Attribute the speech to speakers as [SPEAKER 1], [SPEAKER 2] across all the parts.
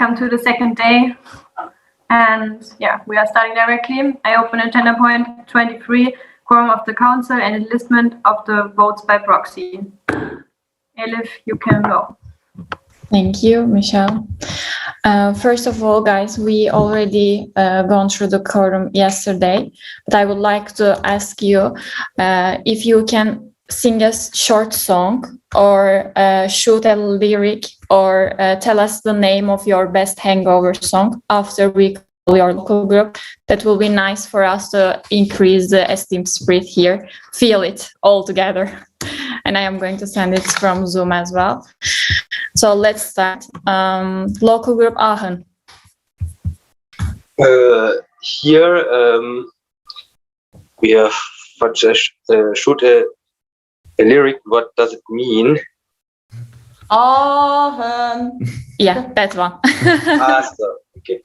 [SPEAKER 1] welcome to the second day. And yeah, we are starting directly. I open agenda point 23, quorum of the council and enlistment of the votes by proxy. Elif, you can go.
[SPEAKER 2] Thank you, Michelle. First of all, guys, we already gone through the quorum yesterday, but I would like to ask you if you can sing a short song or shoot a lyric or tell us the name of your best hangover song after we call your local group. That will be nice for us to increase the ESTIEM spirit here, feel it all together. And I am going to send it from Zoom as well. So let's start. Local group Aachen.
[SPEAKER 3] Here we have shoot a lyric. What does it mean?
[SPEAKER 2] Aachen. Yeah, that one.
[SPEAKER 3] So, okay.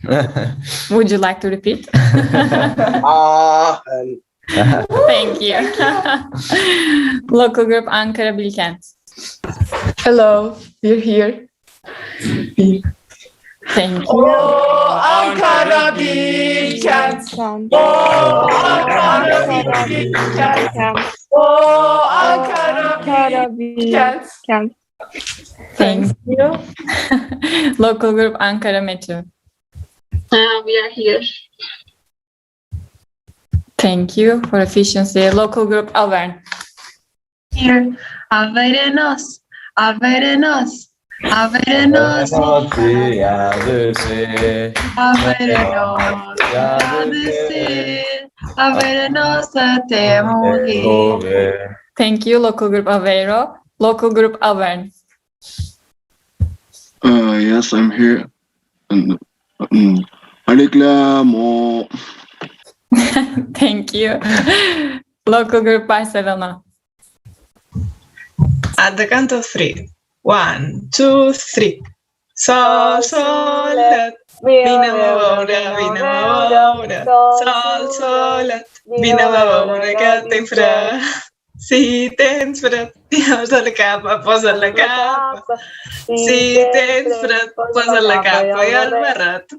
[SPEAKER 2] Would you like to repeat?
[SPEAKER 3] Aachen.
[SPEAKER 2] Thank you. Local group Ankara Bilkent.
[SPEAKER 4] Hello, we're here.
[SPEAKER 2] Thank you.
[SPEAKER 4] Oh, Ankara Bilkent. Oh, Ankara Bilkent. Oh, Ankara Bilkent.
[SPEAKER 2] Thank you. Local group Ankara Metro.
[SPEAKER 5] We are here.
[SPEAKER 2] Thank you for efficiency. Local group Auvergne.
[SPEAKER 6] Here, Averenos, Averenos, Averenos, Averenos,
[SPEAKER 2] Thank you, local group Aveiro. Local group Auvergne.
[SPEAKER 7] Yes, I'm here. Reclamo.
[SPEAKER 2] Thank you. Local group Barcelona.
[SPEAKER 6] At the count of three. 1, 2, 3. Sol, solet. Vine veure, Sol, solet. Vine veure que tinc fred. Si tens fred, posa la capa, posa la capa. Si tens fred, posa la capa i el barret.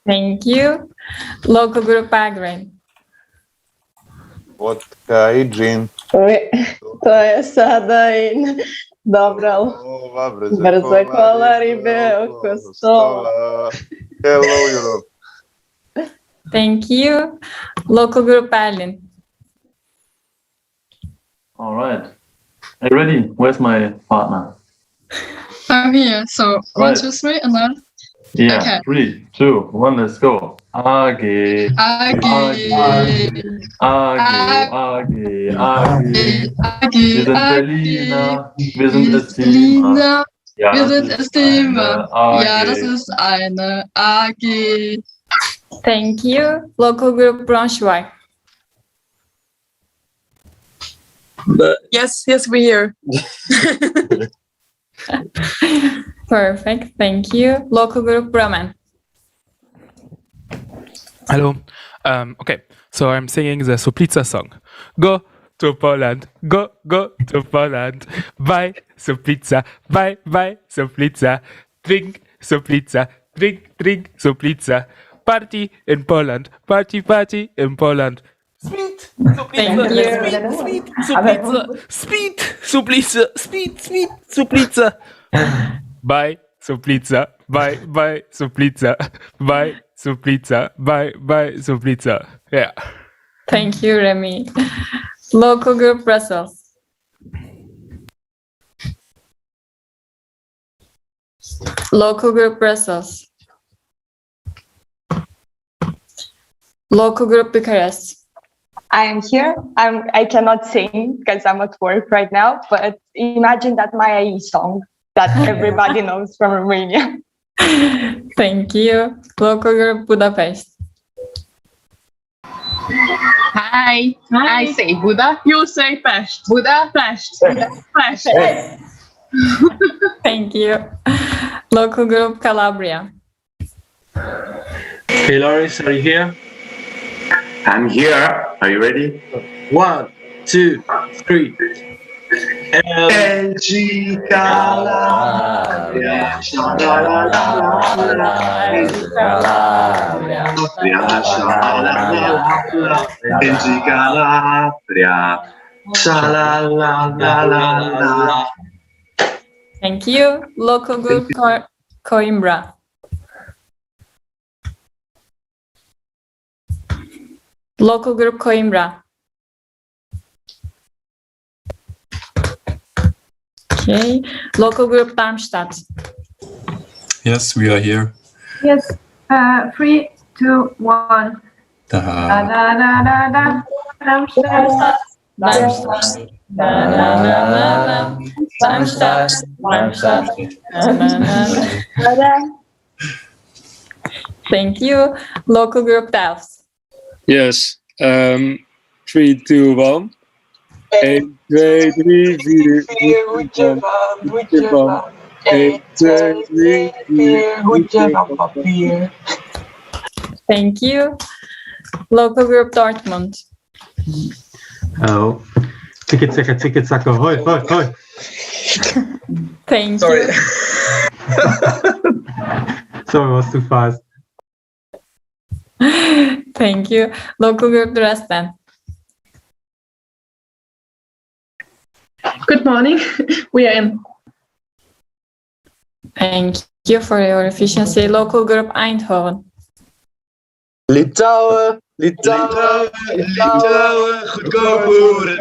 [SPEAKER 2] Thank you. Local group Agren.
[SPEAKER 8] Vodka i gin.
[SPEAKER 4] To je sada in dobro. Brzo kola ribe oko stola.
[SPEAKER 8] Hello, Europe.
[SPEAKER 2] Thank you. Local group Berlin.
[SPEAKER 9] All right. Are you ready? Where's my partner?
[SPEAKER 5] I'm here. So
[SPEAKER 9] Right.
[SPEAKER 5] 1, 2, 3, and then
[SPEAKER 9] Yeah.
[SPEAKER 5] Okay.
[SPEAKER 9] 3, 2, 1, let's go. AG.
[SPEAKER 5] AG.
[SPEAKER 9] Wir sind Berliner. Wir sind ESTIEM. Ja,
[SPEAKER 5] Wir
[SPEAKER 9] das
[SPEAKER 5] sind
[SPEAKER 9] ist
[SPEAKER 5] ESTIEM.
[SPEAKER 9] eine AG.
[SPEAKER 5] Ja, das ist eine AG.
[SPEAKER 2] Thank you. Local group Braunschweig.
[SPEAKER 4] Yes, we're here.
[SPEAKER 2] Perfect. Thank you. Local group Bremen.
[SPEAKER 10] Hello. Okay, so I'm singing the Suplica song. Go to Poland, go to Poland. Buy Suplica, buy Suplica. Drink Suplica, drink Suplica. Party in Poland, party in Poland. Sweet Suplica, sweet Suplica, sweet Suplica, sweet Suplica. Buy Suplica, buy Suplica, buy Suplica, buy Suplica. Yeah.
[SPEAKER 2] Thank you, Remy. Local group Brussels. Local group Brussels. Local group Bucharest.
[SPEAKER 4] I am here. I cannot sing because I'm at work right now, but imagine that Maya song that everybody knows from Romania.
[SPEAKER 2] Thank you. Local group Budapest.
[SPEAKER 5] Hi. I say Buda. You say Pest. Buda, Pest. Pest.
[SPEAKER 2] Thank you. Local group Calabria.
[SPEAKER 11] Hey, Loris, are you here?
[SPEAKER 12] I'm here. Are you ready?
[SPEAKER 11] 1, 2, 3.
[SPEAKER 9] LG Calabria, sha-la-la-la-la-la, LG Calabria, sha-la-la-la-la-la, LG Calabria, sha-la-la-la-la-la.
[SPEAKER 2] Thank you. Local group Coimbra. Local group Coimbra. Okay. Local group Darmstadt.
[SPEAKER 11] Yes, we are here.
[SPEAKER 1] Yes. 3, 2, 1. Da da da da da. Darmstadt.
[SPEAKER 2] Darmstadt. Darmstadt. Darmstadt. Thank you. Local group Delft.
[SPEAKER 12] Yes. 3, 2, 1. 1, 2, 3, 4. Hoedje van. 1, 2, 3, 4. Hoedje van papier.
[SPEAKER 2] Thank you. Local group Dortmund.
[SPEAKER 13] Oh. Ticket, sucker. Hoi, hoi, hoi.
[SPEAKER 2] Thank
[SPEAKER 13] Sorry.
[SPEAKER 2] you.
[SPEAKER 13] Sorry, it was too fast.
[SPEAKER 2] Thank you. Local group Dresden.
[SPEAKER 5] Good morning. We are in.
[SPEAKER 2] Thank you for your efficiency. Local group Eindhoven.
[SPEAKER 9] Litouwen, goedkope boeren,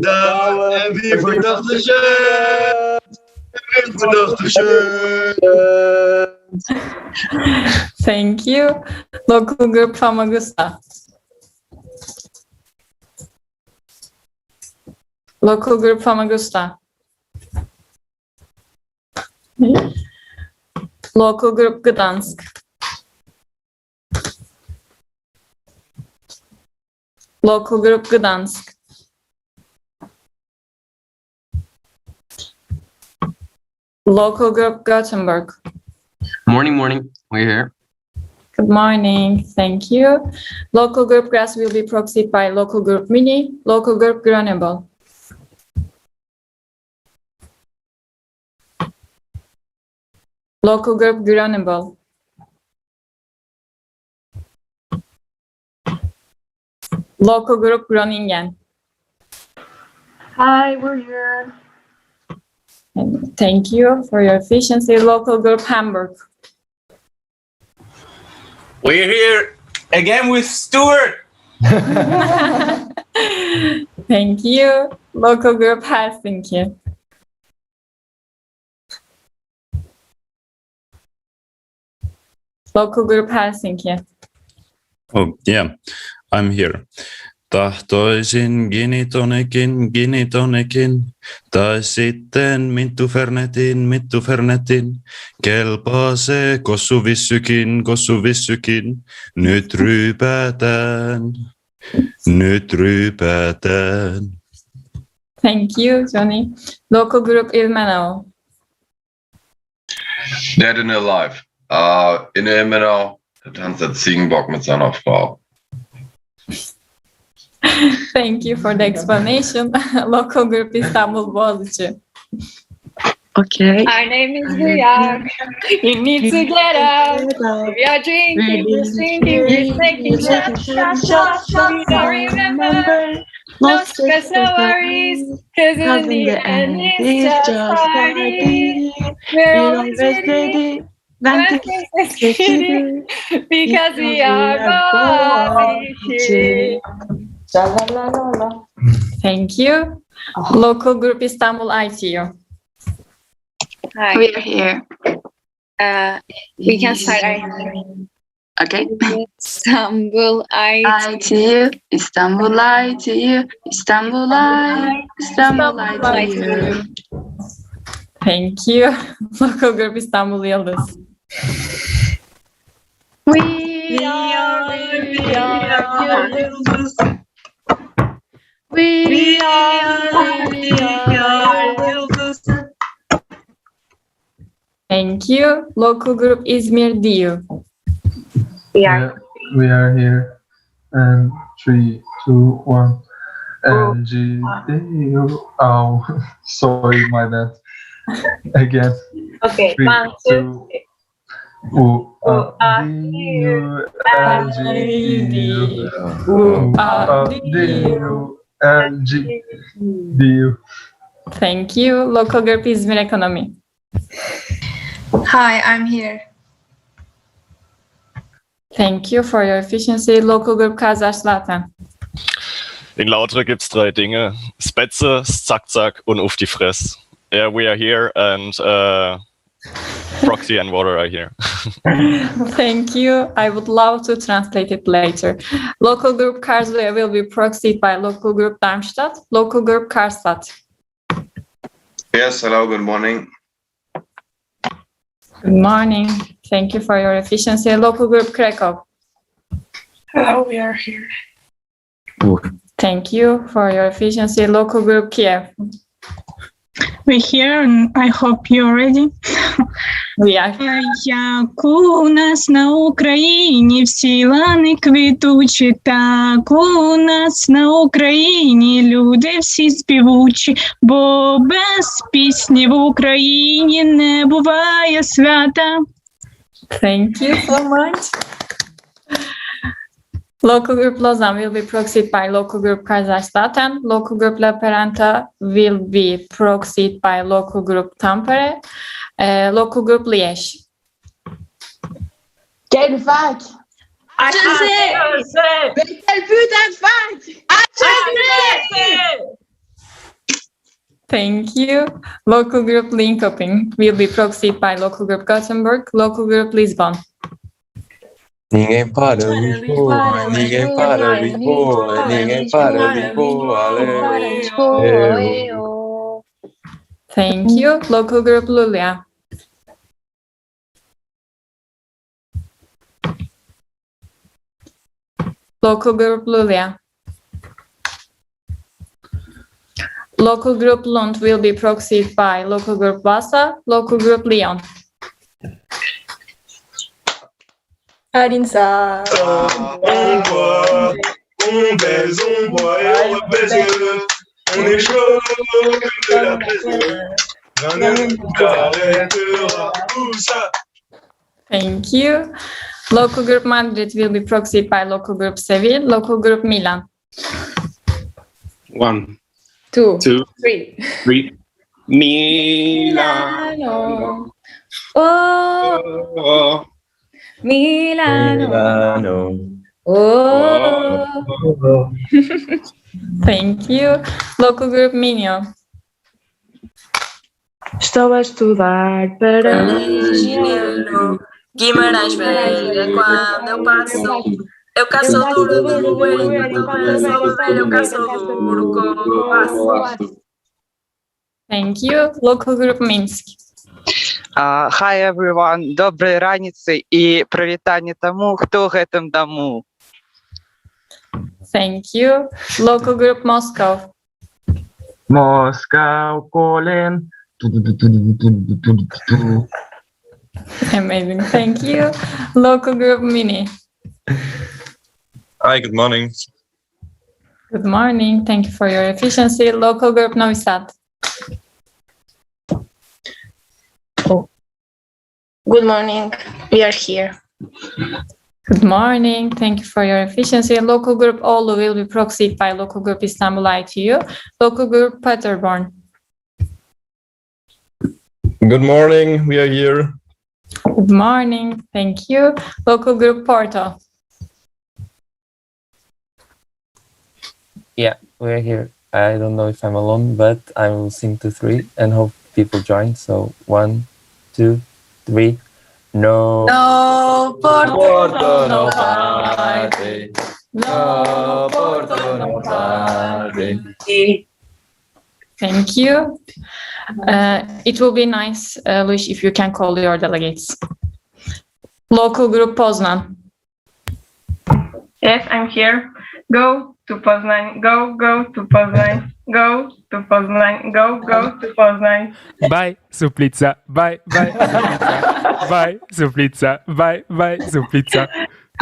[SPEAKER 9] Douwen, en wie verdacht de shirt,
[SPEAKER 2] Thank you. Local group Famagusta. Local group Famagusta. Local group Gdansk. Local group Gdansk. Local group Gothenburg.
[SPEAKER 14] Morning. We're here.
[SPEAKER 2] Good morning. Thank you. Local group Grass will be proxied by local group Mini, local group Grönebel. Local group Grönebel. Local group Groningen.
[SPEAKER 1] Hi, we're here.
[SPEAKER 2] And thank you for your efficiency. Local group Hamburg.
[SPEAKER 9] We're here again with Stuart.
[SPEAKER 2] Thank you. Local group Helsinki. Local group Helsinki.
[SPEAKER 11] Oh, yeah, I'm here. Tahtoisin ginitonekin, tai sitten Minttu Fernetin, kelpaa se kossuvissykin, nyt ryypätään.
[SPEAKER 2] Thank you, Johnny. Local group Ilmenau.
[SPEAKER 15] Dead and Alive. In Ilmenau tanzt der Ziegenbock mit seiner Frau.
[SPEAKER 2] Thank you for the explanation. Local group Istanbul Boğaziçi.
[SPEAKER 16] Okay.
[SPEAKER 17] Our name is Riyad. You need to get out. We are drinking, we're singing, we're taking shots. We don't remember no special worries, cause in the end it's just party. We're always ready when things are shitty, because we are Boğaziçi.
[SPEAKER 2] Thank you. Local group Istanbul ITU.
[SPEAKER 16] Hi. We are here.
[SPEAKER 17] We can start.
[SPEAKER 16] Okay.
[SPEAKER 17] Istanbul
[SPEAKER 16] ITU, Istanbul ITU, Istanbul ITU.
[SPEAKER 2] Thank you. Local group Istanbul Yıldız.
[SPEAKER 17] We are Yıldız. We are Yıldız.
[SPEAKER 2] Thank you. Local group İzmir DU.
[SPEAKER 17] We are
[SPEAKER 9] here. And 3, 2, 1.
[SPEAKER 13] LGBTQ. Oh, sorry, my bad. Again.
[SPEAKER 17] Okay,
[SPEAKER 13] 3,
[SPEAKER 17] 1, 2,
[SPEAKER 13] 2. LGBTQ.
[SPEAKER 2] Thank you. Local group İzmir Economy.
[SPEAKER 18] Hi, I'm here.
[SPEAKER 2] Thank you for your efficiency. Local group Kaiserslautern.
[SPEAKER 19] In Lautre gibt's 3 Dinge. Spätze, Zack, Zack und auf die Fress. Yeah, we are here and Proxy and Water are here.
[SPEAKER 2] Thank you. I would love to translate it later. Local group Karlsruhe will be proxied by local group Darmstadt. Local group Karlsbad.
[SPEAKER 8] Yes, hello, good morning.
[SPEAKER 2] Good morning. Thank you for your efficiency. Local group Krakow.
[SPEAKER 18] Hello, we are here.
[SPEAKER 2] Thank you for your efficiency. Local group Kiev.
[SPEAKER 20] We're here and I hope you're ready.
[SPEAKER 2] We are.
[SPEAKER 20] Як у нас на Україні всі лани квітучі, так у нас на Україні люди всі співучі, бо без пісні в Україні не буває свята.
[SPEAKER 2] Thank you so much. Local group Lausanne will be proxied by local group Kaiserslautern. Local group La Peranta will be proxied by local group Tampere. Local group Liège.
[SPEAKER 4] Quelle fac? Mais quelle putain de fac?
[SPEAKER 2] Thank you. Local group Linköping will be proxied by local group Gothenburg. Local group Lisbon.
[SPEAKER 21] Ninguém para Lisboa, ninguém para Lisboa, ninguém para Lisboa.
[SPEAKER 2] Thank you. Local group Luleå. Local group Luleå. Local group Lund will be proxied by local group Vasa. Local group Lyon.
[SPEAKER 17] Arinsa.
[SPEAKER 21] On boit, on baise et on rebaise. On est chaud de la plaisir. Rien ne nous arrêtera tout ça.
[SPEAKER 2] Thank you. Local group Madrid will be proxied by local group Seville. Local group Milan.
[SPEAKER 12] 1,
[SPEAKER 17] 2,
[SPEAKER 12] 2,
[SPEAKER 17] 3.
[SPEAKER 12] 3. Milano.
[SPEAKER 17] Oh, Milano. Oh.
[SPEAKER 2] Thank you. Local group Minho.
[SPEAKER 17] Estou a estudar para
[SPEAKER 18] Engenheiro Guimarães Velha, quando eu passo, eu caço duro do roeiro, quando eu sou velho, eu caço duro com o passo.
[SPEAKER 2] Thank you. Local group Minsk.
[SPEAKER 22] Hi everyone, доброї раніці і привітання тому, хто гэтым даму.
[SPEAKER 2] Thank you. Local group Moscow.
[SPEAKER 22] Moscow calling.
[SPEAKER 2] Amazing. Thank you. Local group Mini.
[SPEAKER 11] Hi, good morning.
[SPEAKER 2] Good morning. Thank you for your efficiency. Local group Novi Sad.
[SPEAKER 18] Good morning, we are here.
[SPEAKER 2] Good morning. Thank you for your efficiency. Local group Oulu will be proxied by local group Istanbul ITU. Local group Paderborn.
[SPEAKER 9] Good morning, we are here.
[SPEAKER 2] Good morning. Thank you. Local group Porto.
[SPEAKER 23] Yeah, we're here. I don't know if I'm alone, but I will sing to 3 and hope people join. So 1, 2, 3. No.
[SPEAKER 18] No,
[SPEAKER 9] Porto no party. No, Porto no party.
[SPEAKER 2] Thank you. It will be nice, Luis, if you can call your delegates. Local group Poznan.
[SPEAKER 1] Yes, I'm here. Go to Poznan. Go to Poznan. Go to Poznan. Go to Poznan.
[SPEAKER 10] Bye, Suplica. Bye, Suplica. Bye, Suplica. Bye, Suplica.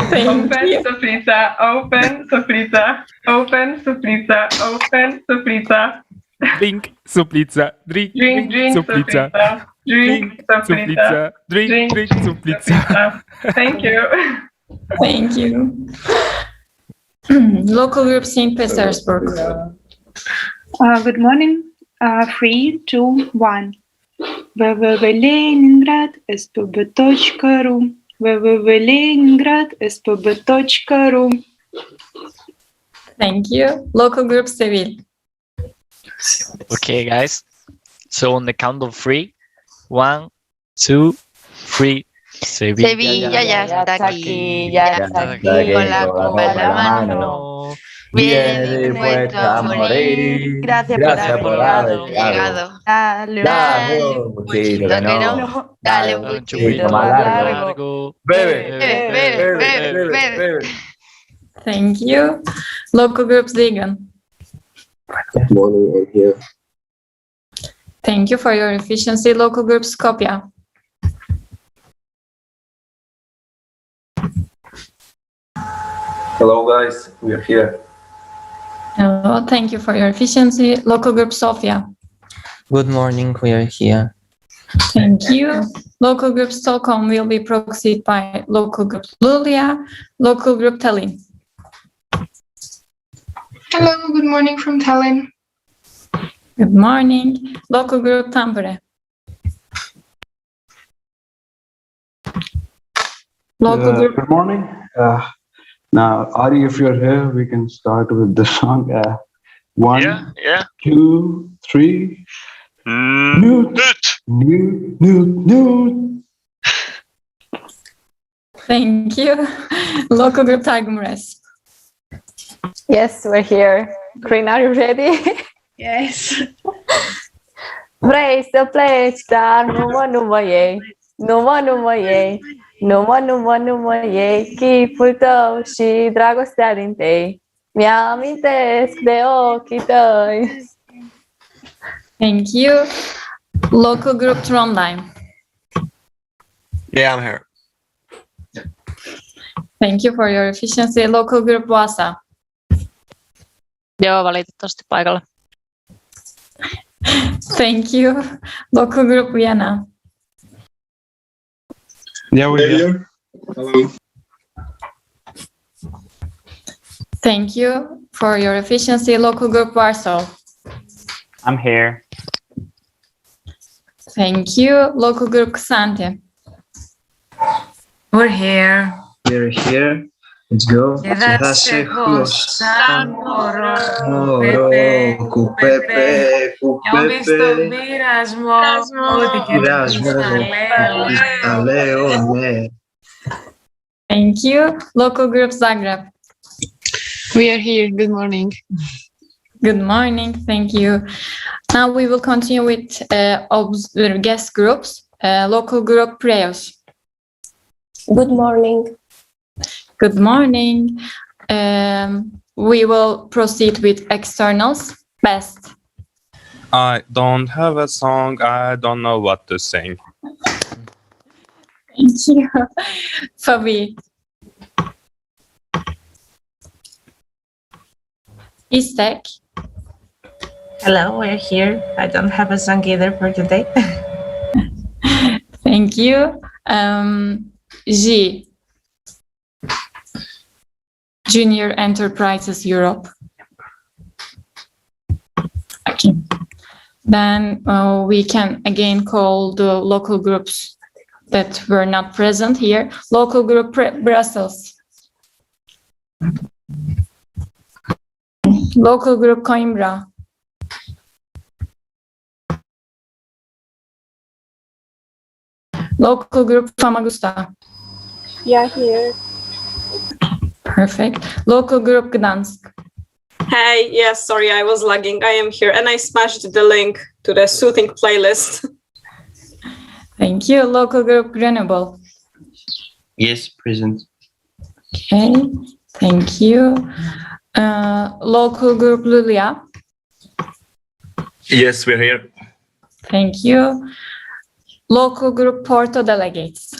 [SPEAKER 1] Open Suplica, open Suplica, open Suplica, open Suplica.
[SPEAKER 10] Drink Suplica, drink
[SPEAKER 1] Drink
[SPEAKER 10] Suplica,
[SPEAKER 1] Suplica, drink Suplica,
[SPEAKER 10] drink Suplica.
[SPEAKER 1] Thank you.
[SPEAKER 2] Thank you. Local group St. Petersburg.
[SPEAKER 3] Good morning. 3, 2, 1. www.leningrad spb.ru www.leningrad spb.ru.
[SPEAKER 2] Thank you. Local group Seville.
[SPEAKER 6] Okay, guys. So on the count of 3, 1, 2, 3.
[SPEAKER 7] Sevilla ya está aquí, ya está aquí, con la copa en la mano. Viene dispuesto a morir. Gracias por haber llegado. Dale un poquito que no. Dale un poquito más largo. Bebe.
[SPEAKER 2] Thank you. Local group Zigan.
[SPEAKER 24] Good morning, I'm here.
[SPEAKER 2] Thank you for your efficiency. Local group Skopje.
[SPEAKER 24] Hello, guys. We are here.
[SPEAKER 2] Hello, thank you for your efficiency. Local group Sofia.
[SPEAKER 23] Good morning, we are here.
[SPEAKER 2] Thank you. Local group Stockholm will be proxied by local group Lulia, local group Tallinn.
[SPEAKER 25] Hello, good morning from Tallinn.
[SPEAKER 2] Good morning. Local group Tampere. Local group.
[SPEAKER 26] Good morning. Now, Ari, if you're here, we can start with the song. 1, 2, 3. Newt.
[SPEAKER 2] Thank you. Local group Targumres.
[SPEAKER 27] Yes, we're here. Green, are you ready?
[SPEAKER 25] Yes.
[SPEAKER 27] Raise the pledge star, numai ei, numai ei, chipul tău și dragostea din tei. Mi-amintesc de ochii tăi.
[SPEAKER 2] Thank you. Local group Trondheim.
[SPEAKER 28] Yeah, I'm here.
[SPEAKER 2] Thank you for your efficiency. Local group Vasa.
[SPEAKER 7] Joo, valitettavasti paikalla.
[SPEAKER 2] Thank you. Local group Vienna.
[SPEAKER 26] Yeah, we're here.
[SPEAKER 28] Hello.
[SPEAKER 2] Thank you for your efficiency. Local group Warsaw.
[SPEAKER 29] I'm here.
[SPEAKER 2] Thank you. Local group Xanthi.
[SPEAKER 30] We're here.
[SPEAKER 24] We're here. Let's go.
[SPEAKER 30] Quedarse Costa Moro
[SPEAKER 24] Cu Pepe.
[SPEAKER 30] Ho visto Virasmo
[SPEAKER 24] Leone.
[SPEAKER 2] Thank you. Local group Zagreb.
[SPEAKER 25] We are here. Good morning.
[SPEAKER 2] Good morning. Thank you. Now we will continue with guest groups. Local group Preos.
[SPEAKER 31] Good morning.
[SPEAKER 2] Good morning. We will proceed with externals. Best.
[SPEAKER 19] I don't have a song. I don't know what to sing.
[SPEAKER 2] Thank you. Fabi. Istek.
[SPEAKER 30] Hello, we're here. I don't have a song either for today.
[SPEAKER 2] Thank you. G. Junior Enterprises Europe. Okay. Then we can again call the local groups that were not present here. Local group Brussels. Local group Coimbra. Local group Famagusta.
[SPEAKER 31] Yeah, here.
[SPEAKER 2] Perfect. Local group Gdansk.
[SPEAKER 32] Hey, yes, sorry, I was lagging. I am here and I smashed the link to the soothing playlist.
[SPEAKER 2] Thank you. Local group Grenoble.
[SPEAKER 24] Yes, present.
[SPEAKER 2] Okay, thank you. Local group Lulia.
[SPEAKER 28] Yes, we're here.
[SPEAKER 2] Thank you. Local group Porto Delegates.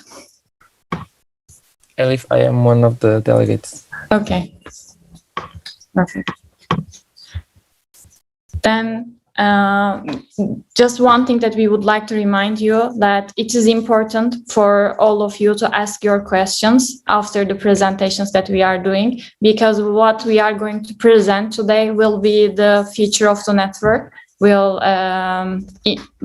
[SPEAKER 23] Elif, I am one of the delegates.
[SPEAKER 2] Okay. Perfect. Then just one thing that we would like to remind you that it is important for all of you to ask your questions after the presentations that we are doing, because what we are going to present today will be the future of the network.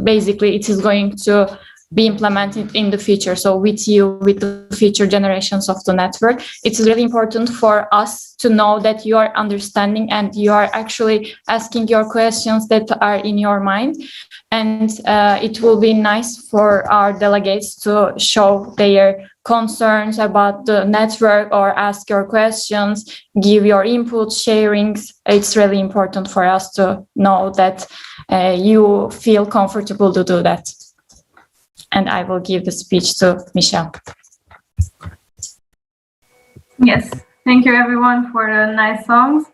[SPEAKER 2] Basically it is going to be implemented in the future. So with you, with the future generations of the network, it's really important for us to know that you are understanding and you are actually asking your questions that are in your mind. And it will be nice for our delegates to show their concerns about the network or ask your questions, give your input, sharings. It's really important for us to know that you feel comfortable to do that. And I will give the speech to Michelle.
[SPEAKER 1] Yes, thank you everyone for the nice songs.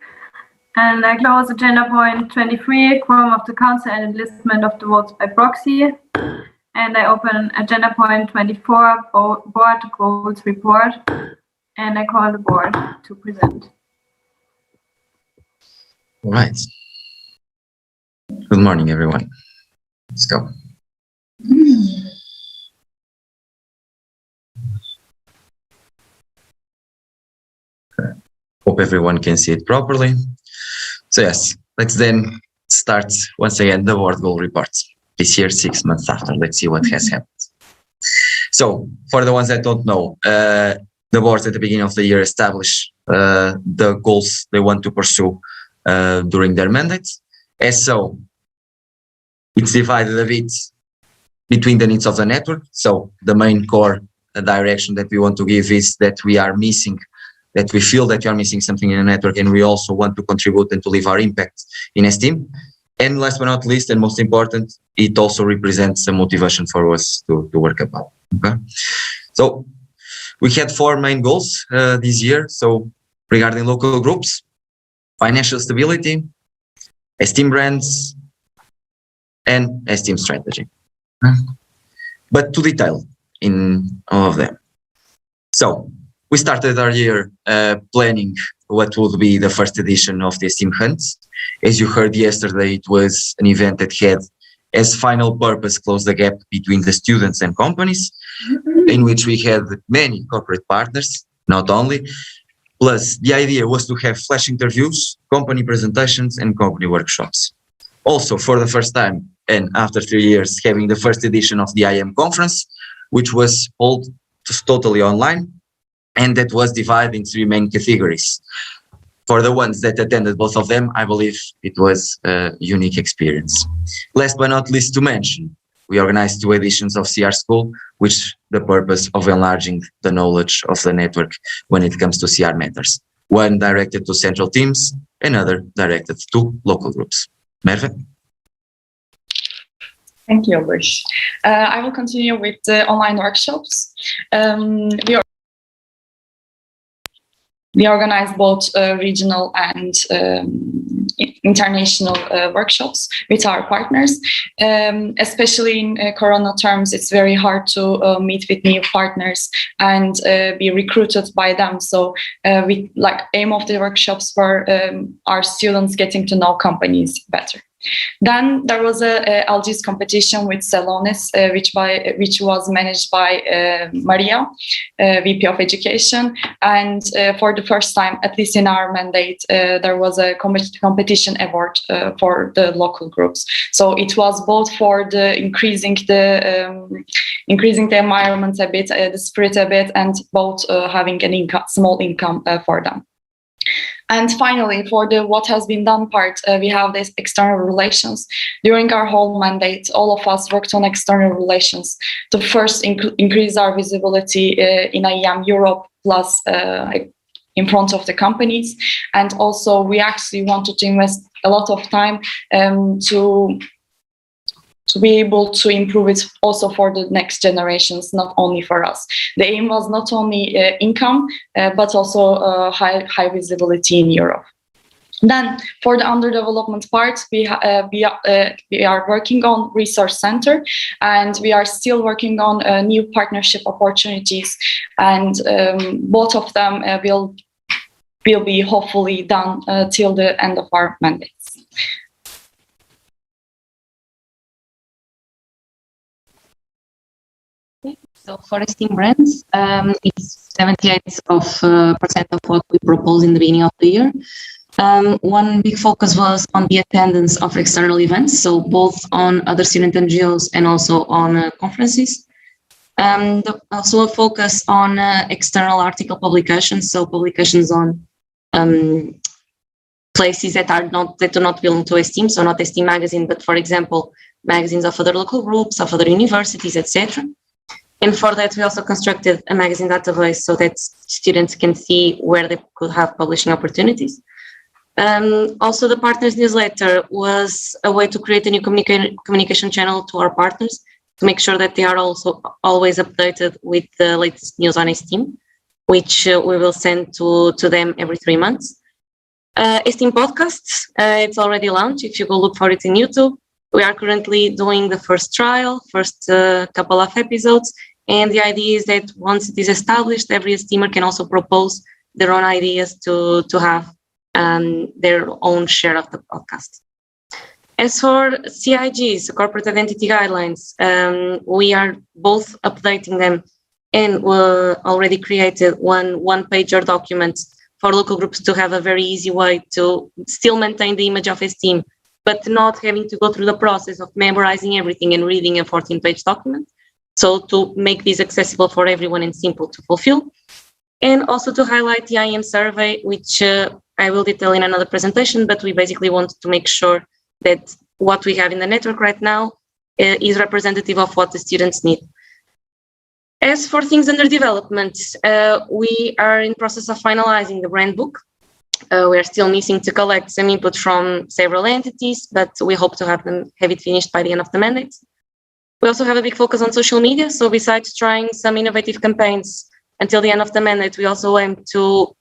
[SPEAKER 1] And I close agenda point 23, quorum of the council and enlistment of the votes by proxy. And I open agenda point 24, board goals report. And I call the board to present.
[SPEAKER 4] All right. Good morning, everyone. Let's go. Hope everyone can see it properly. So yes, let's then start once again the board goal reports. This year, 6 months after, let's see what has happened. So for the ones that don't know, the boards at the beginning of the year establish the goals they want to pursue during their mandates. As so, it's divided a bit between the needs of the network. So the main core direction that we want to give is that we are missing, that we feel that we are missing something in the network, and we also want to contribute and to leave our impact in ESTIEM. And last but not least, and most important, it also represents a motivation for us to work about. Okay, so we had 4 main goals this year. So regarding local groups, financial stability, ESTIEM brands, and ESTIEM strategy. But to detail in all of them. So we started our year planning what would be the first edition of the ESTIEM Hunts. As you heard yesterday, it was an event that had as final purpose close the gap between the students and companies, in which we had many corporate partners, not only. Plus, the idea was to have flash interviews, company presentations, and company workshops. Also, for the first time, and after 3 years, having the first edition of the IM conference, which was held totally online, and that was divided in 3 main categories. For the ones that attended both of them, I believe it was a unique experience. Last but not least to mention, we organized 2 editions of CR School, which the purpose of enlarging the knowledge of the network when it comes to CR matters. One directed to central teams, another directed to local groups. Merve?
[SPEAKER 5] Thank you, Bush. I will continue with the online workshops. We organize both regional and international workshops with our partners. Especially in Corona terms, it's very hard to meet with new partners and be recruited by them. So we aim of the workshops for our students getting to know companies better. Then there was a LG's competition with Celonis, which was managed by Maria, VP of Education. And for the first time, at least in our mandate, there was a competition award for the local groups. So it was both for the increasing the environment a bit, the spirit a bit, and both having an small income for them. And finally, for the what has been done part, we have this external relations. During our whole mandate, all of us worked on external relations to first increase our visibility in IEM Europe, plus in front of the companies. And also, we actually wanted to invest a lot of time to be able to improve it also for the next generations, not only for us. The aim was not only income, but also high visibility in Europe. Then, for the underdevelopment part, we are working on research center, and we are still working on new partnership opportunities, and both of them will be hopefully done till the end of our mandates.
[SPEAKER 8] So for ESTIEM brands, it's 78% of what we proposed in the beginning of the year. One big focus was on the attendance of external events, so both on other student NGOs and also on conferences. Also a focus on external article publications, so publications on places that do not belong to ESTIEM, so not ESTIEM magazine, but for example, magazines of other local groups, of other universities, etc. And for that, we also constructed a magazine database so that students can see where they could have publishing opportunities. Also, the partners newsletter was a way to create a new communication channel to our partners to make sure that they are also always updated with the latest news on ESTIEM, which we will send to them every 3 months. ESTIEM podcasts, it's already launched. If you go look for it in YouTube, we are currently doing the first trial, first couple of episodes, and the idea is that once it is established, every ESTIEMer can also propose their own ideas to have their own share of the podcast. As for CIGs, Corporate Identity Guidelines, we are both updating them, and we already created one-pager document for local groups to have a very easy way to still maintain the image of ESTIEM, but not having to go through the process of memorizing everything and reading a 14-page document. So to make this accessible for everyone and simple to fulfill. And also to highlight the IEM survey, which I will detail in another presentation, but we basically want to make sure that what we have in the network right now is representative of what the students need. As for things under development, we are in process of finalizing the brand book. We are still missing to collect some input from several entities, but we hope to have it finished by the end of the mandate. We also have a big focus on social media. So besides trying some innovative campaigns until the end of the mandate, we also aim to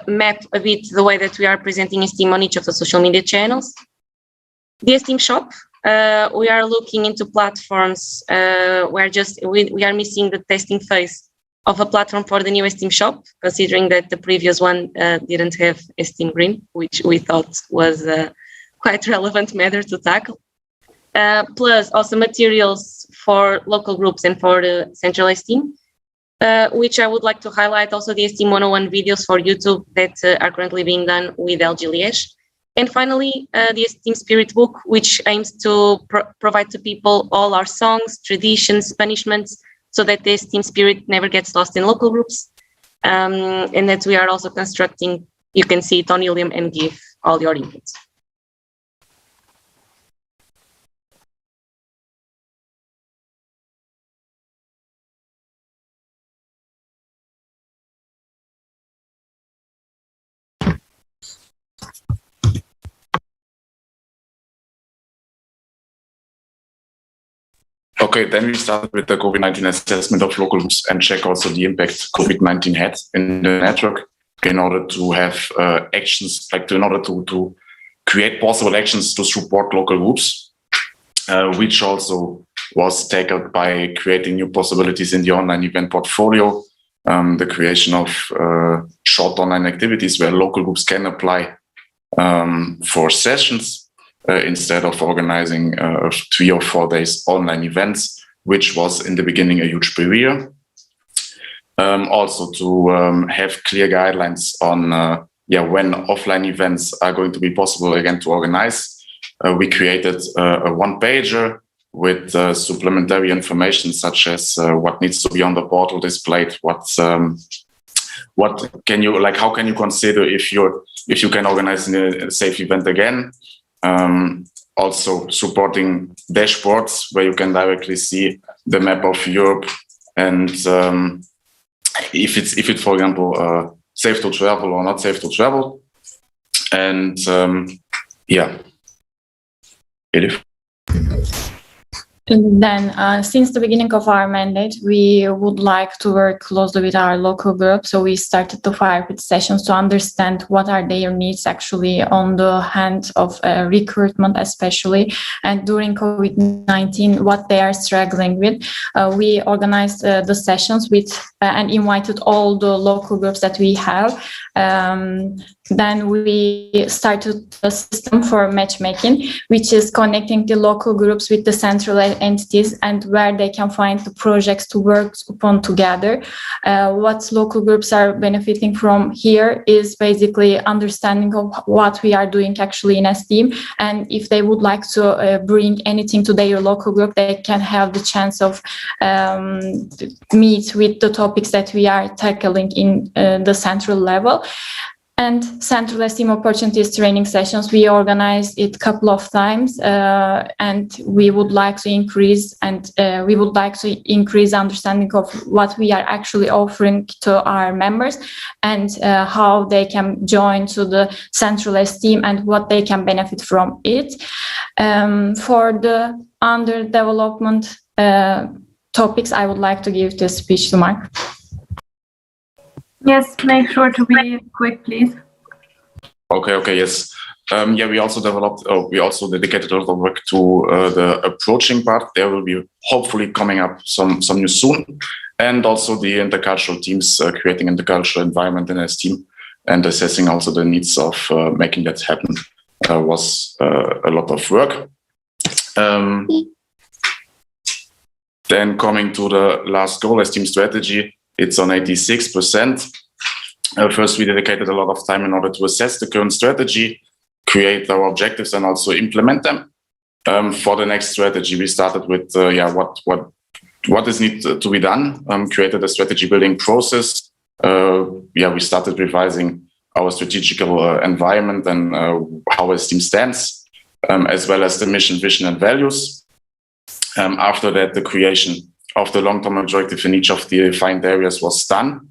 [SPEAKER 8] map a bit the way that we are presenting ESTIEM on each of the social media channels. The ESTIEM shop, we are looking into platforms. We are missing the testing phase of a platform for the new ESTIEM shop, considering that the previous one didn't have ESTIEM Green, which we thought was a quite relevant matter to tackle. Plus also materials for local groups and for the central ESTIEM, which I would like to highlight also the ESTIEM 101 videos for YouTube that are currently being done with LG Liège. And finally, the ESTIEM Spirit book, which aims to provide to people all our songs, traditions, punishments, so that the ESTIEM spirit never gets lost in local groups. And that we are also constructing, you can see it on Ilium and give all your inputs.
[SPEAKER 11] Okay, then we start with the COVID-19 assessment of local groups and check also the impact COVID-19 had in the network in order to have actions, in order to create possible actions to support local groups, which also was tackled by creating new possibilities in the online event portfolio, the creation of short online activities where local groups can apply for sessions, instead of organizing 3 or 4 days online events, which was in the beginning a huge barrier. Also to have clear guidelines on when offline events are going to be possible again to organize. We created a one-pager with supplementary information such as what needs to be on the portal displayed, what can you how can you consider if you can organize a safe event again. Also supporting dashboards where you can directly see the map of Europe and if it's for example safe to travel or not safe to travel. And Elif.
[SPEAKER 2] And then, since the beginning of our mandate, we would like to work closely with our local group. So we started the fire pit sessions to understand what are their needs actually on the hand of recruitment, especially, and during COVID-19, what they are struggling with. We organized the sessions with and invited all the local groups that we have. Then we started a system for matchmaking, which is connecting the local groups with the central entities and where they can find the projects to work upon together. What local groups are benefiting from here is basically understanding of what we are doing actually in ESTIEM. And if they would like to bring anything to their local group, they can have the chance of meet with the topics that we are tackling in the central level. And Central ESTIEM Opportunities training sessions, we organized it a couple of times, and we would like to increase understanding of what we are actually offering to our members and how they can join to the Central ESTIEM and what they can benefit from it. For the underdevelopment topics, I would like to give the speech to Mark.
[SPEAKER 1] Yes, make sure to be quick, please.
[SPEAKER 11] Okay, yes. We also dedicated a lot of work to the approaching part. There will be hopefully coming up some news soon. And also the intercultural teams, creating intercultural environment in ESTIEM and assessing also the needs of making that happen was a lot of work. Then coming to the last goal, ESTIEM strategy, it's on 86%. First, we dedicated a lot of time in order to assess the current strategy, create our objectives, and also implement them. For the next strategy, we started with what is needed to be done. Created a strategy building process. We started revising our strategical environment and how ESTIEM stands, as well as the mission, vision, and values. After that, the creation of the long-term objective in each of the defined areas was done.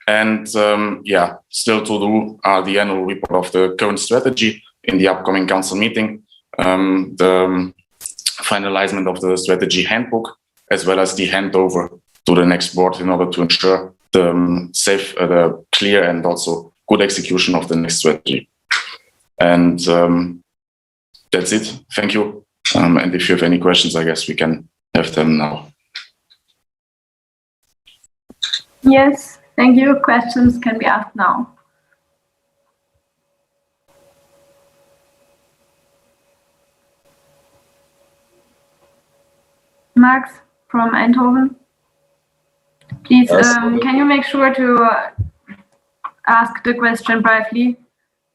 [SPEAKER 11] And still to do the annual report of the current strategy in the upcoming council meeting, the finalization of the strategy handbook, as well as the handover to the next board in order to ensure the safe, the clear, and also good execution of the next strategy. And that's it. Thank you. And if you have any questions, I guess we can have them now.
[SPEAKER 1] Yes, thank you. Questions can be asked now. Max from Eindhoven. Please, can you make sure to ask the question briefly,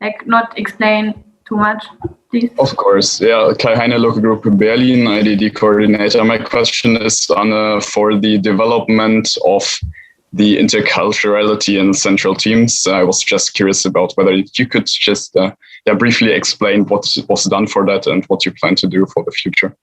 [SPEAKER 1] like not explain too much, please?
[SPEAKER 9] Of course, yeah. Kai Heine, local group in Berlin, IDD coordinator. My question is on for the development of the interculturality in central teams. I was just curious about whether you could just briefly explain what was done for that and what you plan to do for the future.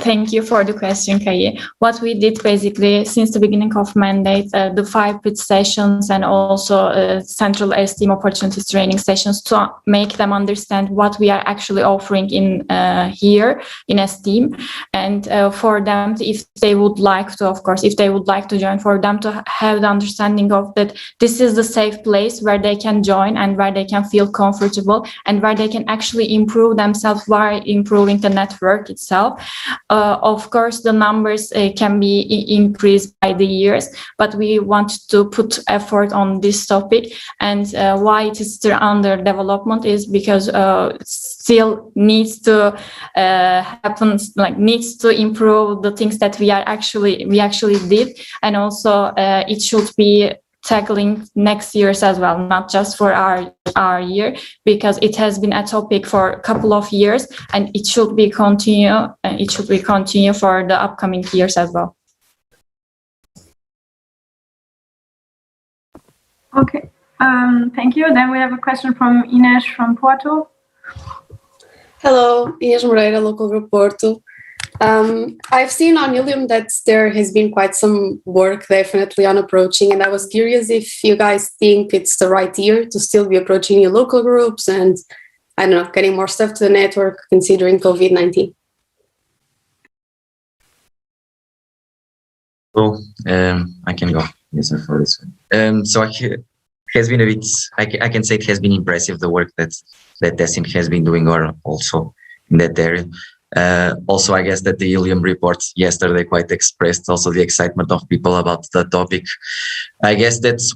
[SPEAKER 2] Thank you for the question, Kai. What we did basically since the beginning of mandate, the 5 pit sessions and also central ESTIEM opportunities training sessions to make them understand what we are actually offering in here in ESTIEM, and for them, if they would like to, of course, if they would like to join, for them to have the understanding of that this is the safe place where they can join and where they can feel comfortable and where they can actually improve themselves while improving the network itself. Of course, the numbers can be increased by the years, but we want to put effort on this topic. And why it is still under development is because still needs to happen, like needs to improve the things that we actually did, and also it should be tackling next years as well, not just for our year, because it has been a topic for a couple of years and it should be continue for the upcoming years as well.
[SPEAKER 1] Okay, thank you. Then we have a question from Ines from Porto.
[SPEAKER 12] Hello, Ines Moreira, local group Porto. I've seen on Ilium that there has been quite some work definitely on approaching, and I was curious if you guys think it's the right year to still be approaching your local groups and I don't know, getting more stuff to the network considering COVID-19.
[SPEAKER 4] So I can go. Yes, for this one. So it has been a bit. I can say it has been impressive the work that ESTIEM has been doing, or also in that area. Also, I guess that the ESTIEM report yesterday quite expressed also the excitement of people about the topic. I guess that's.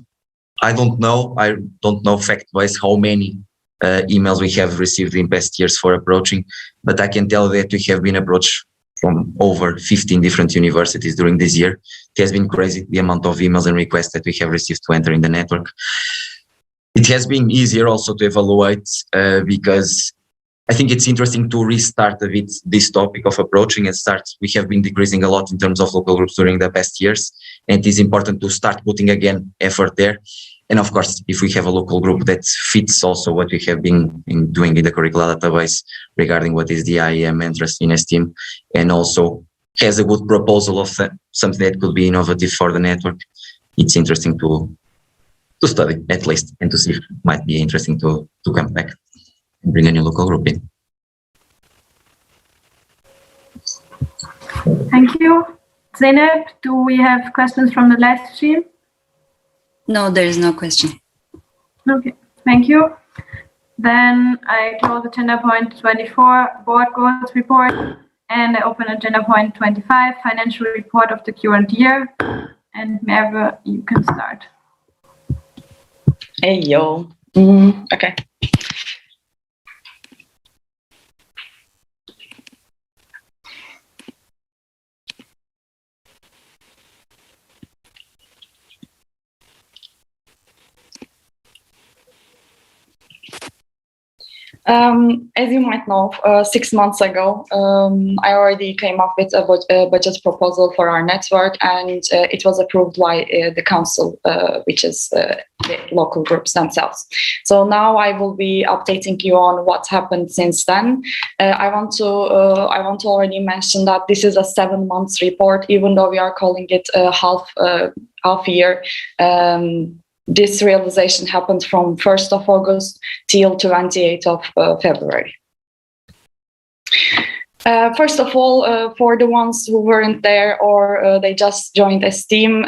[SPEAKER 4] I don't know fact-wise how many emails we have received in past years for approaching, but I can tell that we have been approached from over 15 different universities during this year. It has been crazy, the amount of emails and requests that we have received to enter in the network. It has been easier also to evaluate because I think it's interesting to restart a bit this topic of approaching and start. We have been decreasing a lot in terms of local groups during the past years, and it is important to start putting again effort there. And of course, if we have a local group that fits also what we have been doing in the curricular database regarding what is the IEM interest in ESTIEM, and also has a good proposal of something that could be innovative for the network, it's interesting to study at least and to see if it might be interesting to come back and bring a new local group in.
[SPEAKER 1] Thank you. Zeynep, do we have questions from the live stream?
[SPEAKER 3] No, there is no question.
[SPEAKER 1] Okay, thank you. Then I close agenda point 24, board goals report, and I open agenda point 25, financial report of the current year. And Merve, you can start.
[SPEAKER 5] Hey, yo. Okay. As you might know, 6 months ago, I already came up with a budget proposal for our network, and it was approved by the council, which is the local groups themselves. So now I will be updating you on what happened since then. I want to already mention that this is a 7 months report, even though we are calling it a half year. This realization happened from 1st of August till 28th of February. First of all, for the ones who weren't there or they just joined ESTIEM,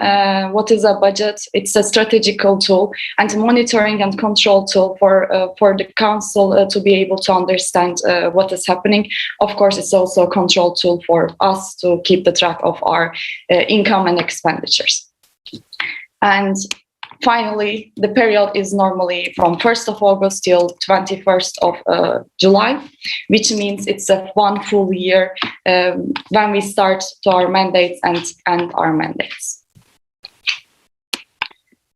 [SPEAKER 5] what is a budget? It's a strategical tool and monitoring and control tool for the council to be able to understand what is happening. Of course, it's also a control tool for us to keep the track of our income and expenditures. And finally, the period is normally from 1st of August till 21st of July, which means it's a 1 full year when we start to our mandates and end our mandates.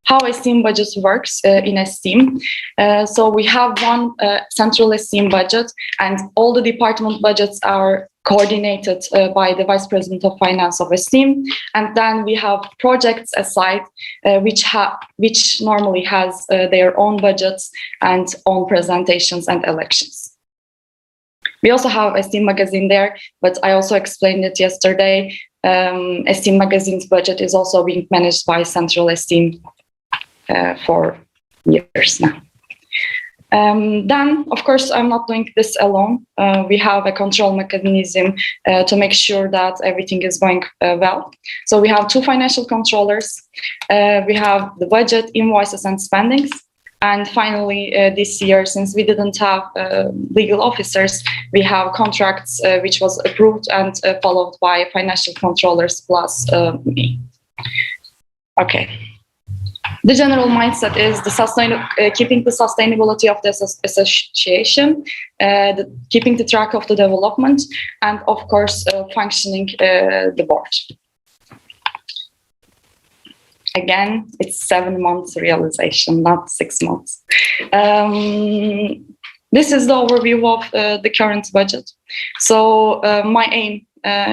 [SPEAKER 5] How ESTIEM budget works in ESTIEM. So we have one central ESTIEM budget, and all the department budgets are coordinated by the Vice President of Finance of ESTIEM. And then we have projects aside, which normally has their own budgets and own presentations and elections. We also have ESTIEM magazine there, but I also explained it yesterday. ESTIEM magazine's budget is also being managed by Central ESTIEM for years now. Then, of course, I'm not doing this alone. We have a control mechanism to make sure that everything is going well. So we have 2 financial controllers. We have the budget, invoices, and spendings. And finally, this year, since we didn't have legal officers, we have contracts which was approved and followed by financial controllers plus me. Okay. The general mindset is keeping the sustainability of this association, keeping the track of the development, and of course, functioning the board. Again, it's 7 months realization, not 6 months. This is the overview of the current budget. So my aim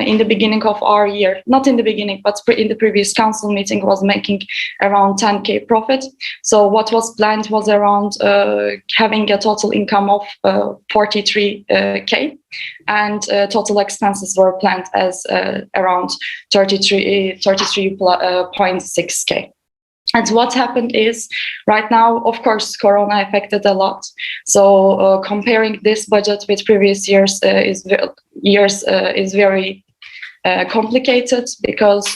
[SPEAKER 5] in the beginning of our year, not in the beginning, but in the previous council meeting, was making around 10K profit. So what was planned was around having a total income of 43K, and total expenses were planned as around 33.6K. And what happened is, right now, of course, Corona affected a lot. So comparing this budget with previous years is very complicated, because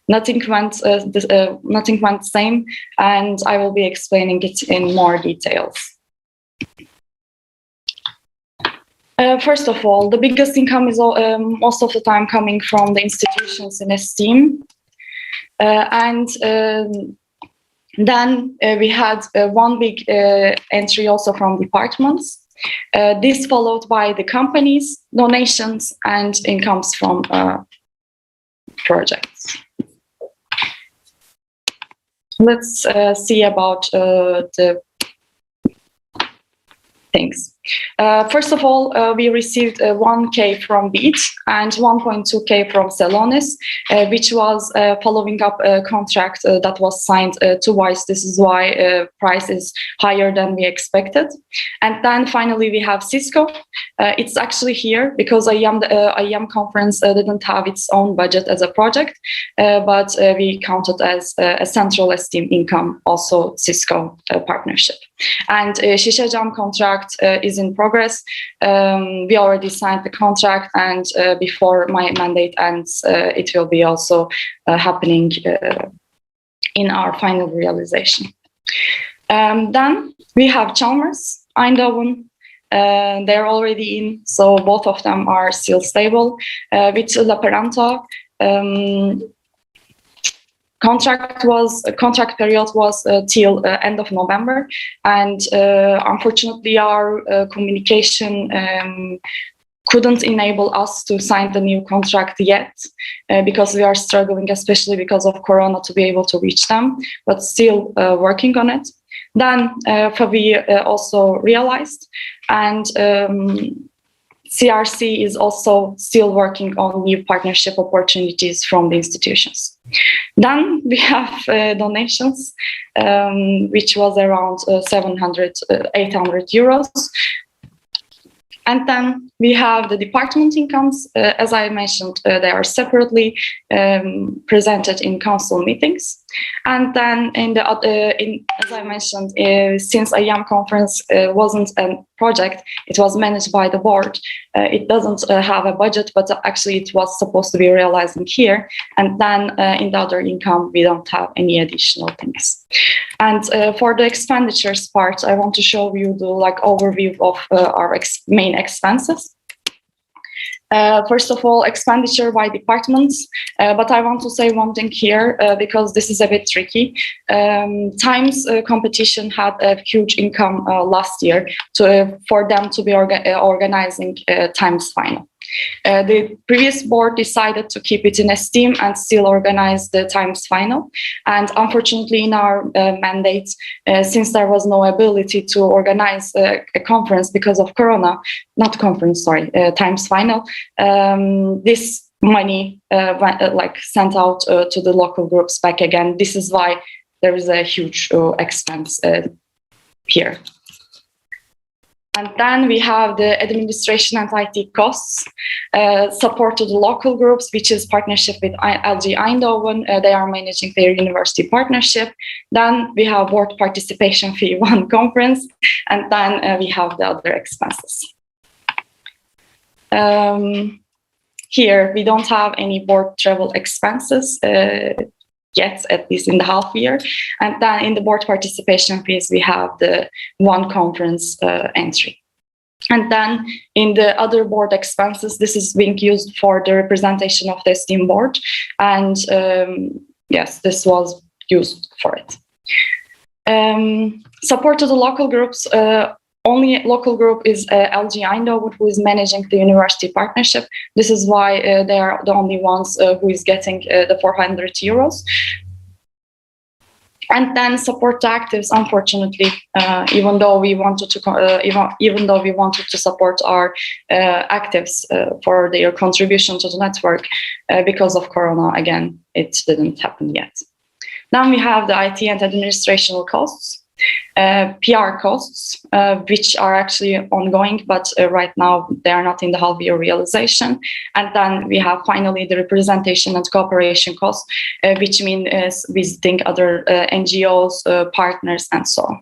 [SPEAKER 5] nothing went same, and I will be explaining it in more details. First of all, the biggest income is most of the time coming from the institutions in ESTIEM. Then we had one big entry also from departments. This followed by the companies, donations, and incomes from projects. Let's see about the things. First of all, we received 1K from Beat and 1.2K from Celonis, which was following up a contract that was signed twice. This is why price is higher than we expected. And then finally, we have Cisco. It's actually here because IEM conference didn't have its own budget as a project, but we counted as a central ESTIEM income, also Cisco partnership. And Şişecam contract is in progress. We already signed the contract, and before my mandate ends, it will be also happening in our final realization. Then we have Chalmers, Eindhoven. They're already in, so both of them are still stable. With La Peranta, contract period was till end of November, and unfortunately our communication couldn't enable us to sign the new contract yet, because we are struggling, especially because of Corona, to be able to reach them, but still working on it. Then FAVI also realized, and CRC is also still working on new partnership opportunities from the institutions. Then we have donations, which was around 800 euros. And then we have the department incomes. As I mentioned, they are separately presented in council meetings. And then as I mentioned, since IEM conference wasn't a project, it was managed by the board. It doesn't have a budget, but actually it was supposed to be realizing here. And then in the other income, we don't have any additional things. And for the expenditures part, I want to show you the overview of our main expenses. First of all, expenditure by departments, but I want to say one thing here because this is a bit tricky. Times competition had a huge income last year for them to be organizing Times final. The previous board decided to keep it in ESTIEM and still organize the Times final. And unfortunately, in our mandate, since there was no ability to organize a conference because of Corona, Times final, this money sent out to the local groups back again. This is why there is a huge expense here. And then we have the administration and IT costs, support to the local groups, which is partnership with LG Eindhoven. They are managing their university partnership. Then we have board participation fee, one conference, and then we have the other expenses. Here, we don't have any board travel expenses yet, at least in the half year. And then in the board participation fees, we have the one conference entry. And then in the other board expenses, this is being used for the representation of the ESTIEM board. And yes, this was used for it. Support to the local groups. Only local group is LG Eindhoven, who is managing the university partnership. This is why they are the only ones who is getting the 400 euros. And then support to actives. Unfortunately, even though we wanted to support our actives for their contribution to the network, because of Corona, again, it didn't happen yet. Then we have the IT and administrational costs. PR costs, which are actually ongoing, but right now they are not in the half year realization. And then we have finally the representation and cooperation costs, which means visiting other NGOs, partners, and so on.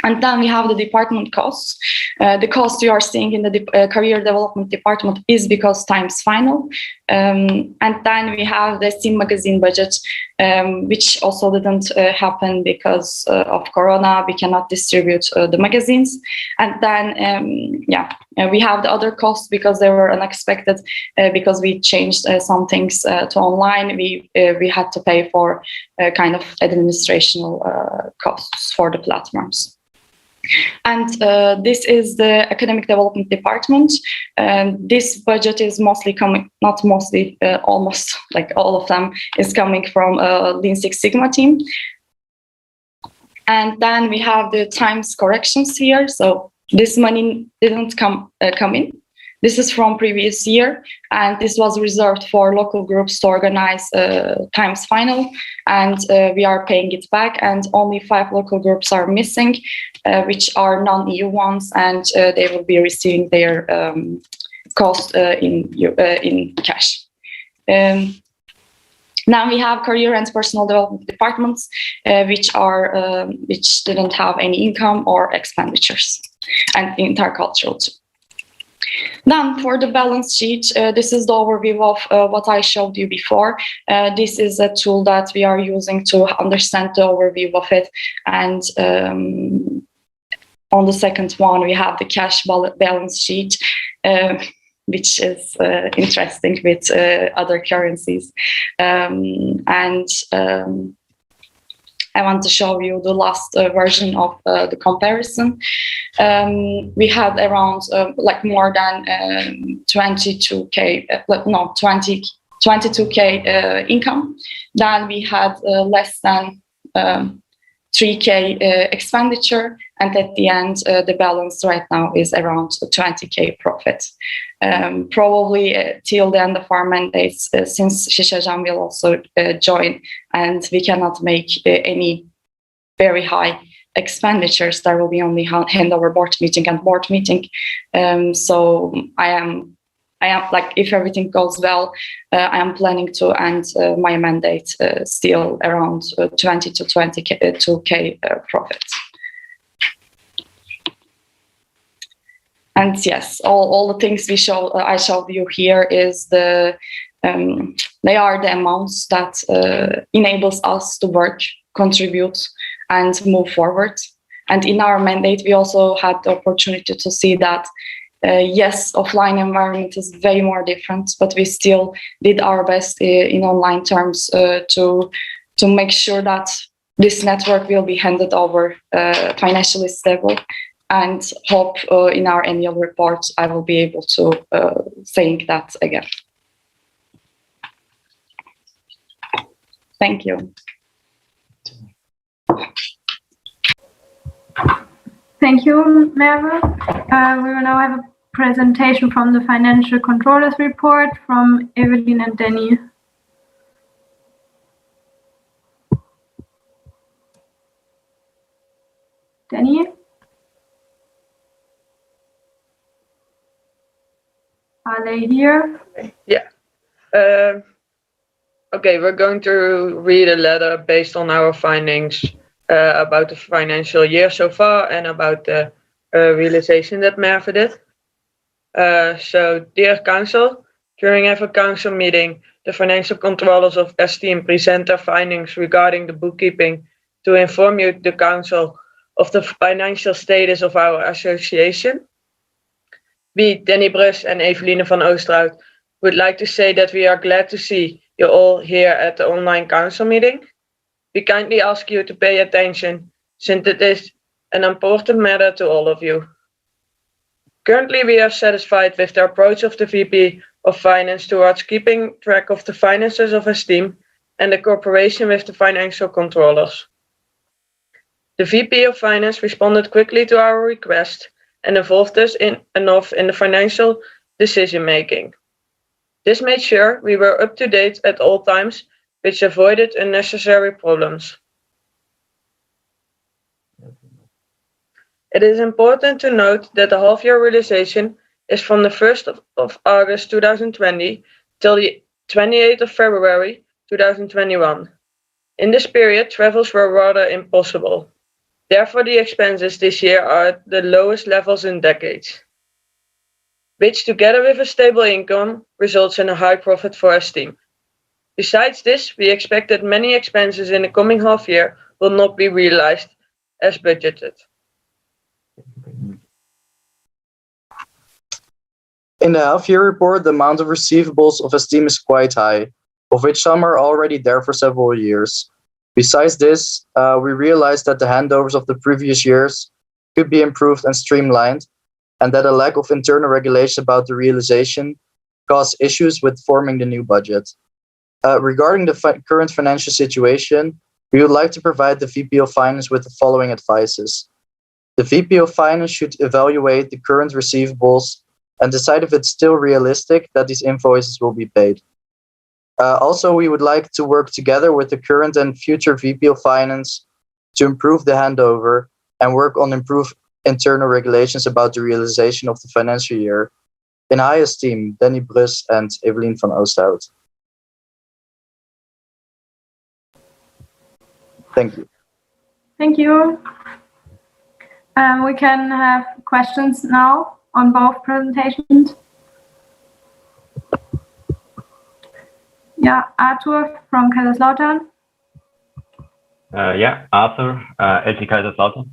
[SPEAKER 5] And then we have the department costs. The cost you are seeing in the career development department is because times final. And then we have the STEAM magazine budget, which also didn't happen because of Corona. We cannot distribute the magazines. And then, we have the other costs because they were unexpected because we changed some things to online. We had to pay for kind of administrational costs for the platforms. And this is the academic development department. This budget is mostly coming, not mostly, almost like all of them is coming from Lean Six Sigma team. And then we have the times corrections here. So this money didn't come in. This is from previous year, and this was reserved for local groups to organize times final, and we are paying it back, and only 5 local groups are missing, which are non-EU ones, and they will be receiving their cost in cash. Now we have career and personal development departments, which didn't have any income or expenditures, and intercultural too. Then for the balance sheet, this is the overview of what I showed you before. This is a tool that we are using to understand the overview of it. And on the second one, we have the cash balance sheet, which is interesting with other currencies. I want to show you the last version of the comparison. We had around more than 22K, 22K income. Then we had less than 3K expenditure, and at the end, the balance right now is around 20K profit. Probably till the end of our mandates, since Shishajan will also join, and we cannot make any very high expenditures. There will be only handover board meeting and board meeting. So I am like, if everything goes well, I am planning to end my mandate still around 20 to 22K profit. And yes, all the things I showed you here is they are the amounts that enables us to work, contribute, and move forward. And in our mandate, we also had the opportunity to see that yes, offline environment is way more different, but we still did our best in online terms to make sure that this network will be handed over financially stable, and hope in our annual report I will be able to saying that again. Thank you.
[SPEAKER 1] Thank you, Merve. We will now have a presentation from the Financial Controllers Report from Evelyn and Danny. Danny? Are they here?
[SPEAKER 6] Yeah. Okay, we're going to read a letter based on our findings about the financial year so far and about the realization that Merve did. So, dear Council, during every Council meeting, the financial controllers of ESTIEM present their findings regarding the bookkeeping to inform you, the Council, of the financial status of our association. We, Danny Brus and Eveline van Oosterhout, would like to say that we are glad to see you all here at the online council meeting. We kindly ask you to pay attention, since it is an important matter to all of you. Currently, we are satisfied with the approach of the VP of Finance towards keeping track of the finances of ESTIEM and the cooperation with the financial controllers. The VP of Finance responded quickly to our request and involved us enough in the financial decision making. This made sure we were up to date at all times, which avoided unnecessary problems. It is important to note that the half-year realization is from the 1st of August 2020 till the 28th of February 2021. In this period, travels were rather impossible. Therefore, the expenses this year are at the lowest levels in decades, which together with a stable income results in a high profit for ESTIEM. Besides this, we expect that many expenses in the coming half year will not be realized as budgeted.
[SPEAKER 10] In the half-year report, the amount of receivables of ESTIEM is quite high, of which some are already there for several years. Besides this, we realized that the handovers of the previous years could be improved and streamlined, and that a lack of internal regulation about the realization caused issues with forming the new budget. Regarding the current financial situation, we would like to provide the VP of Finance with the following advices. The VP of Finance should evaluate the current receivables and decide if it's still realistic that these invoices will be paid. Also, we would like to work together with the current and future VP of Finance to improve the handover and work on improved internal regulations about the realization of the financial year. In high esteem, Danny Brus and Evelien van Oosthout. Thank you.
[SPEAKER 1] Thank you. We can have questions now on both presentations. Yeah, Arthur from Kaiserslautern.
[SPEAKER 13] Yeah, Arthur, LT Kaiserslautern.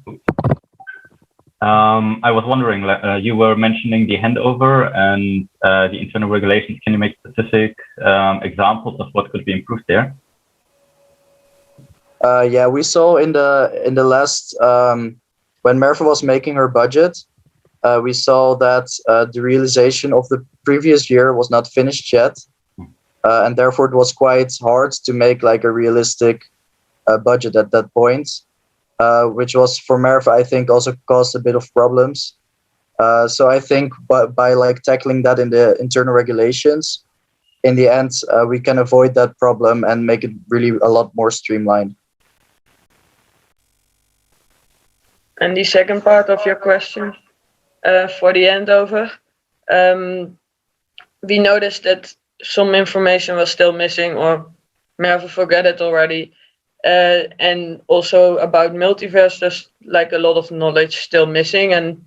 [SPEAKER 13] I was wondering, you were mentioning the handover and the internal regulations. Can you make specific examples of what could be improved there?
[SPEAKER 10] Yeah, we saw in the last when Merve was making her budget, we saw that the realization of the previous year was not finished yet, and therefore it was quite hard to make like a realistic budget at that point, which was for Merve, I think, also caused a bit of problems. So I think by like tackling that in the internal regulations, in the end, we can avoid that problem and make it really a lot more streamlined.
[SPEAKER 6] And the second part of your question, for the handover, we noticed that some information was still missing, or Merve forgot it already. And also about multiverse, there's like a lot of knowledge still missing, and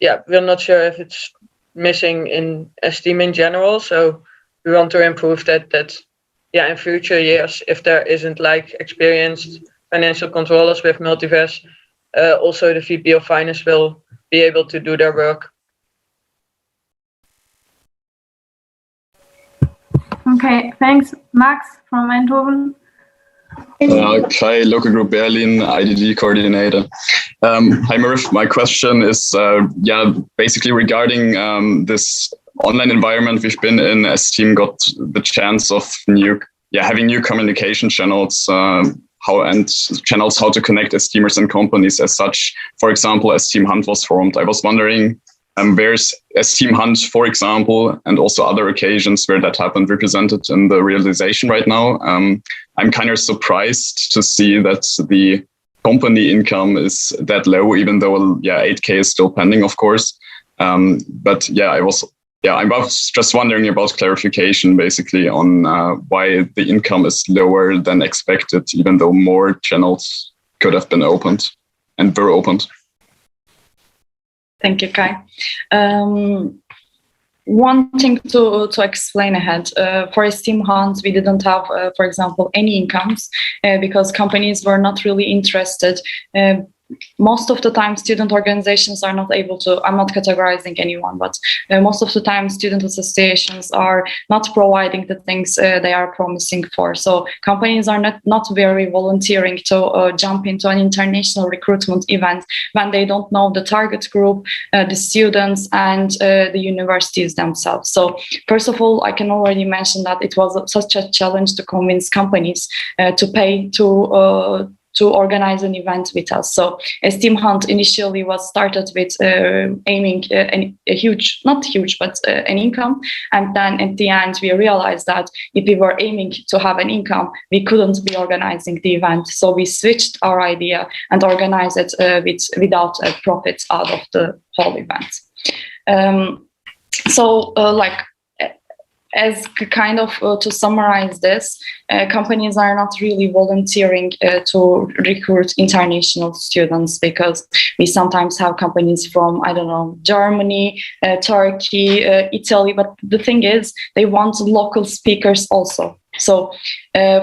[SPEAKER 6] yeah, we're not sure if it's missing in ESTIEM in general. So we want to improve that yeah, in future years, if there isn't like experienced financial controllers with multiverse, also the VP of Finance will be able to do their work.
[SPEAKER 1] Okay, thanks. Max from Eindhoven.
[SPEAKER 9] Hi, local group Berlin, IDD coordinator. Hi, Merve. My question is, yeah, basically regarding this online environment we've been in. ESTIEM got the chance of having new communication channels, how to connect ESTIEMers and companies as such. For example, ESTIEM Hunt was formed. I was wondering, where's ESTIEM Hunt, for example, and also other occasions where that happened represented in the realization right now? I'm kind of surprised to see that the company income is that low, even though 8K is still pending, of course. But yeah, I was just wondering about clarification, basically, on why the income is lower than expected, even though more channels could have been opened and were opened.
[SPEAKER 5] Thank you, Kai. One thing to explain ahead, for ESTIEM Hunt, we didn't have, for example, any incomes because companies were not really interested. Most of the time, student organizations are not able to, I'm not categorizing anyone, but most of the time, student associations are not providing the things they are promising for. So companies are not very volunteering to jump into an international recruitment event when they don't know the target group, the students, and the universities themselves. So first of all, I can already mention that it was such a challenge to convince companies to pay to to organize an event with us. So ESTIEM Hunt initially was started with aiming a huge, not huge, but an income. And then at the end, we realized that if we were aiming to have an income, we couldn't be organizing the event. So we switched our idea and organized it without profits out of the whole event. As kind of to summarize this, companies are not really volunteering to recruit international students, because we sometimes have companies from, I don't know, Germany, Turkey, Italy, but the thing is they want local speakers also. So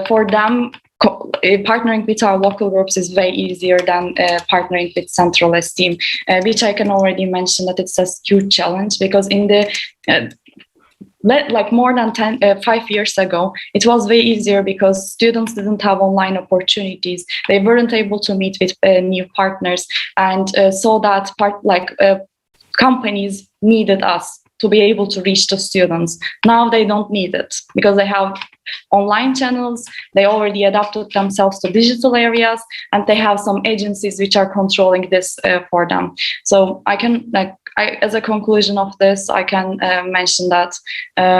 [SPEAKER 5] for them, partnering with our local groups is way easier than partnering with Central ESTIEM, which I can already mention that it's a huge challenge, because in the like more than 5 years ago, it was way easier because students didn't have online opportunities. They weren't able to meet with new partners, and so that companies needed us to be able to reach the students. Now they don't need it because they have online channels. They already adapted themselves to digital areas, and they have some agencies which are controlling this for them. So I can, as a conclusion of this, I can mention that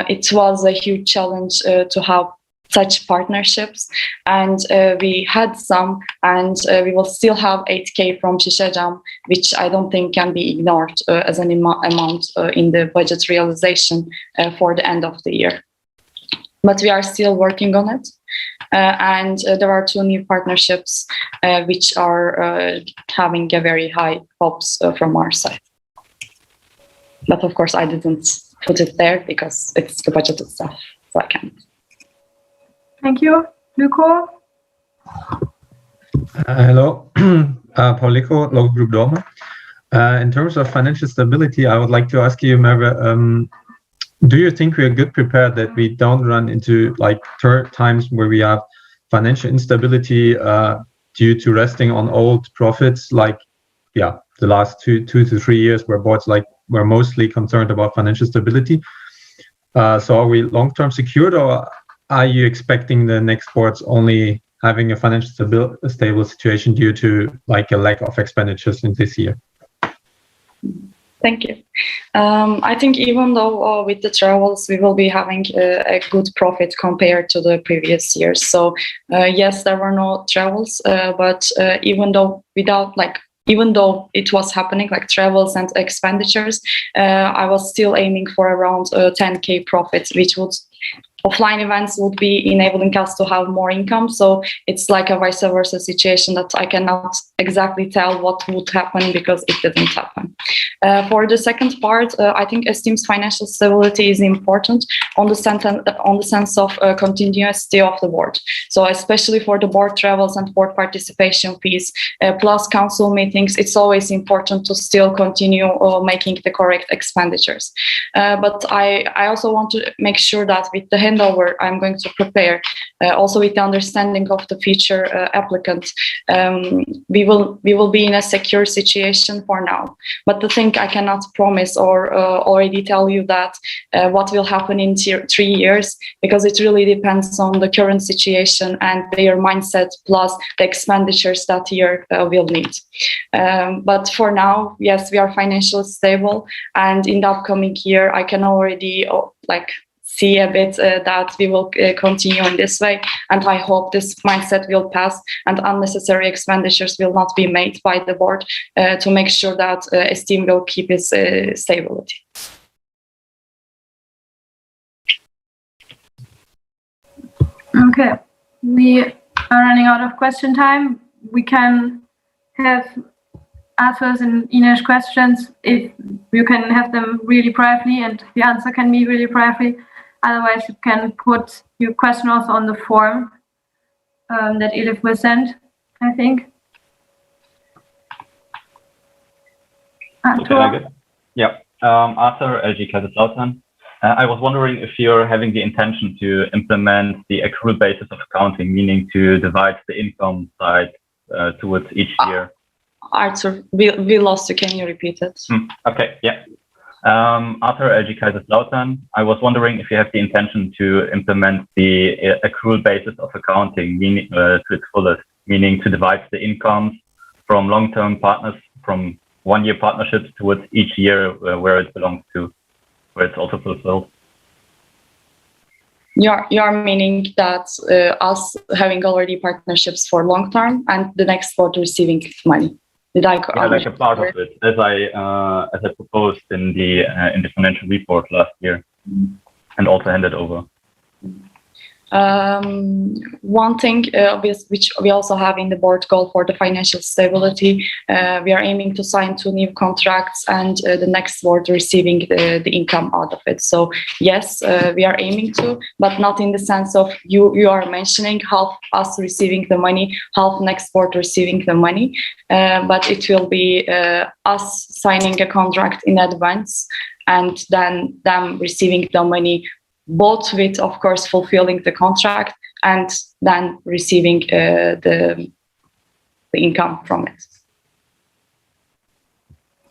[SPEAKER 5] it was a huge challenge to have such partnerships, and we had some, and we will still have 8K from Şişecam, which I don't think can be ignored as an amount in the budget realization for the end of the year. But we are still working on it, and there are 2 new partnerships which are having a very high hopes from our side. But of course, I didn't put it there because it's the budget itself, so I can't.
[SPEAKER 1] Thank you. Luko?
[SPEAKER 7] Hello, Pauliko, local group Dorma. In terms of financial stability, I would like to ask you, Merve, do you think we are good prepared that we don't run into times where we have financial instability due to resting on old profits, the last two to 3 years where boards were mostly concerned about financial stability? So are we long-term secured, or are you expecting the next boards only having a financial stable situation due to a lack of expenditures in this year?
[SPEAKER 5] Thank you. I think even though with the travels we will be having a good profit compared to the previous years. So yes, there were no travels, but even though it was happening, like travels and expenditures, I was still aiming for around 10K profits, which would offline events would be enabling us to have more income. So it's like a vice versa situation that I cannot exactly tell what would happen because it didn't happen. For the second part, I think ESTIEM's financial stability is important on the sense of continuity of the board. So especially for the board travels and board participation fees, plus council meetings, it's always important to still continue making the correct expenditures. But I also want to make sure that with the handover I'm going to prepare, also with the understanding of the future applicants, we will be in a secure situation for now. But the thing I cannot promise or already tell you that what will happen in 3 years, because it really depends on the current situation and their mindset plus the expenditures that year will need. But for now, yes, we are financially stable, and in the upcoming year I can already see a bit that we will continue in this way, and I hope this mindset will pass and unnecessary expenditures will not be made by the board to make sure that ESTIEM will keep its stability.
[SPEAKER 1] Okay, we are running out of question time. We can have answers in English questions if you can have them really privately, and the answer can be really privately. Otherwise, you can put your question also on the form that Elif will send, I think.
[SPEAKER 13] Okay, yeah. Arthur, LG Kaiserslautern. I was wondering if you're having the intention to implement the accrual basis of accounting, meaning to divide the income side towards each year.
[SPEAKER 5] Arthur, we lost you. Can you repeat it?
[SPEAKER 13] Okay, yeah. Arthur, LG Kaiserslautern. I was wondering if you have the intention to implement the accrual basis of accounting, meaning to its fullest, meaning to divide the incomes from long-term partners, from one-year partnerships towards each year where it belongs to, where it's also fulfilled.
[SPEAKER 5] You're meaning that us having already partnerships for long term and the next board receiving money. Did I?
[SPEAKER 13] Yeah, like a part of it, as I proposed in the financial report last year, and also handed over.
[SPEAKER 5] One thing which we also have in the board goal for the financial stability, we are aiming to sign 2 new contracts and the next board receiving the income out of it. So yes, we are aiming to, but not in the sense of you are mentioning half us receiving the money, half next board receiving the money, but it will be us signing a contract in advance and then them receiving the money, both with, of course, fulfilling the contract and then receiving the income from it.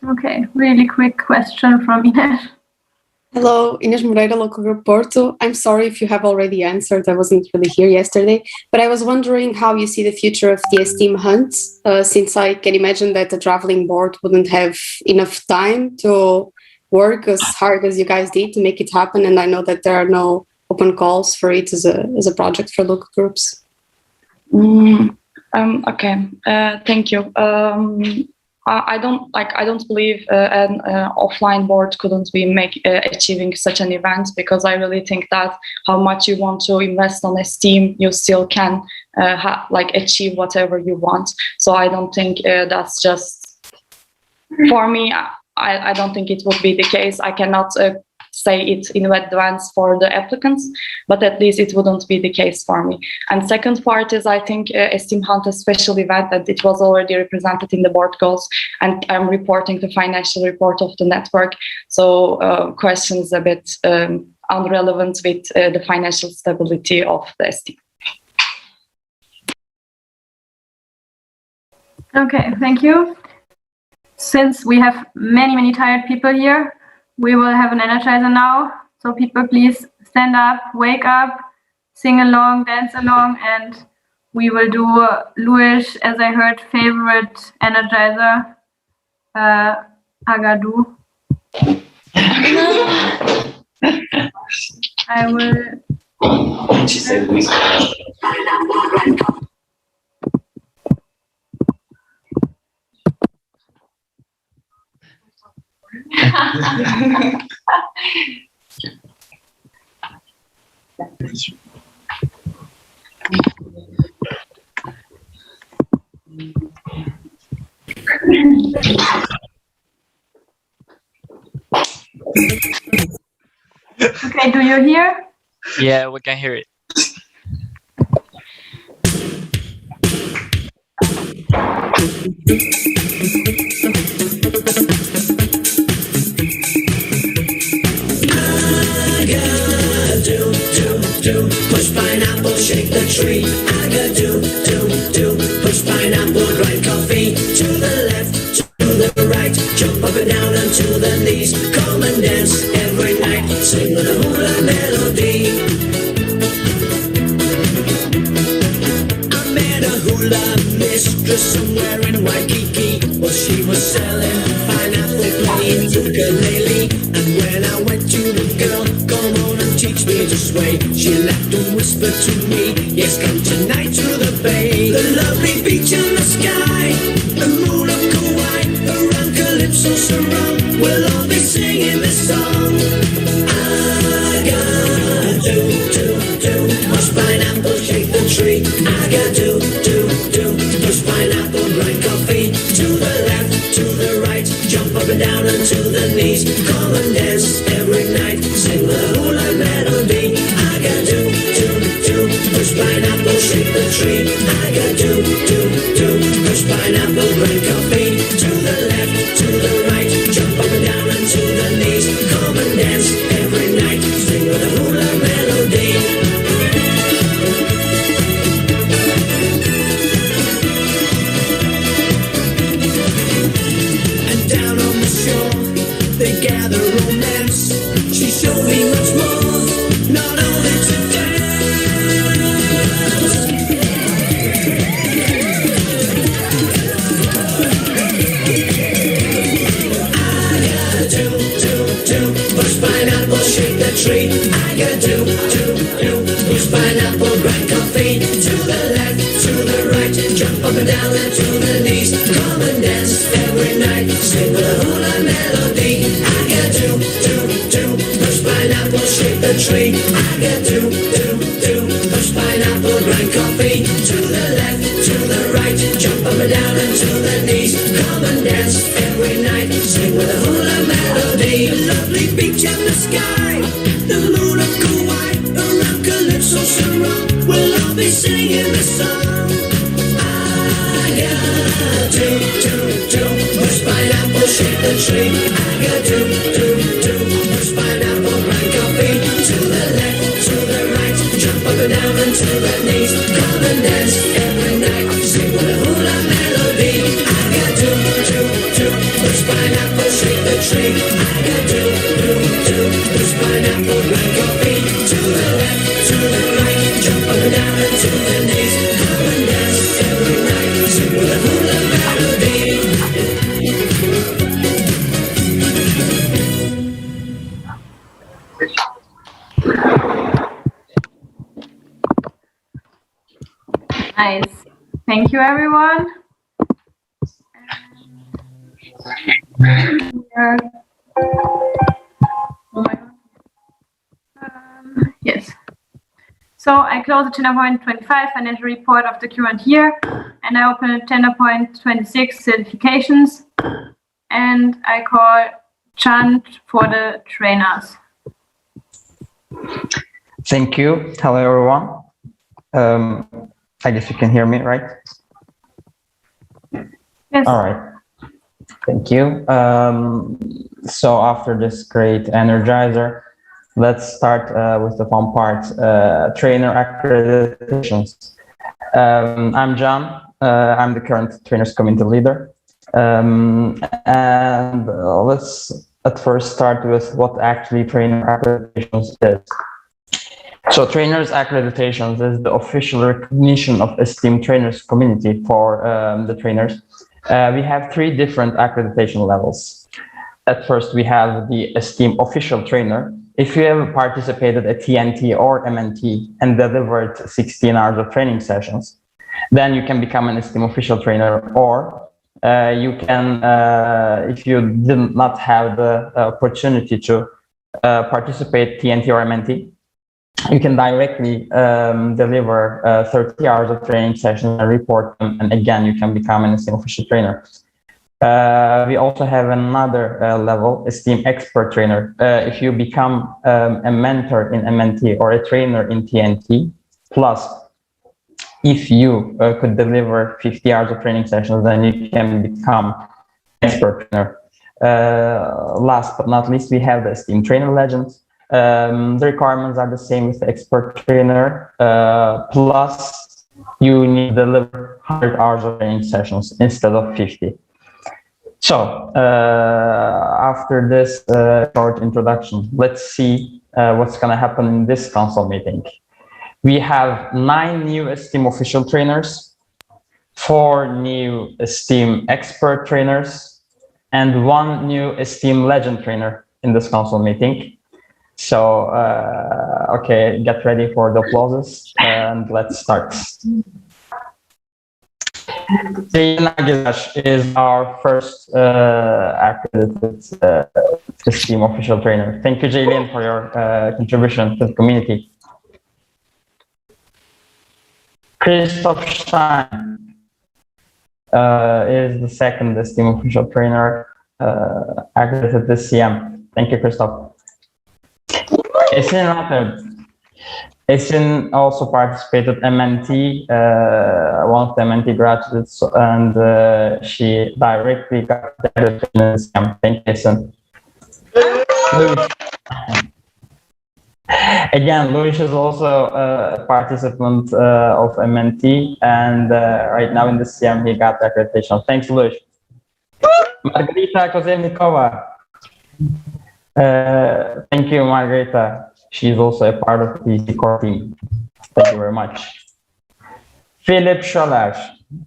[SPEAKER 1] Okay, really quick question from Ines.
[SPEAKER 12] Hello, Ines Moreira, local group Porto. I'm sorry if you have already answered. I wasn't really here yesterday, but I was wondering how you see the future of the ESTIEM hunts, since I can imagine that the traveling board wouldn't have enough time to work as hard as you guys did to make it happen, and I know that there are no open calls for it as a project for local groups.
[SPEAKER 5] Okay, thank you. I don't believe an offline board couldn't be achieving such an event, because I really think that how much you want to invest on ESTIEM, you still can achieve whatever you want. So I don't think that's just for me. I don't think it would be the case. I cannot say it in advance for the applicants, but at least it wouldn't be the case for me. And second part is, I think ESTIEM Hunt, a special event that it was already represented in the board goals, and I'm reporting the financial report of the network. So questions a bit irrelevant with the financial stability of the ESTIEM.
[SPEAKER 1] Okay, thank you. Since we have many tired people here, we will have an energizer now. So people, please stand up, wake up, sing along, dance along, and we will do Luis, as I heard, favorite energizer, Agadu. I will.
[SPEAKER 24] She said we.
[SPEAKER 1] Okay, do you hear?
[SPEAKER 14] Yeah, we can hear it.
[SPEAKER 15] Push pineapple, shake the tree. I got do. Push pineapple, grind coffee. To the left, to the right. Jump up and down onto the knees. Come and dance every night. Sing the hula melody. I met a hula mistress somewhere in Waikiki. Well, she was selling pineapple, playing ukulele. And when I went to the girl, come on and teach me to sway. She laughed and whispered to me, yes, come tonight to the bay. The lovely beach and the sky, the moon of Kauai, around Calypso surround. We'll all be singing this song. I got do. Push pineapple, shake the tree. I got do. Push pineapple, grind coffee. To the left, to the right, jump up and down onto the knees. Come and dance every night, sing the hula melody. I got do. Push pineapple, shake the tree. I got do. Push pineapple, grind coffee. To the left, to the right, jump up and down onto the knees. Come and dance every night, sing the hula melody. They gather the knees. Come and dance every night, sing with a hula melody. A lovely beach in the sky, the moon of Kauai, around Calypso surround. We'll all be singing the song. I got to push pineapple, shake the tree. I got to push pineapple, grind coffee. To the left, to the right, jump up and down and to the knees. Come and dance every night, sing with a hula melody. I got to push pineapple, shake the tree. I got to push pineapple, grind coffee. To the left, to the right, jump up and down and to the knees. Come and dance every night, sing with a hula melody.
[SPEAKER 1] Nice. Thank you, everyone. Oh my God. Yes. So I close agenda point 25, financial report of the current year, and I open agenda point 26, certifications, and I call Chant for the trainers.
[SPEAKER 14] Thank you. Hello, everyone. I guess you can hear me, right?
[SPEAKER 1] Yes.
[SPEAKER 14] All right. Thank you. So after this great energizer, let's start with the fun part, trainer accreditations. I'm John. I'm the current trainers community leader. And let's at first start with what actually trainer accreditations is. So trainers accreditations is the official recognition of ESTIEM trainers community for the trainers. We have 3 different accreditation levels. At first, we have the ESTIEM official trainer. If you have participated at TNT or MNT and delivered 16 hours of training sessions, then you can become an ESTIEM official trainer, or you can, if you did not have the opportunity to participate TNT or MNT, you can directly deliver 30 hours of training sessions and report them, and again, you can become an ESTIEM official trainer. We also have another level, ESTIEM expert trainer. If you become a mentor in MNT or a trainer in TNT, plus if you could deliver 50 hours of training sessions, then you can become expert trainer. Last but not least, we have the ESTIEM trainer legends. The requirements are the same with the expert trainer, plus you need to deliver 100 hours of training sessions instead of 50. So after this short introduction, let's see what's going to happen in this council meeting. We have 9 new ESTIEM official trainers, 4 new ESTIEM expert trainers, and 1 new ESTIEM legend trainer in this council meeting. So, okay, get ready for the applauses and let's start. Jaylin is our first accredited ESTIEM official trainer. Thank you, Jaylin, for your contribution to the community. Christoph Stein is the second ESTIEM official trainer accredited this CM. Thank you, Christoph. Esin also participated MNT, one of the MNT graduates, and she directly got the accreditation. Thank you, Esin. Again, Luis is also a participant of MNT, and right now in the CM he got the accreditation. Thanks, Luis. Margarita Kozemnikova. Thank you, Margarita. She's also a part of the core team. Thank you very much. Philip Scholar,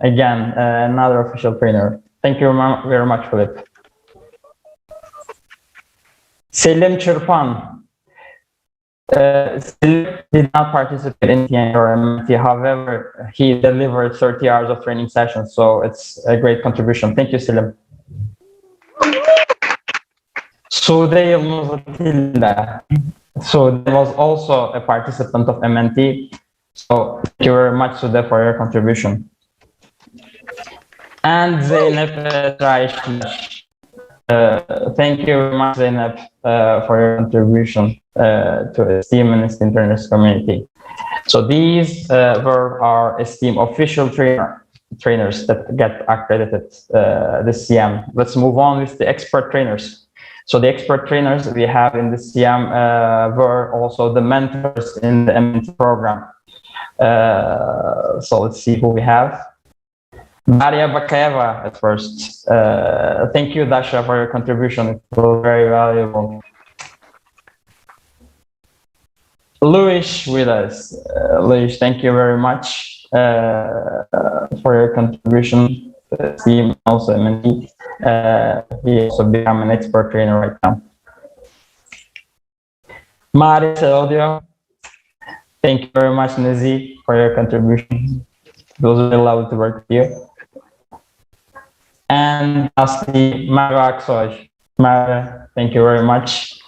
[SPEAKER 14] again, another official trainer. Thank you very much, Philip. Selim Chirpan. Selim did not participate in TNT or MNT. However, he delivered 30 hours of training sessions, so it's a great contribution. Thank you, Selim. Sudeyl Muzatilda. So there was also a participant of MNT. So thank you very much, Sude, for your contribution. And Zeynep Raish. Thank you very much, Zeynep, for your contribution to ESTIEM and ESTIEM trainers community. So these were our ESTIEM official trainers that get accredited this CM. Let's move on with the expert trainers. So the expert trainers we have in the CM were also the mentors in the MNT program. So let's see who we have. Daria Bakayeva at first. Thank you, Dasha, for your contribution. It was very valuable. Luis with us. Luis, thank you very much for your contribution. Team also MNT. He also become an expert trainer right now. Maria Audio. Thank you very much, Nizi, for your contribution. It was really lovely to work with you. And lastly, Mara Aksoy. Mara, thank you very much.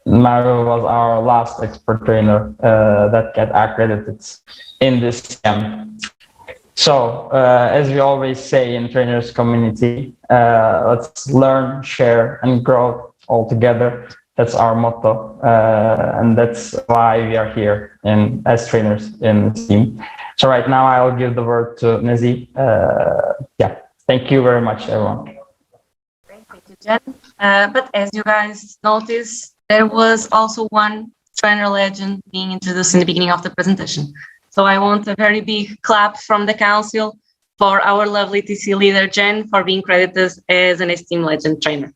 [SPEAKER 14] Mara was our last expert trainer that got accredited in this CM. So, as we always say in trainers community, let's learn, share, and grow all together. That's our motto, and that's why we are here as trainers in this team. So right now I'll give the word to Nizi. Yeah, thank you very much, everyone.
[SPEAKER 8] Thank you, Jen. But as you guys noticed, there was also one trainer legend being introduced in the beginning of the presentation. So I want a very big clap from the council for our lovely TC leader, Jen, for being credited as an ESTIEM legend trainer.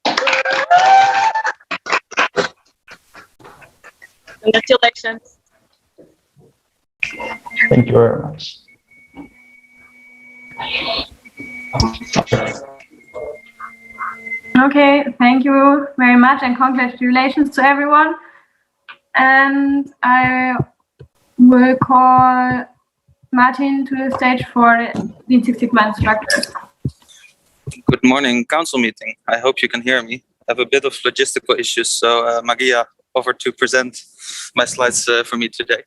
[SPEAKER 8] Congratulations.
[SPEAKER 14] Thank you very much.
[SPEAKER 1] Okay, thank you very much and congratulations to everyone. And I will call Martin to the stage for the Lean Six Sigma instructors.
[SPEAKER 16] Good morning, council meeting. I hope you can hear me. I have a bit of logistical issues, so Magia over to present my slides for me today.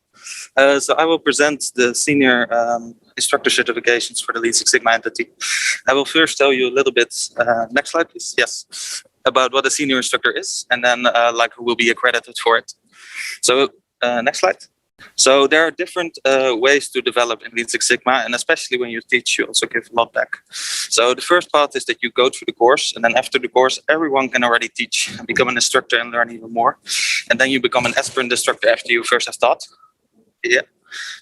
[SPEAKER 16] So I will present the senior instructor certifications for the Lean Six Sigma entity. I will first tell you a little bit, next slide please, yes, about what a senior instructor is, and then like who will be accredited for it. So next slide. So there are different ways to develop in Lean Six Sigma, and especially when you teach, you also give a lot back. So the first part is that you go through the course, and then after the course, everyone can already teach and become an instructor and learn even more. And then you become an aspirant instructor after you first have taught. Yeah.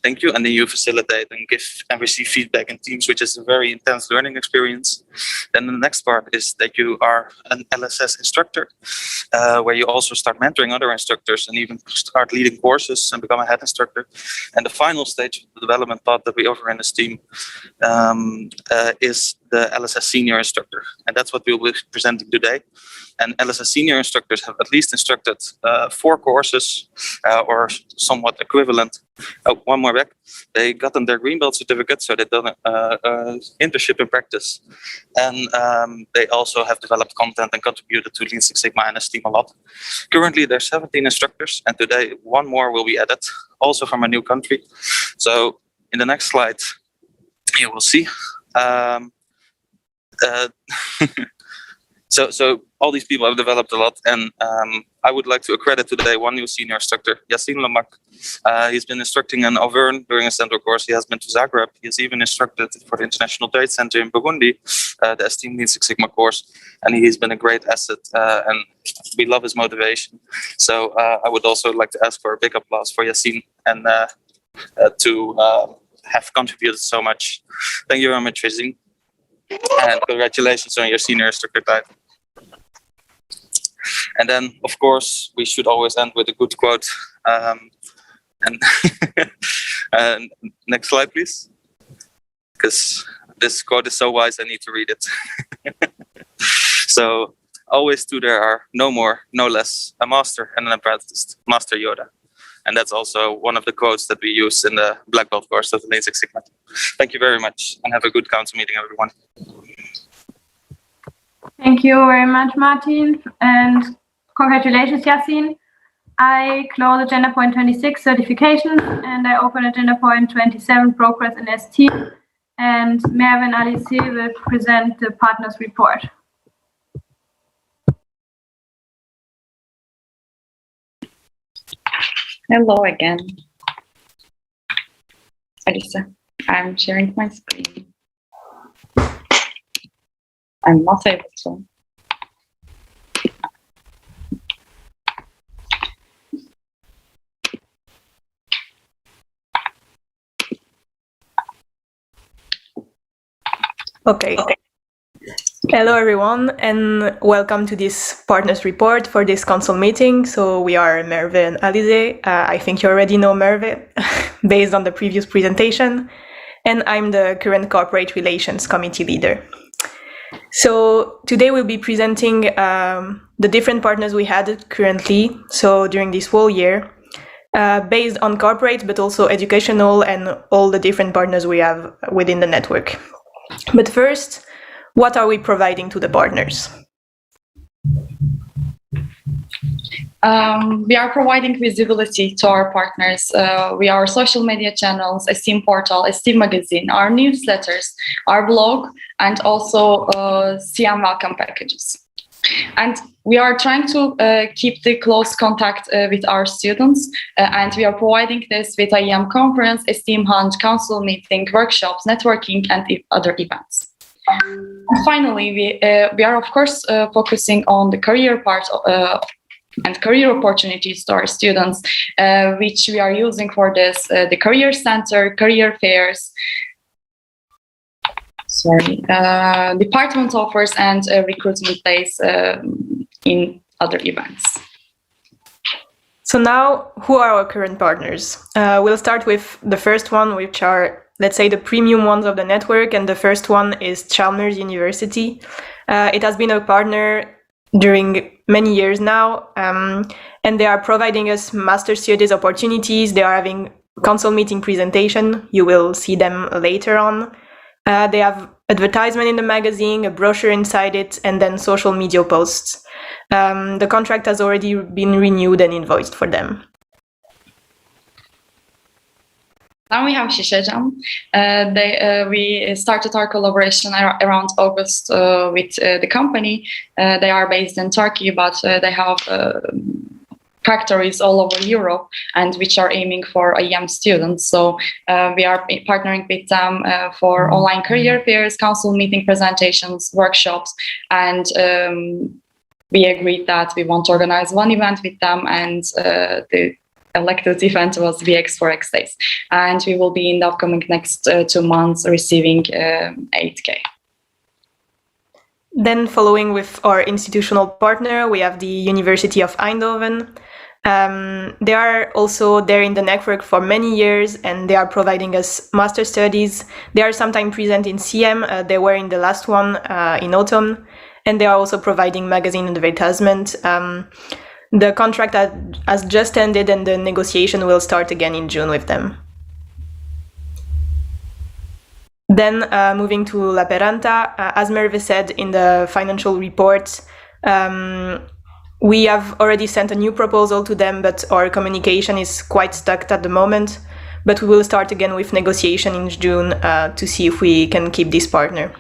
[SPEAKER 16] Thank you. And then you facilitate and give and receive feedback in teams, which is a very intense learning experience. Then the next part is that you are an LSS instructor, where you also start mentoring other instructors and even start leading courses and become a head instructor. And the final stage of the development path that we offer in this team is the LSS senior instructor. And that's what we'll be presenting today. And LSS senior instructors have at least instructed 4 courses or somewhat equivalent. Oh, one more back. They gotten their green belt certificate, so they've done internship in practice. And they also have developed content and contributed to Lean Six Sigma and ESTIEM a lot. Currently, there's 17 instructors, and today one more will be added, also from a new country. So in the next slide, you will see. So all these people have developed a lot, and I would like to accredit today one new senior instructor, Yassine Lamak. He's been instructing in Auvergne during a central course. He has been to Zagreb. He has even instructed for the International Trade Center in Burundi, the ESTIEM Lean Six Sigma course, and he's been a great asset, and we love his motivation. So I would also like to ask for a big applause for Yassine and to have contributed so much. Thank you very much, Yassine, and congratulations on your senior instructor title. And then, of course, we should always end with a good quote. And next slide, please. Because this quote is so wise, I need to read it. So, always two there are, no more, no less, a master and an apprentice, Master Yoda. And that's also one of the quotes that we use in the Black Belt course of the Lean Six Sigma. Thank you very much, and have a good council meeting, everyone.
[SPEAKER 1] Thank you very much, Martin, and congratulations, Yassine. I close agenda point 26, certification, and I open agenda point 27, progress in ESTIEM. and Merve and Alice will present the partners report.
[SPEAKER 5] Hello again. Alisa, I'm sharing my screen. I'm not able to.
[SPEAKER 17] Okay. Hello, everyone, and welcome to this partners report for this council meeting. So we are Merve and Alize. I think you already know Merve based on the previous presentation, and I'm the current corporate relations committee leader. So today we'll be presenting the different partners we had currently, so during this whole year, based on corporate, but also educational and all the different partners we have within the network. But first, what are we providing to the partners?
[SPEAKER 5] We are providing visibility to our partners. We are social media channels, ESTIEM portal, ESTIEM magazine, our newsletters, our blog, and also CM welcome packages. And we are trying to keep the close contact with our students, and we are providing this with IEM conference, ESTIEM Hunt, council meeting, workshops, networking, and other events. And finally, we are of course focusing on the career part and career opportunities to our students, which we are using for this, the career center, career fairs, department offers, and recruitment days in other events.
[SPEAKER 17] So now, who are our current partners? We'll start with the first one, which are, let's say, the premium ones of the network, and the first one is Chalmers University. It has been a partner during many years now, and they are providing us master studies opportunities. They are having council meeting presentation. You will see them later on. They have advertisement in the magazine, a brochure inside it, and then social media posts. The contract has already been renewed and invoiced for them.
[SPEAKER 5] Now we have Shishejam. We started our collaboration around August with the company. They are based in Turkey, but they have factories all over Europe, and which are aiming for IEM students. So we are partnering with them for online career fairs, council meeting presentations, workshops, and we agreed that we want to organize one event with them, and the elected event was VX4X Days. And we will be in the upcoming next 2 months receiving 8K.
[SPEAKER 17] Then following with our institutional partner, we have the University of Eindhoven. They are also there in the network for many years, and they are providing us master studies. They are sometimes present in CM. They were in the last one in autumn, and they are also providing magazine advertisement. The contract has just ended, and the negotiation will start again in June with them. Then moving to La Peranta, as Merve said in the financial report, we have already sent a new proposal to them, but our communication is quite stuck at the moment. But we will start again with negotiation in June to see if we can keep this partner.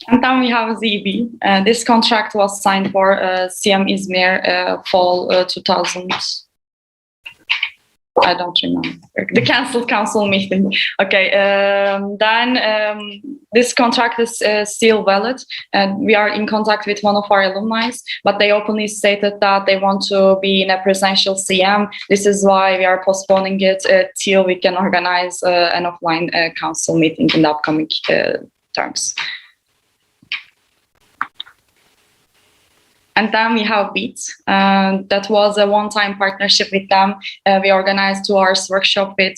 [SPEAKER 5] And then we have ZB. This contract was signed for CM Izmir fall 2000. I don't remember. The cancelled council meeting. Okay, then this contract is still valid, and we are in contact with one of our alumni, but they openly stated that they want to be in a presential CM. This is why we are postponing it till we can organize an offline council meeting in the upcoming terms. And then we have Beat. That was a one-time partnership with them. We organized 2 hours workshop with,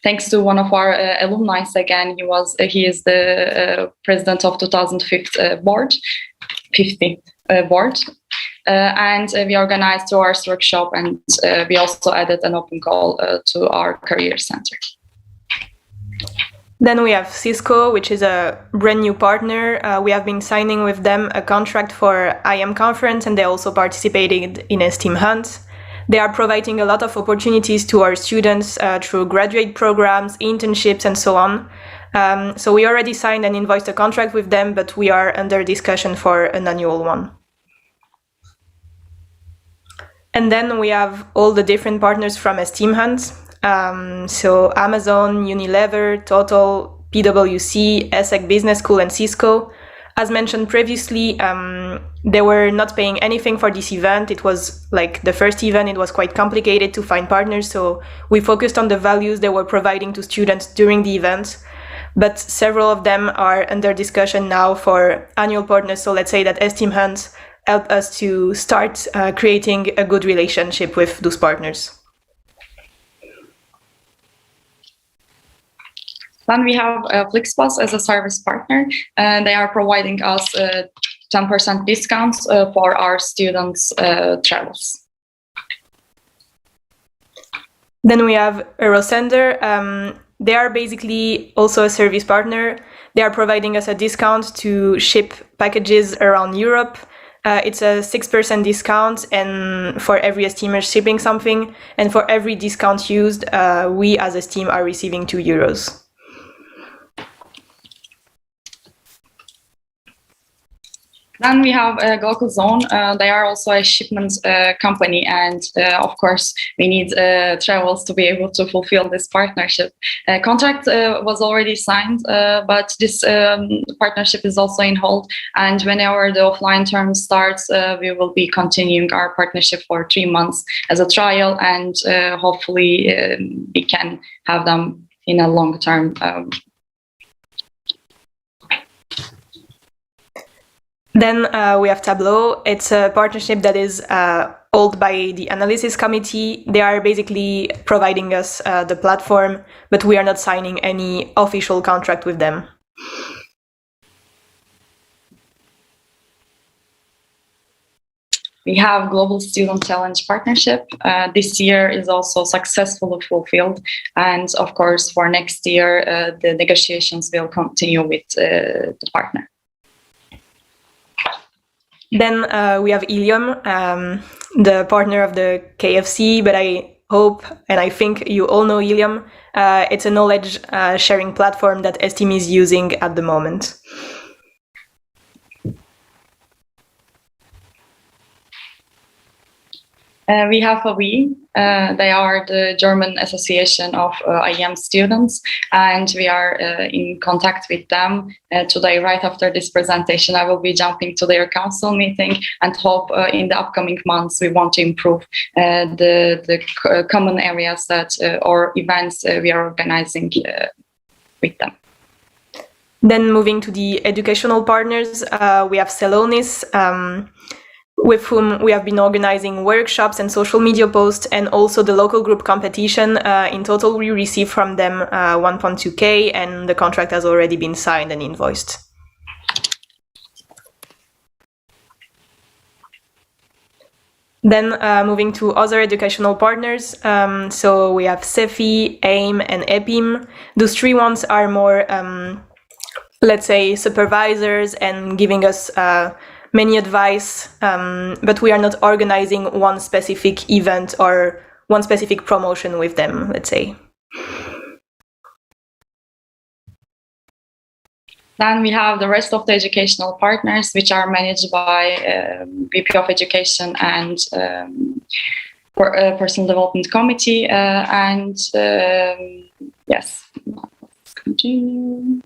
[SPEAKER 5] thanks to one of our alumni again. He is the president of 2005 board, 50 board. And we organized 2 hours workshop, and we also added an open call to our career center.
[SPEAKER 17] Then we have Cisco, which is a brand new partner. We have been signing with them a contract for IEM conference, and they also participated in ESTIEM Hunt. They are providing a lot of opportunities to our students through graduate programs, internships, and so on. So we already signed and invoiced a contract with them, but we are under discussion for an annual one. And then we have all the different partners from ESTIEM Hunt. So Amazon, Unilever, Total, PwC, ESSEC Business School, and Cisco. As mentioned previously, they were not paying anything for this event. It was like the first event, it was quite complicated to find partners, so we focused on the values they were providing to students during the event. But several of them are under discussion now for annual partners, so let's say that ESTIEM Hunt help us to start creating a good relationship with those partners.
[SPEAKER 5] Then we have Flixbus as a service partner, and they are providing us 10% discounts for our students' travels.
[SPEAKER 17] Then we have Eurosender. They are basically also a service partner. They are providing us a discount to ship packages around Europe. It's a 6% discount, and for every esteemer shipping something, and for every discount used, we as a team are receiving €2.
[SPEAKER 5] Then we have Glocal Zone. They are also a shipment company, and of course, we need travels to be able to fulfill this partnership. Contract was already signed, but this partnership is also in hold. And whenever the offline term starts, we will be continuing our partnership for 3 months as a trial, and hopefully we can have them in a long term.
[SPEAKER 17] Then we have Tableau. It's a partnership that is owned by the analysis committee. They are basically providing us the platform, but we are not signing any official contract with them.
[SPEAKER 5] We have Global Student Challenge Partnership. This year is also successfully fulfilled. And of course, for next year, the negotiations will continue with the partner.
[SPEAKER 17] Then we have Ilium, the partner of the KFC, but I hope and I think you all know Ilium. It's a knowledge sharing platform that ESTIEM is using at the moment.
[SPEAKER 5] We have AWI. They are the German Association of IEM students, and we are in contact with them. Today, right after this presentation, I will be jumping to their council meeting and hope in the upcoming months we want to improve the common areas that or events we are organizing with them.
[SPEAKER 17] Then moving to the educational partners, we have Celonis, with whom we have been organizing workshops and social media posts, and also the local group competition. In total, we received from them 1.2K, and the contract has already been signed and invoiced. Then moving to other educational partners, so we have CEFI, AIM, and EPIM. Those three ones are more, let's say, supervisors and giving us many advice, but we are not organizing one specific event or one specific promotion with them, let's say.
[SPEAKER 5] Then we have the rest of the educational partners, which are managed by VP of Education and Personal Development Committee. Yes, let's continue.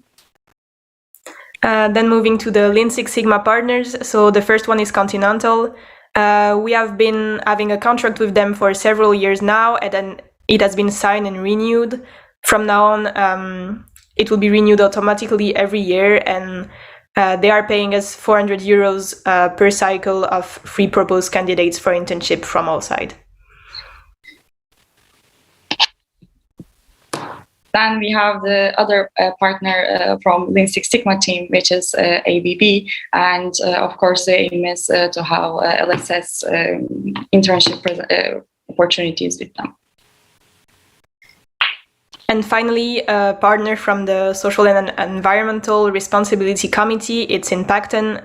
[SPEAKER 17] Then moving to the Lean Six Sigma partners. So the first one is Continental. We have been having a contract with them for several years now, and then it has been signed and renewed. From now on, it will be renewed automatically every year, and they are paying us €400 per cycle of free proposed candidates for internship from all sides.
[SPEAKER 5] Then we have the other partner from Lean Six Sigma team, which is ABB. And of course, the aim is to have LXS internship opportunities with them.
[SPEAKER 17] And finally, a partner from the Social and Environmental Responsibility Committee, it's in Pacton.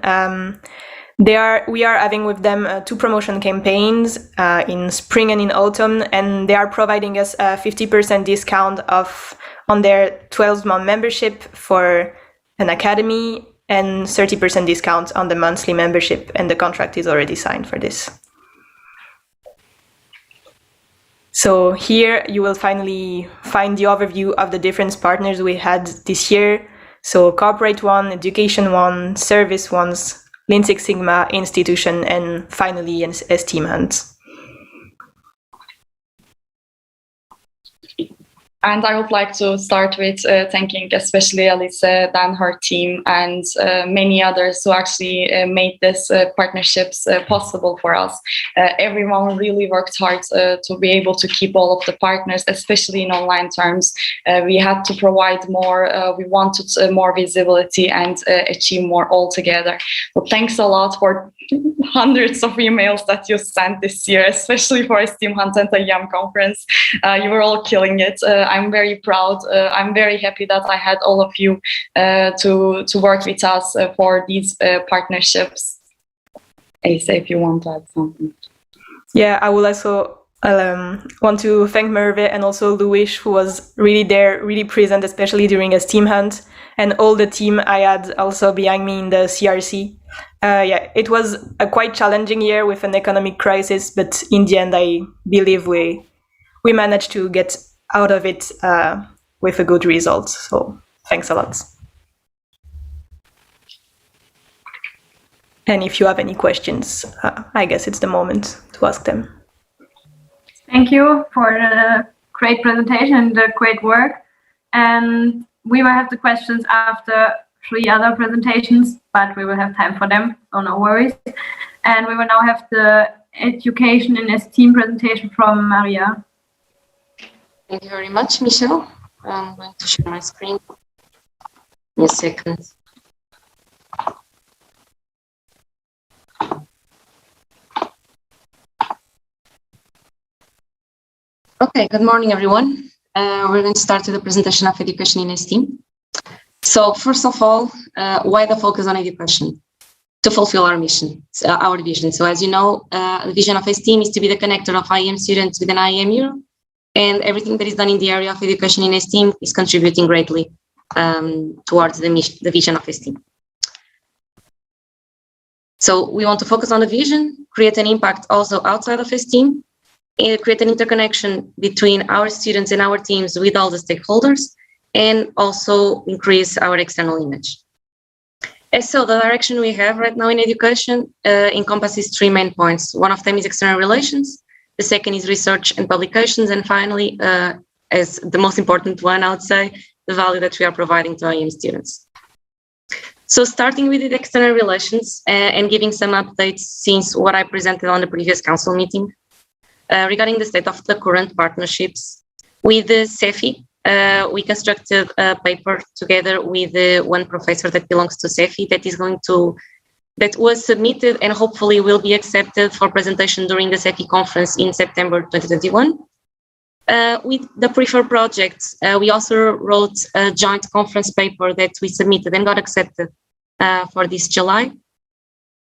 [SPEAKER 17] We are having with them 2 promotion campaigns in spring and in autumn, and they are providing us a 50% discount on their 12-month membership for an academy and 30% discount on the monthly membership, and the contract is already signed for this. So here you will finally find the overview of the different partners we had this year. So corporate one, education one, service ones, Lean Six Sigma, institution, and finally an ESTIEM hunt.
[SPEAKER 5] And I would like to start with thanking especially Alice, Dan, her team, and many others who actually made this partnerships possible for us. Everyone really worked hard to be able to keep all of the partners, especially in online terms. We had to provide more, we wanted more visibility and achieve more altogether. So thanks a lot for hundreds of emails that you sent this year, especially for ESTIEM Hunt and the YAM conference. You were all killing it. I'm very proud. I'm very happy that I had all of you to work with us for these partnerships. Asa, if you want to add something.
[SPEAKER 17] Yeah, I will also want to thank Merve and also Louis, who was really there, really present, especially during a ESTIEM hunt, and all the team I had also behind me in the CRC. Yeah, it was a quite challenging year with an economic crisis, but in the end, I believe we managed to get out of it with a good result. So thanks a lot. And if you have any questions, I guess it's the moment to ask them.
[SPEAKER 1] Thank you for the great presentation and the great work. And we will have the questions after 3 other presentations, but we will have time for them, so no worries. And we will now have the education in ESTIEM presentation from Maria.
[SPEAKER 8] Thank you very much, Michelle. I'm going to share my screen in a second. Okay, good morning, everyone. We're going to start with the presentation of education in ESTIEM. So first of all, why the focus on education? To fulfill our mission, our vision. So as you know, the vision of ESTIEM is to be the connector of IEM students with an IEM Europe, and everything that is done in the area of education in ESTIEM is contributing greatly towards the vision of ESTIEM. So we want to focus on the vision, create an impact also outside of ESTIEM, and create an interconnection between our students and our teams with all the stakeholders, and also increase our external image. And so the direction we have right now in education encompasses 3 main points. One of them is external relations, the second is research and publications, and finally, as the most important one, I would say, the value that we are providing to IEM students. So starting with the external relations and giving some updates since what I presented on the previous council meeting regarding the state of the current partnerships with the CEFI. We constructed a paper together with one professor that belongs to CEFI that was submitted and hopefully will be accepted for presentation during the CEFI conference in September 2021. With the preferred projects, we also wrote a joint conference paper that we submitted and got accepted for this July.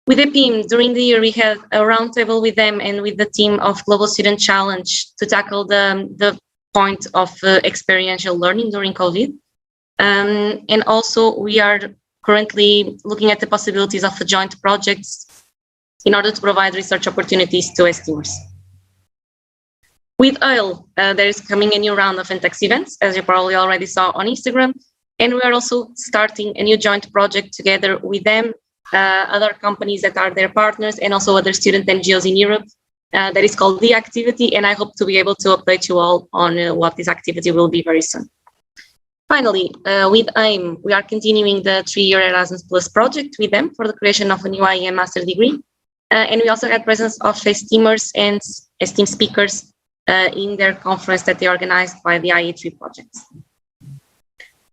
[SPEAKER 8] With the PIM, during the year, we had a roundtable with them and with the team of Global Student Challenge to tackle the point of experiential learning during COVID. And also we are currently looking at the possibilities of joint projects in order to provide research opportunities to ESTIEMers. With EUL, there is coming a new round of NTEX events, as you probably already saw on Instagram. And we are also starting a new joint project together with them, other companies that are their partners, and also other student NGOs in Europe. That is called The Activity, and I hope to be able to update you all on what this activity will be very soon. Finally, with AIM, we are continuing the 3-year Erasmus Plus project with them for the creation of a new IEM master degree. And we also had presence of ESTIEMers and ESTIEM speakers in their conference that they organized by the IE3 projects.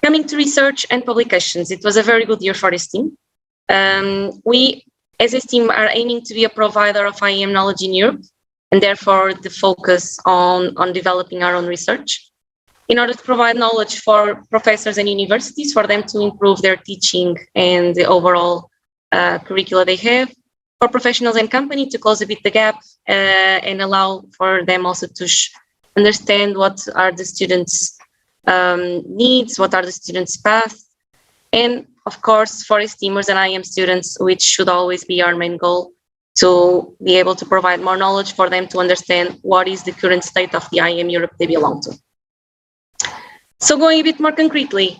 [SPEAKER 8] Coming to research and publications, it was a very good year for ESTIEM. We, as ESTIEM, are aiming to be a provider of IEM knowledge in Europe, and therefore the focus on developing our own research in order to provide knowledge for professors and universities for them to improve their teaching and the overall curricula they have, for professionals and company to close a bit the gap and allow for them also to understand what are the students' needs, what are the students' paths, and of course for ESTIEMers and IEM students, which should always be our main goal, to be able to provide more knowledge for them to understand what is the current state of the IEM Europe they belong to. So going a bit more concretely,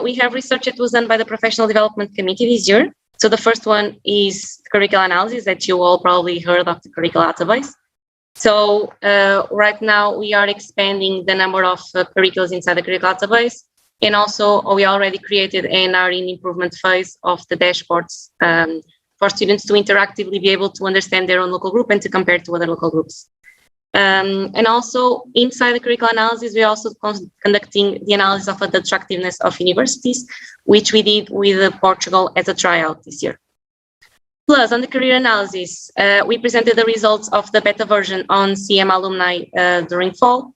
[SPEAKER 8] we have research that was done by the Professional Development Committee this year. So the first one is curricular analysis that you all probably heard of, the curricular database. So right now we are expanding the number of curriculums inside the curricular database, and also we already created and are in improvement phase of the dashboards for students to interactively be able to understand their own local group and to compare to other local groups. And also inside the curricular analysis, we're also conducting the analysis of the attractiveness of universities, which we did with Portugal as a tryout this year. Plus, on the career analysis, we presented the results of the beta version on CM alumni during fall.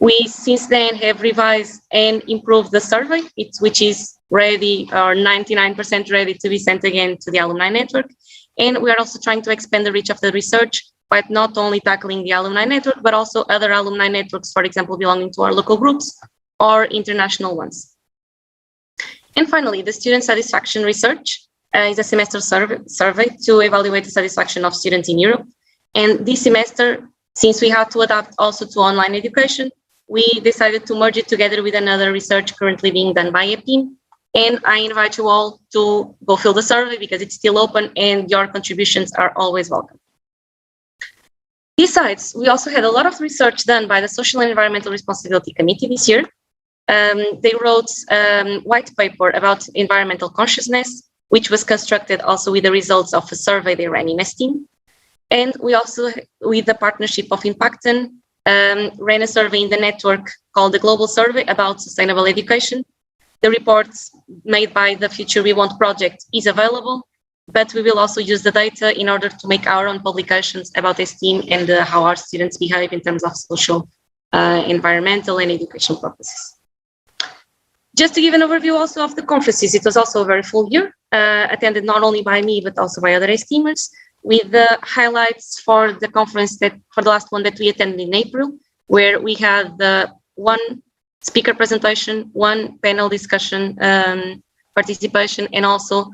[SPEAKER 8] We since then have revised and improved the survey, which is ready, or 99% ready to be sent again to the alumni network. And we are also trying to expand the reach of the research by not only tackling the alumni network, but also other alumni networks, for example, belonging to our local groups or international ones. And finally, the student satisfaction research is a semester survey to evaluate the satisfaction of students in Europe. And this semester, since we had to adapt also to online education, we decided to merge it together with another research currently being done by EPIM. And I invite you all to go fill the survey because it's still open and your contributions are always welcome. Besides, we also had a lot of research done by the Social and Environmental Responsibility Committee this year. They wrote a white paper about environmental consciousness, which was constructed also with the results of a survey they ran in ESTIEM. And we also, with the partnership of Impacten, ran a survey in the network called the Global Survey about Sustainable Education. The reports made by the Future We Want project is available, but we will also use the data in order to make our own publications about ESTIEM and how our students behave in terms of social, environmental and education purposes. Just to give an overview also of the conferences, it was also a very full year, attended not only by me, but also by other ESTIEMers, with the highlights for the conference for the last one that we attended in April, where we had the one speaker presentation, one panel discussion participation, and also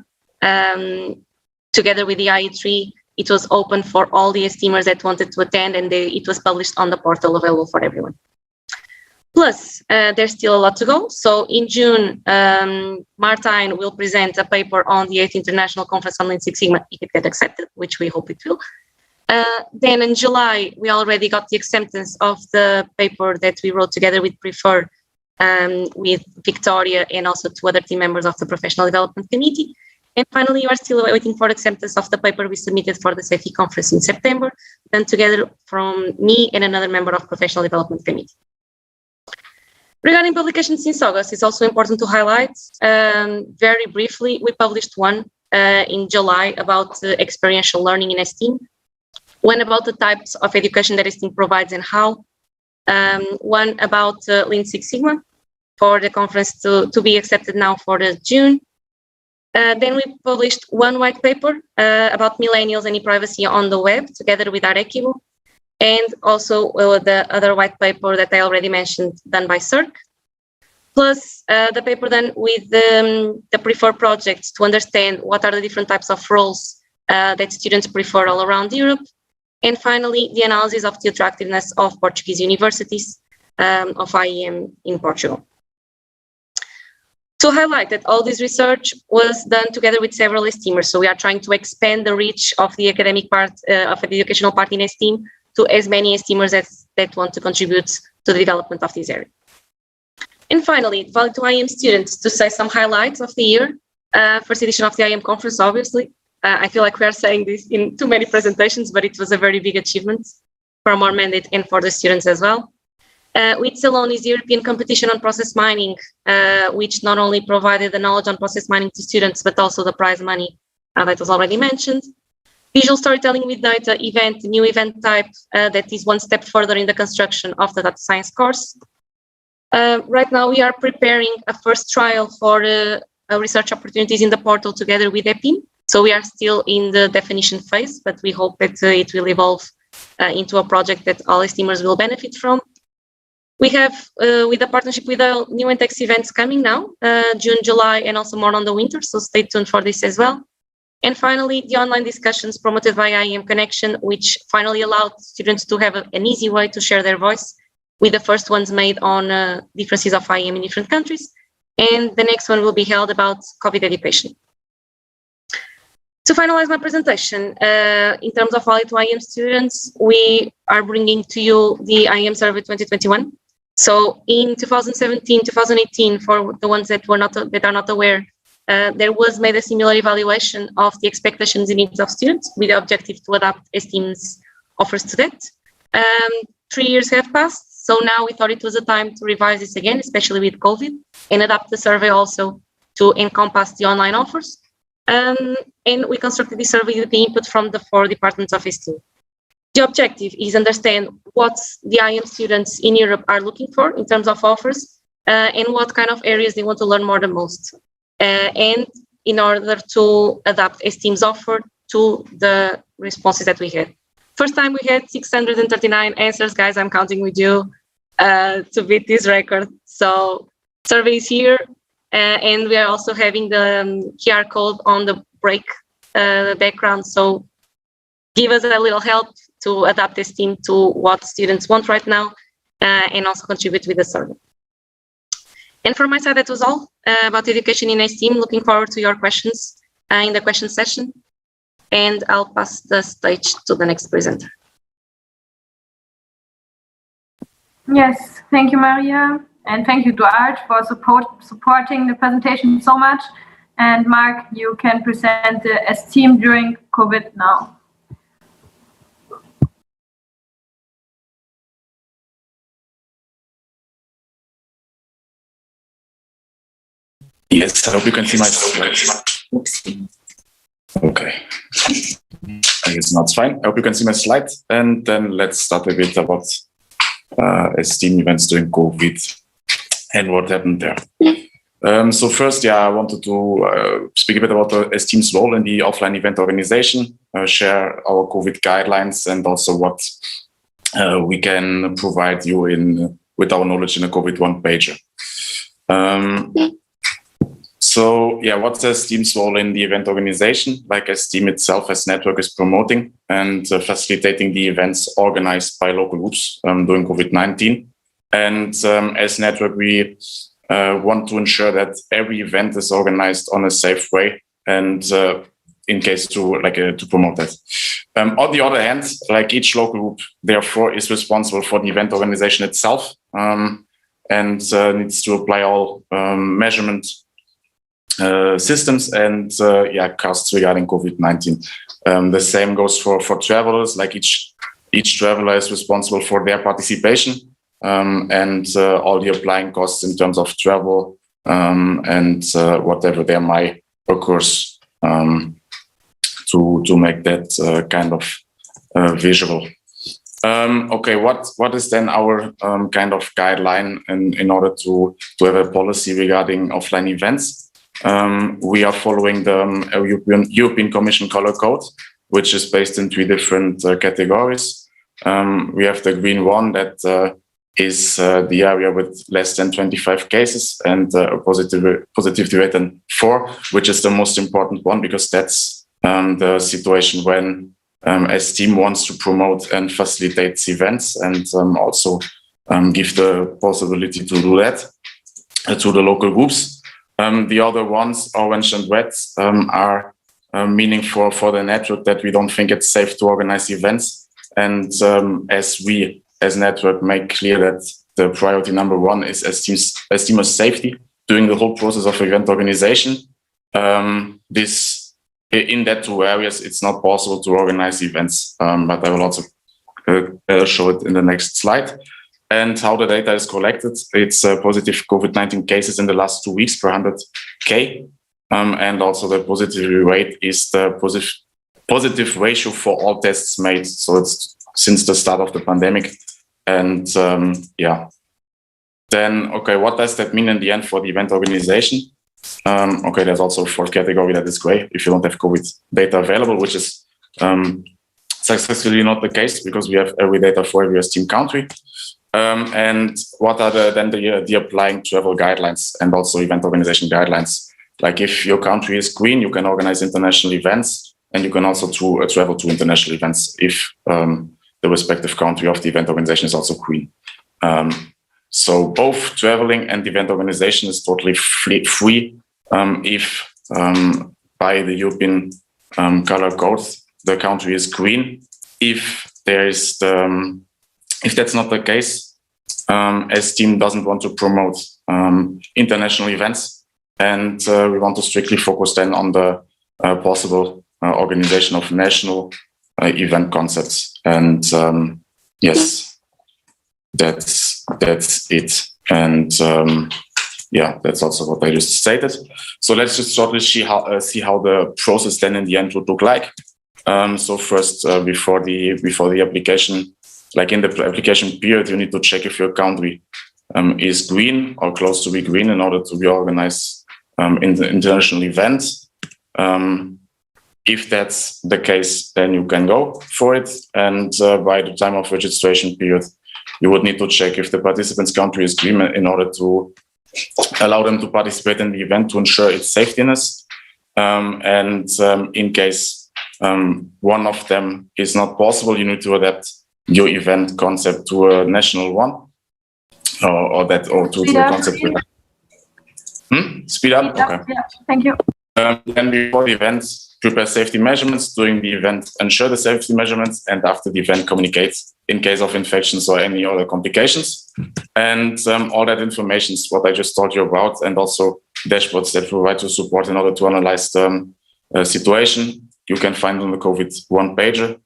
[SPEAKER 8] together with the IE3, it was open for all the ESTIEMers that wanted to attend, and it was published on the portal available for everyone. Plus, there's still a lot to go. So in June, Martijn will present a paper on the 8th International Conference on Lean Six Sigma, if it gets accepted, which we hope it will. Then in July, we already got the acceptance of the paper that we wrote together with Prefer, with Victoria and also two other team members of the Professional Development Committee. And finally, we are still waiting for the acceptance of the paper we submitted for the safety conference in September, done together from me and another member of Professional Development Committee. Regarding publications since August, it's also important to highlight, very briefly, we published one in July about experiential learning in ESTIEM, one about the types of education that ESTIEM provides and how, one about Lean Six Sigma for the conference to be accepted now for the June. Then we published one white paper about millennials and e-privacy on the web together with our Equivo, and also the other white paper that I already mentioned done by CERC, plus the paper done with the Prefer project to understand what are the different types of roles that students prefer all around Europe, and finally the analysis of the attractiveness of Portuguese universities of IEM in Portugal. To highlight that all this research was done together with several ESTIEMers, so we are trying to expand the reach of the academic part of the educational part in ESTIEM to as many ESTIEMers that want to contribute to the development of this area. And finally, valid to IEM students to say some highlights of the year. First edition of the IEM conference, obviously. I feel like we are saying this in too many presentations, but it was a very big achievement from our mandate and for the students as well. With Salon is the European competition on process mining, which not only provided the knowledge on process mining to students, but also the prize money that was already mentioned. Visual storytelling with data event, new event type that is one step further in the construction of the data science course. Right now we are preparing a first trial for research opportunities in the portal together with EPIM. So we are still in the definition phase, but we hope that it will evolve into a project that all esteemers will benefit from. We have, with the partnership with the new and text events coming now, June, July, and also more on the winter, so stay tuned for this as well. And finally, the online discussions promoted by IEM Connection, which finally allowed students to have an easy way to share their voice, with the first ones made on differences of IEM in different countries. And the next one will be held about COVID education. To finalize my presentation, in terms of value to IEM students, we are bringing to you the IEM Survey 2021. So in 2017, 2018, for the ones that are not aware, there was made a similar evaluation of the expectations and needs of students with the objective to adapt ESTIEM's offers to that. 3 years have passed, so now we thought it was a time to revise this again, especially with COVID, and adapt the survey also to encompass the online offers. And we constructed this survey with the input from the 4 departments of ESTIEM. The objective is understand what the IEM students in Europe are looking for in terms of offers, and what kind of areas they want to learn more the most. And in order to adapt ESTIEM's offer to the responses that we had. First time we had 639 answers, guys, I'm counting with you to beat this record. So survey is here, and we are also having the QR code on the break background. So give us a little help to adapt ESTIEM to what students want right now, and also contribute with the survey. And from my side, that was all about education in ESTIEM. Looking forward to your questions in the question session. And I'll pass the stage to the next presenter.
[SPEAKER 1] Yes, thank you, Maria. And thank you to Art for supporting the presentation so much. And Mark, you can present the ESTIEM during COVID now.
[SPEAKER 11] Yes, I hope you can see my slide. Okay. I guess not fine. I hope you can see my slide. And then let's start a bit about ESTIEM events during COVID and what happened there. So first, I wanted to speak a bit about the ESTIEM's role in the offline event organization, share our COVID guidelines, and also what we can provide you with our knowledge in a COVID one-pager. So what's ESTIEM's role in the event organization? Like ESTIEM itself as network is promoting and facilitating the events organized by local groups during COVID-19. And as network, we want to ensure that every event is organized on a safe way, and in case to promote that. On the other hand, like each local group, therefore, is responsible for the event organization itself, and needs to apply all measurement systems and costs regarding COVID-19. The same goes for travelers. Like each traveler is responsible for their participation and all the applying costs in terms of travel and whatever there might occur to make that kind of visual. Okay, what is then our kind of guideline in order to have a policy regarding offline events? We are following the European Commission Color Code, which is based in 3 different categories. We have the green one that is the area with less than 25 cases and a positivity rate than 4, which is the most important one because that's the situation when ESTIEM wants to promote and facilitate events and also give the possibility to do that to the local groups. The other ones, orange and red, are meaningful for the network that we don't think it's safe to organize events. And as we, as network, make clear that the priority number 1 is ESTIEM's safety during the whole process of event organization. In that 2 areas, it's not possible to organize events, but I will also show it in the next slide. And how the data is collected, it's positive COVID-19 cases in the last 2 weeks per 100K. And also the positivity rate is the positive ratio for all tests made. So it's since the start of the pandemic. And Then, okay, what does that mean in the end for the event organization? Okay, there's also a fourth category that is gray if you don't have COVID data available, which is successfully not the case because we have every data for every ESTIEM country. And what are the applying travel guidelines and also event organization guidelines? Like if your country is green, you can organize international events, and you can also travel to international events if the respective country of the event organization is also green. So both traveling and event organization is totally free if by the European color code the country is green. If there is if that's not the case, ESTIEM doesn't want to promote international events, and we want to strictly focus then on the possible organization of national event concepts. And yes, that's it. And yeah, that's also what I just stated. So let's just shortly see how the process then in the end would look like. So first, before the application, like in the application period, you need to check if your country is green or close to be green in order to reorganize in the international events. If that's the case, then you can go for it. And by the time of registration period, you would need to check if the participant's country is green in order to allow them to participate in the event to ensure its safetiness. And in case one of them is not possible, you need to adapt your event concept to a national one, or to the concept. Speed up? Okay.
[SPEAKER 1] Yeah, thank you.
[SPEAKER 11] Then before the event, prepare safety measurements. During the event, ensure the safety measurements, and after the event, communicate in case of infections or any other complications. And all that information is what I just told you about, and also dashboards that provide you support in order to analyze the situation. You can find on the COVID one-pager,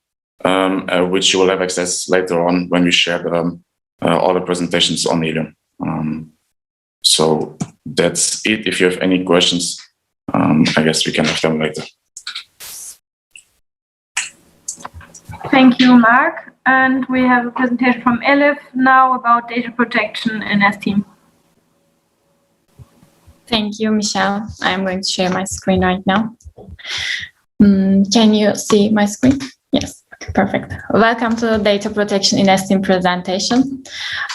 [SPEAKER 11] which you will have access later on when we share all the presentations on Helium. So that's it. If you have any questions, I guess we can have them later.
[SPEAKER 1] Thank you, Mark. And we have a presentation from Elif now about data protection in ESTIEM.
[SPEAKER 2] Thank you, Michelle. I'm going to share my screen right now. Can you see my screen? Yes. Perfect. Welcome to the data protection in ESTIEM presentation.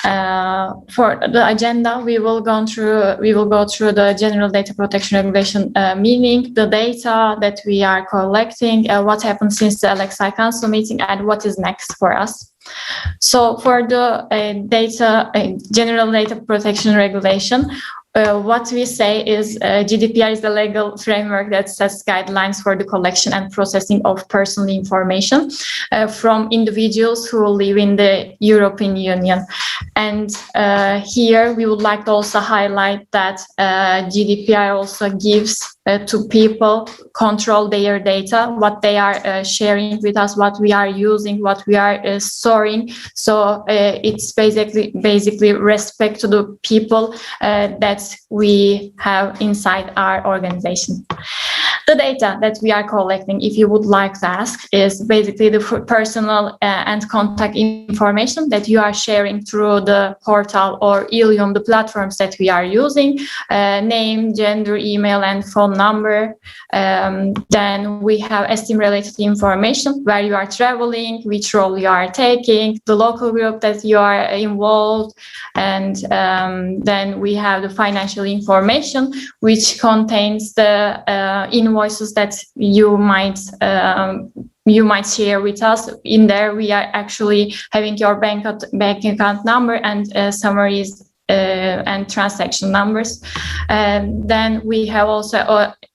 [SPEAKER 2] For the agenda, we will go through the general data protection regulation, meaning the data that we are collecting, what happened since the LXI Council meeting, and what is next for us. So for the general data protection regulation, what we say is GDPR is the legal framework that sets guidelines for the collection and processing of personal information from individuals who live in the European Union. And here we would like to also highlight that GDPR also gives to people control their data, what they are sharing with us, what we are using, what we are storing. So it's basically respect to the people that we have inside our organization. The data that we are collecting, if you would like to ask, is basically the personal and contact information that you are sharing through the portal or Helium, the platforms that we are using, name, gender, email, and phone number. Then we have ESTIEM related information, where you are traveling, which role you are taking, the local group that you are involved, and then we have the financial information, which contains the invoices that you might share with us. In there, we are actually having your bank account number and summaries and transaction numbers. Then we have also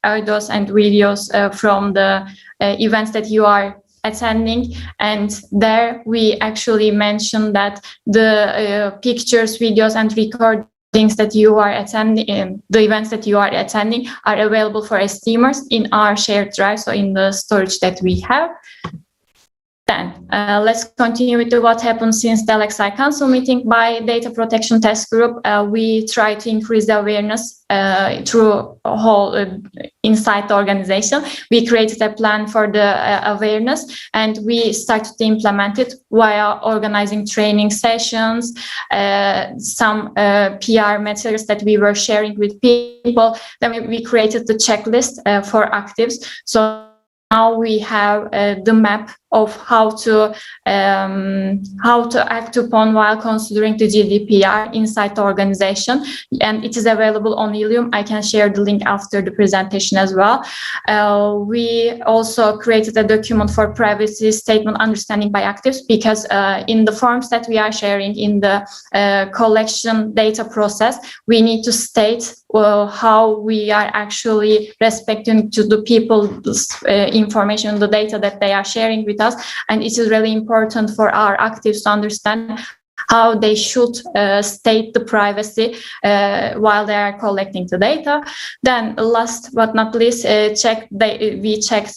[SPEAKER 2] audios and videos from the events that you are attending, and there we actually mention that the pictures, videos, and recordings that you are attending, the events that you are attending, are available for ESTIEMers in our shared drive, so in the storage that we have. Then let's continue with what happened since the LXI Council meeting. By Data Protection Task Group, we try to increase the awareness through a whole inside the organization. We created a plan for the awareness, and we started to implement it via organizing training sessions, some PR materials that we were sharing with people. Then we created the checklist for actives. So now we have the map of how to act upon while considering the GDPR inside the organization, and it is available on Ilium. I can share the link after the presentation as well. We also created a document for privacy statement understanding by actives, because in the forms that we are sharing in the collection data process, we need to state how we are actually respecting to the people's information, the data that they are sharing with us. And it is really important for our actives to understand how they should state the privacy while they are collecting the data. Then last but not least, we checked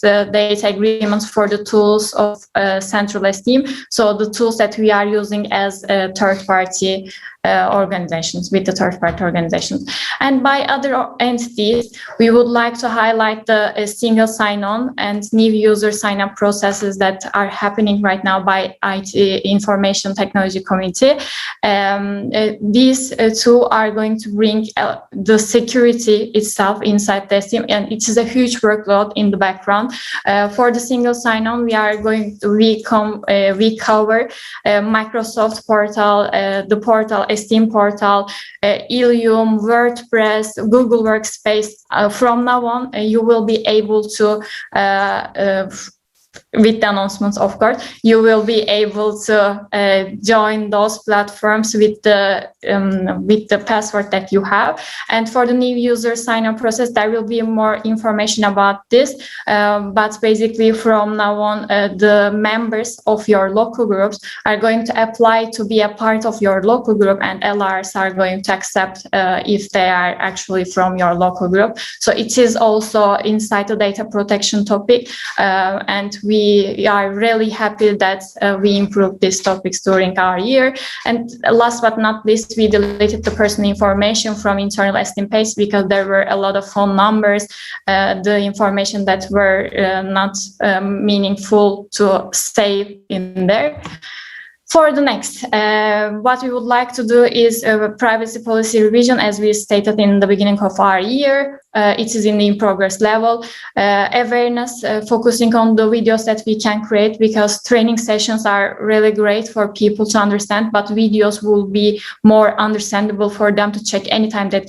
[SPEAKER 2] the data agreements for the tools of Central ESTIEM. So the tools that we are using as third-party organizations, with the third-party organizations. And by other entities, we would like to highlight the single sign-on and new user sign-up processes that are happening right now by IT Information Technology Committee. These two are going to bring the security itself inside the ESTIEM, and it is a huge workload in the background. For the single sign-on, we cover Microsoft portal, the portal ESTIEM portal, Ilium, WordPress, Google Workspace. From now on, you will be able to with the announcements, of course, you will be able to join those platforms with the password that you have. And for the new user sign-up process, there will be more information about this. But basically, from now on, the members of your local groups are going to apply to be a part of your local group, and LRs are going to accept if they are actually from your local group. So it is also inside the data protection topic, and we are really happy that we improved these topics during our year. And last but not least, we deleted the personal information from internal ESTIEM page because there were a lot of phone numbers, the information that were not meaningful to save in there. For the next, what we would like to do is a privacy policy revision, as we stated in the beginning of our year. It is in the progress level. Awareness, focusing on the videos that we can create, because training sessions are really great for people to understand, but videos will be more understandable for them to check anytime that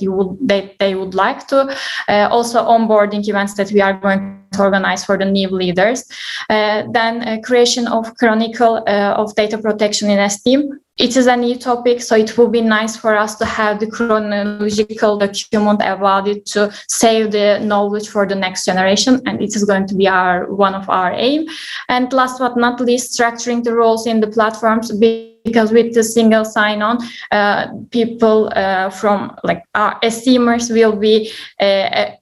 [SPEAKER 2] they would like to. Also, onboarding events that we are going to organize for the new leaders. Then creation of chronicle of data protection in ESTIEM. It is a new topic, so it will be nice for us to have the chronological document about it to save the knowledge for the next generation, and it is going to be one of our aim. And last but not least, structuring the roles in the platforms, because with the single sign-on, people from like our esteemers will be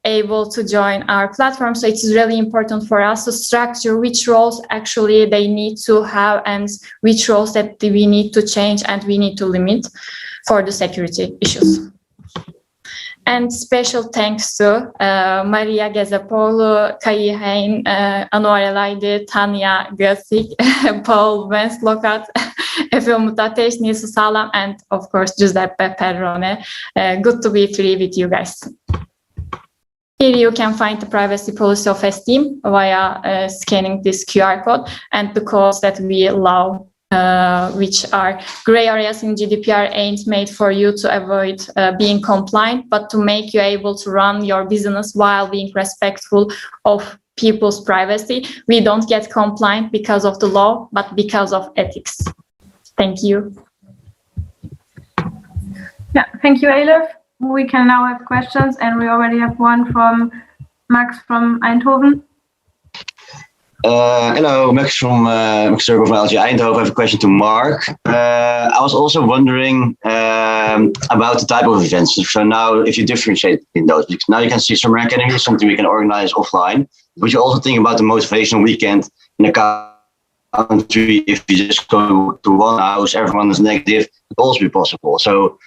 [SPEAKER 2] able to join our platform. So it's really important for us to structure which roles actually they need to have and which roles that we need to change and we need to limit for the security issues. And special thanks to Maria Gezepoğlu, Kai Hein, Anwar Elaidi, Tanya Gösik, Paul Wenslokat, Efe Mutateş, Nilsu Salam, and of course Giuseppe Perrone. Good to be free with you guys. Here you can find the privacy policy of ESTIEM via scanning this QR code and the codes that we allow, which are gray areas in GDPR ain't made for you to avoid being compliant, but to make you able to run your business while being respectful of people's privacy. We don't get compliant because of the law, but because of ethics. Thank you.
[SPEAKER 1] Yeah, thank you, Eilif. We can now have questions, and we already have one from Max from Eindhoven.
[SPEAKER 18] Hello, Max from Max Circle from LG Eindhoven. I have a question to Mark. I was also wondering about the type of events. So now, if you differentiate in those, because now you can see Summer Academy, something we can organize offline, but you also think about the motivational weekend in a country, if you just go to one house, everyone is negative, it could also be possible. So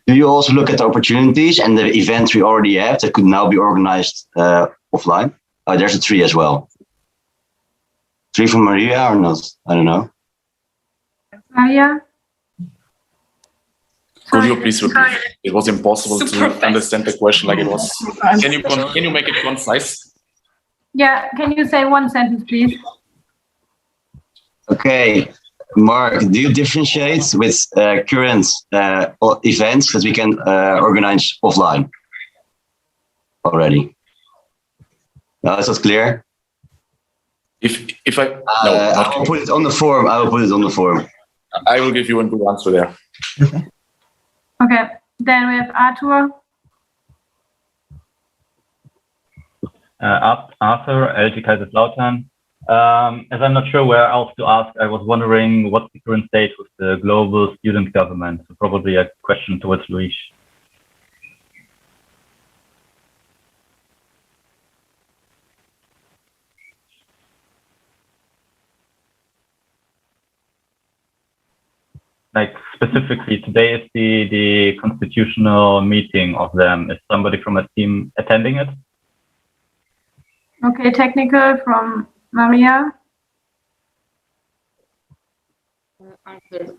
[SPEAKER 18] do you also look at the opportunities and the events we already have that could now be organized offline? There's a 3 as well. 3 from Maria or not? I don't know.
[SPEAKER 1] Maria?
[SPEAKER 11] Could you please repeat? It was impossible to understand the question like it was. Can you make it concise?
[SPEAKER 1] Yeah, can you say one sentence, please?
[SPEAKER 18] Okay, Mark, do you differentiate with current events that we can organize offline already? No, is that clear?
[SPEAKER 11] If I
[SPEAKER 18] I will put it on the form. I will put it on the form.
[SPEAKER 11] I will give you a good answer there.
[SPEAKER 1] Okay, then we have Arthur.
[SPEAKER 13] Arthur, LG Kaiserslautern. As I'm not sure where else to ask, I was wondering what's the current state with the global student government? So probably a question towards Luis. Like specifically, today is the constitutional meeting of them. Is somebody from a team attending it?
[SPEAKER 1] Okay, technical from Maria.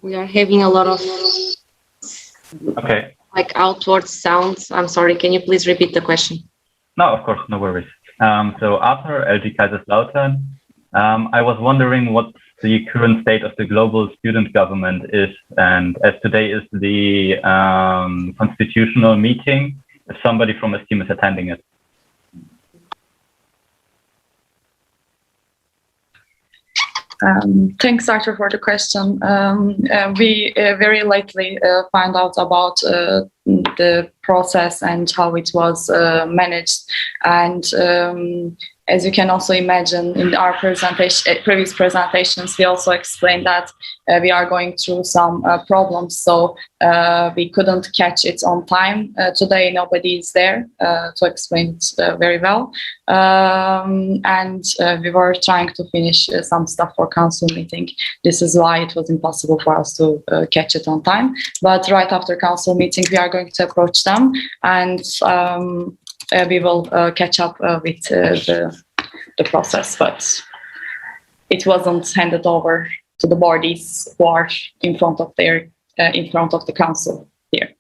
[SPEAKER 8] We are having a lot of
[SPEAKER 13] like
[SPEAKER 8] outward sounds. I'm sorry, can you please repeat the question?
[SPEAKER 13] No, of course, no worries. So Arthur, LG Kaiserslautern. I was wondering what the current state of the global student government is, and as today is the constitutional meeting, if somebody from ESTIEM is attending it.
[SPEAKER 5] Thanks, Arthur, for the question. We very lately found out about the process and how it was managed. And as you can also imagine, in our previous presentations, we also explained that we are going through some problems. So we couldn't catch it on time. Today, nobody is there to explain it very well. And we were trying to finish some stuff for council meeting. This is why it was impossible for us to catch it on time. But right after council meeting, we are going to approach them and we will catch up with the process, but it wasn't handed over to the bodies who are in front of the council here.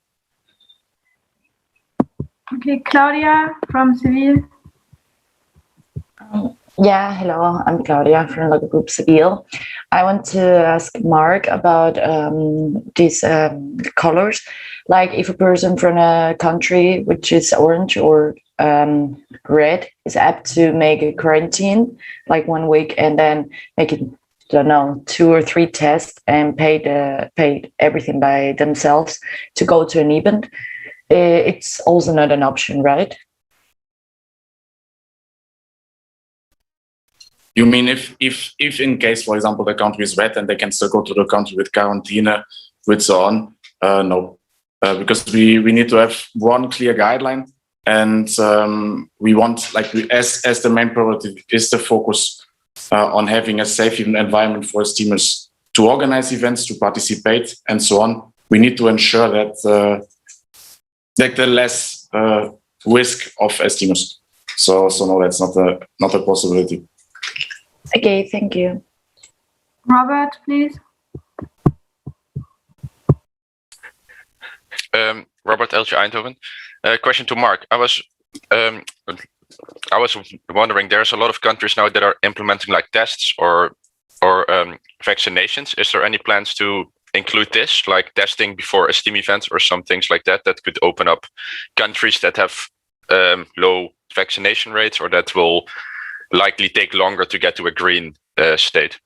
[SPEAKER 1] Okay, Claudia from Civil.
[SPEAKER 19] Yeah, hello, I'm Claudia from Local Group Civil. I want to ask Mark about these colors. Like if a person from a country which is orange or red is apt to make a quarantine, like 1 week, and then make it, I don't know, 2 or 3 tests and pay everything by themselves to go to an event, it's also not an option, right?
[SPEAKER 11] You mean if in case, for example, the country is red and they can still go to the country with quarantine, with so on? No, because we need to have one clear guideline, and we want, like, as the main priority is the focus on having a safe environment for STEAMers to organize events, to participate, and so on. We need to ensure that the less risk of STEAMers. So no, that's not a possibility.
[SPEAKER 19] Okay, thank you.
[SPEAKER 1] Robert, please.
[SPEAKER 20] Robert, LG Eindhoven. Question to Mark. I was wondering, there's a lot of countries now that are implementing like tests or vaccinations. Is there any plans to include this, like testing before a STEAM event or some things like that, that could open up countries that have low vaccination rates, or that will likely take longer to get to a green state?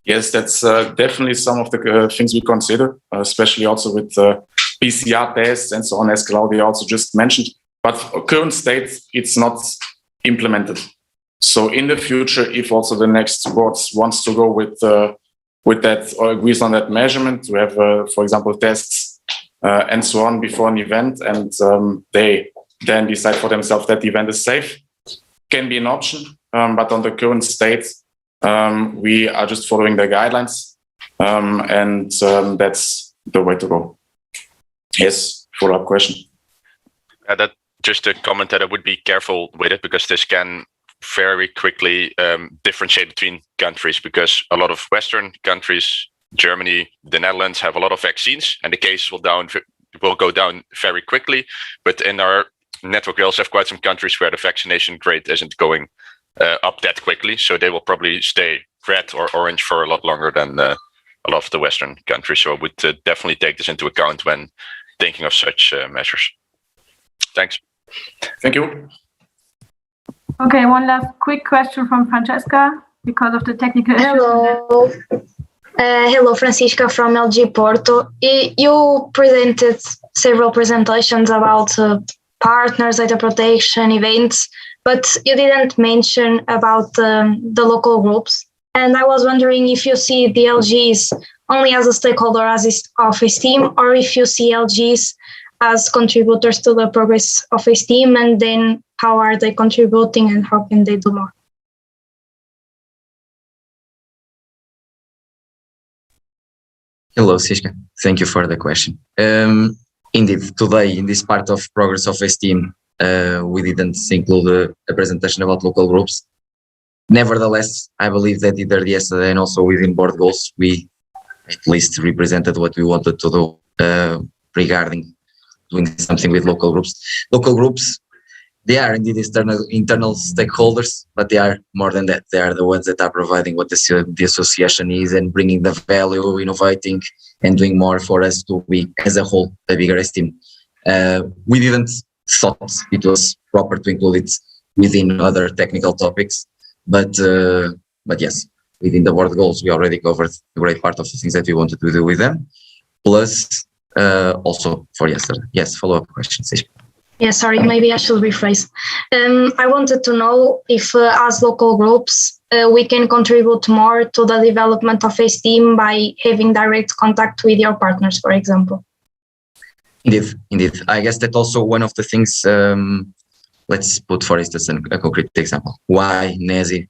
[SPEAKER 11] Yes, that's definitely some of the things we consider, especially also with PCR tests and so on, as Claudia also just mentioned. But current state, it's not implemented. So in the future, if also the next board wants to go with that or agrees on that measurement, to have, for example, tests and so on before an event, and they then decide for themselves that the event is safe, can be an option. But on the current state, We are just following the guidelines, and that's the way to go. Yes, follow-up question.
[SPEAKER 20] That just a comment that I would be careful with it, because this can very quickly differentiate between countries, because a lot of Western countries, Germany, the Netherlands, have a lot of vaccines, and the cases will go down very quickly. But in our network, we also have quite some countries where the vaccination rate isn't going up that quickly, so they will probably stay red or orange for a lot longer than a lot of the Western countries. So I would definitely take this into account when thinking of such measures. Thanks.
[SPEAKER 11] Thank you.
[SPEAKER 1] Okay, one last quick question from Francesca because of the technical issues.
[SPEAKER 4] Hello. Hello, Francisca from LG Porto. You presented several presentations about partners, data protection, events, but you didn't mention about the local groups. And I was wondering if you see the LGs only as a stakeholder of ESTIEM, or if you see LGs as contributors to the progress of ESTIEM, and then how are they contributing and how can they do more?
[SPEAKER 21] Hello, Siska. Thank you for the question. Indeed, today in this part of progress of ESTIEM, we didn't include a presentation about local groups. Nevertheless, I believe that either yesterday and also within board goals, we at least represented what we wanted to do regarding doing something with local groups. Local groups, they are indeed internal stakeholders, but they are more than that. They are the ones that are providing what the association is and bringing the value, innovating, and doing more for us to be, as a whole, a bigger ESTIEM. We didn't thought it was proper to include it within other technical topics, but yes, within the board goals, we already covered a great part of the things that we wanted to do with them. Plus, also for yesterday. Yes, follow-up questions.
[SPEAKER 4] Yeah, sorry, maybe I should rephrase. I wanted to know if, as local groups, we can contribute more to the development of ESTIEM by having direct contact with your partners, for example.
[SPEAKER 21] Indeed. I guess that also one of the things, let's put, for instance, a concrete example. Why NESI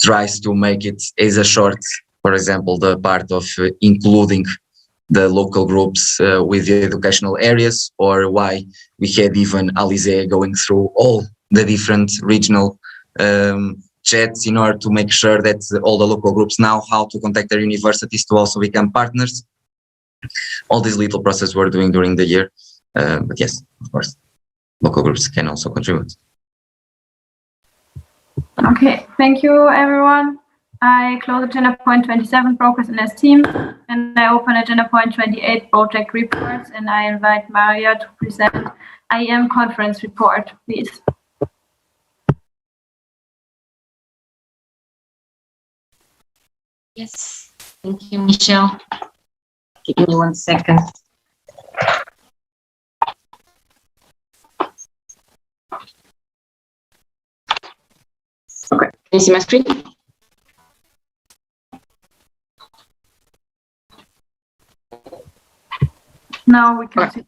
[SPEAKER 21] tries to make it as a short, for example, the part of including the local groups with the educational areas, or why we had even Alize going through all the different regional chats in order to make sure that all the local groups know how to contact their universities to also become partners. All these little processes we're doing during the year. But yes, of course, local groups can also contribute.
[SPEAKER 1] Okay, thank you everyone. I close agenda point 27, progress in ESTIEM, and I open agenda point 28, project reports, and I invite Maria to present IEM conference report, please.
[SPEAKER 8] Yes, thank you, Michelle. Give me 1 second. Okay, can you see my screen?
[SPEAKER 1] Now we can see.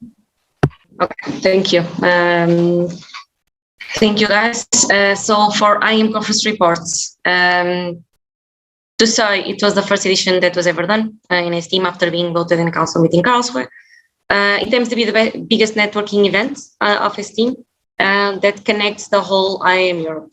[SPEAKER 8] Okay, thank you. Thank you, guys. So for IEM conference reports, to say it was the first edition that was ever done in ESTIEM after being voted in a council meeting in Karlsruhe. It aims to be the biggest networking event of ESTIEM that connects the whole IEM Europe.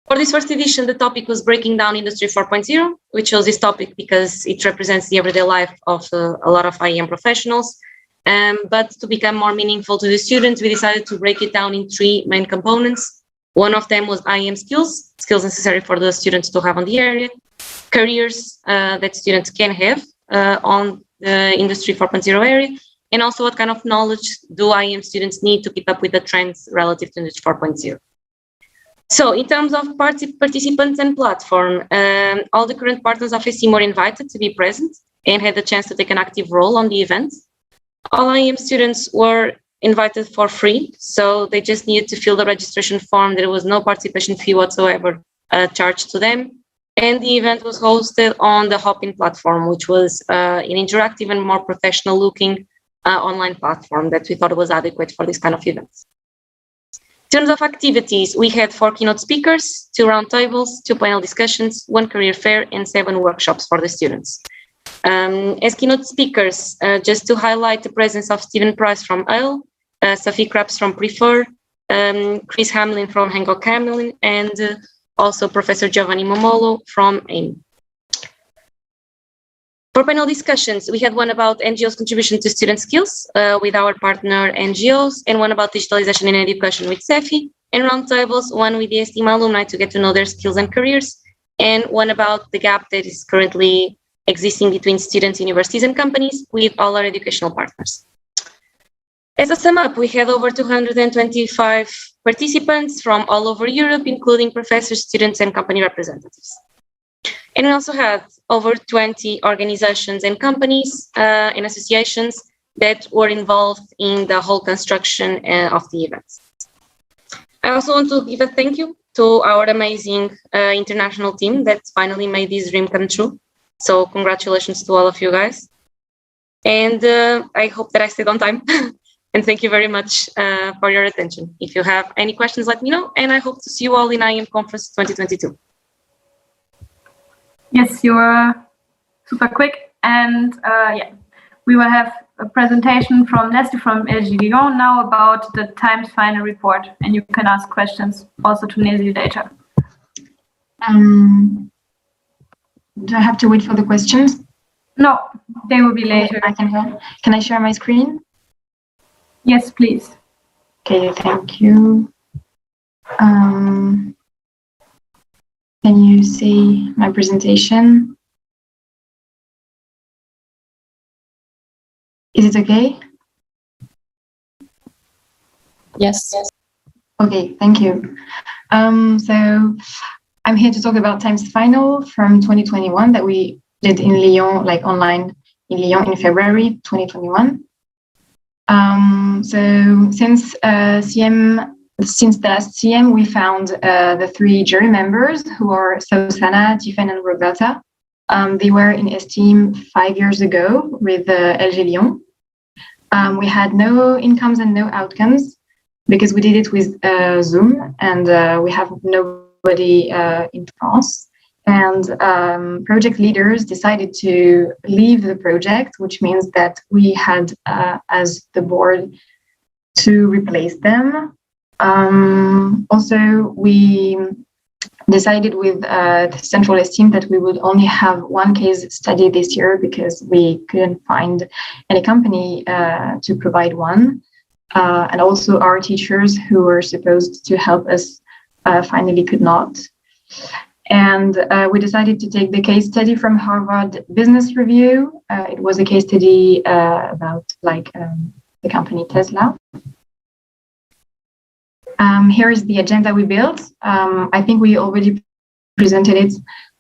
[SPEAKER 8] For this first edition, the topic was breaking down Industry 4.0. We chose this topic because it represents the everyday life of a lot of IEM professionals. But to become more meaningful to the students, we decided to break it down in 3 main components. One of them was IEM skills necessary for the students to have on the area, careers that students can have on the Industry 4.0 area, and also what kind of knowledge do IEM students need to keep up with the trends relative to Industry 4.0. So in terms of participants and platform, all the current partners of ESTIEM were invited to be present and had the chance to take an active role on the event. All IEM students were invited for free, so they just needed to fill the registration form. There was no participation fee whatsoever charged to them. And the event was hosted on the Hopin platform, which was an interactive and more professional looking online platform that we thought was adequate for this kind of events. In terms of activities, we had 4 keynote speakers, 2 roundtables, 2 panel discussions, 1 career fair, and 7 workshops for the students. As keynote speakers, just to highlight the presence of Stephen Price from ALE, Sophie Krabs from Prefer, Chris Hamlin from Hancock Hamlin, and also Professor Giovanni Momolo from AIM. For panel discussions, we had one about NGOs' contribution to student skills with our partner NGOs, and one about digitalization in education with CEFI, and roundtables, one with the ESTIEM alumni to get to know their skills and careers, and one about the gap that is currently existing between students, universities, and companies with all our educational partners. As a sum up, we had over 225 participants from all over Europe, including professors, students, and company representatives. And we also had over 20 organizations and companies and associations that were involved in the whole construction of the events. I also want to give a thank you to our amazing international team that finally made this dream come true. So congratulations to all of you guys. And I hope that I stayed on time. And thank you very much for your attention. If you have any questions, let me know. And I hope to see you all in IEM Conference 2022.
[SPEAKER 1] Yes, you were super quick. And yeah, we will have a presentation from Leslie from LG Lyon now about the Times final report. And you can ask questions also to Nesli later.
[SPEAKER 3] Do I have to wait for the questions?
[SPEAKER 1] No, they will be later.
[SPEAKER 3] I can help. Can I share my screen?
[SPEAKER 1] Yes, please.
[SPEAKER 3] Okay, thank you. Can you see my presentation? Is it okay?
[SPEAKER 2] Yes.
[SPEAKER 3] Okay, thank you. So I'm here to talk about Times Final from 2021 that we did in Lyon, like online in Lyon in February 2021. So since the last CM, we found the 3 jury members who are Susana, Tiffen, and Roberta. They were in ESTIEM 5 years ago with LG Lyon. We had no incomes and no outcomes because we did it with Zoom, and we have nobody in France. And project leaders decided to leave the project, which means that we had, as the board, to replace them. Also, we decided with the Central ESTIEM that we would only have 1 case study this year because we couldn't find any company to provide one. And also our teachers who were supposed to help us finally could not. And we decided to take the case study from Harvard Business Review. It was a case study about the company Tesla. Here is the agenda we built. I think we already presented it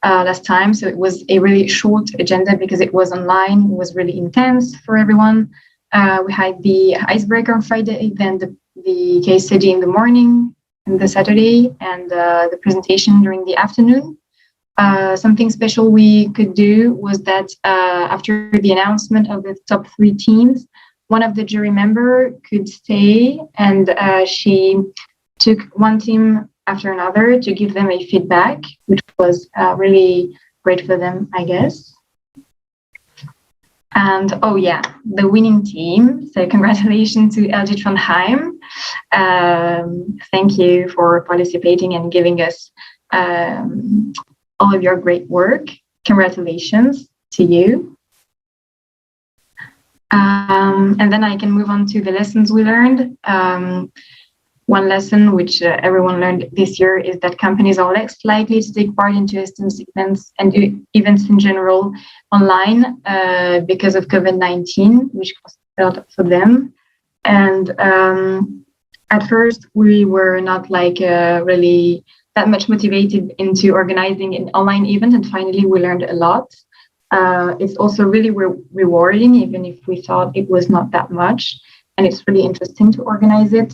[SPEAKER 3] last time. So it was a really short agenda because it was online. It was really intense for everyone. We had the icebreaker on Friday, then the case study in the morning, and the Saturday, and the presentation during the afternoon. Something special we could do was that after the announcement of the top 3 teams, one of the jury members could stay, and she took one team after another to give them a feedback, which was really great for them, I guess. And oh yeah, the winning team. So congratulations to LG Trondheim. Thank you for participating and giving us all of your great work. Congratulations to you. And then I can move on to the lessons we learned. One lesson which everyone learned this year is that companies are less likely to take part into ESTIEM events and events in general online because of COVID-19, which cost a lot for them. And at first, we were not really that much motivated into organizing an online event, and finally we learned a lot. It's also really rewarding, even if we thought it was not that much, and it's really interesting to organize it.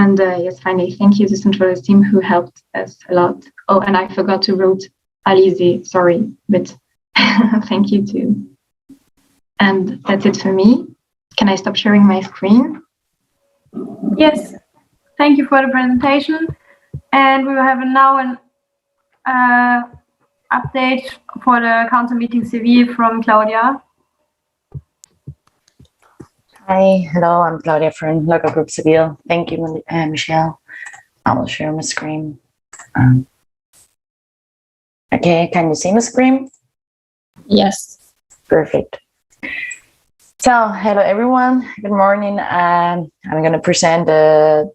[SPEAKER 3] And yes, finally, thank you to Central ESTIEM who helped us a lot. Oh, and I forgot to wrote Alize, sorry, but thank you too. And that's it for me. Can I stop sharing my screen?
[SPEAKER 1] Yes. Thank you for the presentation. And we will have now an update for the council meeting CV from Claudia.
[SPEAKER 19] Hi, hello, I'm Claudia from Local Group Seville. Thank you, Michelle. I will share my screen. Okay, can you see my screen?
[SPEAKER 2] Yes.
[SPEAKER 19] Perfect. So, hello everyone. Good morning. I'm going to present the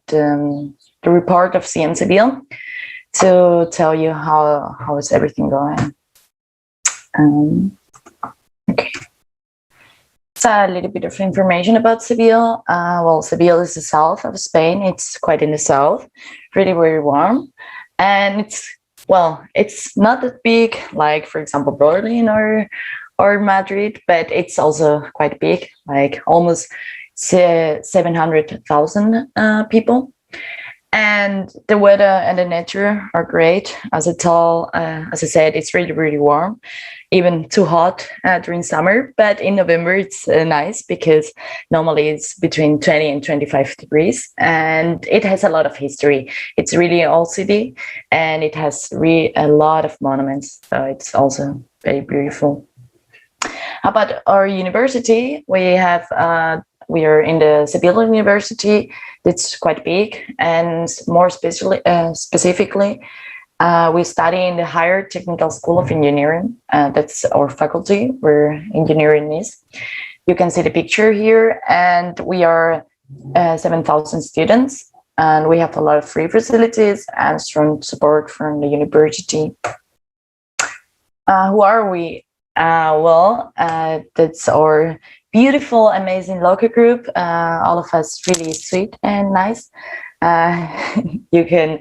[SPEAKER 19] report of CM Seville to tell you how is everything going. Okay. So a little bit of information about Seville. Well, Seville is the south of Spain. It's quite in the south, really very warm, and it's not that big like, for example, Berlin or Madrid, but it's also quite big, like almost 700,000 people. And the weather and the nature are great. As I said, it's really, really warm, even too hot during summer. But in November, it's nice because normally it's between 20 and 25 degrees. And it has a lot of history. It's really an old city and it has really a lot of monuments. So it's also very beautiful. About our university, we are in the Seville University. It's quite big, and more specifically, we study in the Higher Technical School of Engineering. That's our faculty where engineering is. You can see the picture here, and we are 7,000 students, and we have a lot of free facilities and strong support from the university. Who are we? That's our beautiful, amazing local group. All of us really sweet and nice. You can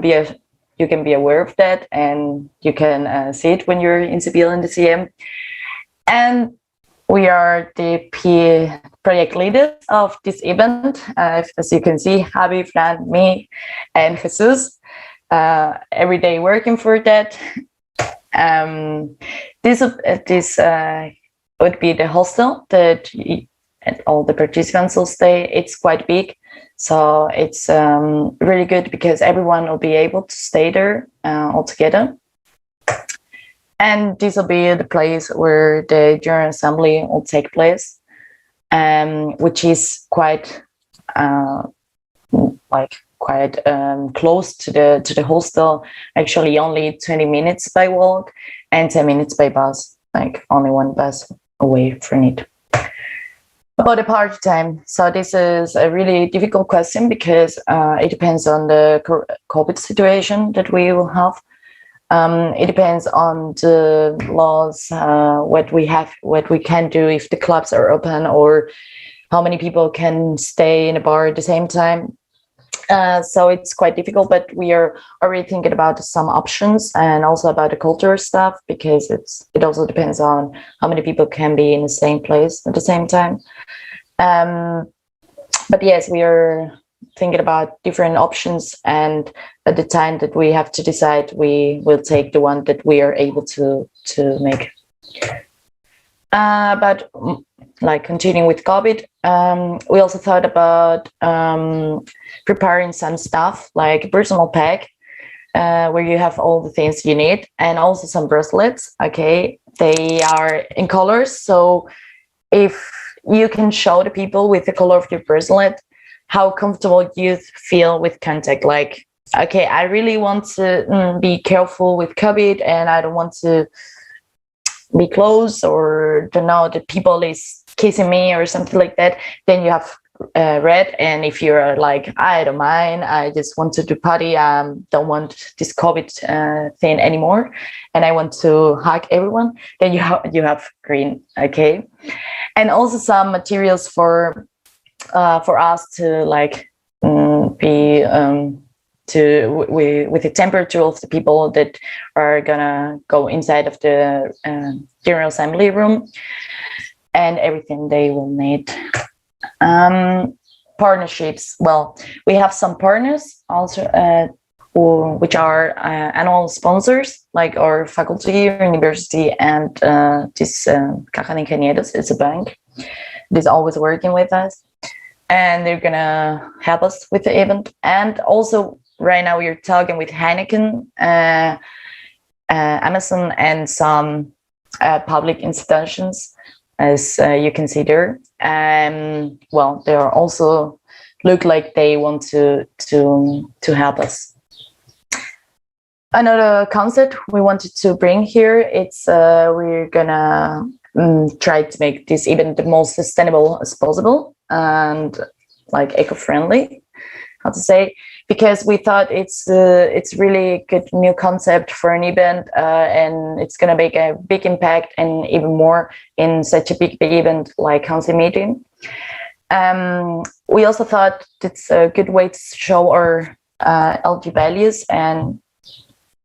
[SPEAKER 19] be aware of that, and you can see it when you're in Seville in the CM. And we are the project leaders of this event. As you can see, Javi, Fran, me, and Jesus. Every day working for that. This would be the hostel that all the participants will stay. It's quite big, so it's really good because everyone will be able to stay there all together. And this will be the place where the General Assembly will take place, which is quite close to the hostel. Actually, only 20 minutes by walk and 10 minutes by bus. Like only one bus away from it. About the party time. So this is a really difficult question because it depends on the COVID situation that we will have. It depends on the laws, what we can do if the clubs are open, or how many people can stay in a bar at the same time. So it's quite difficult, but we are already thinking about some options and also about the culture stuff, because it also depends on how many people can be in the same place at the same time. But yes, we are thinking about different options, and at the time that we have to decide, we will take the one that we are able to make. But like continuing with COVID, we also thought about preparing some stuff like a personal pack where you have all the things you need, and also some bracelets. Okay, they are in colors, so if you can show the people with the color of your bracelet how comfortable you feel with contact. Like, okay, I really want to be careful with COVID, and I don't want to be close or don't know that people is kissing me or something like that. Then you have red, and if you're like, I don't mind, I just want to do party, don't want this COVID thing anymore, and I want to hug everyone, then you have green. Okay, and also some materials for us to like be with the temperature of the people that are gonna go inside of the General Assembly room, and everything they will need. Partnerships. Well, we have some partners also, which are annual sponsors, like our faculty, university, and this Caja de Ingenieros is a bank that is always working with us. and they're gonna help us with the event. And also right now we're talking with Heineken, Amazon, and some public institutions, as you can see there. Well, they are also look like they want to help us. Another concept we wanted to bring here, it's we're gonna try to make this event the most sustainable as possible and like eco-friendly, how to say, because we thought it's really good new concept for an event, and it's gonna make a big impact and even more in such a big event like council meeting. We also thought it's a good way to show our LG values and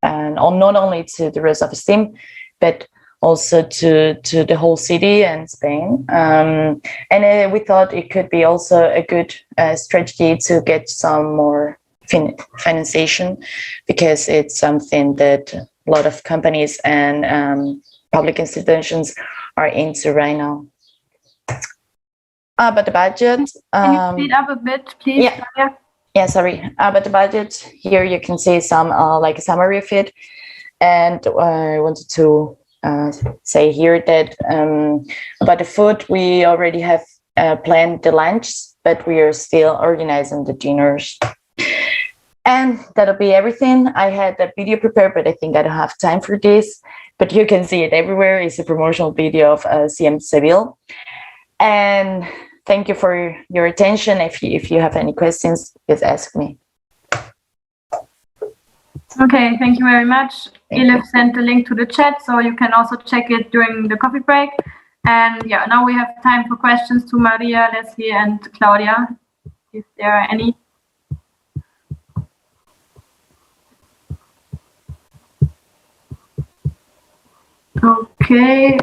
[SPEAKER 19] not only to the rest of STEAM, but also to the whole city and Spain. And we thought it could be also a good strategy to get some more financiation, because it's something that a lot of companies and public institutions are into right now. But the budget.
[SPEAKER 1] Can you speed up a bit, please?
[SPEAKER 19] Yeah. Yeah, sorry. But the budget here, you can see some like a summary of it. And I wanted to say here that about the food, we already have planned the lunch, but we are still organizing the dinners. And that'll be everything. I had a video prepared, but I think I don't have time for this. But you can see it everywhere. It's a promotional video of CM Seville. And thank you for your attention. If you have any questions, just ask me.
[SPEAKER 1] Okay, thank you very much. Elif sent the link to the chat, so you can also check it during the coffee break. And yeah, now we have time for questions to Maria, Leslie, and Claudia, if there are any. Okay.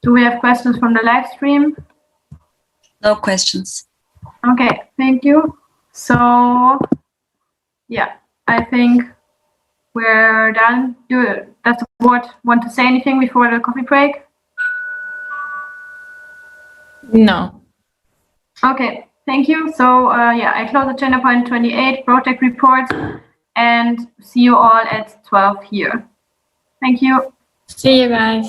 [SPEAKER 1] Do we have questions from the live stream?
[SPEAKER 6] No questions.
[SPEAKER 1] Okay, thank you. So, yeah, I think we're done. Does the board want to say anything before the coffee break?
[SPEAKER 2] No.
[SPEAKER 1] Okay, thank you. So, yeah, I close agenda point 28, project reports, and see you all at 12 here. Thank you.
[SPEAKER 2] See you guys.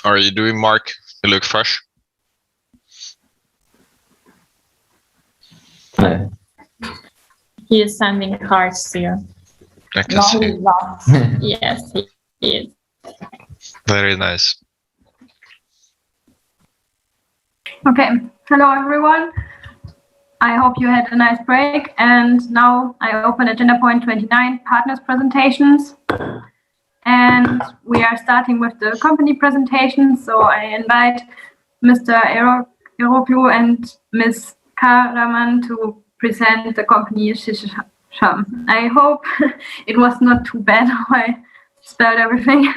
[SPEAKER 20] are you doing, Mark? You look fresh.
[SPEAKER 2] He is sending cards to you.
[SPEAKER 20] I can
[SPEAKER 2] No,
[SPEAKER 20] see.
[SPEAKER 2] he's not. Yes, he is.
[SPEAKER 20] Very nice.
[SPEAKER 1] Okay, hello everyone. I hope you had a nice break, and now I open agenda point 29, partners presentations. And we are starting with the company presentation, so I invite Mr. Eroglu and Ms. Karaman to present the company Shisham. I hope it was not too bad how I spelled everything.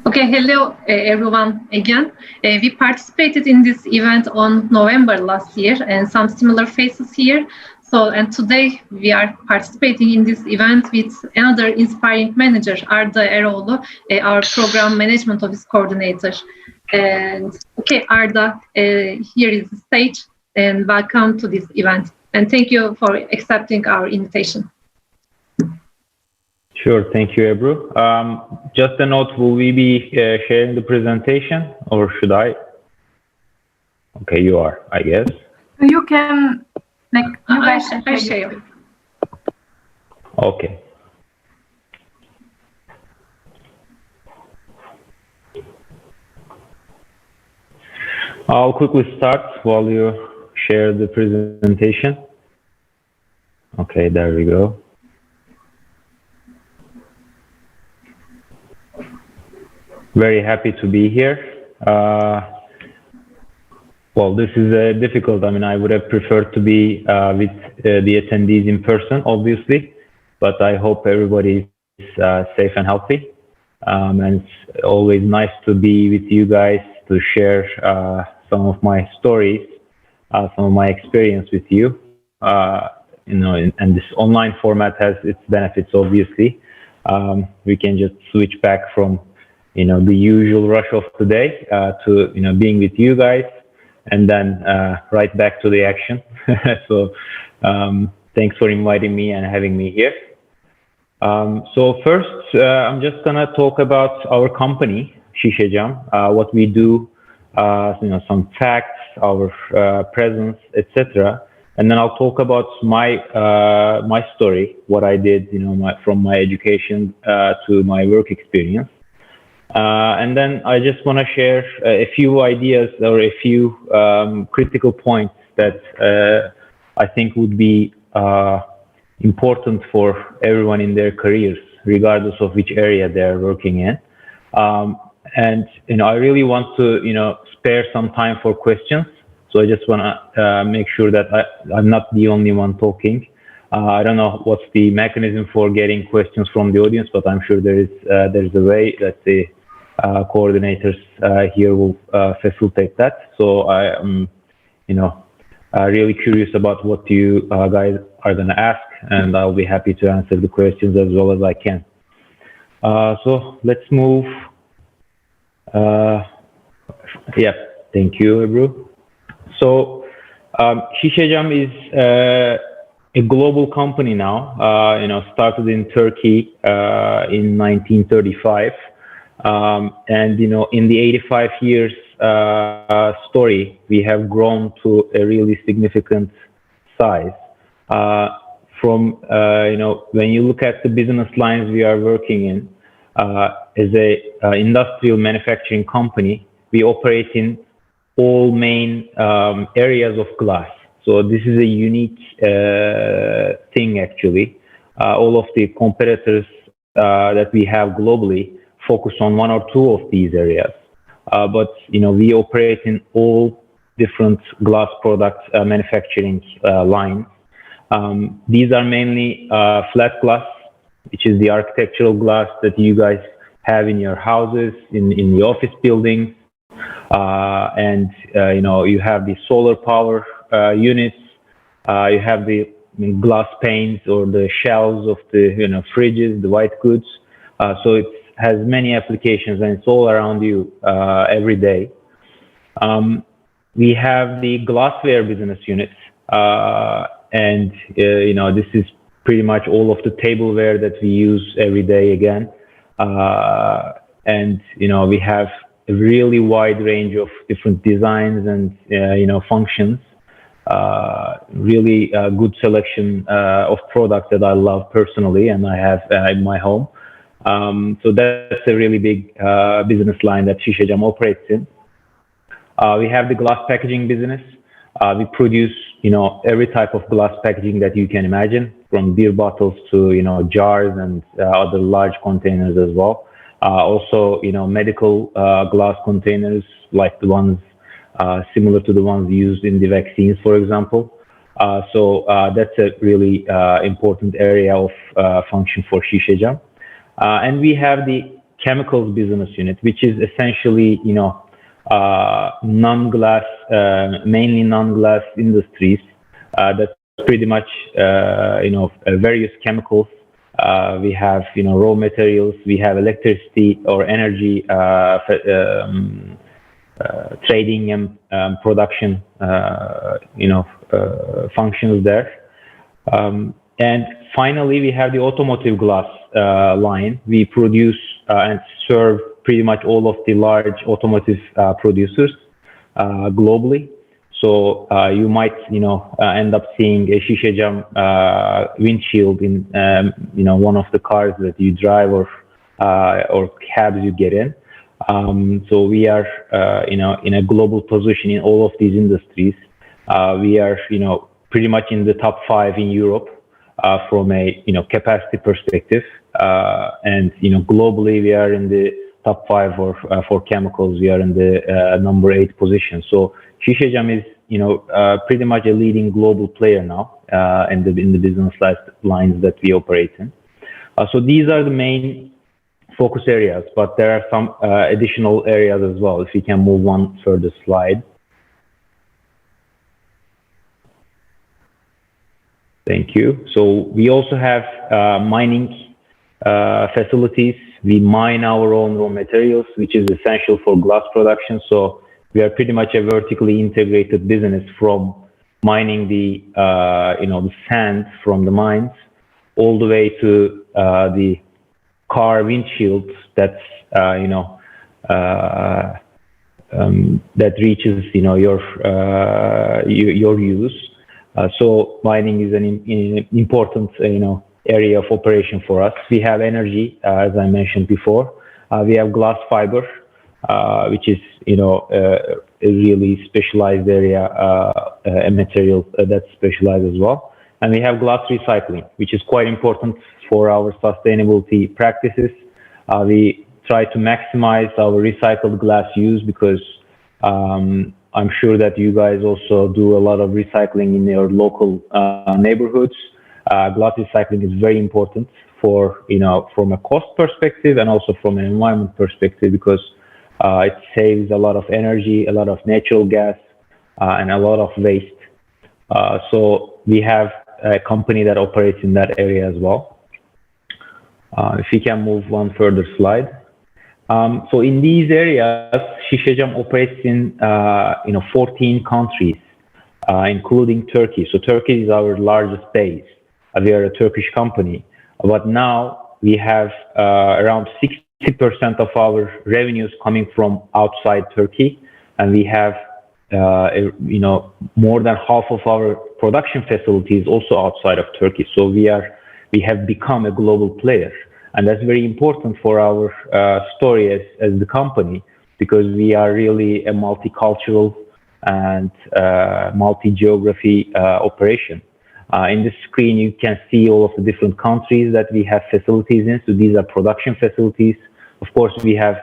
[SPEAKER 9] Okay, hello everyone again. We participated in this event on November last year and some similar faces here. So, and today we are participating in this event with another inspiring manager, Arda Eroğlu, our program management office coordinator. And okay, Arda, here is the stage and welcome to this event. And thank you for accepting our invitation.
[SPEAKER 10] Sure, thank you, Ebru. Just a note, will we be sharing the presentation or should I? Okay, you are, I guess.
[SPEAKER 1] You can, like, you guys
[SPEAKER 9] I share.
[SPEAKER 10] Okay. I'll quickly start while you share the presentation. Okay, there we go. Very happy to be here. Well, this is difficult. I mean, I would have preferred to be with the attendees in person, obviously, but I hope everybody is safe and healthy. And it's always nice to be with you guys to share some of my stories, some of my experience with you. You know, and this online format has its benefits, obviously. We can just switch back from the usual rush of today to being with you guys, and then right back to the action. So thanks for inviting me and having me here. So first, I'm just gonna talk about our company, Şişecam, what we do, some facts, our presence, etc. And then I'll talk about my my story, what I did, from my education to my work experience. And then I just want to share a few ideas or a few critical points that I think would be important for everyone in their careers, regardless of which area they're working in. And I really want to spare some time for questions. So I just want to make sure that I'm not the only one talking. I don't know what's the mechanism for getting questions from the audience, but I'm sure there's a way that the coordinators here will facilitate that. So I am, really curious about what you guys are going to ask, and I'll be happy to answer the questions as well as I can. So let's move. Yeah, thank you, Ebru. So Şişecam is a global company now. Started in Turkey in 1935. And in the 85 years story, we have grown to a really significant size. From when you look at the business lines we are working in, as a industrial manufacturing company, we operate in all main areas of glass. So this is a unique thing, actually. All of the competitors that we have globally focus on one or two of these areas. But we operate in all different glass product manufacturing lines. These are mainly flat glass, which is the architectural glass that you guys have in your houses, in the office buildings. And you have the solar power units. You have the glass panes or the shells of the fridges, the white goods. So it has many applications, and it's all around you every day. We have the glassware business units, and this is pretty much all of the tableware that we use every day again. And, we have a really wide range of different designs and, functions. Really good selection of products that I love personally and I have in my home. So that's a really big business line that Şişecam operates in. We have the glass packaging business. We produce, every type of glass packaging that you can imagine, from beer bottles to, jars and other large containers as well. Also, medical glass containers like the ones similar to the ones used in the vaccines, for example. So that's a really important area of function for Şişecam. And we have the chemicals business unit, which is essentially, non-glass, mainly non-glass industries. That's pretty much, various chemicals. We have, raw materials. We have electricity or energy trading and production, functions there. And finally, we have the automotive glass line. We produce and serve pretty much all of the large automotive producers globally. So you might, end up seeing a Şişecam windshield in, one of the cars that you drive or cabs you get in. So we are, in a global position in all of these industries. We are, pretty much in the top 5 in Europe from a, capacity perspective. And, globally, we are in the top 5 for chemicals. We are in the number 8 position. So Şişecam is, pretty much a leading global player now in the business lines that we operate in. So these are the main focus areas, but there are some additional areas as well. If you can move one further slide. Thank you. So we also have mining facilities. We mine our own raw materials, which is essential for glass production. So we are pretty much a vertically integrated business, from mining the, the sand from the mines all the way to the car windshields that's, that reaches, your use. So mining is an important, area of operation for us. We have energy, as I mentioned before. We have glass fiber, which is, a really specialized area, a material that's specialized as well. And we have glass recycling, which is quite important for our sustainability practices. We try to maximize our recycled glass use because I'm sure that you guys also do a lot of recycling in your local neighborhoods. Glass recycling is very important for, from a cost perspective and also from an environment perspective, because it saves a lot of energy, a lot of natural gas, and a lot of waste. So we have a company that operates in that area as well. If you can move one further slide. So in these areas, Şişecam operates in 14 countries, including Turkey. So Turkey is our largest base. We are a Turkish company, but now we have around 60% of our revenues coming from outside Turkey, and we have more than half of our production facilities also outside of Turkey. So we have become a global player. And that's very important for our story as the company, because we are really a multicultural and multi-geography operation. In this screen, you can see all of the different countries that we have facilities in. So these are production facilities. Of course, we have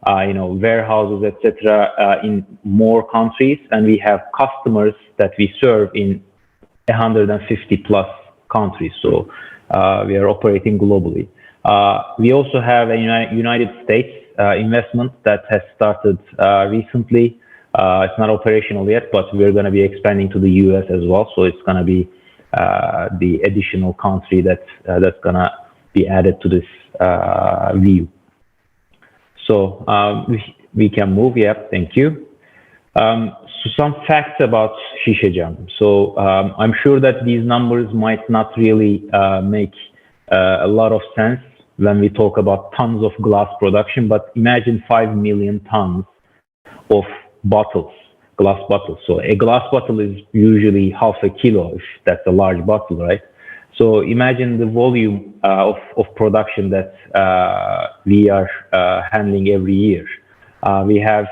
[SPEAKER 10] warehouses, etc., in more countries, and we have customers that we serve in 150 plus countries. So we are operating globally. We also have a United States investment that has started recently. It's not operational yet, but we're going to be expanding to the US as well. So it's going to be the additional country that's going to be added to this view. So we can move. Yeah, thank you. So some facts about Şişecam. So I'm sure that these numbers might not really make a lot of sense when we talk about tons of glass production, but imagine 5 million tons of bottles, glass bottles. So a glass bottle is usually half a kilo, if that's a large bottle, right? So imagine the volume of production that we are handling every year. We have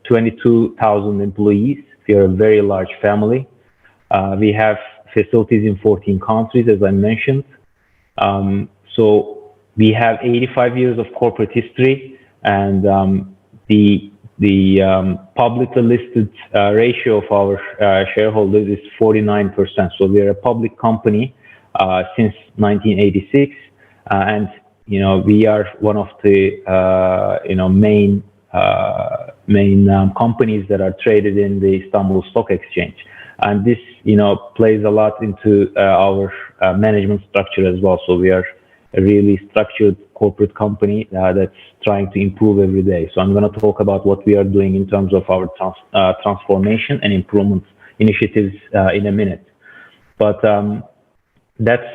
[SPEAKER 10] 22,000 employees. We are a very large family. We have facilities in 14 countries, as I mentioned. So we have 85 years of corporate history, and the publicly listed ratio of our shareholders is 49%. So we are a public company since 1986, and we are one of the main companies that are traded in the Istanbul Stock Exchange, and this plays a lot into our management structure as well. So we are a really structured corporate company that's trying to improve every day. So I'm going to talk about what we are doing in terms of our transformation and improvement initiatives in a minute. But that's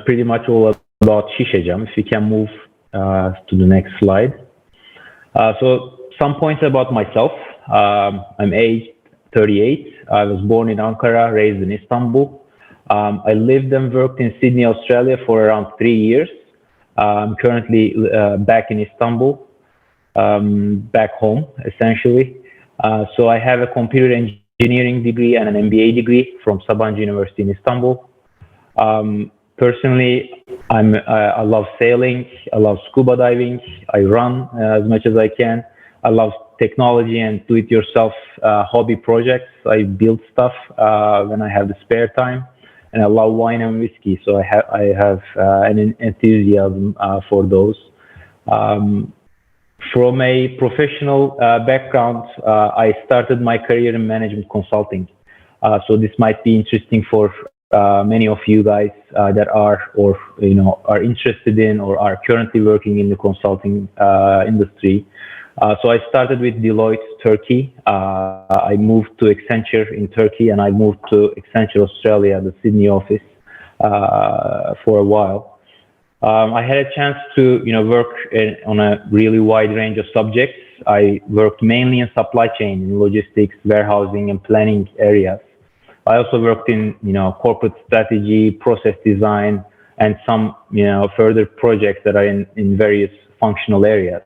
[SPEAKER 10] pretty much all about Şişecam. If we can move to the next slide. So some points about myself. I'm aged 38. I was born in Ankara, raised in Istanbul. I lived and worked in Sydney, Australia for around 3 years. I'm currently back in Istanbul, back home, essentially. So I have a computer engineering degree and an MBA degree from Sabancı University in Istanbul. Personally, I love sailing. I love scuba diving. I run as much as I can. I love technology and do-it-yourself hobby projects. I build stuff when I have the spare time. And I love wine and whiskey, so I have an enthusiasm for those. From a professional background, I started my career in management consulting. So this might be interesting for many of you guys that are interested in or are currently working in the consulting industry. So I started with Deloitte, Turkey. I moved to Accenture in Turkey, and I moved to Accenture Australia, the Sydney office, for a while. I had a chance to work on a really wide range of subjects. I worked mainly in supply chain, in logistics, warehousing, and planning areas. I also worked in corporate strategy, process design, and some further projects that are in various functional areas.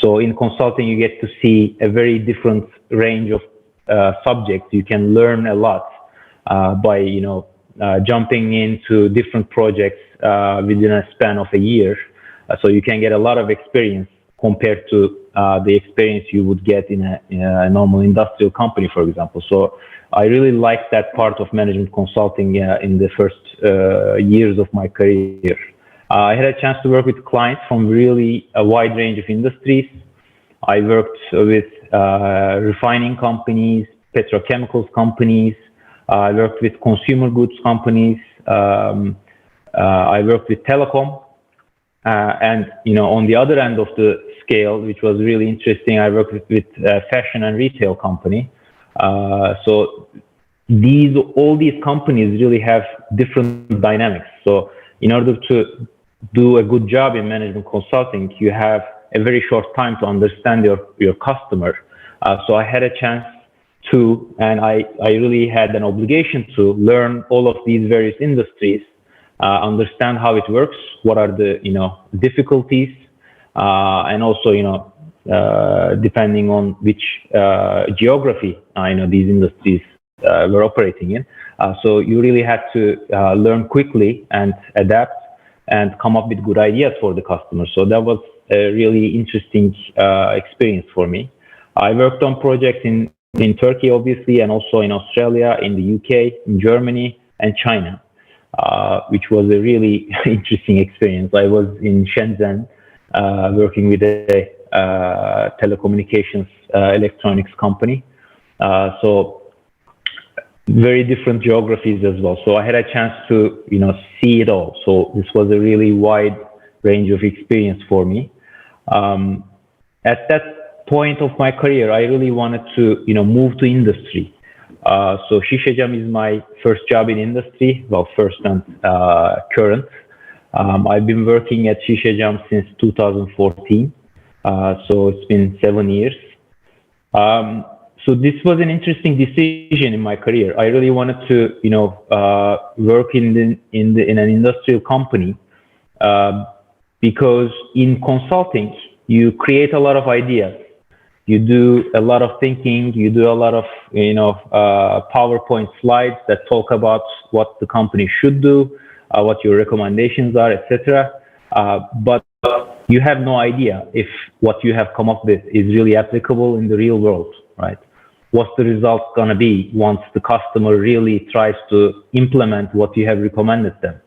[SPEAKER 10] So in consulting, you get to see a very different range of subjects. You can learn a lot by jumping into different projects within a span of a year. So you can get a lot of experience compared to the experience you would get in a normal industrial company, for example. So I really liked that part of management consulting in the first years of my career. I had a chance to work with clients from really a wide range of industries. I worked with refining companies, petrochemicals companies. I worked with consumer goods companies. I worked with telecom. And on the other end of the scale, which was really interesting, I worked with fashion and retail company. So all these companies really have different dynamics. So in order to do a good job in management consulting, you have a very short time to understand your customer. So I had a chance to, and I really had an obligation to learn all of these various industries, understand how it works, what are the difficulties, and also depending on which geography these industries were operating in. So you really had to learn quickly and adapt and come up with good ideas for the customer. So that was a really interesting experience for me. I worked on projects in Turkey, obviously, and also in Australia, in the UK, in Germany, and China, which was a really interesting experience. I was in Shenzhen working with a telecommunications electronics company. So very different geographies as well. So I had a chance to, see it all. So this was a really wide range of experience for me. At that point of my career, I really wanted to, move to industry. So Şişecam is my first job in industry, well, first and current. I've been working at Şişecam since 2014, so it's been 7 years. So this was an interesting decision in my career. I really wanted to, work in an industrial company, because in consulting you create a lot of ideas, you do a lot of thinking, you do a lot of PowerPoint slides that talk about what the company should do, what your recommendations are, etc. But you have no idea if what you have come up with is really applicable in the real world, right? What's the result going to be once the customer really tries to implement what you have recommended them?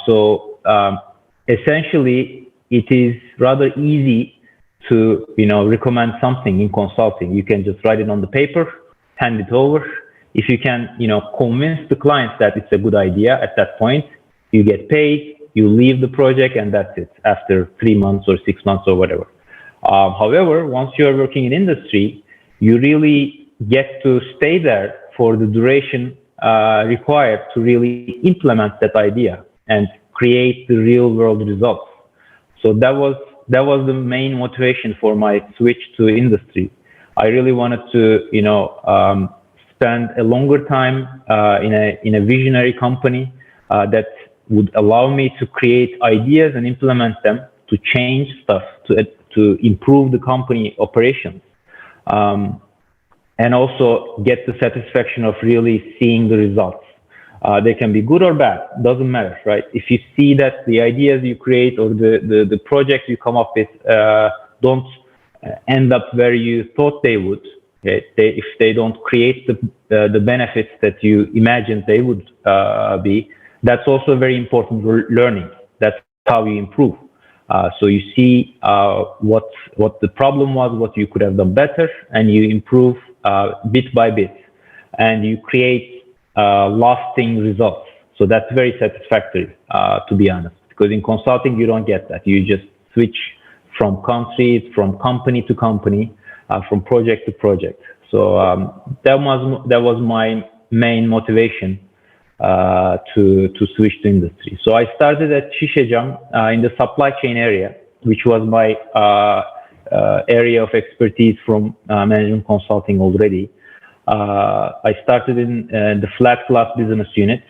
[SPEAKER 10] So essentially, it is rather easy to recommend something in consulting. You can just write it on the paper, hand it over. If you can convince the client that it's a good idea at that point, you get paid, you leave the project, and that's it after 3 months or 6 months or whatever. However, once you are working in industry, you really get to stay there for the duration required to really implement that idea and create the real world results. So that was the main motivation for my switch to industry. I really wanted to spend a longer time in a visionary company that would allow me to create ideas and implement them to change stuff, to improve the company operations, and also get the satisfaction of really seeing the results. They can be good or bad, doesn't matter, right? If you see that the ideas you create or the projects you come up with don't end up where you thought they would, okay? If they don't create the benefits that you imagined they would be, that's also very important learning. That's how you improve. So you see what the problem was, what you could have done better, and you improve bit by bit, and you create lasting results. So that's very satisfactory, to be honest, because in consulting you don't get that. You just switch from countries, from company to company, from project to project. So that was my main motivation to switch to industry. So I started at Şişecam in the supply chain area, which was my area of expertise from management consulting already. I started in the flat glass business unit,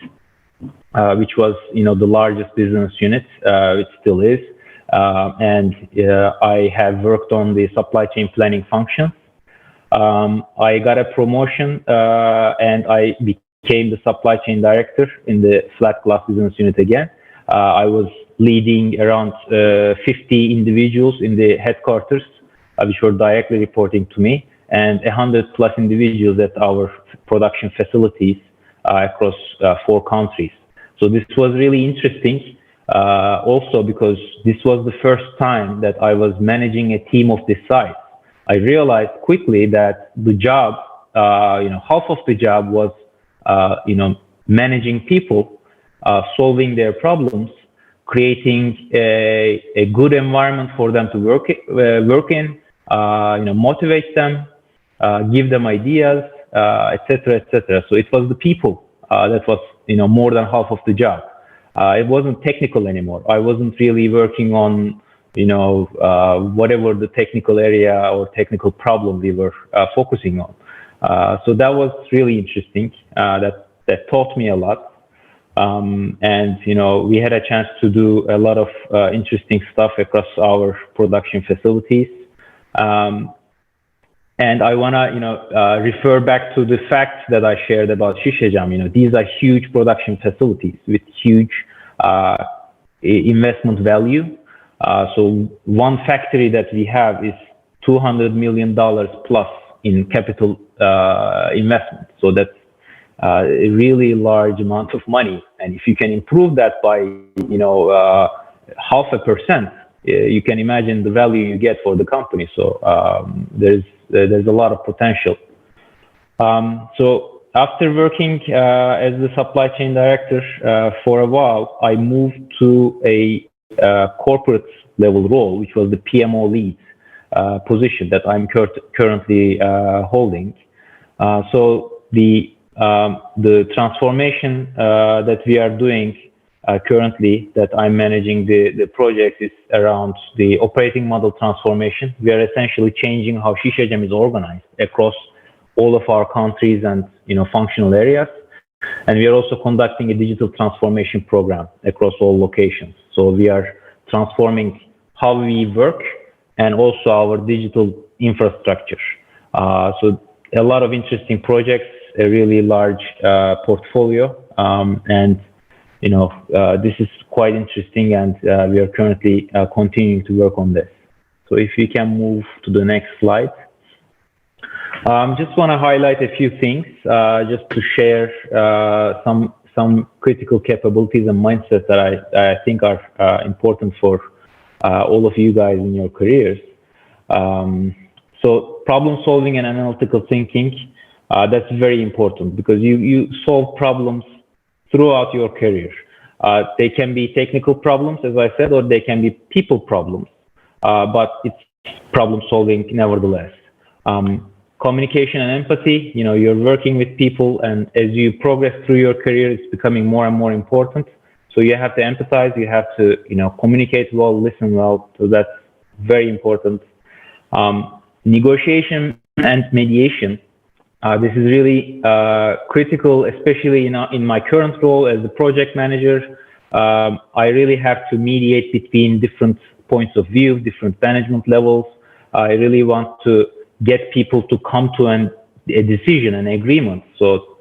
[SPEAKER 10] which was the largest business unit. It still is, and I have worked on the supply chain planning function. I got a promotion and I became the supply chain director in the flat glass business unit again. I was leading around 50 individuals in the headquarters, which were directly reporting to me, and 100+ individuals at our production facilities across 4 countries. So this was really interesting, also because this was the first time that I was managing a team of this size. I realized quickly that the job, half of the job was, managing people, solving their problems, creating a good environment for them to work in, motivate them, give them ideas, etc., etc. So it was the people that was, more than half of the job. It wasn't technical anymore. I wasn't really working on, whatever the technical area or technical problem we were focusing on. So that was really interesting. That taught me a lot. And we had a chance to do a lot of interesting stuff across our production facilities. And I want to refer back to the facts that I shared about Şişecam. These are huge production facilities with huge investment value. So one factory that we have is $200 million plus in capital investment. So that's a really large amount of money. And if you can improve that by 0.5%, you can imagine the value you get for the company. So there's a lot of potential. So after working as the supply chain director for a while, I moved to a corporate level role, which was the PMO lead position that I'm currently holding. So the transformation that we are doing currently, that I'm managing the project, is around the operating model transformation. We are essentially changing how Şişecam is organized across all of our countries and functional areas. And we are also conducting a digital transformation program across all locations. So we are transforming how we work and also our digital infrastructure. So a lot of interesting projects, a really large portfolio, and this is quite interesting, and we are currently continuing to work on this. So if we can move to the next slide. Just want to highlight a few things, just to share some critical capabilities and mindsets that I think are important for all of you guys in your careers. So problem solving and analytical thinking, that's very important, because you solve problems throughout your career. They can be technical problems, as I said, or they can be people problems, but it's problem solving nevertheless. Communication and empathy, you're working with people, and as you progress through your career, it's becoming more and more important. So you have to empathize, you have to, communicate well, listen well. So that's very important. Negotiation and mediation. This is really critical, especially in my current role as the project manager. I really have to mediate between different points of view, different management levels. I really want to get people to come to a decision, an agreement. So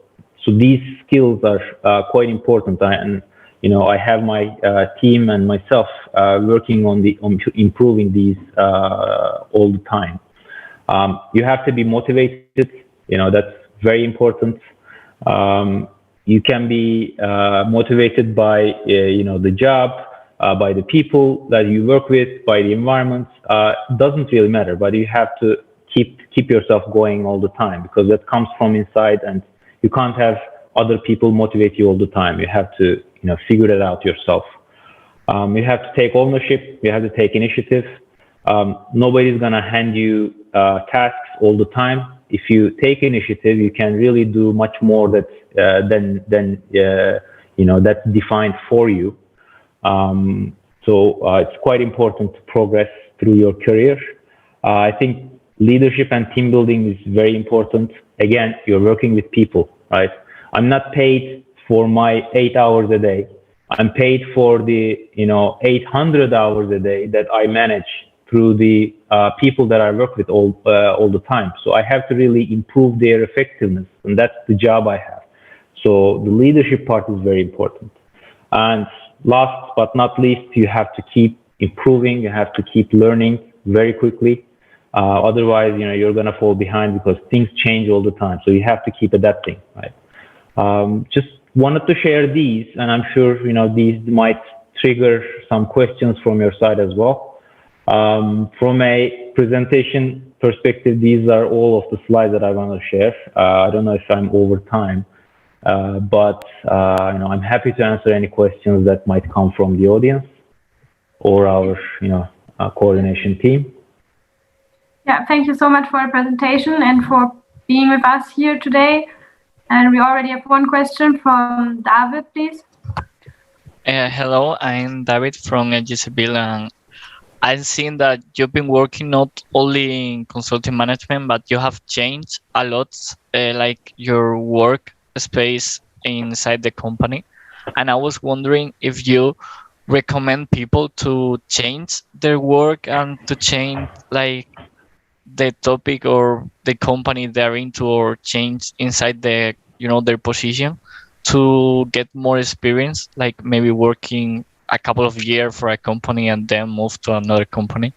[SPEAKER 10] these skills are quite important. I have my team and myself working on improving these all the time. You have to be motivated. That's very important. You can be motivated by the job, by the people that you work with, by the environment. Doesn't really matter, but you have to keep yourself going all the time, because that comes from inside, and you can't have other people motivate you all the time. You have to figure that out yourself. You have to take ownership. You have to take initiative. Nobody's gonna hand you tasks all the time. If you take initiative, you can really do much more than that's defined for you. So it's quite important to progress through your career. I think leadership and team building is very important. Again, you're working with people, right? I'm not paid for my 8 hours a day. I'm paid for the 800 hours a day that I manage through the people that I work with all the time. So I have to really improve their effectiveness, and that's the job I have. So the leadership part is very important. And last but not least, you have to keep improving. You have to keep learning very quickly. Otherwise, you're going to fall behind, because things change all the time. So you have to keep adapting, right? Just wanted to share these, and I'm sure, these might trigger some questions from your side as well. From a presentation perspective, these are all of the slides that I want to share. I don't know if I'm over time, but I'm happy to answer any questions that might come from the audience or our coordination team.
[SPEAKER 1] Yeah, thank you so much for your presentation and for being with us here today. And we already have one question from David, please.
[SPEAKER 7] Hello, I'm David from LXII, and I've seen that you've been working not only in consulting management, but you have changed a lot, like your work space inside the company. And I was wondering if you recommend people to change their work and to change like the topic or the company they're into, or change inside the their position to get more experience, like maybe working a couple of years for a company and then move to another company.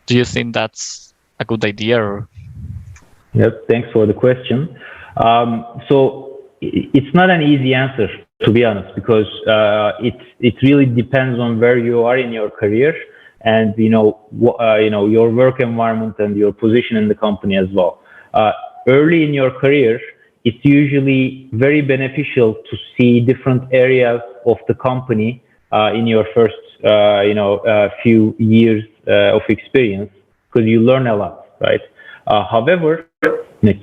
[SPEAKER 7] Do you think that's a good idea? Or?
[SPEAKER 10] Yep, thanks for the question. So it's not an easy answer, to be honest, because it really depends on where you are in your career, and your work environment and your position in the company as well. Early in your career, it's usually very beneficial to see different areas of the company in your first few years of experience, because you learn a lot, right? However,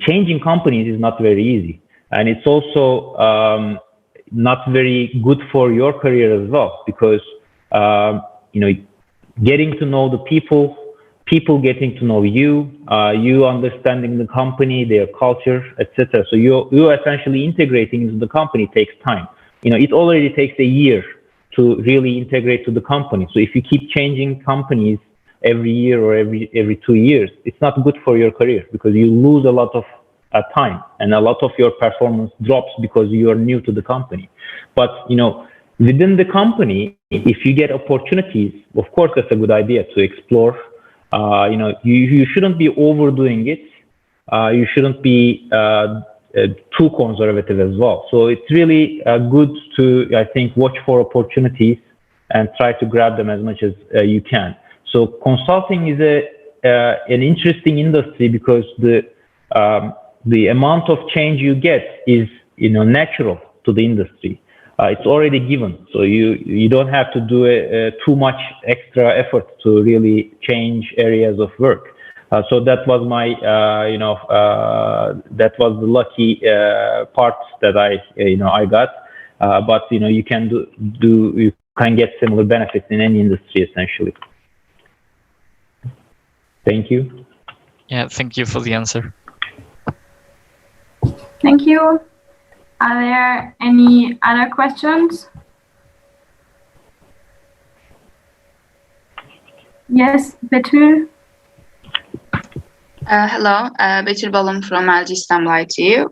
[SPEAKER 10] changing companies is not very easy, and it's also not very good for your career as well, because getting to know the people getting to know you, you understanding the company, their culture, etc. So you essentially integrating into the company takes time. It already takes a year to really integrate to the company. So if you keep changing companies every year or every 2 years, it's not good for your career, because you lose a lot of time, and a lot of your performance drops because you are new to the company. But within the company, if you get opportunities, of course that's a good idea to explore. You shouldn't be overdoing it. You shouldn't be too conservative as well. So it's really good to, I think, watch for opportunities and try to grab them as much as you can. So consulting is an interesting industry, because the amount of change you get is natural to the industry. It's already given, so you don't have to do too much extra effort to really change areas of work. So that was my that was the lucky part that I got. But you can get similar benefits in any industry essentially. Thank you.
[SPEAKER 7] Yeah, thank you for the answer.
[SPEAKER 1] Thank you. Are there any other questions? Yes, Betül.
[SPEAKER 12] Hello, Betül Balım from LXII.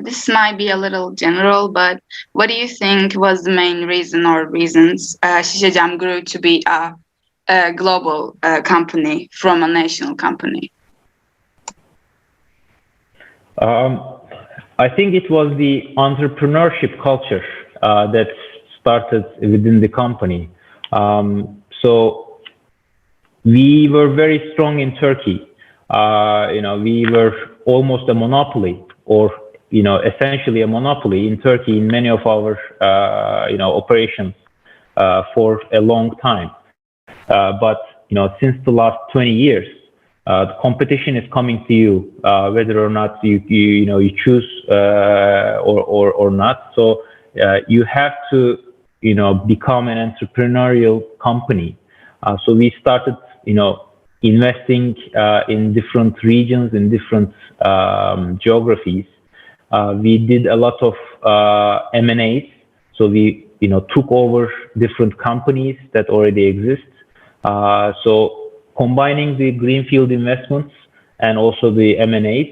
[SPEAKER 12] This might be a little general, but what do you think was the main reason or reasons Şişecam grew to be a global company from a national company?
[SPEAKER 10] I think it was the entrepreneurship culture that started within the company. So we were very strong in Turkey. We were almost a monopoly, or essentially a monopoly in Turkey in many of our operations for a long time. But since the last 20 years, the competition is coming to you, whether or not you choose or not. So you have to become an entrepreneurial company. So we started investing in different regions, in different geographies. We did a lot of M&As. So we took over different companies that already exist. So combining the greenfield investments and also the M&As,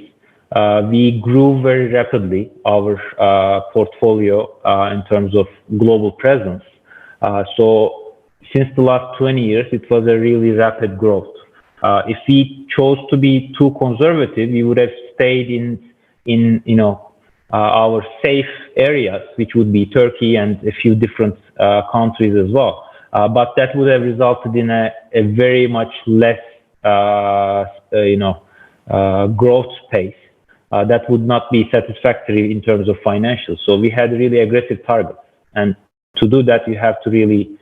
[SPEAKER 10] we grew very rapidly our portfolio in terms of global presence. So since the last 20 years, it was a really rapid growth. If we chose to be too conservative, we would have stayed in our safe areas, which would be Turkey and a few different countries as well. But that would have resulted in a very much less, growth pace. That would not be satisfactory in terms of financials. So we had really aggressive targets, and to do that, you have to really,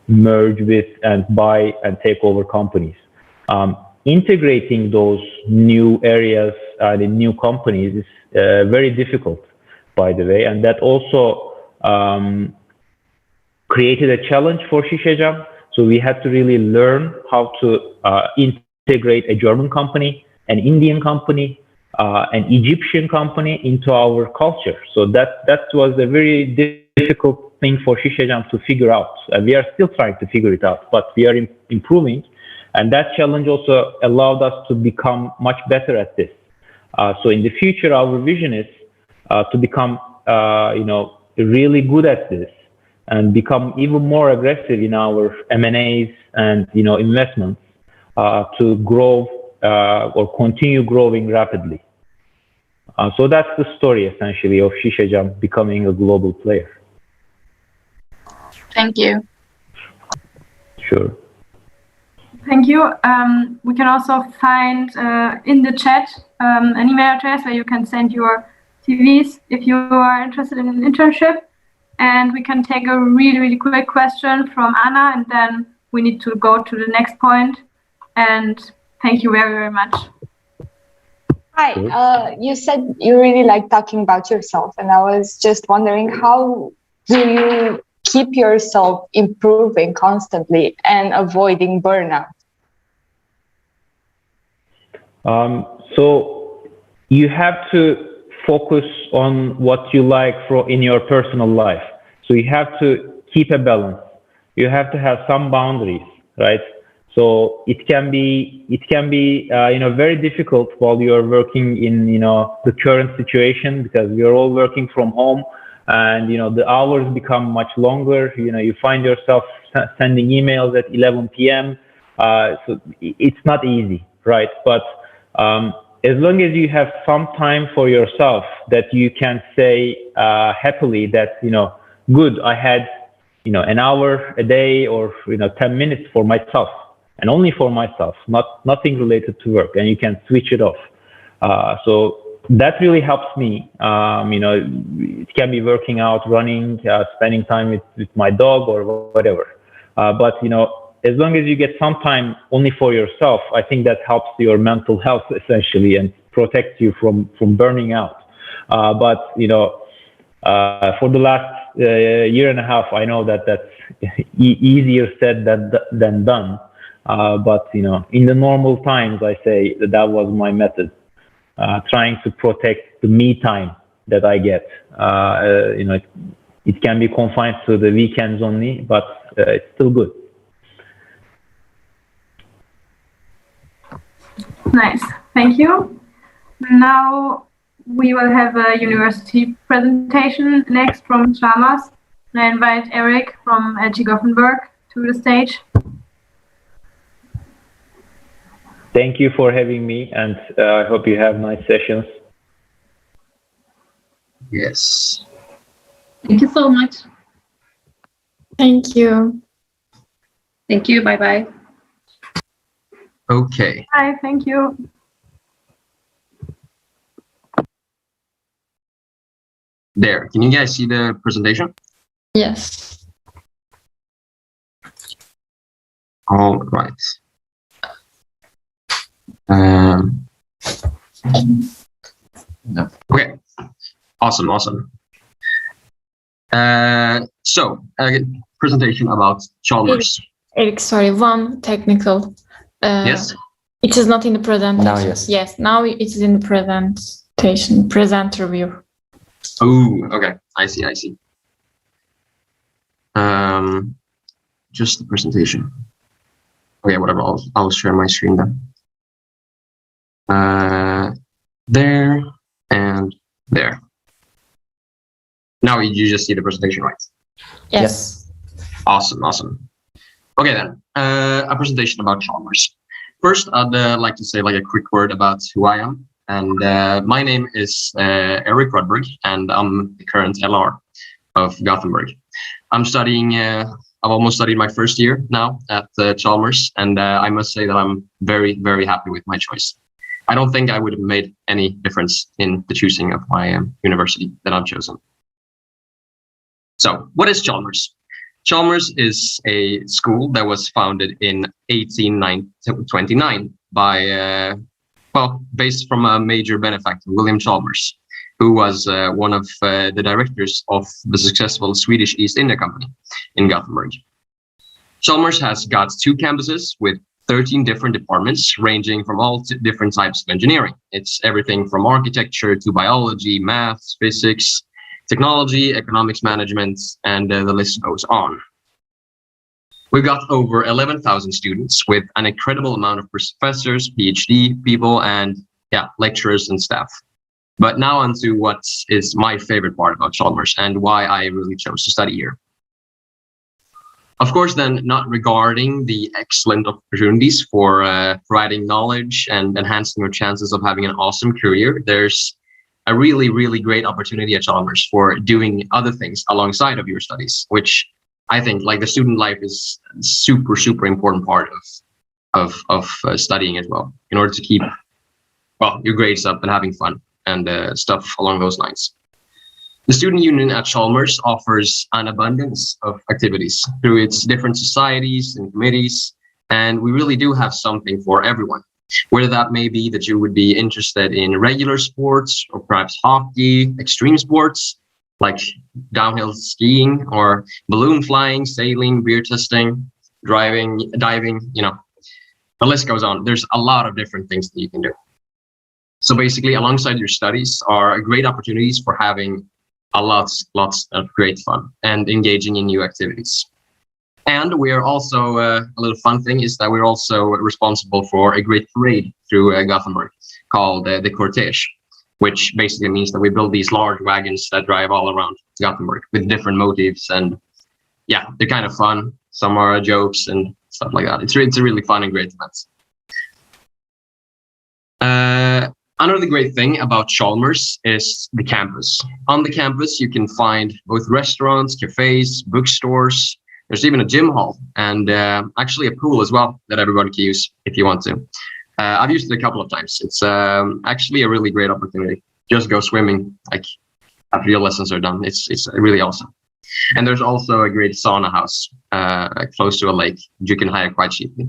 [SPEAKER 10] merge with and buy and take over companies. Integrating those new areas and in new companies is very difficult, by the way, and that also created a challenge for Şişecam. So we had to really learn how to integrate a German company, an Indian company, an Egyptian company into our culture. So that was a very difficult thing for Şişecam to figure out. We are still trying to figure it out, but we are improving. And that challenge also allowed us to become much better at this. So in the future, our vision is to become, really good at this and become even more aggressive in our M&As and, investments to grow or continue growing rapidly. So that's the story, essentially, of Şişecam becoming a global player.
[SPEAKER 12] Thank you.
[SPEAKER 10] Sure.
[SPEAKER 1] Thank you. We can also find in the chat an email address where you can send your CVs if you are interested in an internship. And we can take a really quick question from Anna, and then we need to go to the next point. And thank you very much.
[SPEAKER 15] Hi, you said you really like talking about yourself, and I was just wondering, how do you keep yourself improving constantly and avoiding burnout?
[SPEAKER 10] So you have to focus on what you like in your personal life. So you have to keep a balance. You have to have some boundaries, right? So it can be very difficult while you're working in the current situation, because we're all working from home, and the hours become much longer. You find yourself sending emails at 11 p.m. So it's not easy, right? But as long as you have some time for yourself that you can say happily that good, I had an hour a day, or 10 minutes for myself, and only for myself, nothing related to work, and you can switch it off. So that really helps me. It can be working out, running, spending time with my dog, or whatever. But as long as you get some time only for yourself, I think that helps your mental health essentially, and protects you from burning out. But for the last year and a half, I know that that's easier said than done. But in the normal times, I say that was my method, trying to protect the me time that I get. It can be confined to the weekends only, but it's still good.
[SPEAKER 1] Nice, thank you. Now we will have a university presentation next from Chalmers. I invite Eric from LG Gothenburg to the stage.
[SPEAKER 10] Thank you for having me, and I hope you have nice sessions.
[SPEAKER 22] Yes.
[SPEAKER 9] Thank you so much.
[SPEAKER 2] Thank you.
[SPEAKER 9] Thank you. Bye-bye.
[SPEAKER 22] Okay.
[SPEAKER 1] Hi, thank you.
[SPEAKER 22] There. Can you guys see the presentation?
[SPEAKER 2] Yes.
[SPEAKER 22] All right. Okay. Awesome. So, presentation about Chalmers.
[SPEAKER 2] Eric, sorry, one technical.
[SPEAKER 22] Yes.
[SPEAKER 2] It is not in the presentation.
[SPEAKER 22] Now, yes.
[SPEAKER 2] Yes, now it is in the presentation, presenter view.
[SPEAKER 22] Oh, okay. I see. Just the presentation. Okay, whatever. I'll share my screen then. There and there. Now you just see the presentation, right?
[SPEAKER 2] Yes.
[SPEAKER 22] Awesome. Okay then, a presentation about Chalmers. First, I'd like to say a quick word about who I am. And my name is Eric Rudberg, and I'm the current LR of Gothenburg. I'm studying, I've almost studied my first year now at Chalmers, and I must say that I'm very, very happy with my choice. I don't think I would have made any difference in the choosing of my university that I've chosen. So, what is Chalmers? Chalmers is a school that was founded in 1829 by, based from a major benefactor, William Chalmers, who was one of the directors of the successful Swedish East India Company in Gothenburg. Chalmers has got 2 campuses with 13 different departments, ranging from all different types of engineering. It's everything from architecture to biology, maths, physics, technology, economics management, and the list goes on. We've got over 11,000 students with an incredible amount of professors, PhD people, and lecturers and staff. But now on to what is my favorite part about Chalmers and why I really chose to study here. Of course, then, not regarding the excellent opportunities for providing knowledge and enhancing your chances of having an awesome career, there's a really, really great opportunity at Chalmers for doing other things alongside of your studies, which I think the student life is super, super important part of studying as well, in order to keep, your grades up and having fun and stuff along those lines. The Student Union at Chalmers offers an abundance of activities through its different societies and committees, and we really do have something for everyone. Whether that may be that you would be interested in regular sports or perhaps hockey, extreme sports like downhill skiing or balloon flying, sailing, beer testing, diving, the list goes on. There's a lot of different things that you can do. So basically, alongside your studies are great opportunities for having lots of great fun and engaging in new activities. And we are also, a little fun thing is that we're also responsible for a great parade through Gothenburg called the Cortege, which basically means that we build these large wagons that drive all around Gothenburg with different motifs. And yeah, they're kind of fun. Some are jokes and stuff like that. It's a really fun and great event. Another great thing about Chalmers is the campus. On the campus, you can find both restaurants, cafes, bookstores. There's even a gym hall and actually a pool as well that everybody can use if you want to. I've used it a couple of times. It's actually a really great opportunity. Just go swimming like after your lessons are done. It's really awesome. And there's also a great sauna house close to a lake you can hire quite cheaply.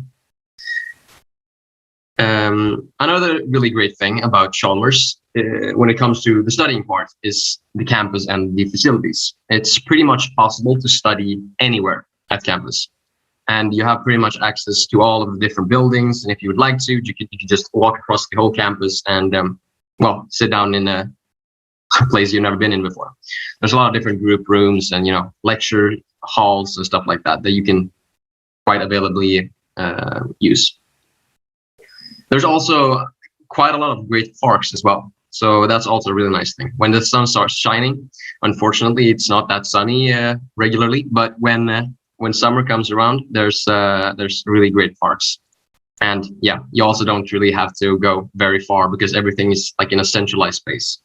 [SPEAKER 22] Another really great thing about Chalmers when it comes to the studying part is the campus and the facilities. It's pretty much possible to study anywhere at campus. And you have pretty much access to all of the different buildings. And if you would like to, you can just walk across the whole campus and, well, sit down in a place you've never been in before. There's a lot of different group rooms and, lecture halls and stuff like that you can quite availably use. There's also quite a lot of great parks as well. So that's also a really nice thing. When the sun starts shining, unfortunately, it's not that sunny regularly, but when summer comes around, there's really great parks. And yeah, you also don't really have to go very far because everything is like in a centralized space.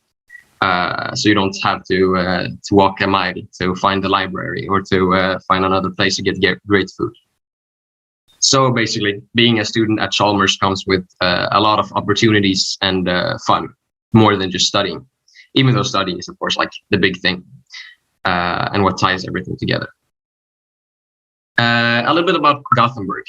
[SPEAKER 22] So you don't have to walk a mile to find the library or to find another place to get great food. So basically, being a student at Chalmers comes with a lot of opportunities and fun, more than just studying, even though studying is, of course, like the big thing and what ties everything together. A little bit about Gothenburg.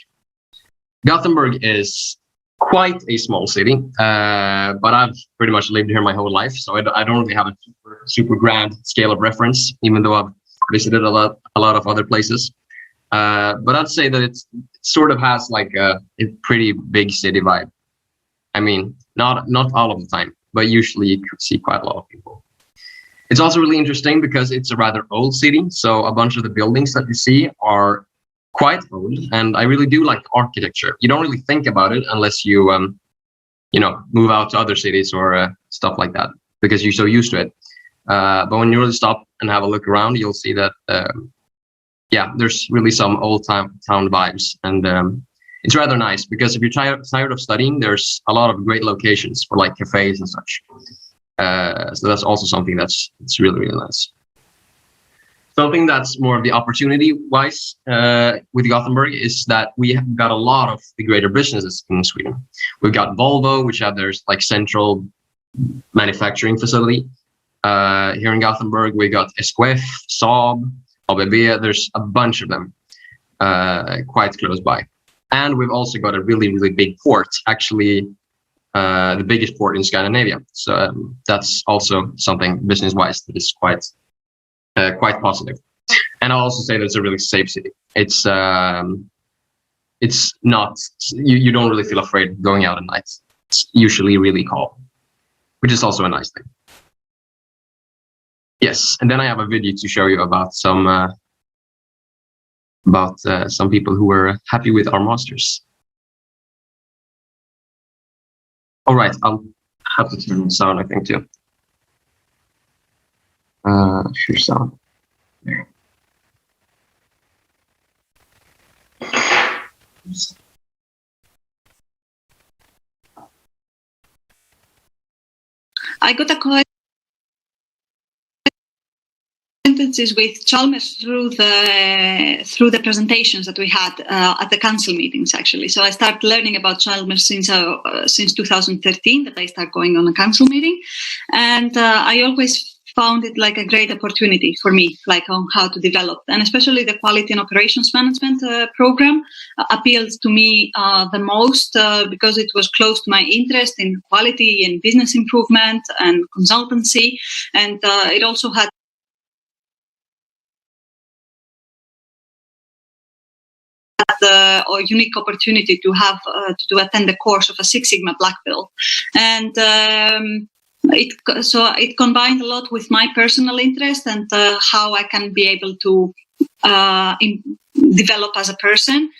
[SPEAKER 22] Gothenburg is quite a small city, but I've pretty much lived here my whole life, so I don't really have a super grand scale of reference, even though I've visited a lot of other places. But I'd say that it sort of has like a pretty big city vibe. I mean, not all of the time, but usually you could see quite a lot of people. It's also really interesting because it's a rather old city, so a bunch of the buildings that you see are quite old, and I really do like architecture. You don't really think about it unless you, move out to other cities or stuff like that, because you're so used to it. But when you really stop and have a look around, you'll see that, there's really some old town vibes, and it's rather nice because if you're tired of studying, there's a lot of great locations for like cafes and such. So that's also something it's really, really nice. Something that's more of the opportunity-wise with Gothenburg is that we have got a lot of the greater businesses in Sweden. We've got Volvo, which have their like central manufacturing facility. Here in Gothenburg, we got SKF, Saab, ABB. There's a bunch of them quite close by. And we've also got a really, really big port, actually the biggest port in Scandinavia. So that's also something business-wise that is quite positive. And I'll also say that it's a really safe city. It's not, you don't really feel afraid going out at night. It's usually really calm, which is also a nice thing. Yes, and then I have a video to show you about some people who were happy with our masters. All right, I'll have to turn the sound, I think, too. Share sound. There.
[SPEAKER 6] I got a acquaintances with Chalmers through the presentations that we had at the council meetings, actually. So I started learning about Chalmers since 2013 that I started going on a council meeting, and I always found it like a great opportunity for me, like on how to develop, and especially the quality and operations management program appealed to me the most because it was close to my interest in quality and business improvement and consultancy, and it also had the unique opportunity to have to attend the course of a Six Sigma Black Belt, and it combined a lot with my personal interest and how I can be able to develop as a person.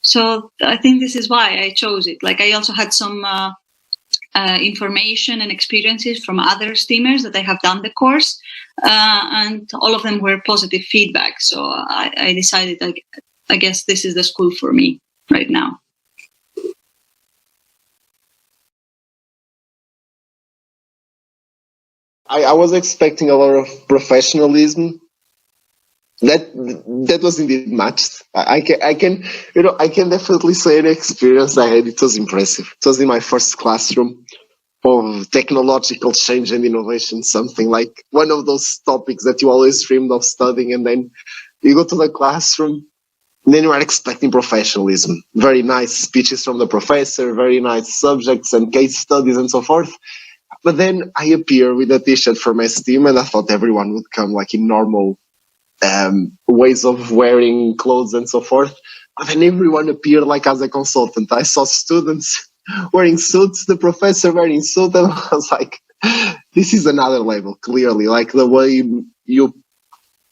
[SPEAKER 6] So I think this is why I chose it. Like I also had some information and experiences from other STEAMers that I have done the course, and all of them were positive feedback. So I decided, I guess this is the school for me right now.
[SPEAKER 14] I was expecting a lot of professionalism. That was indeed matched. I can definitely say an experience I had. It was impressive. It was in my first classroom of technological change and innovation, something like one of those topics that you always dreamed of studying, and then you go to the classroom, and then you are expecting professionalism. Very nice speeches from the professor, very nice subjects and case studies and so forth. But then I appear with a t-shirt from ESTIEM, and I thought everyone would come like in normal ways of wearing clothes and so forth. But then everyone appeared like as a consultant. I saw students wearing suits, the professor wearing suit, and I was like, this is another level, clearly. Like the way you,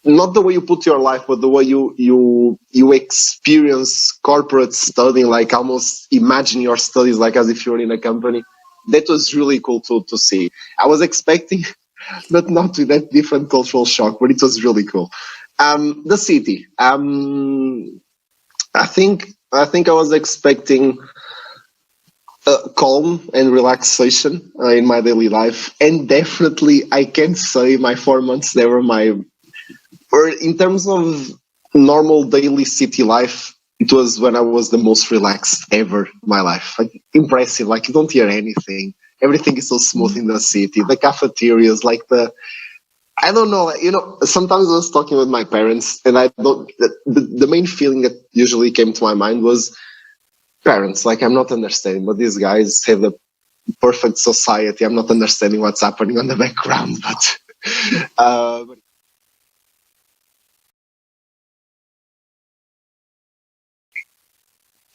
[SPEAKER 14] not the way you put your life, but the way you experience corporate studying, like almost imagine your studies like as if you're in a company. That was really cool to see. I was expecting, but not with that different cultural shock, but it was really cool. The city. I think I was expecting calm and relaxation in my daily life, and definitely I can say my 4 months there were or in terms of normal daily city life, it was when I was the most relaxed ever in my life. Like, impressive. Like you don't hear anything. Everything is so smooth in the city. The cafeterias, like I don't know. Sometimes I was talking with my parents, and the main feeling that usually came to my mind was parents. Like I'm not understanding, but these guys have the perfect society. I'm not understanding what's happening on the background, but.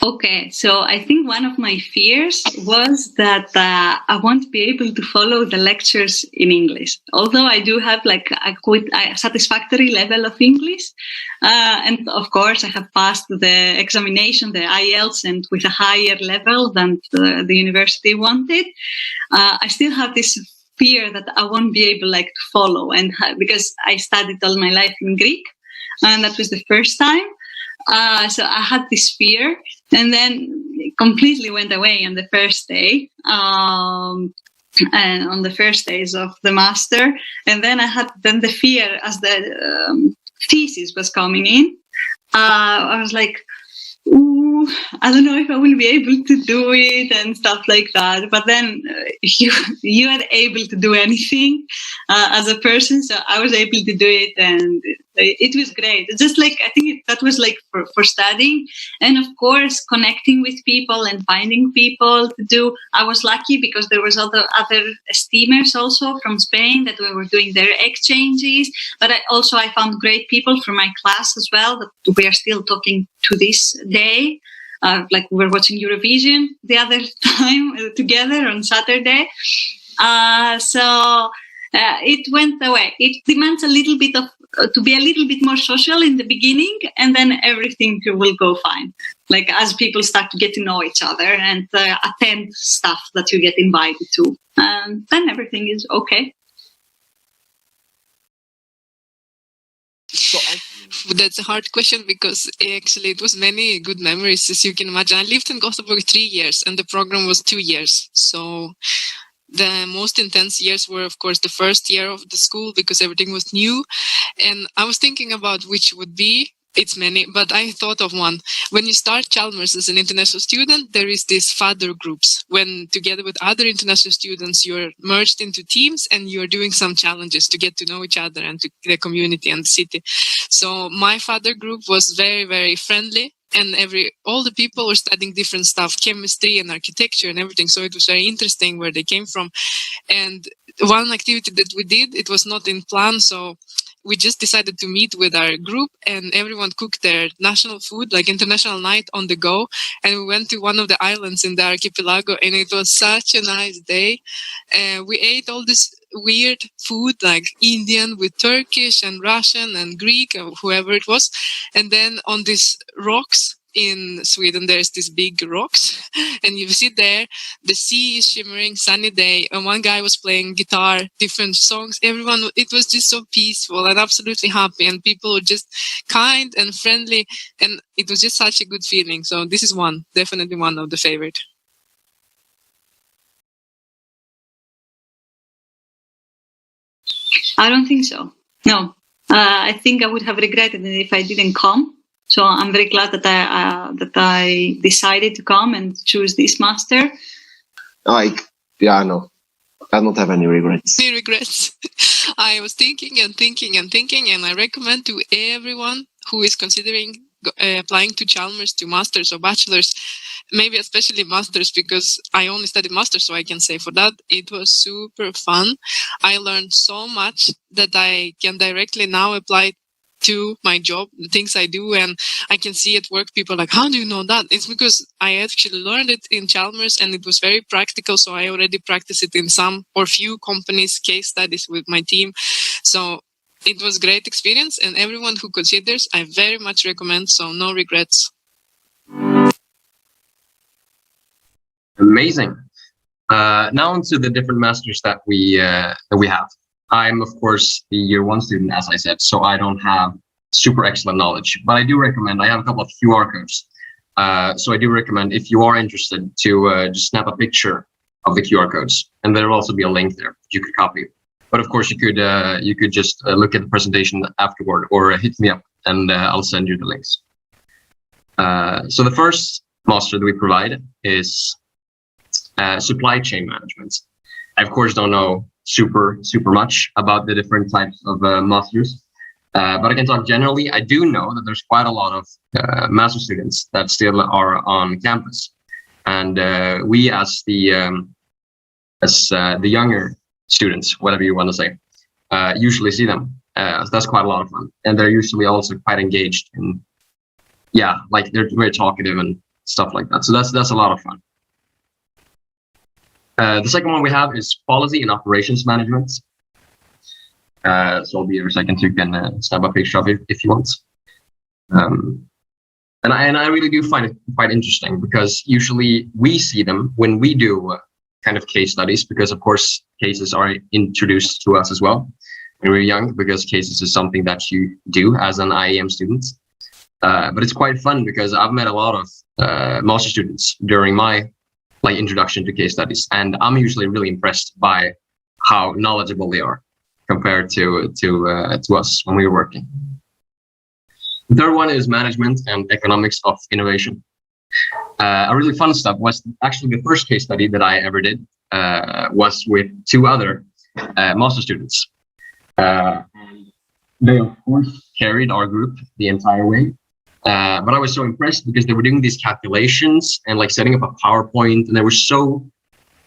[SPEAKER 6] Okay, so I think one of my fears was that I won't be able to follow the lectures in English. Although I do have like a quite satisfactory level of English, and of course I have passed the examination, the IELTS, and with a higher level than the university wanted. I still have this fear that I won't be able to follow, and because I studied all my life in Greek, and that was the first time. So I had this fear, and then it completely went away on the first day, and on the first days of the master. And then I had the fear as the thesis was coming in. I was like, ooh, I don't know if I will be able to do it and stuff like that. But then you are able to do anything as a person, so I was able to do it, and it was great. It's just I think that was for studying, and of course connecting with people and finding people to do. I was lucky because there was other STEAMers also from Spain that we were doing their exchanges, but I found great people from my class as well that we are still talking to this day. We were watching Eurovision the other time together on Saturday. So it went away. It demands a little bit of to be a little bit more social in the beginning, and then everything will go fine. As people start to get to know each other and attend stuff that you get invited to, then everything is okay.
[SPEAKER 16] That's a hard question because actually it was many good memories, as you can imagine. I lived in Gothenburg 3 years and the program was 2 years. So the most intense years were, of course, the first year of the school because everything was new. And I was thinking about which would be it's many, but I thought of one. When you start Chalmers as an international student, there is these father groups. When together with other international students, you're merged into teams and you're doing some challenges to get to know each other and to the community and the city. So my father group was very, very friendly. And all the people were studying different stuff, chemistry and architecture and everything. So it was very interesting where they came from. And one activity that we did, it was not in plan. So we just decided to meet with our group and everyone cooked their national food, like international night on the go. And we went to one of the islands in the archipelago and it was such a nice day. We ate all this weird food like Indian with Turkish and Russian and Greek or whoever it was. And then on these rocks in Sweden, there's these big rocks and you sit there, the sea is shimmering, sunny day, and one guy was playing guitar, different songs. Everyone, it was just so peaceful and absolutely happy, and people were just kind and friendly, and it was just such a good feeling. So this is definitely one of the favorite.
[SPEAKER 6] I don't think so. No, I think I would have regretted it if I didn't come. So I'm very glad that I decided to come and choose this master.
[SPEAKER 14] No, I don't have any regrets.
[SPEAKER 16] Any regrets? I was thinking and thinking and thinking, and I recommend to everyone who is considering applying to Chalmers to masters or bachelors, maybe especially masters, because I only studied masters, so I can say for that it was super fun. I learned so much that I can directly now apply to my job, the things I do, and I can see at work people like, how do you know that? It's because I actually learned it in Chalmers and it was very practical, so I already practiced it in some or few companies, case studies with my team. So it was great experience, and everyone who considers, I very much recommend, so no regrets.
[SPEAKER 22] Amazing. Now onto the different masters that we have. I'm, of course, the year 1 student, as I said, so I don't have super excellent knowledge, but I do recommend, I have a couple of QR codes. So I do recommend, if you are interested, to just snap a picture of the QR codes, and there will also be a link there you could copy. But of course, you could just look at the presentation afterward or hit me up, and I'll send you the links. So the first master that we provide is supply chain management. I, of course, don't know super much about the different types of masters, but I can talk generally. I do know that there's quite a lot of master students that still are on campus, and we as the younger students, whatever you want to say, usually see them. So that's quite a lot of fun, and they're usually also quite engaged, and like they're very talkative and stuff like that. So that's a lot of fun. The second one we have is policy and operations management. So I'll be here a second, so you can snap a picture of it if you want. And I really do find it quite interesting, because usually we see them when we do kind of case studies, because of course cases are introduced to us as well when we're young, because cases is something that you do as an IEM student. But it's quite fun, because I've met a lot of master students during my introduction to case studies, and I'm usually really impressed by how knowledgeable they are compared to us when we were working. The third one is management and economics of innovation. A really fun stuff was actually the first case study that I ever did was with 2 other master students. They of course carried our group the entire way. But I was so impressed because they were doing these calculations and setting up a PowerPoint, and they were so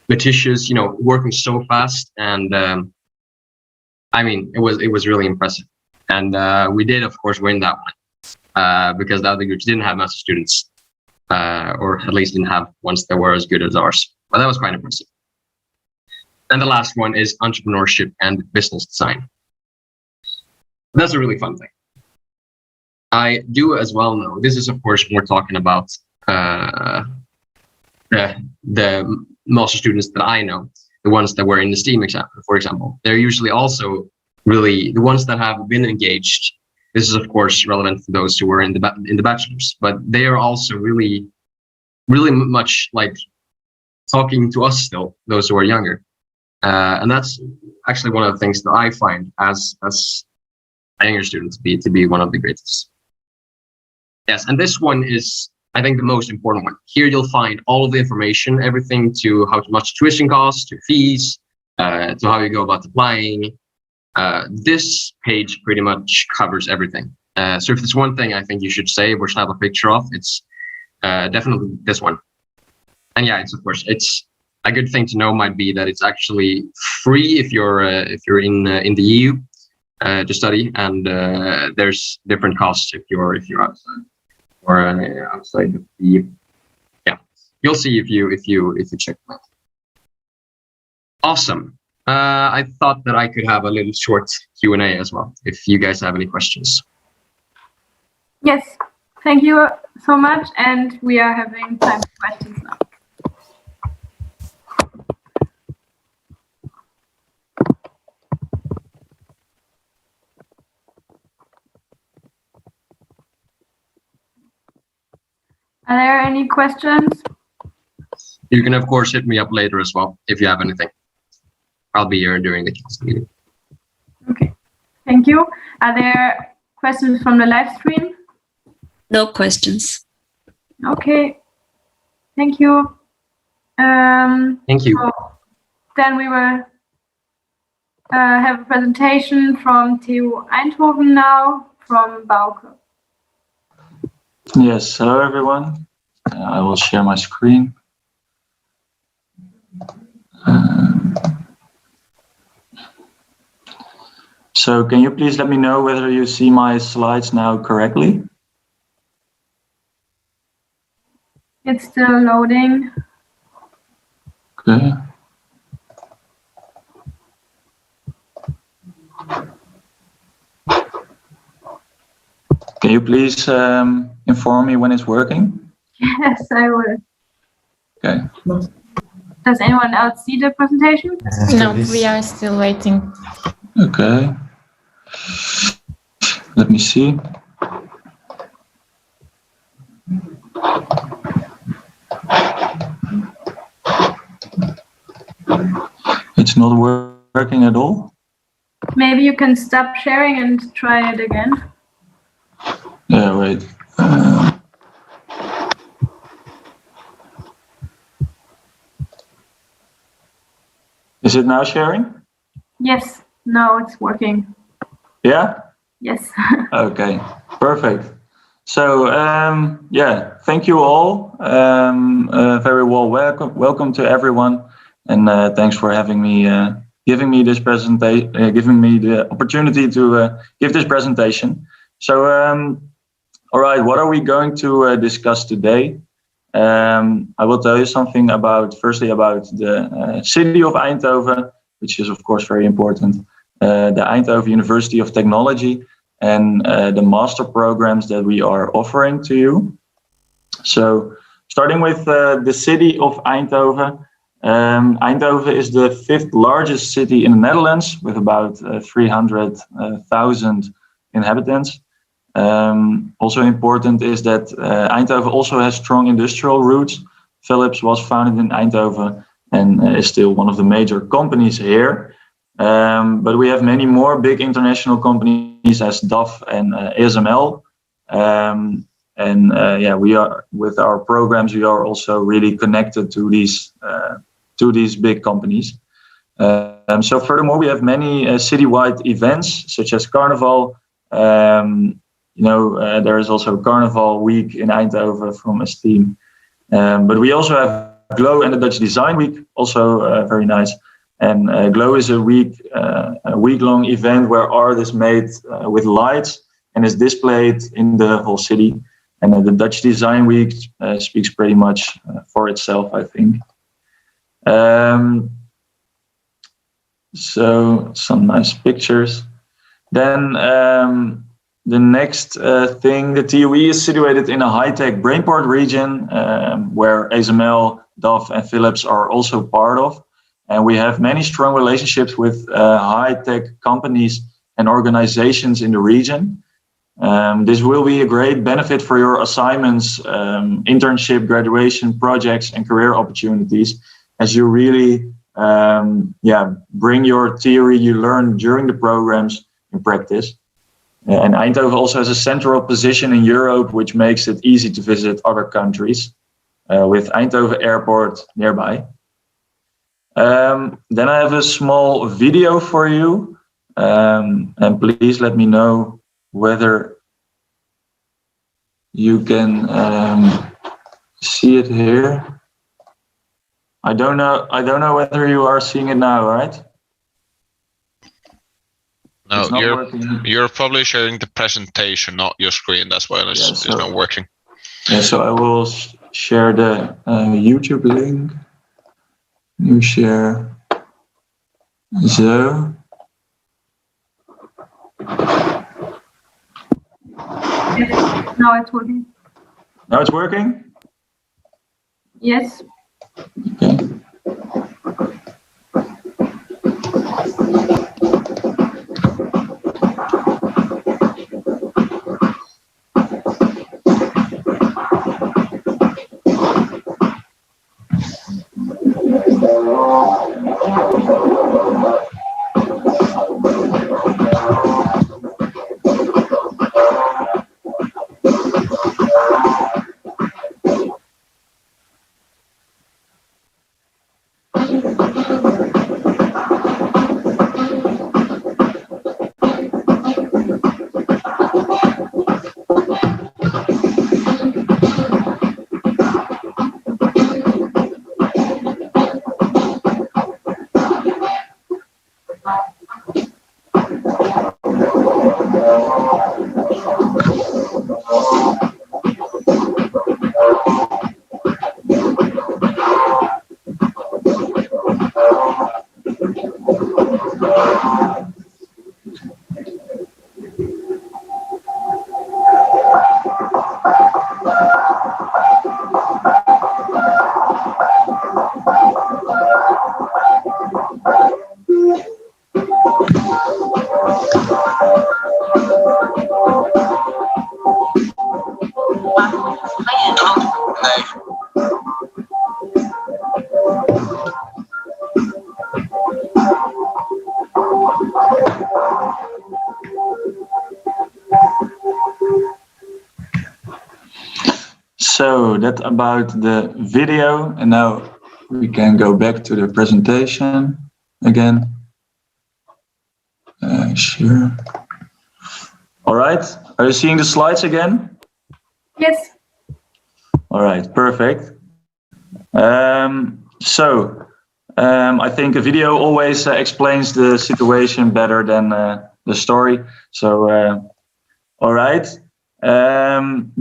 [SPEAKER 22] meticulous, working so fast. And I mean, it was really impressive. And we did, of course, win that one because the other groups didn't have master students, or at least didn't have ones that were as good as ours. But that was quite impressive. And the last one is entrepreneurship and business design. That's a really fun thing. I do as well know, this is of course more talking about the master students that I know, the ones that were in the STEAM exam, for example. They're usually also really the ones that have been engaged. This is of course relevant for those who were in the bachelors, but they are also really much talking to us still, those who are younger. And that's actually one of the things that I find as a younger student to be one of the greatest. Yes, and this one is, I think, the most important one. Here you'll find all of the information, everything to how much tuition costs, to fees, to how you go about applying. This page pretty much covers everything. So if there's one thing I think you should say or snap a picture of, it's definitely this one. And yeah, it's of course, it's a good thing to know might be that it's actually free if you're in the EU to study, and there's different costs if you're outside or outside of the EU. Yeah, you'll see if you check them out. Awesome. I thought that I could have a little short Q&A as well, if you guys have any questions.
[SPEAKER 1] Yes, thank you so much, and we are having time for questions now. Are there any questions?
[SPEAKER 22] You can of course hit me up later as well if you have anything. I'll be here during the council meeting.
[SPEAKER 1] Okay, thank you. Are there questions from the live stream?
[SPEAKER 6] No questions.
[SPEAKER 1] Okay, thank you.
[SPEAKER 22] Thank you.
[SPEAKER 1] So then we will have a presentation from TU Eindhoven now, from Bauke.
[SPEAKER 17] Yes, hello everyone. I will share my screen. So can you please let me know whether you see my slides now correctly?
[SPEAKER 1] It's still loading.
[SPEAKER 17] Okay. Can you please inform me when it's working?
[SPEAKER 1] Yes, I will.
[SPEAKER 17] Okay.
[SPEAKER 1] Does anyone else see the presentation?
[SPEAKER 2] No, we are still waiting.
[SPEAKER 17] Okay. Let me see. It's not working at all?
[SPEAKER 1] Maybe you can stop sharing and try it again.
[SPEAKER 17] Yeah, wait. Is it now sharing?
[SPEAKER 1] Yes, now it's working.
[SPEAKER 17] Yeah?
[SPEAKER 1] Yes.
[SPEAKER 17] Okay, perfect. So, yeah, thank you all. Very well welcome to everyone. And thanks for having me, giving me this presentation, giving me the opportunity to give this presentation. So, all right, what are we going to discuss today? I will tell you something about, firstly, about the city of Eindhoven, which is of course very important, the Eindhoven University of Technology, and the master programs that we are offering to you. So, starting with the city of Eindhoven. Eindhoven is the 5th largest city in the Netherlands with about 300,000 inhabitants. Also important is that Eindhoven also has strong industrial roots. Philips was founded in Eindhoven and is still one of the major companies here. But we have many more big international companies as DAF and ASML. Yeah, we are, with our programs, we are also really connected to these big companies. So furthermore, we have many citywide events such as Carnival. There is also Carnival Week in Eindhoven from ESTIEM. But we also have GLOW and the Dutch Design Week, also very nice. And GLOW is a week-long event where art is made with lights and is displayed in the whole city. And the Dutch Design Week speaks pretty much for itself, I think. So some nice pictures. Then the next thing, the TUE is situated in a high-tech Brainport region where ASML, DAF and Philips are also part of. And we have many strong relationships with high-tech companies and organizations in the region. This will be a great benefit for your assignments, internship, graduation, projects, and career opportunities, as you really bring your theory you learn during the programs in practice. And Eindhoven also has a central position in Europe, which makes it easy to visit other countries, with Eindhoven Airport nearby. Then I have a small video for you, and please let me know whether you can see it here. I don't know whether you are seeing it now, right?
[SPEAKER 13] No, you're probably sharing the presentation, not your screen. That's why it's not working.
[SPEAKER 17] Yeah, so I will share the YouTube link. You share. So.
[SPEAKER 1] Yes, now it's working.
[SPEAKER 17] Now it's working?
[SPEAKER 1] Yes.
[SPEAKER 17] Okay. So that about the video, and now we can go back to the presentation again. Sure. All right, are you seeing the slides again?
[SPEAKER 1] Yes.
[SPEAKER 17] All right, perfect. I think a video always explains the situation better than the story. So, all right. Then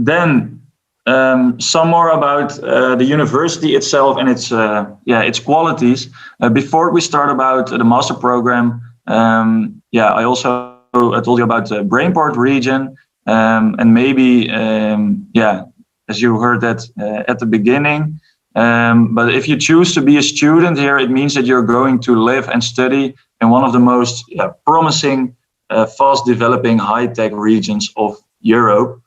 [SPEAKER 17] some more about the university itself and its qualities. Before we start about the master program, I also told you about the Brainport region, and maybe as you heard that at the beginning. But if you choose to be a student here, it means that you're going to live and study in one of the most promising, fast developing high-tech regions of Europe.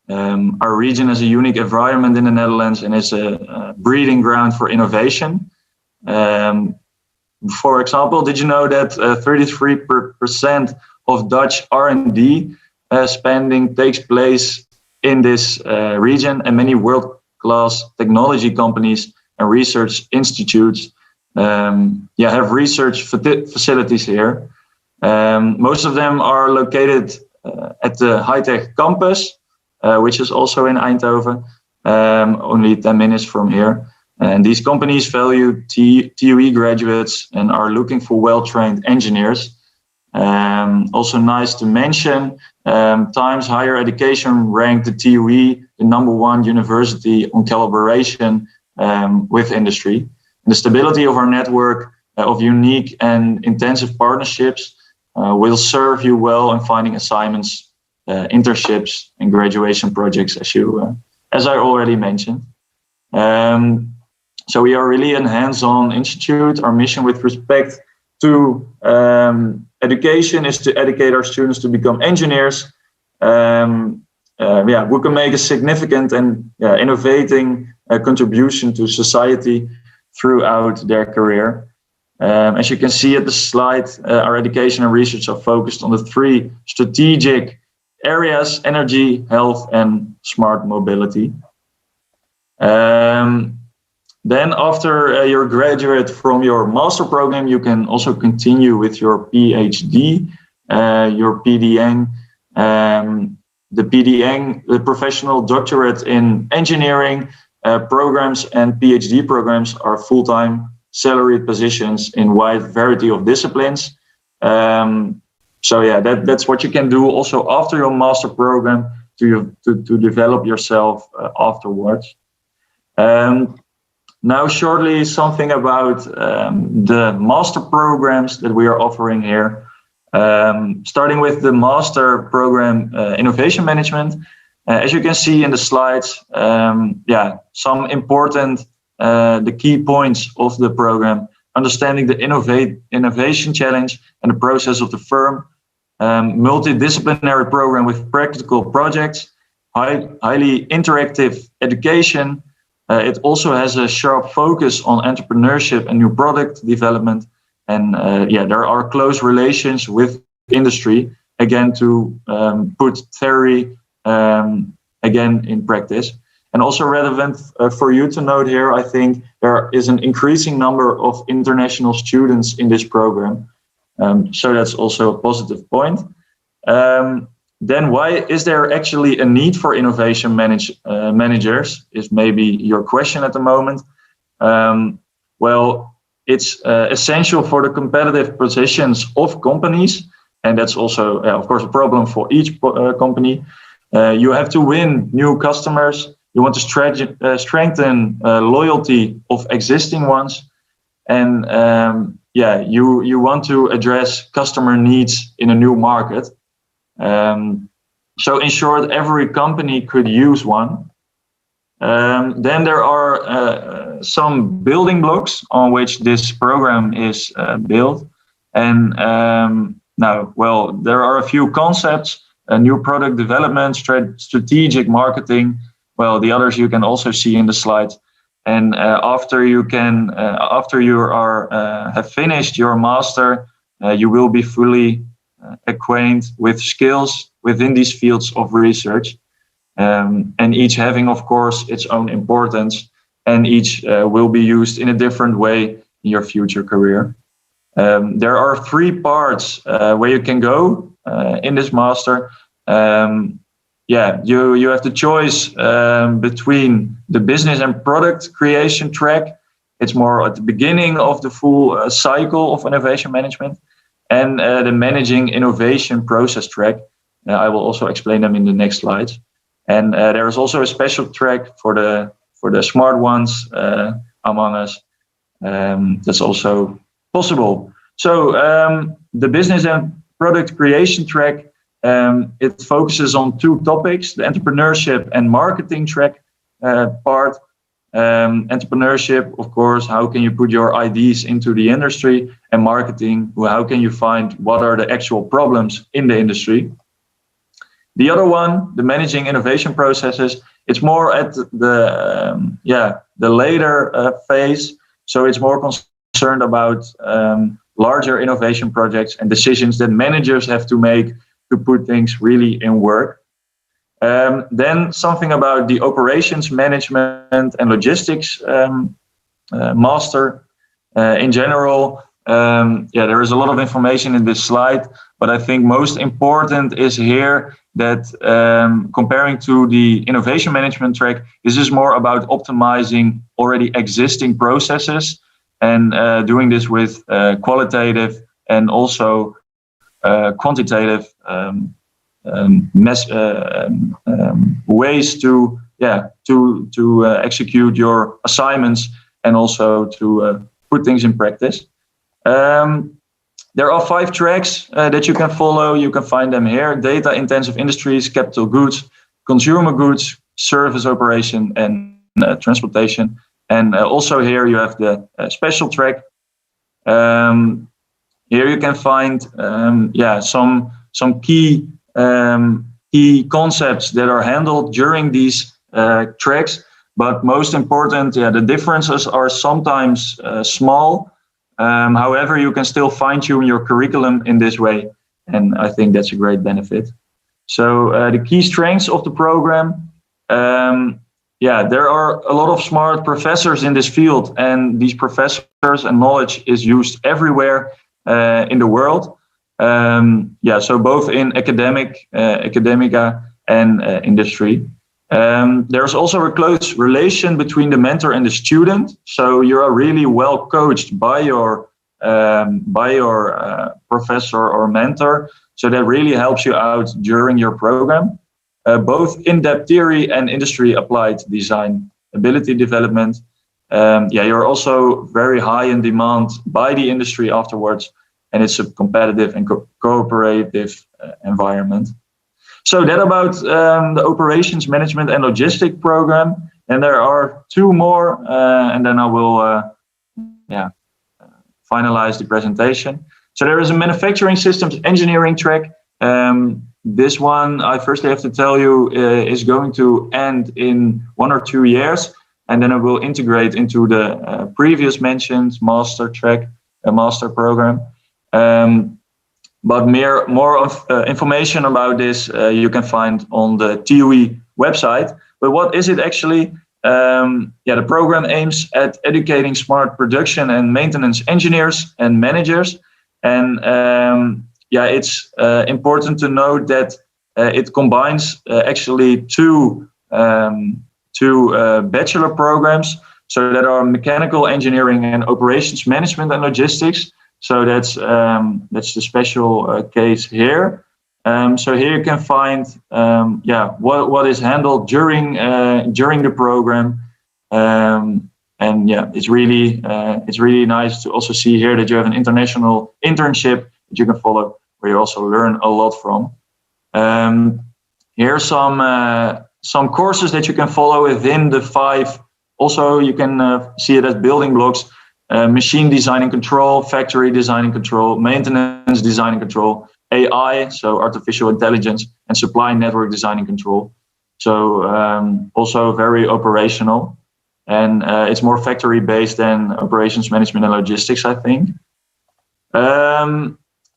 [SPEAKER 17] Our region has a unique environment in the Netherlands and is a breeding ground for innovation. For example, did you know that 33% of Dutch R&D spending takes place in this region, and many world-class technology companies and research institutes have research facilities here. Most of them are located at the high-tech campus, which is also in Eindhoven, only 10 minutes from here. And these companies value TUE graduates and are looking for well-trained engineers. Also nice to mention, Times Higher Education ranked the TUE the #1 university on collaboration with industry. And the stability of our network of unique and intensive partnerships will serve you well in finding assignments, internships, and graduation projects, as I already mentioned. So we are really a hands-on institute. Our mission with respect to education is to educate our students to become engineers. Who can make a significant and innovating contribution to society throughout their career. As you can see at the slide, our education and research are focused on the 3 strategic areas: energy, health, and smart mobility. Then after you graduate from your master program, you can also continue with your PhD, your PDN. The PDN, the professional doctorate in engineering programs, and PhD programs are full-time salaried positions in wide variety of disciplines. So yeah, that's what you can do also after your master program to develop yourself afterwards. Now shortly something about the master programs that we are offering here. Starting with the master program innovation management. As you can see in the slides, some important the key points of the program: understanding the innovation challenge and the process of the firm, multidisciplinary program with practical projects, highly interactive education. It also has a sharp focus on entrepreneurship and new product development. And there are close relations with industry, again, to put theory again in practice. And also relevant for you to note here, I think there is an increasing number of international students in this program. So that's also a positive point. Then why is there actually a need for innovation managers is maybe your question at the moment. Well, it's essential for the competitive positions of companies. And that's also, of course, a problem for each company. You have to win new customers. You want to strengthen loyalty of existing ones. And you want to address customer needs in a new market. So in short, every company could use one. Then there are some building blocks on which this program is built. And there are a few concepts: new product development, strategic marketing. Well, the others you can also see in the slides. And after you have finished your master, you will be fully acquainted with skills within these fields of research, and each having, of course, its own importance, and each will be used in a different way in your future career. There are three parts where you can go in this master. You have the choice between the business and product creation track. It's more at the beginning of the full cycle of innovation management, and the managing innovation process track. I will also explain them in the next slides. And there is also a special track for the smart ones among us. That's also possible. So the business and product creation track, it focuses on two topics: the entrepreneurship and marketing track part. Entrepreneurship, of course, how can you put your ideas into the industry? And marketing, how can you find what are the actual problems in the industry? The other one, the managing innovation processes, it's more at the later phase. So it's more concerned about larger innovation projects and decisions that managers have to make to put things really in work. Then something about the operations management and logistics master. In general, there is a lot of information in this slide, but I think most important is here that comparing to the innovation management track, this is more about optimizing already existing processes and doing this with qualitative and also quantitative ways to execute your assignments and also to put things in practice. There are 5 tracks that you can follow. You can find them here: data intensive industries, capital goods, consumer goods, service operation, and transportation. And also here you have the special track. Here you can find some key concepts that are handled during these tracks. But most important, the differences are sometimes small. However, you can still fine-tune your curriculum in this way, and I think that's a great benefit. So the key strengths of the program, there are a lot of smart professors in this field, and these professors and knowledge is used everywhere in the world. So both in academia and industry. There's also a close relation between the mentor and the student. So you are really well coached by your professor or mentor. So that really helps you out during your program. Both in-depth theory and industry applied design ability development. You're also very high in demand by the industry afterwards, and it's a competitive and cooperative environment. So that about the operations management and logistic program, and there are two more, and then I will finalize the presentation. So there is a manufacturing systems engineering track. This one, I firstly have to tell you, is going to end in 1 or 2 years, and then it will integrate into the previous mentioned master track, a master program. But more of information about this you can find on the TUE website. But what is it actually? The program aims at educating smart production and maintenance engineers and managers. And it's important to note that it combines actually two bachelor programs. So that are mechanical engineering and operations management and logistics. So that's the special case here. So here you can find what is handled during the program, it's really nice to also see here that you have an international internship that you can follow, where you also learn a lot from. Here are some courses that you can follow within the 5. Also, you can see it as building blocks. Machine design and control, factory design and control, maintenance design and control, AI, so artificial intelligence, and supply network design and control. So also very operational, and it's more factory based than operations management and logistics, I think.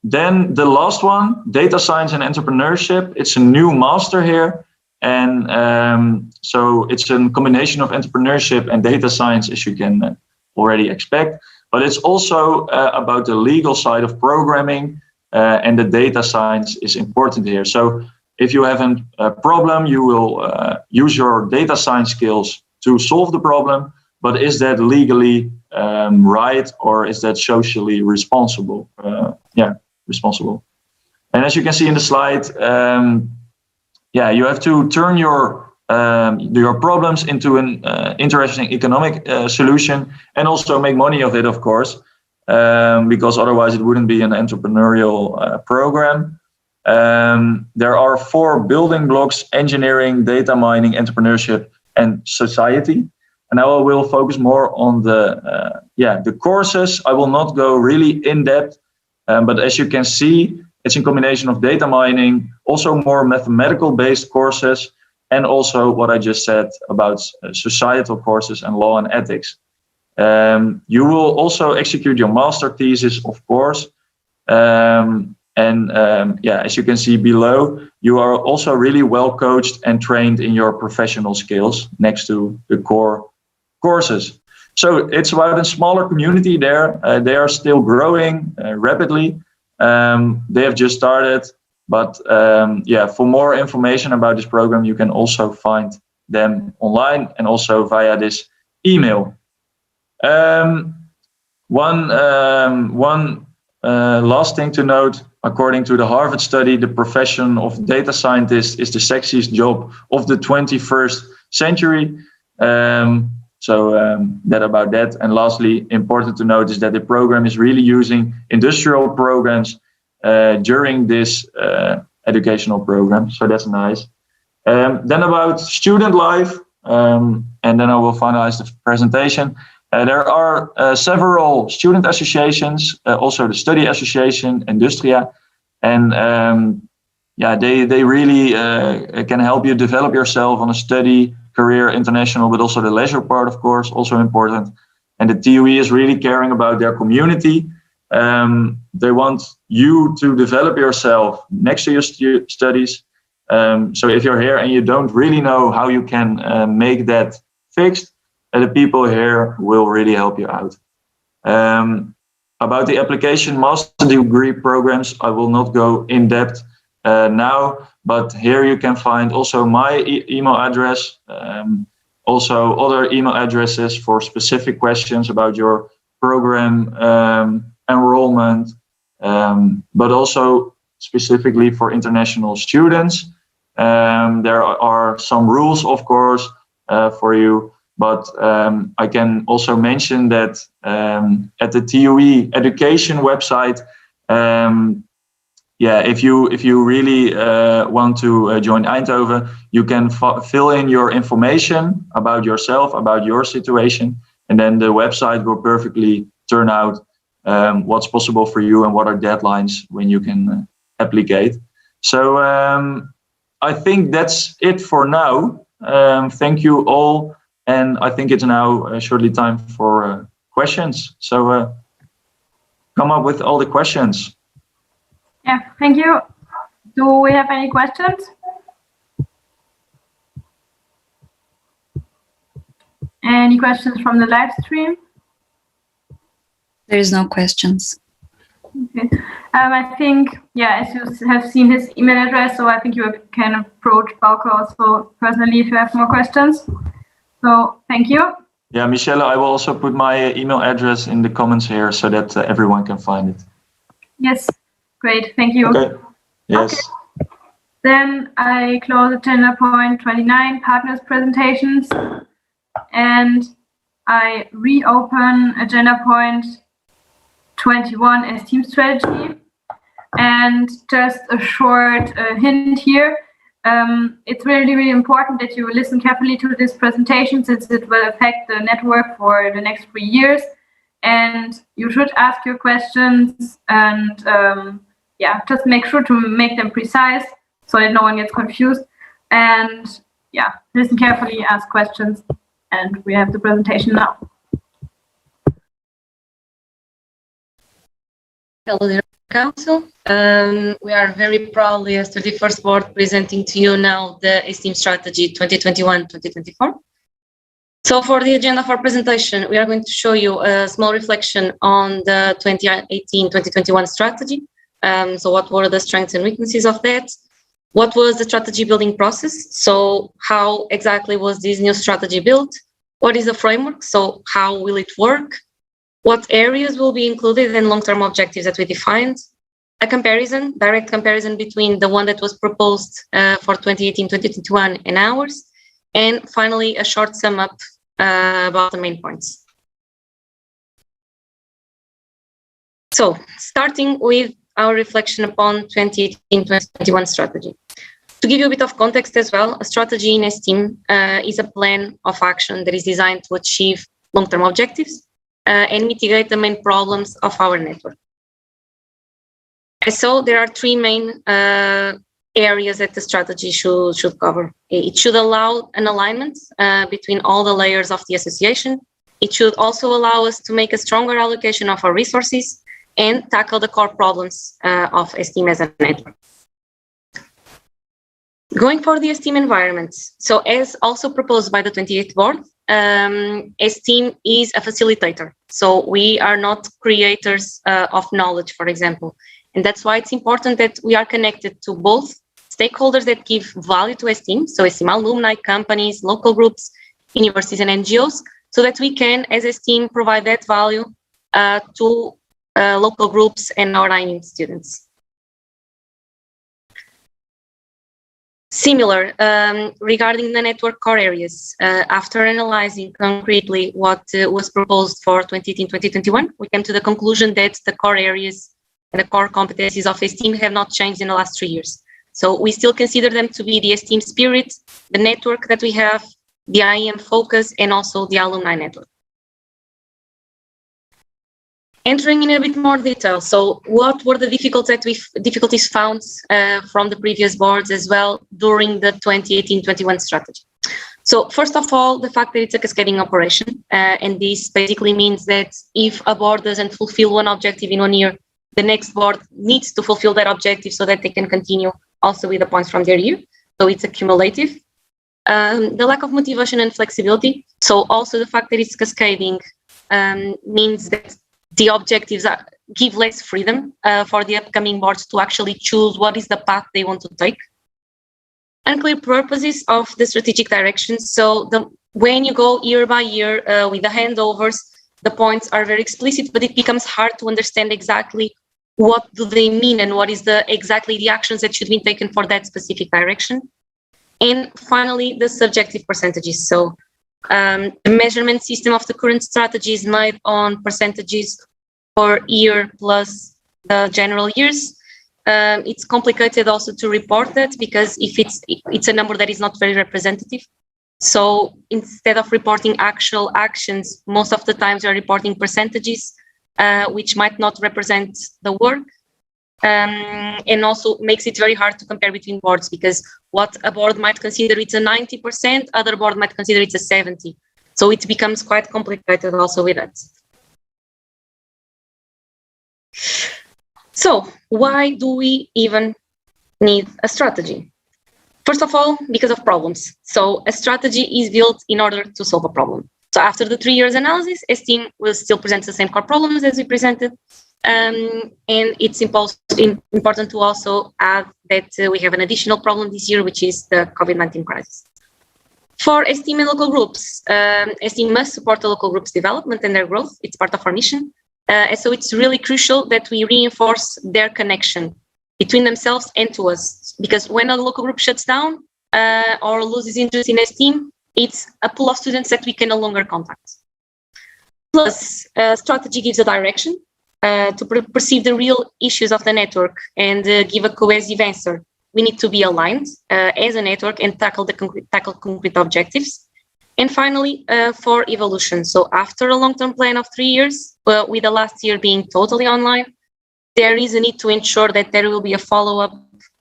[SPEAKER 17] Then the last one, data science and entrepreneurship. It's a new master here, and so it's a combination of entrepreneurship and data science, as you can already expect, but it's also about the legal side of programming, and the data science is important here. So if you have a problem, you will use your data science skills to solve the problem, but is that legally right, or is that socially responsible? Responsible. And as you can see in the slide, you have to turn your problems into an interesting economic solution, and also make money of it, of course, because otherwise it wouldn't be an entrepreneurial program. There are 4 building blocks: engineering, data mining, entrepreneurship, and society. And now I will focus more on the courses. I will not go really in depth, but as you can see, it's a combination of data mining, also more mathematical based courses, and also what I just said about societal courses and law and ethics. You will also execute your master thesis, of course. As you can see below, you are also really well coached and trained in your professional skills next to the core courses. So it's about a smaller community there. They are still growing rapidly. They have just started. But for more information about this program, you can also find them online and also via this email. One last thing to note, according to the Harvard study, the profession of data scientist is the sexiest job of the 21st century. That about that. And lastly, important to note is that the program is really using industrial programs during this educational program, so that's nice. Then about student life, and then I will finalize the presentation. There are several student associations, also the study association, Industria, and they really can help you develop yourself on a study, career, international, but also the leisure part, of course, also important. And the TUE is really caring about their community. They want you to develop yourself next to your studies. So if you're here and you don't really know how you can make that fixed, the people here will really help you out. About the application master degree programs, I will not go in depth now, but here you can find also my email address, also other email addresses for specific questions about your program enrollment, but also specifically for international students. There are some rules, of course, for you, but I can also mention that at the TUE education website, if you really want to join Eindhoven, you can fill in your information about yourself, about your situation, and then the website will perfectly turn out what's possible for you and what are deadlines when you can applicate. So I think that's it for now. Thank you all, and I think it's now shortly time for questions. So come up with all the questions.
[SPEAKER 1] Yeah, thank you. Do we have any questions? Any questions from the live stream?
[SPEAKER 5] There is no questions.
[SPEAKER 1] Okay. I think, as you have seen his email address, so I think you can approach Bauke also personally if you have more questions. So thank you.
[SPEAKER 17] Yeah, Michelle, I will also put my email address in the comments here so that everyone can find it.
[SPEAKER 1] Yes, great. Thank you.
[SPEAKER 17] Okay. Yes.
[SPEAKER 1] Okay. Then I close agenda point 29, partners presentations, and I reopen agenda point 21 ESTIEM strategy. And just a short hint here. It's really, really important that you listen carefully to this presentation since it will affect the network for the next 3 years. And you should ask your questions and just make sure to make them precise so that no one gets confused. And listen carefully, ask questions, and we have the presentation now.
[SPEAKER 8] Hello, dear Council. We are very proudly as 31st Board presenting to you now the ESTIEM strategy 2021-2024. So for the agenda for presentation, we are going to show you a small reflection on the 2018-2021 strategy. So what were the strengths and weaknesses of that? What was the strategy building process? So how exactly was this new strategy built? What is the framework? So how will it work? What areas will be included in long-term objectives that we defined? A comparison, direct comparison between the one that was proposed for 2018-2021 and ours. And finally, a short sum up about the main points. So starting with our reflection upon 2018-2021 strategy. To give you a bit of context as well, a strategy in ESTIEM is a plan of action that is designed to achieve long-term objectives and mitigate the main problems of our network. And so there are three main areas that the strategy should cover. It should allow an alignment between all the layers of the association. It should also allow us to make a stronger allocation of our resources and tackle the core problems of ESTIEM as a network. Going for the ESTIEM environment. So as also proposed by the 28th Board, ESTIEM is a facilitator. So we are not creators of knowledge, for example. And that's why it's important that we are connected to both stakeholders that give value to ESTIEM, so ESTIEM alumni, companies, local groups, universities and NGOs, so that we can, as ESTIEM, provide that value to local groups and our INIM students. Similar, regarding the network core areas, after analyzing concretely what was proposed for 2018-2021, we came to the conclusion that the core areas and the core competencies of ESTIEM have not changed in the last 3 years. So we still consider them to be the ESTIEM spirit, the network that we have, the IEM focus, and also the alumni network. Entering in a bit more detail, so what were the difficulties found from the previous boards as well during the 2018-21 strategy? So first of all, the fact that it's a cascading operation, and this basically means that if a board doesn't fulfill one objective in 1 year, the next board needs to fulfill that objective so that they can continue also with the points from their year. so it's accumulative. The lack of motivation and flexibility, so also the fact that it's cascading means that the objectives give less freedom for the upcoming boards to actually choose what is the path they want to take. Unclear purposes of the strategic directions, so when you go year by year with the handovers, the points are very explicit, but it becomes hard to understand exactly what do they mean and what is exactly the actions that should be taken for that specific direction. And finally, the subjective percentages. So the measurement system of the current strategy is made on percentages per year plus the general years. It's complicated also to report that because if it's a number that is not very representative. So instead of reporting actual actions, most of the times you're reporting percentages, which might not represent the work. And also makes it very hard to compare between boards because what a board might consider it's a 90%, other board might consider it's a 70%. So it becomes quite complicated also with that. So why do we even need a strategy? First of all, because of problems. So a strategy is built in order to solve a problem. So after the 3 years analysis, ESTIEM will still present the same core problems as we presented. And it's important to also add that we have an additional problem this year, which is the COVID-19 crisis. For ESTIEM and local groups, ESTIEM must support the local groups' development and their growth. It's part of our mission. And so it's really crucial that we reinforce their connection between themselves and to us. Because when a local group shuts down or loses interest in ESTIEM, it's a pool of students that we can no longer contact. Plus, strategy gives a direction to perceive the real issues of the network and give a cohesive answer. We need to be aligned as a network and tackle concrete objectives. And finally, for evolution. So after a long-term plan of 3 years, with the last year being totally online, there is a need to ensure that there will be a follow-up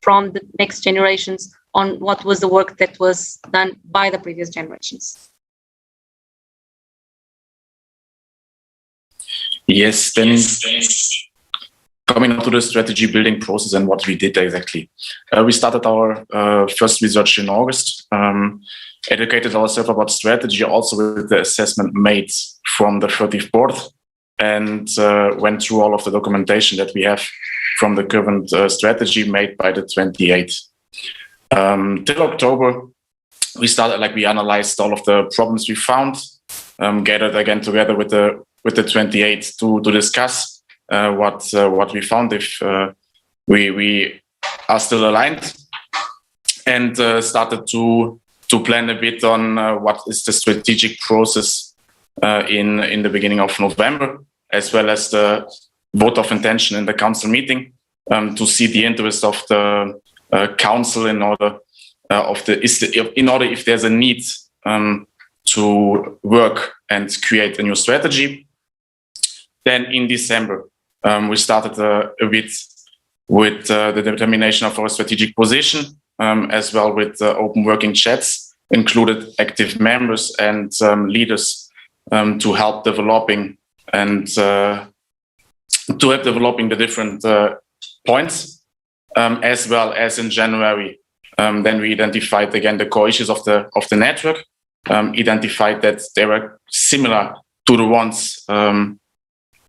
[SPEAKER 8] from the next generations on what was the work that was done by the previous generations.
[SPEAKER 11] Yes, then coming on to the strategy building process and what we did exactly. We started our first research in August, educated ourselves about strategy, also with the assessment made from the 30th board, and went through all of the documentation that we have from the current strategy made by the 28th. Till October, we analyzed all of the problems we found, gathered again together with the 28th to discuss what we found, if we are still aligned, and started to plan a bit on what is the strategic process in the beginning of November, as well as the vote of intention in the council meeting, to see the interest of the council in order if there's a need to work and create a new strategy. Then in December, we started a bit with the determination of our strategic position, as well with open working chats, included active members and leaders to help developing and the different points, as well as in January. Then we identified again the core issues of the network, identified that they were similar to the ones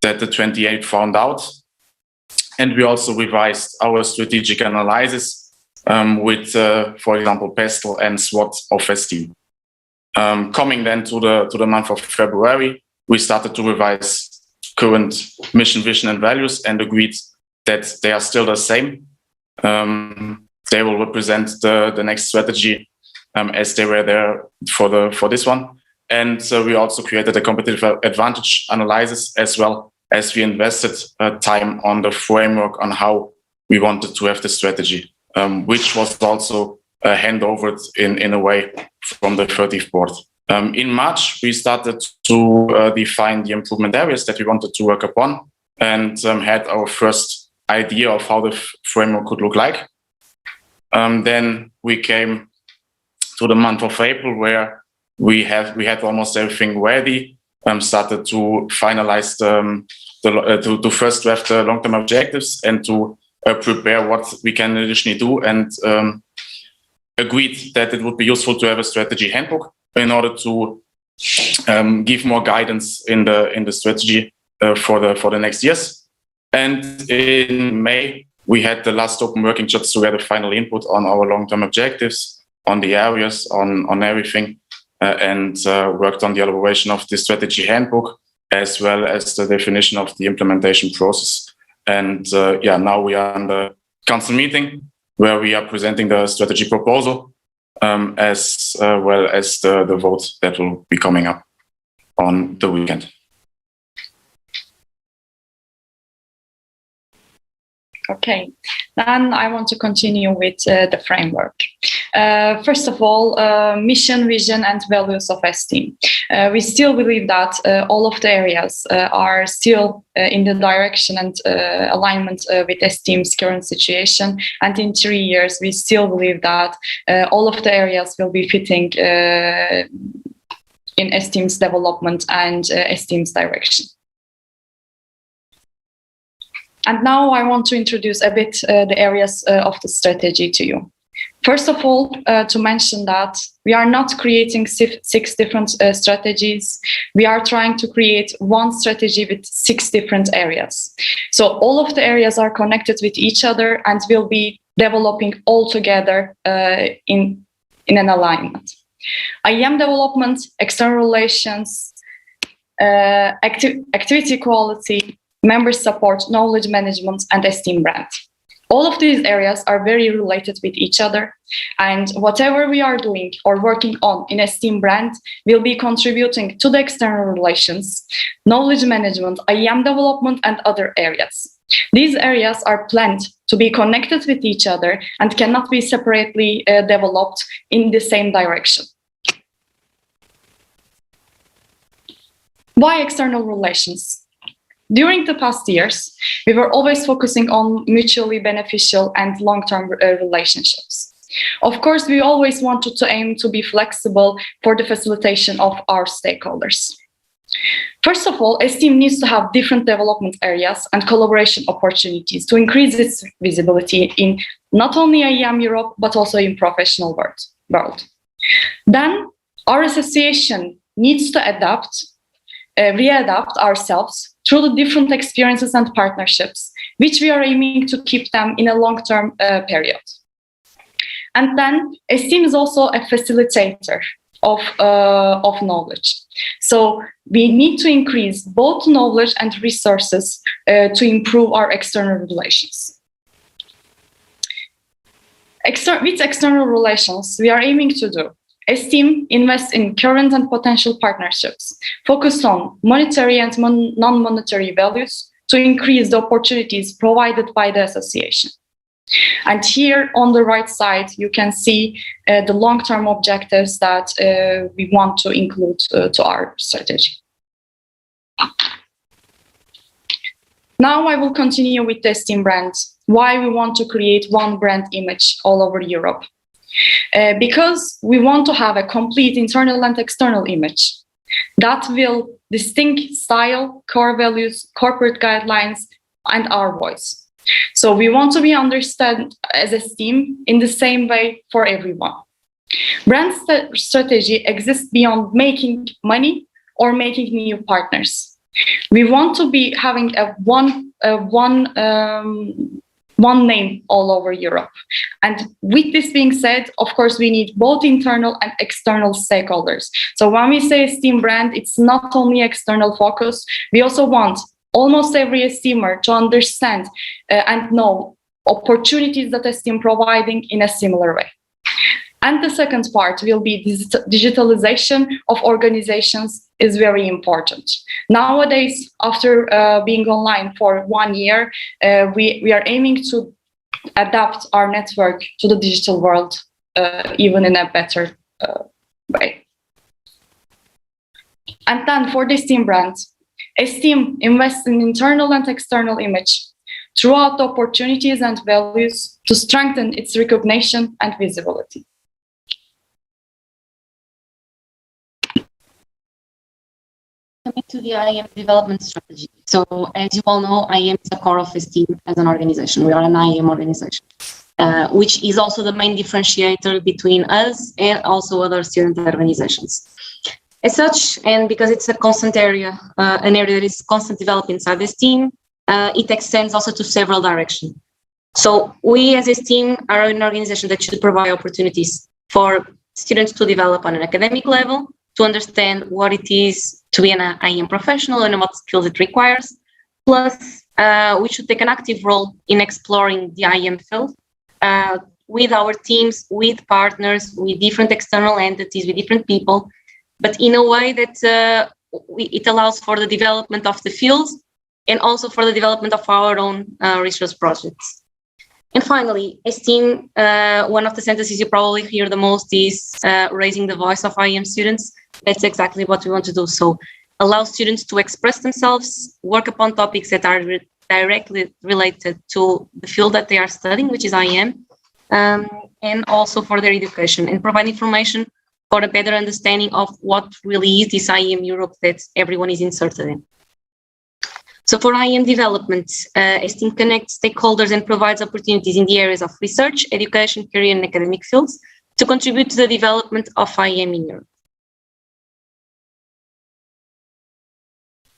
[SPEAKER 11] that the 28 found out. And we also revised our strategic analysis with, for example, PESTEL and SWOT of ESTIEM. Coming then to the month of February, we started to revise current mission, vision, and values, and agreed that they are still the same. They will represent the next strategy as they were there for this one. And so we also created a competitive advantage analysis, as well as we invested time on the framework on how we wanted to have the strategy, which was also handed in a way from the 30th board. In March, we started to define the improvement areas that we wanted to work upon, and had our first idea of how the framework could look like. Then we came to the month of April, where we had almost everything ready, started to finalize to first draft the long-term objectives and to prepare what we can additionally do. And agreed that it would be useful to have a strategy handbook in order to give more guidance in the strategy for the next years. And in May, we had the last open working just to get a final input on our long-term objectives, on the areas, on everything, and worked on the elaboration of the strategy handbook, as well as the definition of the implementation process. And now we are in the council meeting where we are presenting the strategy proposal, as well as the vote that will be coming up on the weekend.
[SPEAKER 2] Okay, then I want to continue with the framework. First of all, mission, vision, and values of ESTIEM. We still believe that all of the areas are still in the direction and alignment with ESTIEM's current situation. And in 3 years, we still believe that all of the areas will be fitting in ESTIEM's development and ESTIEM's direction. And now I want to introduce a bit the areas of the strategy to you. First of all, to mention that we are not creating 6 different strategies. We are trying to create one strategy with 6 different areas. So all of the areas are connected with each other and will be developing all together in an alignment. IEM development, external relations, activity quality, member support, knowledge management, and ESTIEM brand. All of these areas are very related with each other, and whatever we are doing or working on in ESTIEM brand will be contributing to the external relations, knowledge management, IEM development, and other areas. These areas are planned to be connected with each other and cannot be separately developed in the same direction. Why external relations? During the past years, we were always focusing on mutually beneficial and long-term relationships. Of course, we always wanted to aim to be flexible for the facilitation of our stakeholders. First of all, ESTIEM needs to have different development areas and collaboration opportunities to increase its visibility in not only IEM Europe, but also in professional world. Then our association needs to readapt ourselves through the different experiences and partnerships, which we are aiming to keep them in a long-term period. And then ESTIEM is also a facilitator of knowledge. So we need to increase both knowledge and resources to improve our external relations. With external relations, we are aiming to do ESTIEM invests in current and potential partnerships, focused on monetary and non-monetary values to increase the opportunities provided by the association. And here on the right side, you can see the long-term objectives that we want to include to our strategy. Now I will continue with the ESTIEM brand, why we want to create one brand image all over Europe. Because we want to have a complete internal and external image that will distinct style, core values, corporate guidelines, and our voice. So we want to be understood as ESTIEM in the same way for everyone. Brand strategy exists beyond making money or making new partners. We want to be having one name all over Europe. And with this being said, of course, we need both internal and external stakeholders. So when we say ESTIEM brand, it's not only external focus. We also want almost every ESTIEMer to understand and know opportunities that ESTIEM providing in a similar way. And the second part will be digitalization of organizations is very important. Nowadays, after being online for 1 year, we are aiming to adapt our network to the digital world even in a better way. And then for the ESTIEM brand, ESTIEM invests in internal and external image throughout the opportunities and values to strengthen its recognition and visibility.
[SPEAKER 8] Coming to the IEM development strategy. So as you all know, IEM is the core of ESTIEM as an organization. We are an IEM organization. which is also the main differentiator between us and also other student organizations. As such, and because it's a constant area, an area that is constantly developed inside this team, it extends also to several directions. So we as ESTIEM are an organization that should provide opportunities for students to develop on an academic level, to understand what it is to be an IEM professional and what skills it requires. Plus, we should take an active role in exploring the IEM field with our teams, with partners, with different external entities, with different people, but in a way that it allows for the development of the fields and also for the development of our own research projects. And finally, ESTIEM, one of the sentences you probably hear the most is raising the voice of IEM students. That's exactly what we want to do. So allow students to express themselves, work upon topics that are directly related to the field that they are studying, which is IEM, and also for their education, and provide information for a better understanding of what really is this IEM Europe that everyone is inserted in. So for IEM development, ESTIEM connects stakeholders and provides opportunities in the areas of research, education, career, and academic fields to contribute to the development of IEM in Europe.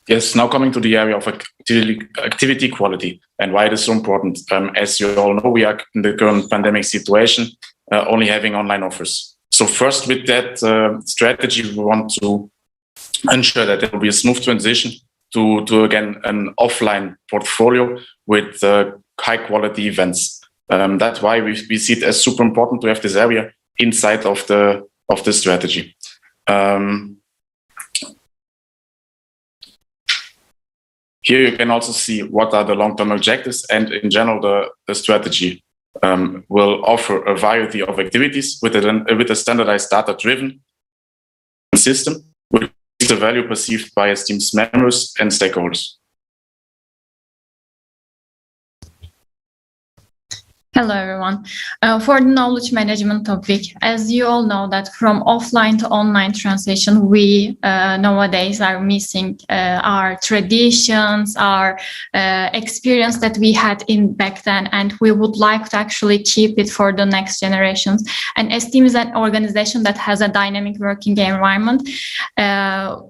[SPEAKER 11] Yes, now coming to the area of activity quality and why it is so important. As you all know, we are in the current pandemic situation, only having online offers. So first with that strategy, we want to ensure that there will be a smooth transition to again, an offline portfolio with high quality events. That's why we see it as super important to have this area inside of the strategy. Here you can also see what are the long-term objectives, and in general, the strategy will offer a variety of activities with a standardized data-driven system, which is the value perceived by ESTIEM's members and stakeholders.
[SPEAKER 2] Hello, everyone. For the knowledge management topic, as you all know that from offline to online transition, we nowadays are missing our traditions, our experience that we had in back then, and we would like to actually keep it for the next generations. And ESTIEM is an organization that has a dynamic working environment,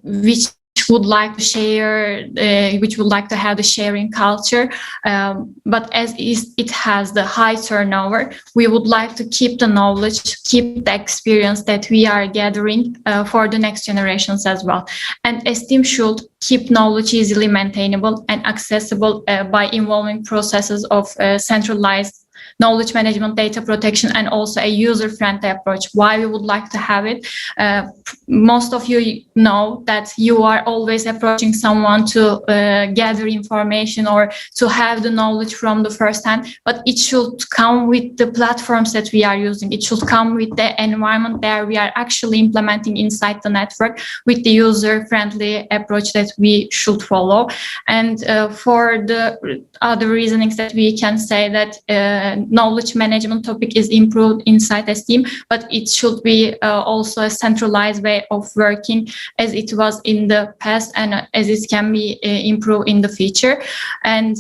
[SPEAKER 2] which would like to share, which would like to have the sharing culture, but as it has the high turnover, we would like to keep the knowledge, keep the experience that we are gathering for the next generations as well. And ESTIEM should keep knowledge easily maintainable and accessible by involving processes of centralized knowledge management, data protection, and also a user-friendly approach. Why we would like to have it? Most of you know that you are always approaching someone to gather information or to have the knowledge from the first hand, but it should come with the platforms that we are using. It should come with the environment that we are actually implementing inside the network with the user-friendly approach that we should follow. And for the other reasonings that we can say that knowledge management topic is improved inside ESTIEM, but it should be also a centralized way of working as it was in the past and as it can be improved in the future. And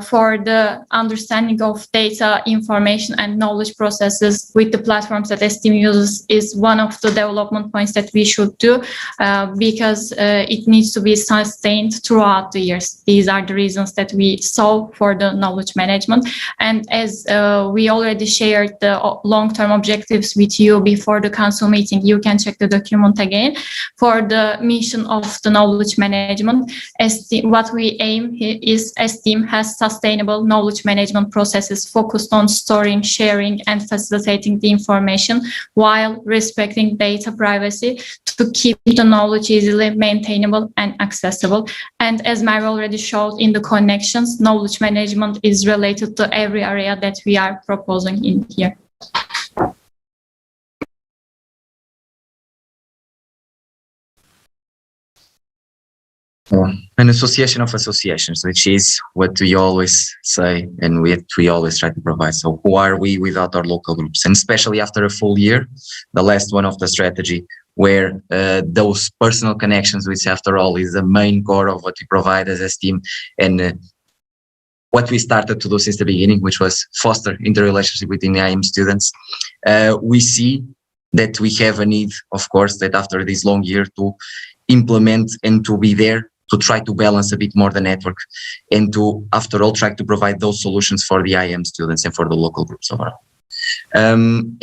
[SPEAKER 2] for the understanding of data, information, and knowledge processes with the platforms that ESTIEM uses is one of the development points that we should do because it needs to be sustained throughout the years. These are the reasons that we saw for the knowledge management. And as we already shared the long-term objectives with you before the council meeting, you can check the document again. For the mission of the knowledge management, what we aim is ESTIEM has sustainable knowledge management processes focused on storing, sharing, and facilitating the information while respecting data privacy to keep the knowledge easily maintainable and accessible. And as Mary already showed in the connections, knowledge management is related to every area that we are proposing in here.
[SPEAKER 21] An association of associations, which is what we always say and we always try to provide. So who are we without our local groups? And especially after a full year, the last one of the strategy, where those personal connections, which after all is the main core of what we provide as ESTIEM, and what we started to do since the beginning, which was foster interrelationship between the IM students. We see that we have a need, of course, that after this long year to implement and to be there to try to balance a bit more the network and to, after all, try to provide those solutions for the IM students and for the local groups overall.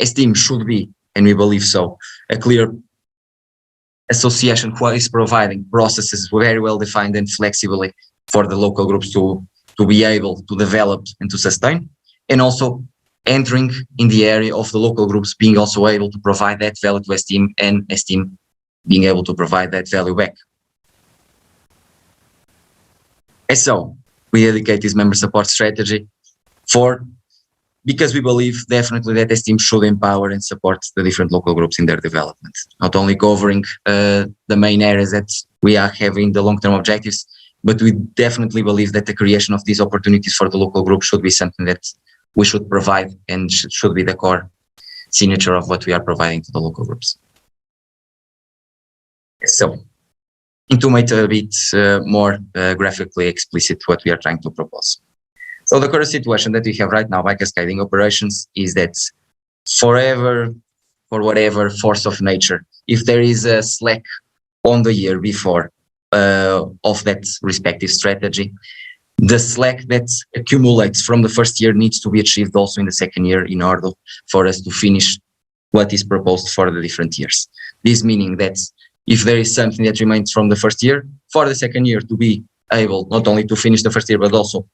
[SPEAKER 21] ESTIEM should be, and we believe so, a clear association who is providing processes very well defined and flexibly for the local groups to be able to develop and to sustain, and also entering in the area of the local groups being also able to provide that value to ESTIEM and ESTIEM being able to provide that value back. And so we dedicate this member support strategy because we believe definitely that ESTIEM should empower and support the different local groups in their development, not only covering the main areas that we are having the long-term objectives, but we definitely believe that the creation of these opportunities for the local group should be something that we should provide and should be the core signature of what we are providing to the local groups. So, to make a bit more graphically explicit what we are trying to propose. So the current situation that we have right now by cascading operations is that for whatever force of nature, if there is a slack on the year before of that respective strategy, the slack that accumulates from the first year needs to be achieved also in the second year in order for us to finish what is proposed for the different years. This meaning that if there is something that remains from the first year, for the second year to be able not only to finish the first year, but also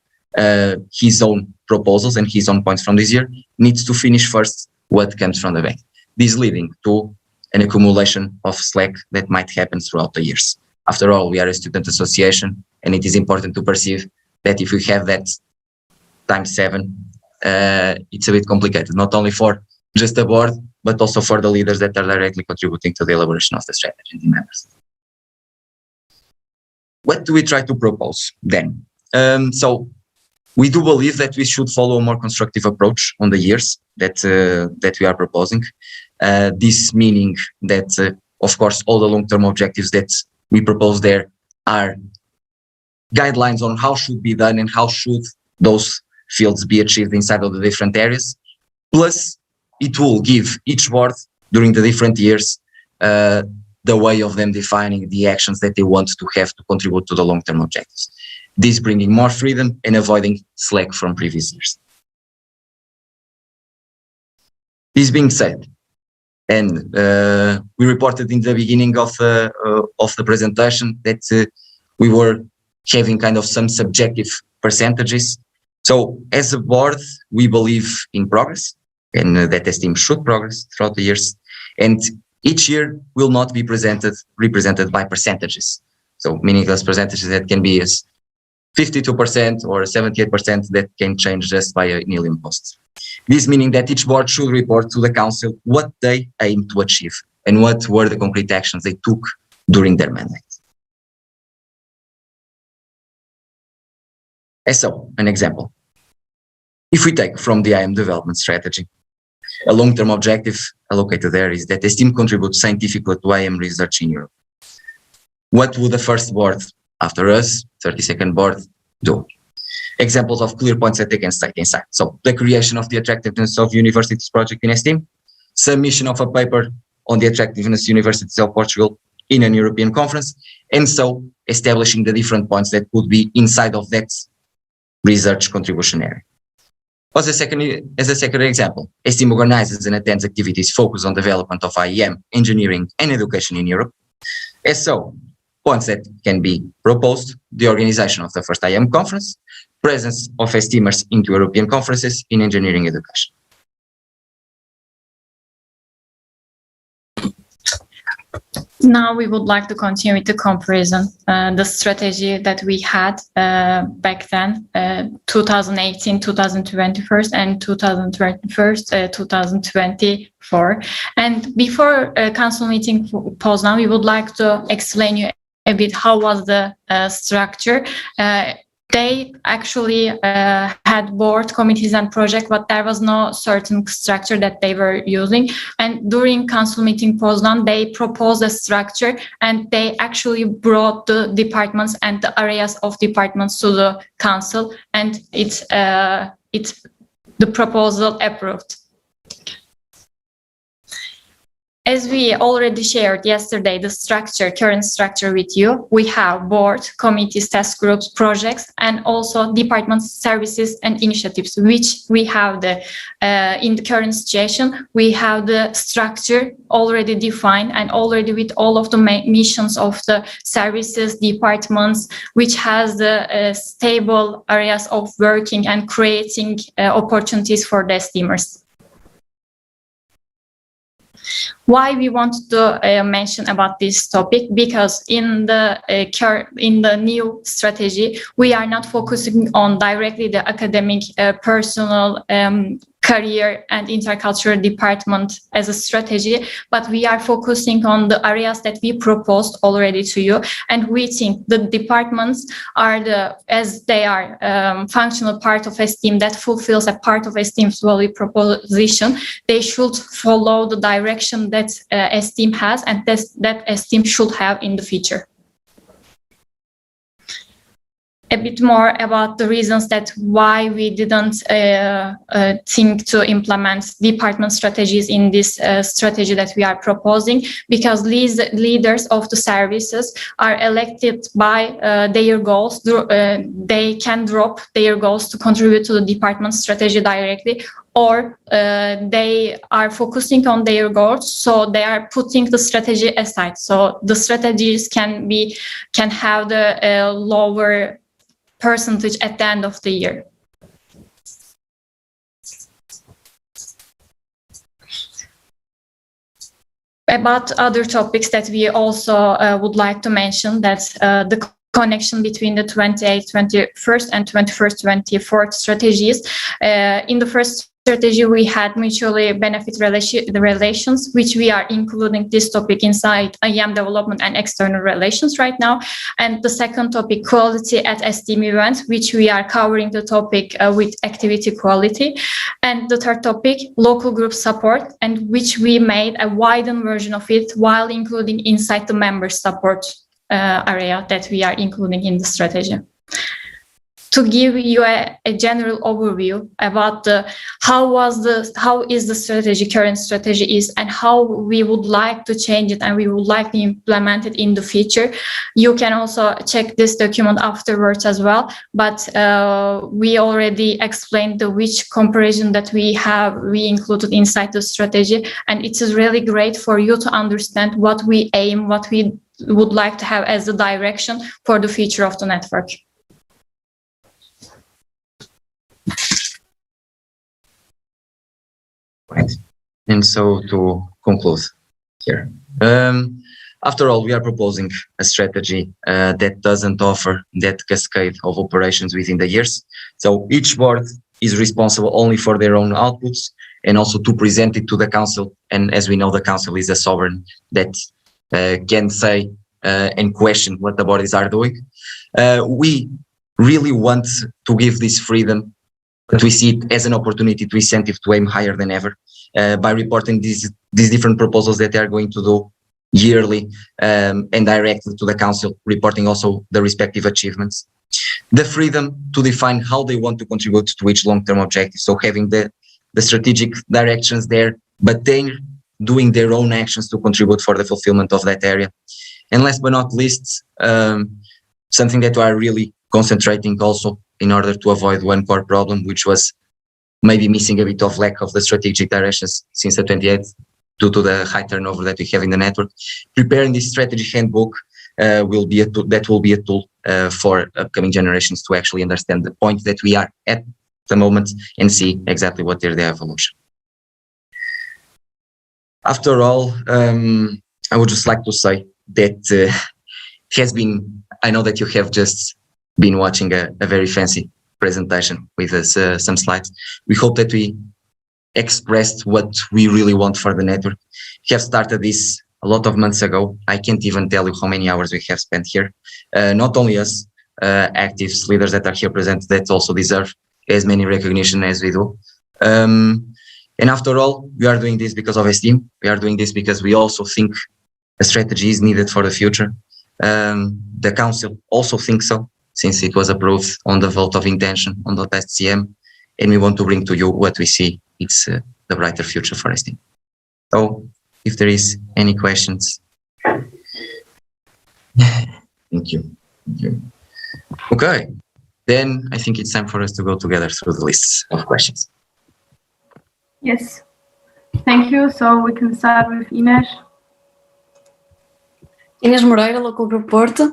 [SPEAKER 21] his own proposals and his own points from this year, needs to finish first what comes from the back. This leading to an accumulation of slack that might happen throughout the years. After all, we are a student association, and it is important to perceive that if we have that times 7, it's a bit complicated, not only for just the board, but also for the leaders that are directly contributing to the elaboration of the strategy and the members. What do we try to propose then? So we do believe that we should follow a more constructive approach on the years that we are proposing. This meaning that, of course, all the long-term objectives that we propose there are guidelines on how should be done and how should those fields be achieved inside of the different areas. Plus, it will give each board during the different years the way of them defining the actions that they want to have to contribute to the long-term objectives. This bringing more freedom and avoiding slack from previous years. This being said, and we reported in the beginning of the presentation that we were having kind of some subjective percentages. So as a board, we believe in progress and that ESTIEM should progress throughout the years. And each year will not be represented by percentages. So meaning those percentages that can be as 52% or 78% that can change just by a nil impost. This meaning that each board should report to the council what they aim to achieve and what were the concrete actions they took during their mandate. So, an example. If we take from the IM development strategy, a long-term objective allocated there is that ESTIEM contributes scientifically to IM research in Europe. What would the first board after us, 32nd board, do? Examples of clear points that they can state inside. So the creation of the attractiveness of universities project in ESTIEM, submission of a paper on the attractiveness universities of Portugal in an European conference, and so establishing the different points that would be inside of that research contribution area. As a second example, ESTIEM organizes and attends activities focused on development of IEM, engineering and education in Europe. As so, points that can be proposed, the organization of the first IEM conference, presence of ESTIEMers into European conferences in engineering education.
[SPEAKER 2] Now we would like to continue with the comparison, the strategy that we had back then, 2018, 2021, and 2024. And before council meeting pause now, we would like to explain you a bit how was the structure. they actually had board committees and project, but there was no certain structure that they were using. And during council meeting Poznan, they proposed a structure, and they actually brought the departments and the areas of departments to the council, and it's the proposal approved. As we already shared yesterday, the current structure with you, we have board, committees, task groups, projects, and also departments, services, and initiatives, which we have in the current situation, we have the structure already defined and already with all of the missions of the services, departments, which has the stable areas of working and creating opportunities for the STEAMers. Why we want to mention about this topic? Because in the new strategy, we are not focusing on directly the academic, personal, career and intercultural department as a strategy, but we are focusing on the areas that we proposed already to you. And we think the departments are as they are functional part of ESTIEM that fulfills a part of ESTIEM's value proposition, they should follow the direction that ESTIEM has and that ESTIEM should have in the future. A bit more about the reasons that why we didn't think to implement department strategies in this strategy that we are proposing, because leaders of the services are elected by their goals. They can drop their goals to contribute to the department strategy directly, or they are focusing on their goals, so they are putting the strategy aside. So the strategies can have the lower percentage at the end of the year. About other topics that we also would like to mention, that's the connection between the 28th, 21st and 21st, 24th strategies. In the first strategy, we had mutually benefit relations, which we are including this topic inside IAM development and external relations right now. And the second topic, quality at ESTIEM events, which we are covering the topic with activity quality. And the third topic, local group support, and which we made a widened version of it while including inside the member support area that we are including in the strategy. To give you a general overview about how is the strategy, current strategy is, and how we would like to change it and we would like to implement it in the future. You can also check this document afterwards as well, but we already explained which comparison that we included inside the strategy, and it is really great for you to understand what we aim, what we would like to have as the direction for the future of the network.
[SPEAKER 21] Right. And so to conclude here, after all, we are proposing a strategy that doesn't offer that cascade of operations within the years. So each board is responsible only for their own outputs and also to present it to the council. And as we know, the council is a sovereign that can say and question what the bodies are doing. We really want to give this freedom, but we see it as an opportunity to incentive to aim higher than ever by reporting these different proposals that they are going to do yearly and directly to the council, reporting also the respective achievements. The freedom to define how they want to contribute to each long-term objective. So having the strategic directions there, but they're doing their own actions to contribute for the fulfillment of that area. And last but not least, something that we are really concentrating also in order to avoid one core problem, which was maybe missing a bit of lack of the strategic directions since the 28th due to the high turnover that we have in the network. Preparing this strategy handbook will be a tool for upcoming generations to actually understand the point that we are at the moment and see exactly what is the evolution. After all, I would just like to say that has been, I know that you have just been watching a very fancy presentation with some slides. We hope that we expressed what we really want for the network. We have started this a lot of months ago. I can't even tell you how many hours we have spent here. Not only us, actives, leaders that are here present that also deserve as many recognition as we do. And after all, we are doing this because of ESTIEM. We are doing this because we also think a strategy is needed for the future. The council also thinks so, since it was approved on the vote of intention on the past CM, and we want to bring to you what we see. It's the brighter future for ESTIEM. So, if there is any questions. Thank you. Thank you. Okay, then I think it's time for us to go together through the lists of questions.
[SPEAKER 1] Yes. Thank you. So we can start with Ines.
[SPEAKER 4] Ines Moreira, local group Porto.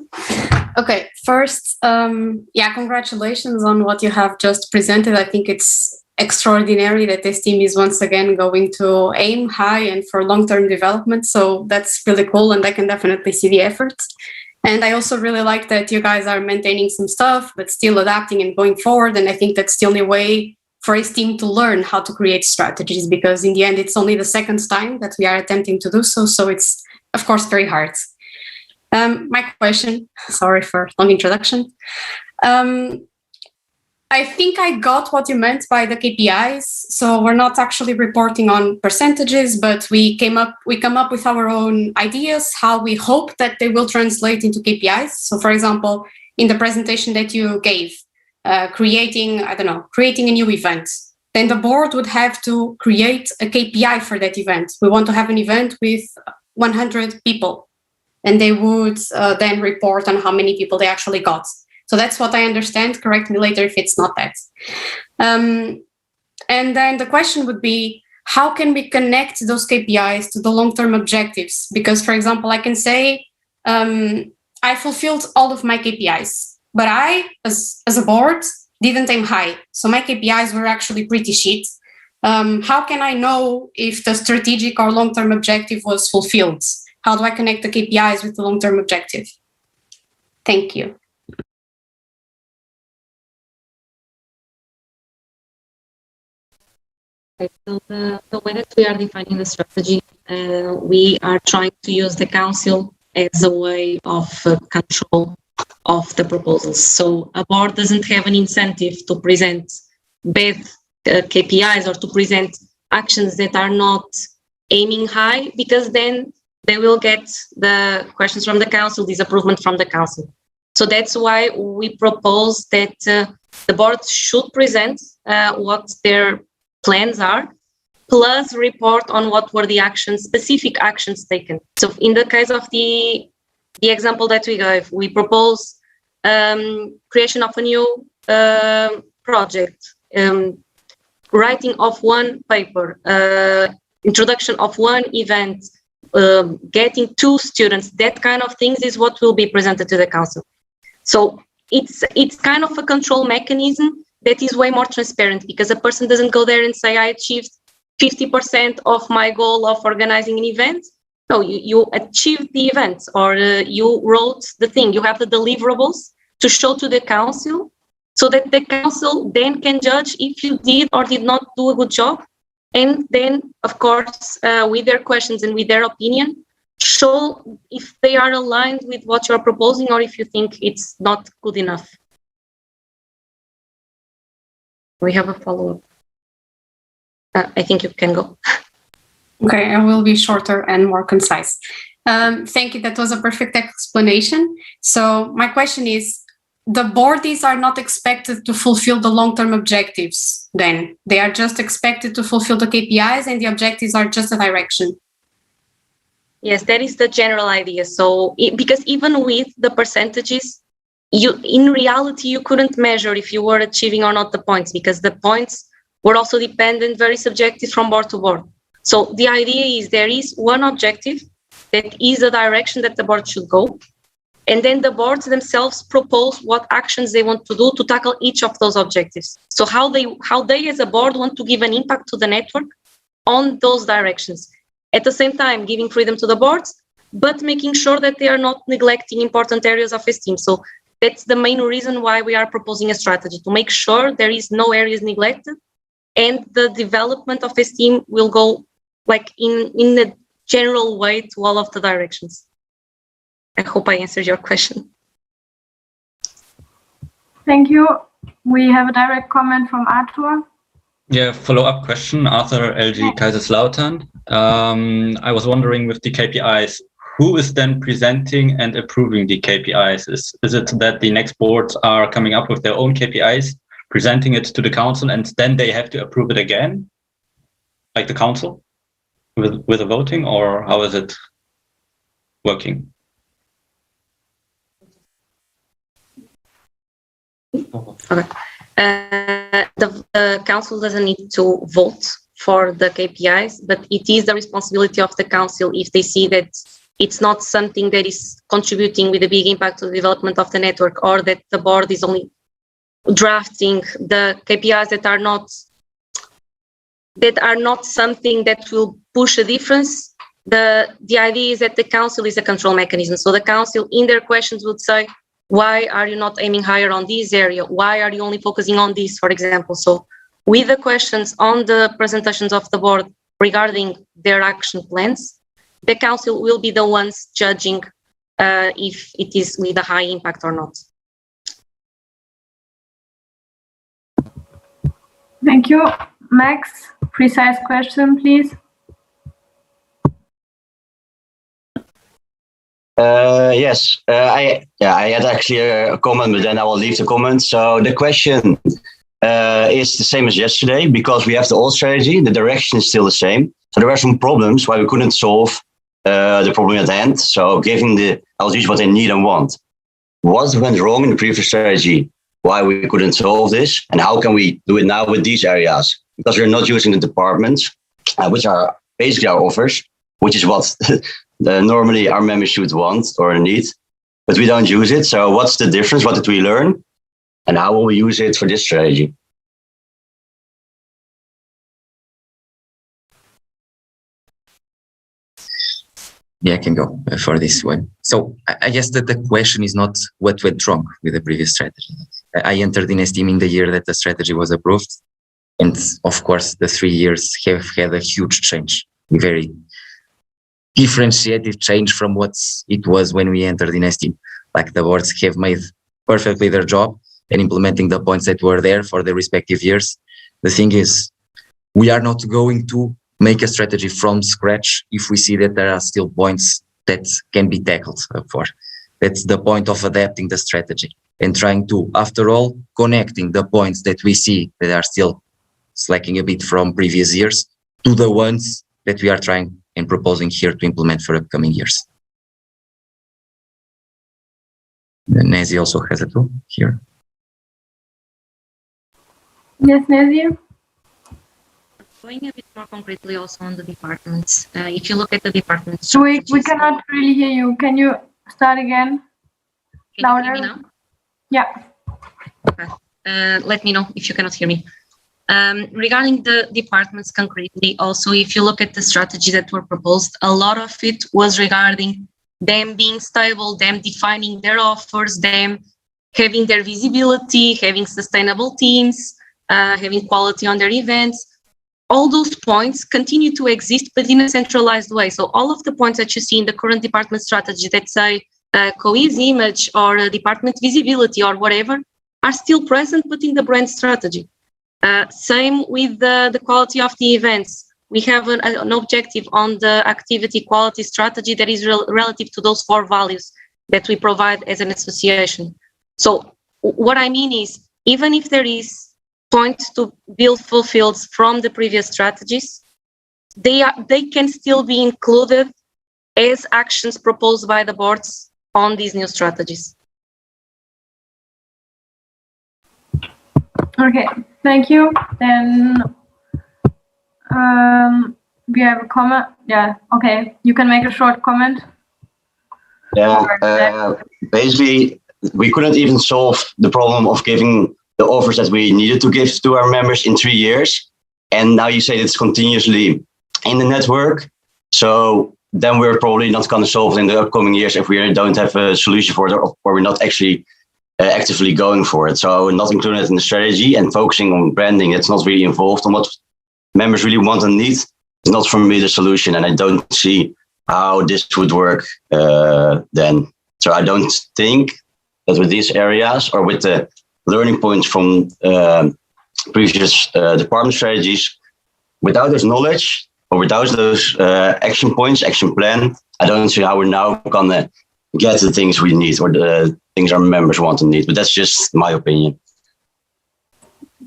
[SPEAKER 4] Okay, first, yeah, congratulations on what you have just presented. I think it's extraordinary that this team is once again going to aim high and for long-term development. So that's really cool, and I can definitely see the efforts. And I also really like that you guys are maintaining some stuff, but still adapting and going forward. And I think that's the only way for ESTIEM to learn how to create strategies, because in the end, it's only the second time that we are attempting to do so. So it's, of course, very hard. My question, sorry for long introduction. I think I got what you meant by the KPIs. So we're not actually reporting on percentages, but we come up with our own ideas, how we hope that they will translate into KPIs. So for example, in the presentation that you gave, creating a new event, then the board would have to create a KPI for that event. We want to have an event with 100 people, and they would then report on how many people they actually got. So that's what I understand. Correct me later if it's not that. And then the question would be, how can we connect those KPIs to the long-term objectives? Because, for example, I can say, I fulfilled all of my KPIs, but I, as a board, didn't aim high. So my KPIs were actually pretty shit. How can I know if the strategic or long-term objective was fulfilled? How do I connect the KPIs with the long-term objective? Thank you.
[SPEAKER 8] Okay, so the way that we are defining the strategy, we are trying to use the council as a way of control of the proposals. So a board doesn't have an incentive to present bad KPIs or to present actions that are not aiming high, because then they will get the questions from the council, disapproval from the council. So that's why we propose that the board should present what their plans are, plus report on what were the actions, specific actions taken. So in the case of the example that we gave, we propose creation of a new project, writing of one paper, introduction of one event, getting 2 students, that kind of things is what will be presented to the council. So it's kind of a control mechanism that is way more transparent, because a person doesn't go there and say, I achieved 50% of my goal of organizing an event. No, you achieved the event, or you wrote the thing. You have the deliverables to show to the council, so that the council then can judge if you did or did not do a good job. And then, of course, with their questions and with their opinion, show if they are aligned with what you're proposing or if you think it's not good enough. We have a follow-up. I think you can go.
[SPEAKER 4] Okay, I will be shorter and more concise. Thank you. That was a perfect explanation. So my question is, the boardies are not expected to fulfill the long-term objectives then. They are just expected to fulfill the KPIs, and the objectives are just a direction.
[SPEAKER 8] Yes, that is the general idea. So because even with the percentages, in reality, you couldn't measure if you were achieving or not the points, because the points were also dependent, very subjective from board to board. So the idea is there is one objective that is a direction that the board should go. And then the boards themselves propose what actions they want to do to tackle each of those objectives. So how they as a board want to give an impact to the network on those directions. At the same time, giving freedom to the boards, but making sure that they are not neglecting important areas of ESTIEM. So that's the main reason why we are proposing a strategy, to make sure there is no areas neglected, and the development of ESTIEM will go like in a general way to all of the directions. I hope I answered your question.
[SPEAKER 1] Thank you. We have a direct comment from Arthur.
[SPEAKER 3] Yeah, follow-up question, Arthur, LG Kaiserslautern. I was wondering with the KPIs, who is then presenting and approving the KPIs? Is it that the next boards are coming up with their own KPIs, presenting it to the council, and then they have to approve it again, like the council, with a voting, or how is it working?
[SPEAKER 8] Okay. The council doesn't need to vote for the KPIs, but it is the responsibility of the council if they see that it's not something that is contributing with a big impact to the development of the network, or that the board is only drafting the KPIs that are not something that will push a difference. The idea is that the council is a control mechanism. So the council in their questions would say, why are you not aiming higher on this area? Why are you only focusing on this, for example? So with the questions on the presentations of the board regarding their action plans, the council will be the ones judging if it is with a high impact or not.
[SPEAKER 1] Thank you. Max, precise question, please.
[SPEAKER 18] Yes, I had actually a comment, but then I will leave the comment. So the question is the same as yesterday, because we have the old strategy, the direction is still the same. So there were some problems why we couldn't solve the problem at hand. So giving the LGs what they need and want. What went wrong in the previous strategy? Why we couldn't solve this? And how can we do it now with these areas? Because we're not using the departments, which are basically our offers, which is what normally our members should want or need, but we don't use it. So what's the difference? What did we learn? And how will we use it for this strategy?
[SPEAKER 21] Yeah, I can go for this one. So I guess that the question is not what went wrong with the previous strategy. I entered in ESTIEM in the year that the strategy was approved. And of course, the 3 years have had a huge change, very differentiated change from what it was when we entered in ESTIEM. Like the boards have made perfectly their job and implementing the points that were there for the respective years. The thing is, we are not going to make a strategy from scratch if we see that there are still points that can be tackled for. That's the point of adapting the strategy and trying to, after all, connecting the points that we see that are still slacking a bit from previous years to the ones that we are trying and proposing here to implement for upcoming years. Nazi also has a tool here.
[SPEAKER 1] Yes, Nazi.
[SPEAKER 8] Going a bit more concretely also on the departments. If you look at the departments,
[SPEAKER 1] we cannot really hear you. Can you start again?
[SPEAKER 8] Louder. Can you hear me now?
[SPEAKER 1] Yeah.
[SPEAKER 8] Okay. Let me know if you cannot hear me. Regarding the departments concretely, also, if you look at the strategy that were proposed, a lot of it was regarding them being stable, them defining their offers, them having their visibility, having sustainable teams, having quality on their events. All those points continue to exist, but in a centralized way. So all of the points that you see in the current department strategy that say cohesive image or department visibility or whatever are still present, but in the brand strategy. Same with the quality of the events. We have an objective on the activity quality strategy that is relative to those 4 values that we provide as an association. So what I mean is, even if there is points to build fulfilled from the previous strategies, they can still be included as actions proposed by the boards on these new strategies.
[SPEAKER 1] Okay, thank you. Then we have a comment. Yeah, okay. You can make a short comment.
[SPEAKER 18] Yeah, basically, we couldn't even solve the problem of giving the offers that we needed to give to our members in 3 years. And now you say it's continuously in the network. So then we're probably not going to solve it in the upcoming years if we don't have a solution for it, or we're not actually actively going for it. So not including it in the strategy and focusing on branding, it's not really involved on what members really want and need. It's not for me the solution, and I don't see how this would work then. So I don't think that with these areas or with the learning points from previous department strategies. Without this knowledge or without those action points, action plan, I don't see how we're now gonna get the things we need or the things our members want to need. But that's just my opinion.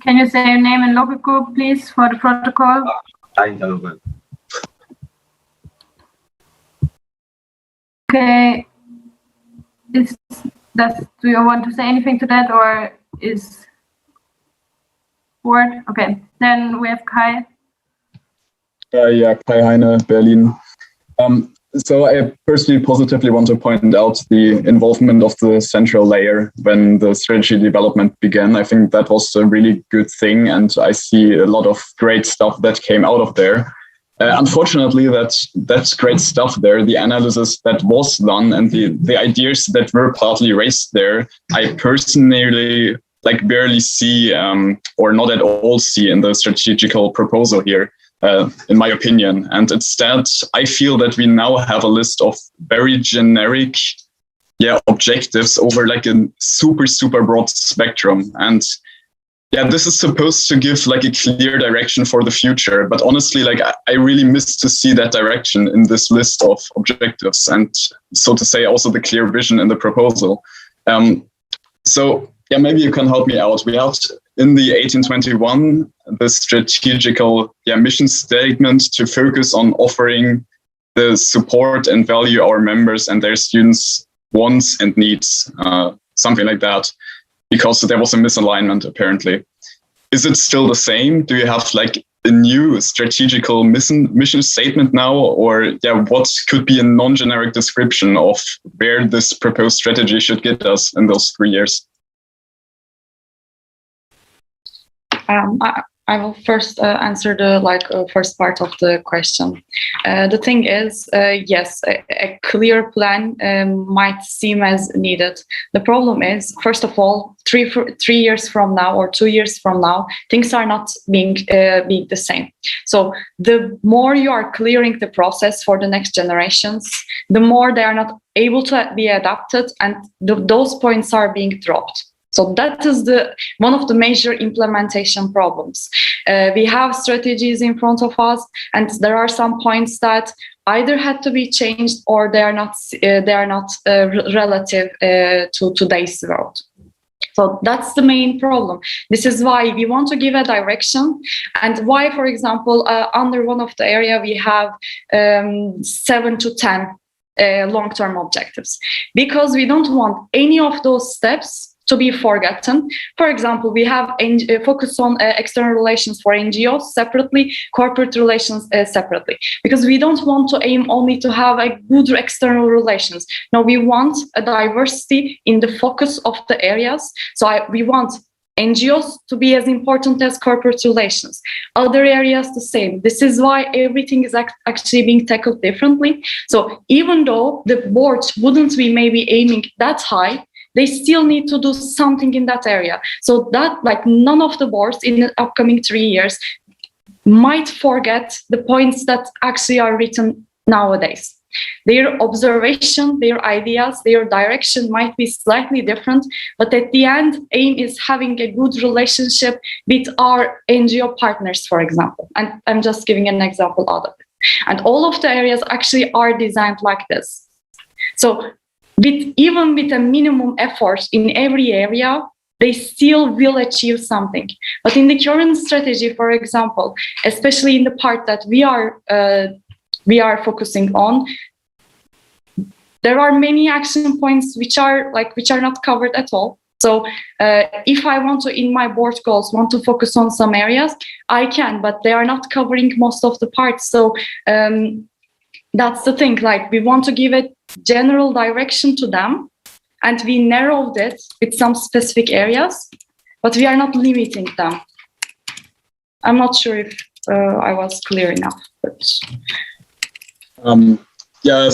[SPEAKER 1] Can you say your name and local group, please, for the protocol?
[SPEAKER 18] I know.
[SPEAKER 1] Okay. Do you want to say anything to that, or is word? Okay. Then we have Kai.
[SPEAKER 19] Yeah, Kai Heine, Berlin. So I personally positively want to point out the involvement of the central layer when the strategy development began. I think that was a really good thing, and I see a lot of great stuff that came out of there. Unfortunately, that's great stuff there. The analysis that was done and the ideas that were partly raised there, I personally barely see or not at all see in the strategical proposal here. In my opinion. And instead, I feel that we now have a list of very generic objectives over like a super broad spectrum. And this is supposed to give like a clear direction for the future. But honestly, like I really miss to see that direction in this list of objectives and, so to say, also the clear vision in the proposal. So maybe you can help me out. We have in the 1821, the strategical mission statement to focus on offering the support and value our members and their students' wants and needs, something like that, because there was a misalignment apparently. Is it still the same? Do you have like a new strategical mission statement now, or what could be a non-generic description of where this proposed strategy should get us in those 3 years?
[SPEAKER 20] I will first answer the first part of the question. The thing is, yes, a clear plan might seem as needed. The problem is, first of all, 3 years from now or 2 years from now, things are not being the same. So the more you are clearing the process for the next generations, the more they are not able to be adapted, and those points are being dropped. So that is one of the major implementation problems. We have strategies in front of us, and there are some points that either had to be changed or they are not relative to today's world. So that's the main problem. This is why we want to give a direction, and why, for example, under one of the area we have 7 to 10 long-term objectives, because we don't want any of those steps to be forgotten. For example, we have focus on external relations for NGOs separately, corporate relations separately, because we don't want to aim only to have a good external relations. No, we want a diversity in the focus of the areas. So we want NGOs to be as important as corporate relations. Other areas the same. This is why everything is actually being tackled differently. So even though the boards wouldn't be maybe aiming that high, they still need to do something in that area. So that none of the boards in the upcoming 3 years might forget the points that actually are written nowadays. Their observation, their ideas, their direction might be slightly different, but at the end, aim is having a good relationship with our NGO partners, for example. And I'm just giving an example out of it. And all of the areas actually are designed like this. So even with a minimum effort in every area, they still will achieve something. But in the current strategy, for example, especially in the part that we are focusing on, there are many action points which are not covered at all. So if I want to, in my board goals, want to focus on some areas, I can, but they are not covering most of the parts. So that's the thing, we want to give a general direction to them, and we narrowed it with some specific areas, but we are not limiting them. I'm not sure if I was clear enough. But...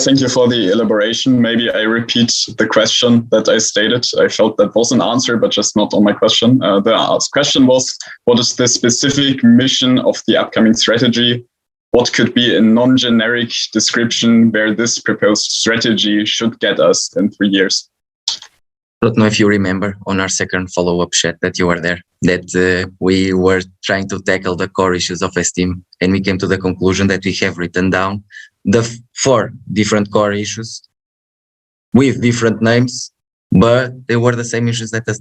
[SPEAKER 19] thank you for the elaboration. Maybe I repeat the question that I stated. I felt that was an answer, but just not on my question. The question was, what is the specific mission of the upcoming strategy? What could be a non-generic description where this proposed strategy should get us in 3 years?
[SPEAKER 21] don't know if you remember on our second follow-up chat that you were there, that we were trying to tackle the core issues of ESTIEM, and we came to the conclusion that we have written down the 4 different core issues with different names, but they were the same issues that the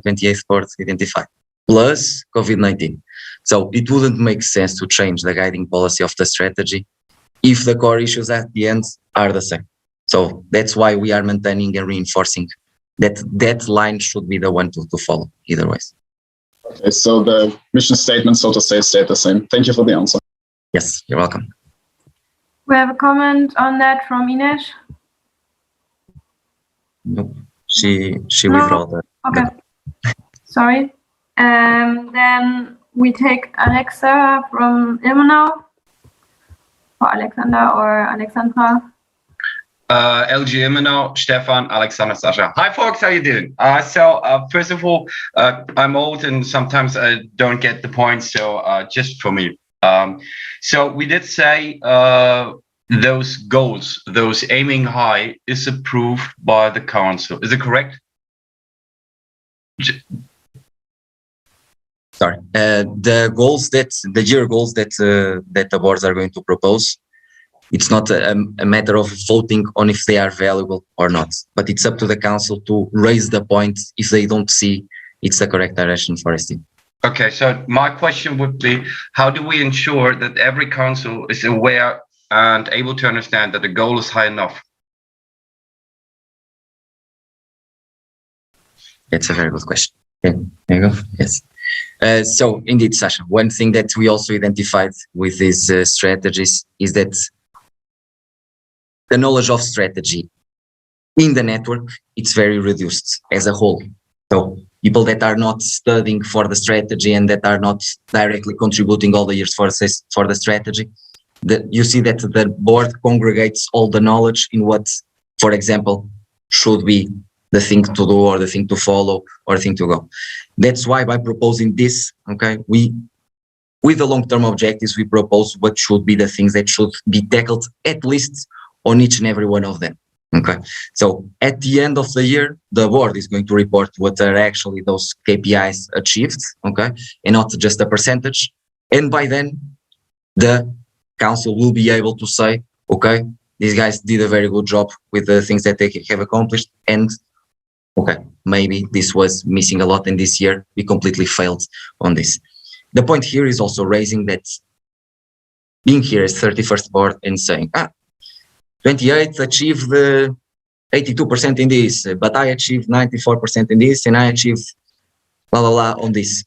[SPEAKER 21] 28th board identified, plus COVID-19. So it wouldn't make sense to change the guiding policy of the strategy if the core issues at the end are the same. So that's why we are maintaining and reinforcing that line should be the one to follow either ways.
[SPEAKER 19] Okay, so the mission statement, so to say, stayed the same. Thank you for the answer.
[SPEAKER 21] Yes, you're welcome.
[SPEAKER 1] We have a comment on that from Ines.
[SPEAKER 21] Nope. She withdrew the.
[SPEAKER 1] Okay. Sorry. Then we take Alexa from Ilmenau, or Alexander or Alexandra.
[SPEAKER 7] LG Ilmenau, Stefan, Alexander, Sasha. Hi folks, how you doing? First of all, I'm old and sometimes I don't get the points, so just for me. So we did say those goals, those aiming high, is approved by the council. Is it correct?
[SPEAKER 21] Sorry. The goals the year goals that the boards are going to propose, it's not a matter of voting on if they are valuable or not, but it's up to the council to raise the point if they don't see it's the correct direction for ESTIEM.
[SPEAKER 7] Okay, so my question would be, how do we ensure that every council is aware and able to understand that the goal is high enough?
[SPEAKER 21] That's a very good question. Okay, there you go. Yes. So indeed, Sasha, one thing that we also identified with these strategies is that the knowledge of strategy in the network, it's very reduced as a whole. So people that are not studying for the strategy and that are not directly contributing all the years for the strategy, you see that the board congregates all the knowledge in what, for example, should be the thing to do or the thing to follow or the thing to go. That's why by proposing this, okay, with the long-term objectives, we propose what should be the things that should be tackled at least on each and every one of them. Okay, so at the end of the year, the board is going to report what are actually those KPIs achieved, okay, and not just a percentage. And by then, the council will be able to say, okay, these guys did a very good job with the things that they have accomplished, and okay, maybe this was missing a lot in this year, we completely failed on this. The point here is also raising that being here as 31st board and saying, 28 achieved 82% in this, but I achieved 94% in this, and I achieved blah, blah, blah on this.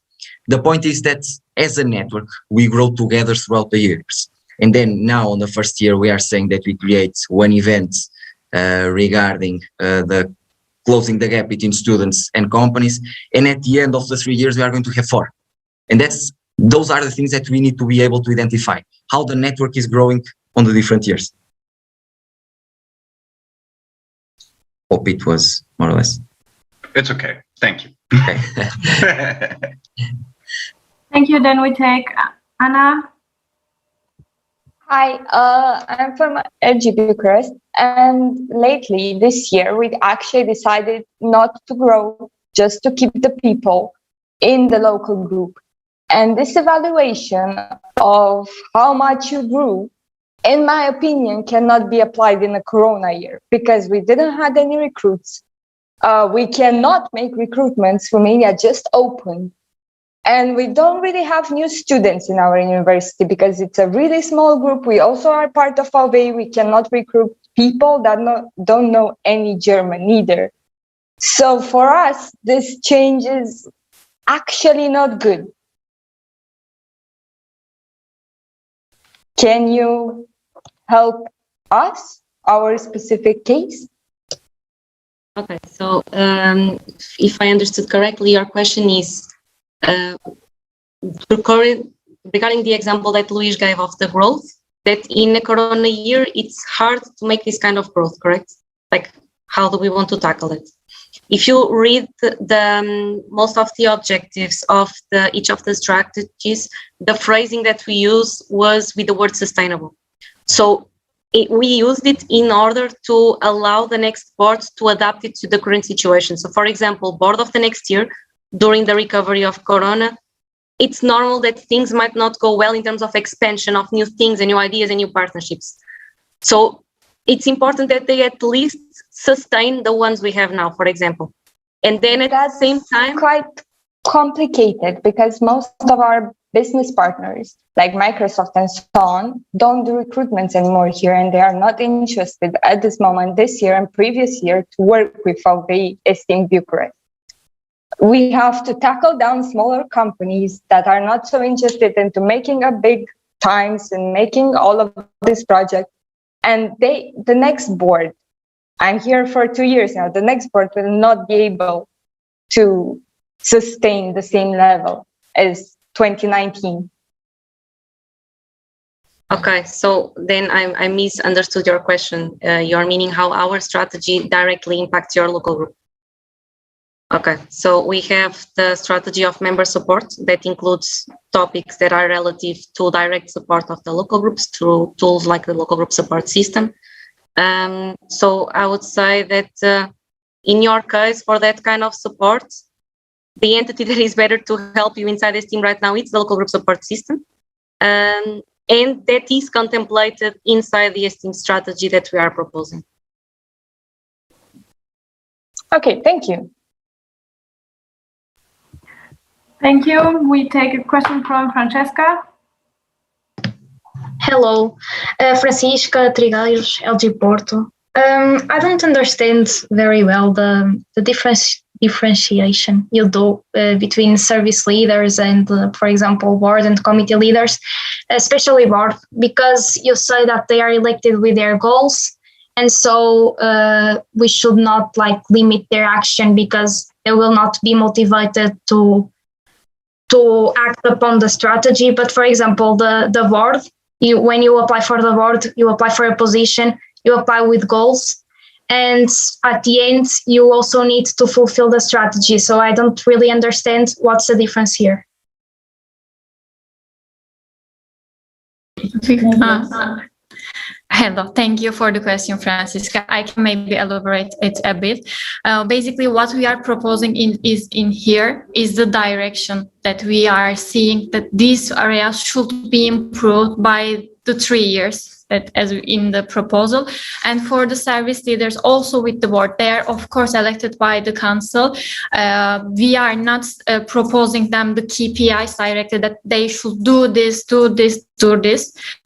[SPEAKER 21] The point is that as a network, we grow together throughout the years. And then now on the first year, we are saying that we create one event regarding the closing the gap between students and companies. And at the end of the 3 years, we are going to have 4. And those are the things that we need to be able to identify, how the network is growing on the different years. Hope it was more or less.
[SPEAKER 7] It's okay. Thank you.
[SPEAKER 21] Okay.
[SPEAKER 1] Thank you. Then we take Anna.
[SPEAKER 15] Hi, I'm from LG Bucharest, and lately this year we actually decided not to grow, just to keep the people in the local group. And this evaluation of how much you grew, in my opinion, cannot be applied in a Corona year because we didn't have any recruits. We cannot make recruitments. Romania just opened. And we don't really have new students in our university because it's a really small group. We also are part of AVE. We cannot recruit people that don't know any German either. So for us, this change is actually not good. Can you help us, our specific case?
[SPEAKER 8] Okay, so if I understood correctly, your question is regarding the example that Luis gave of the growth, that in a Corona year, it's hard to make this kind of growth, correct? Like, how do we want to tackle it? If you read the most of the objectives of each of the strategies, the phrasing that we use was with the word sustainable. So we used it in order to allow the next board to adapt it to the current situation. So for example, board of the next year, during the recovery of Corona, it's normal that things might not go well in terms of expansion of new things and new ideas and new partnerships. So it's important that they at least sustain the ones we have now, for example. And then at the same time,
[SPEAKER 15] quite complicated because most of our business partners, like Microsoft and so on, don't do recruitments anymore here, and they are not interested at this moment, this year and previous year, to work with the ESTIEM Bucharest. We have to tackle down smaller companies that are not so interested into making a big times and making all of this project. And the next board, I'm here for 2 years now, the next board will not be able to sustain the same level as 2019.
[SPEAKER 8] Okay, so then I misunderstood your question. You're meaning how our strategy directly impacts your local group. Okay, so we have the strategy of member support that includes topics that are relative to direct support of the local groups through tools like the local group support system. So I would say that in your case, for that kind of support, the entity that is better to help you inside ESTIEM right now is the local group support system. And that is contemplated inside the ESTIEM strategy that we are proposing.
[SPEAKER 15] Okay, thank you.
[SPEAKER 1] Thank you. We take a question from Francesca.
[SPEAKER 10] Hello, Francisca Trigueiros, LG Porto. I don't understand very well the differentiation you do between service leaders and, for example, board and committee leaders, especially board, because you say that they are elected with their goals, and so we should not limit their action because they will not be motivated to act upon the strategy. But for example, the board, when you apply for the board, you apply for a position, you apply with goals, and at the end, you also need to fulfill the strategy. So I don't really understand what's the difference here.
[SPEAKER 2] Hello, thank you for the question, Francisca. I can maybe elaborate it a bit. Basically, what we are proposing is the direction that we are seeing that these areas should be improved by the 3 years that as in the proposal. And for the service leaders, also with the board, they are of course elected by the council. We are not proposing them the KPIs directly that they should do this,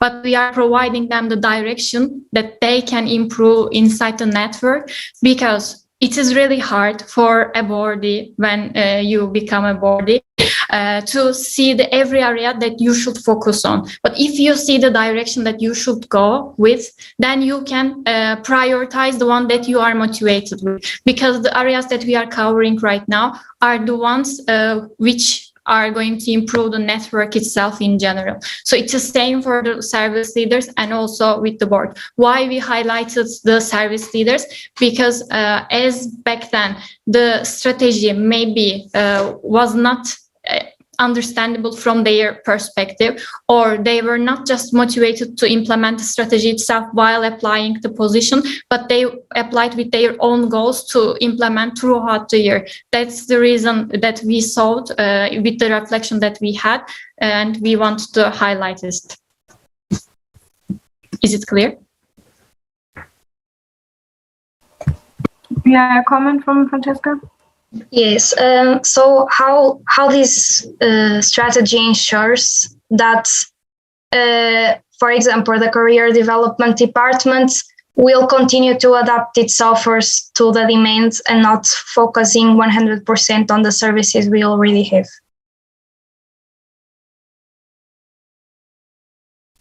[SPEAKER 2] but we are providing them the direction that they can improve inside the network, because it is really hard for a boardie when you become a boardie to see the every area that you should focus on. But if you see the direction that you should go with, then you can prioritize the one that you are motivated with, because the areas that we are covering right now are the ones which are going to improve the network itself in general. So it's the same for the service leaders and also with the board. Why we highlighted the service leaders? Because as back then, the strategy maybe was not understandable from their perspective, or they were not just motivated to implement the strategy itself while applying the position, but they applied with their own goals to implement throughout the year. That's the reason that we saw with the reflection that we had, and we want to highlight this. Is it clear?
[SPEAKER 1] Yeah, a comment from Francesca?
[SPEAKER 10] Yes. So how this strategy ensures that, for example, the career development department will continue to adapt its offers to the demands and not focusing 100% on the services we already have?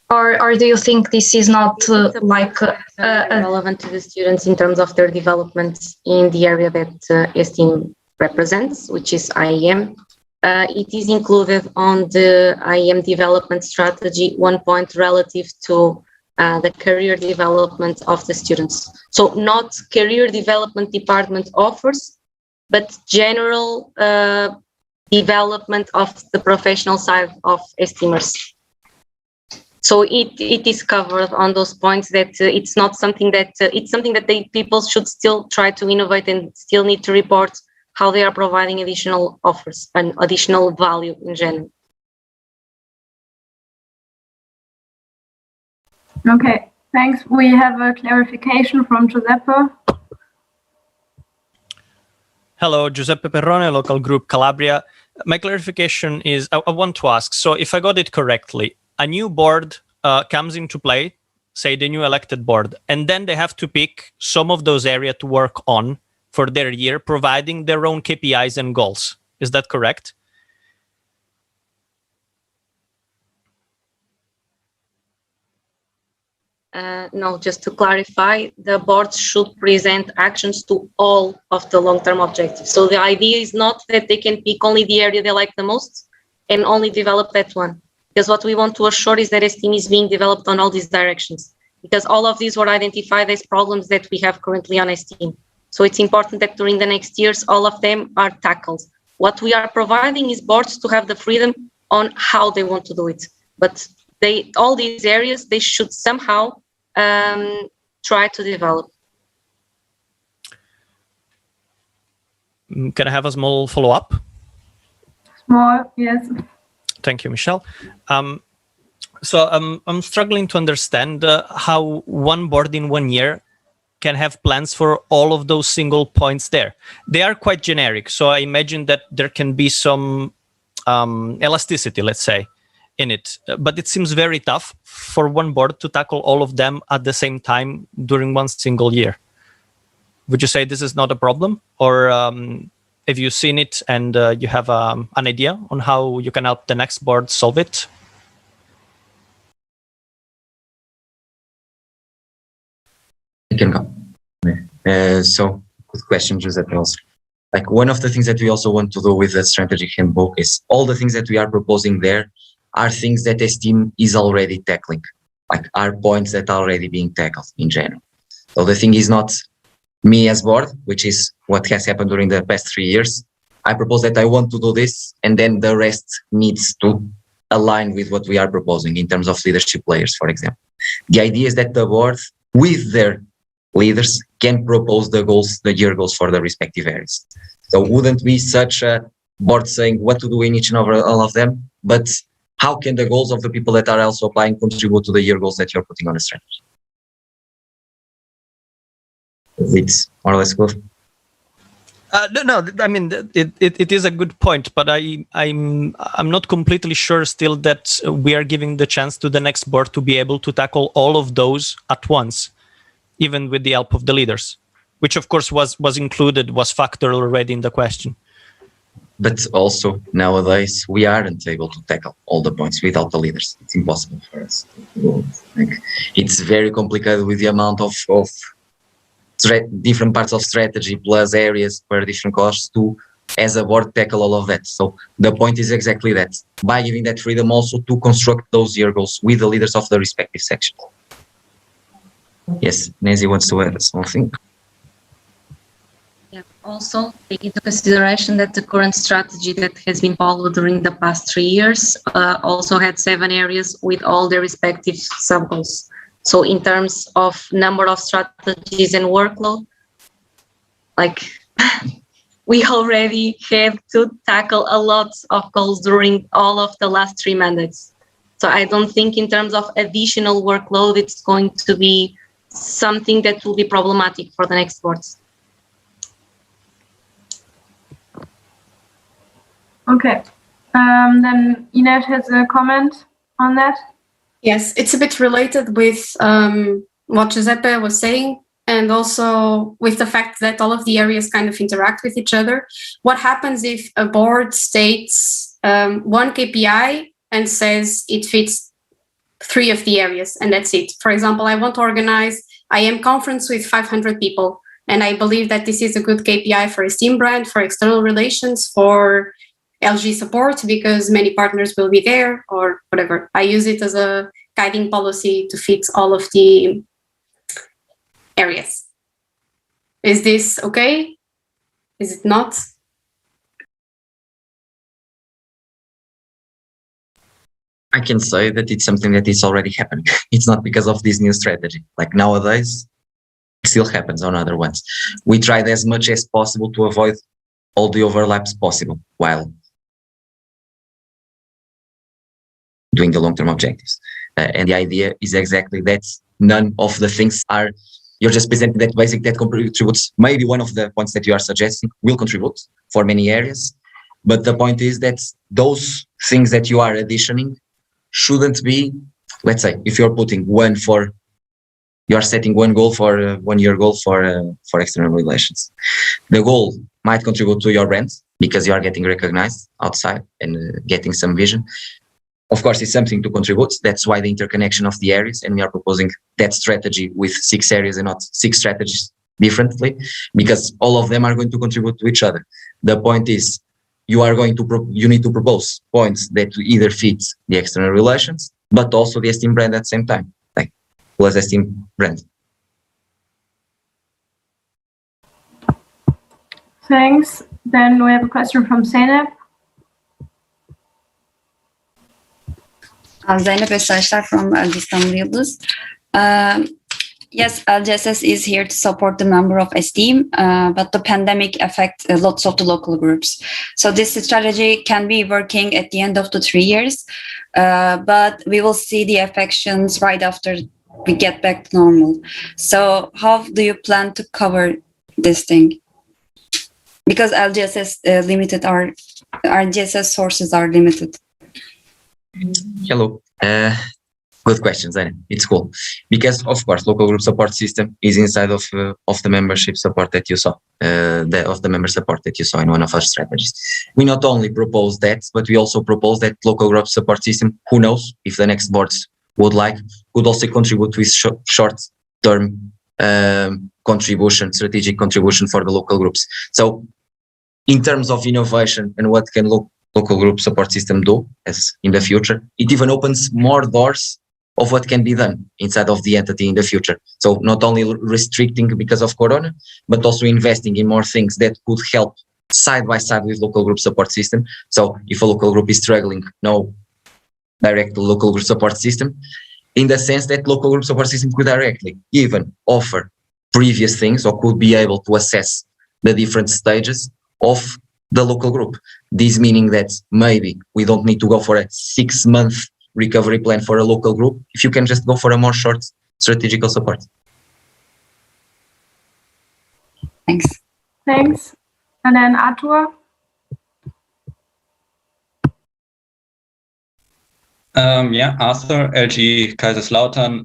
[SPEAKER 10] Or do you think this is not
[SPEAKER 8] relevant to the students in terms of their development in the area that ESTIEM represents, which is IEM? It is included on the IEM development strategy, one point relative to the career development of the students. So not career development department offers, but general development of the professional side of ESTIEMers. So it is covered on those points that it's not something that it's something that people should still try to innovate and still need to report how they are providing additional offers and additional value in general.
[SPEAKER 1] Okay, thanks. We have a clarification from Giuseppe.
[SPEAKER 9] Hello, Giuseppe Perrone, local group Calabria. My clarification is, I want to ask, so if I got it correctly, a new board comes into play, say the new elected board, and then they have to pick some of those areas to work on for their year, providing their own KPIs and goals. Is that correct?
[SPEAKER 8] No, just to clarify, the board should present actions to all of the long-term objectives. So the idea is not that they can pick only the area they like the most and only develop that one. Because what we want to assure is that ESTIEM is being developed on all these directions. Because all of these were identified as problems that we have currently on ESTIEM. So it's important that during the next years, all of them are tackled. What we are providing is boards to have the freedom on how they want to do it. But all these areas, they should somehow try to develop.
[SPEAKER 9] Can I have a small follow-up?
[SPEAKER 1] Small, yes.
[SPEAKER 9] Thank you, Michelle. So I'm struggling to understand how one board in 1 year can have plans for all of those single points there. They are quite generic, so I imagine that there can be some elasticity, let's say, in it. But it seems very tough for one board to tackle all of them at the same time during one single year. Would you say this is not a problem? Or have you seen it and you have an idea on how you can help the next board solve it?
[SPEAKER 21] I can go. So, good question, Giuseppe. Also, like one of the things that we also want to do with the strategic handbook is all the things that we are proposing there are things that ESTIEM is already tackling, like are points that are already being tackled in general. So the thing is not me as board, which is what has happened during the past 3 years. I propose that I want to do this, and then the rest needs to align with what we are proposing in terms of leadership layers, for example. The idea is that the board, with their leaders, can propose the goals, the year goals for the respective areas. So wouldn't be such a board saying what to do in each and all of them, but how can the goals of the people that are also applying contribute to the year goals that you're putting on the strategy? It's more or less good.
[SPEAKER 9] No, I mean it is a good point, but I'm not completely sure still that we are giving the chance to the next board to be able to tackle all of those at once, even with the help of the leaders, which of course was factored already in the question.
[SPEAKER 21] But also nowadays we aren't able to tackle all the points without the leaders. It's impossible for us. Like, it's very complicated with the amount of different parts of strategy plus areas per different costs to, as a board, tackle all of that. So the point is exactly that, by giving that freedom also to construct those year goals with the leaders of the respective sections. Yes, Nancy wants to add something.
[SPEAKER 8] Yeah. Also, take into consideration that the current strategy that has been followed during the past 3 years also had 7 areas with all their respective sub-goals. So in terms of number of strategies and workload, like we already had to tackle a lot of goals during all of the last 3 mandates. So I don't think in terms of additional workload, it's going to be something that will be problematic for the next boards.
[SPEAKER 1] Okay, then Ines has a comment on that.
[SPEAKER 4] Yes, it's a bit related with what Giuseppe was saying, and also with the fact that all of the areas kind of interact with each other. What happens if a board states one KPI and says it fits 3 of the areas, and that's it? For example, I want to organize IM conference with 500 people, and I believe that this is a good KPI for ESTIEM brand, for external relations, for LG support, because many partners will be there, or whatever. I use it as a guiding policy to fix all of the areas. Is this okay? Is it not?
[SPEAKER 21] I can say that it's something that is already happening. It's not because of this new strategy. Like nowadays, it still happens on other ones. We tried as much as possible to avoid all the overlaps possible while doing the long-term objectives. And the idea is exactly that none of the things are, you're just presenting that basic that contributes. Maybe one of the points that you are suggesting will contribute for many areas. But the point is that those things that you are additioning shouldn't be, let's say, if you're putting you're setting one goal for 1 year goal for external relations. The goal might contribute to your brand because you are getting recognized outside and getting some vision. Of course, it's something to contribute. That's why the interconnection of the areas, and we are proposing that strategy with 6 areas and not 6 strategies differently, because all of them are going to contribute to each other. The point is, you need to propose points that either fit the external relations, but also the ESTIEM brand at the same time, like plus ESTIEM brand.
[SPEAKER 1] Thanks. Then we have a question from Zeynep.
[SPEAKER 5] Zeynep Esaçlar from Istanbul Yıldız. Yes, LGSS is here to support the member of ESTIEM, but the pandemic affects lots of the local groups. So this strategy can be working at the end of the 3 years, but we will see the affections right after we get back to normal. So how do you plan to cover this thing? Because LGSS limited, our GSS sources are limited.
[SPEAKER 21] Hello. Good question, Zainab. It's cool. Because, of course, local group support system is inside of the membership support that you saw, of the member support that you saw in one of our strategies. We not only propose that, but we also propose that local group support system, who knows, if the next boards would like, could also contribute with short-term contribution, strategic contribution for the local groups. So, in terms of innovation and what can local group support system do as in the future, it even opens more doors of what can be done inside of the entity in the future. So not only restricting because of Corona, but also investing in more things that could help side by side with local group support system. So if a local group is struggling, no direct local group support system, in the sense that local group support system could directly even offer previous things or could be able to assess the different stages of the local group. This meaning that maybe we don't need to go for a 6-month recovery plan for a local group if you can just go for a more short strategical support.
[SPEAKER 5] Thanks.
[SPEAKER 1] Thanks. And then Arthur.
[SPEAKER 3] Arthur, LG Kaiserslautern.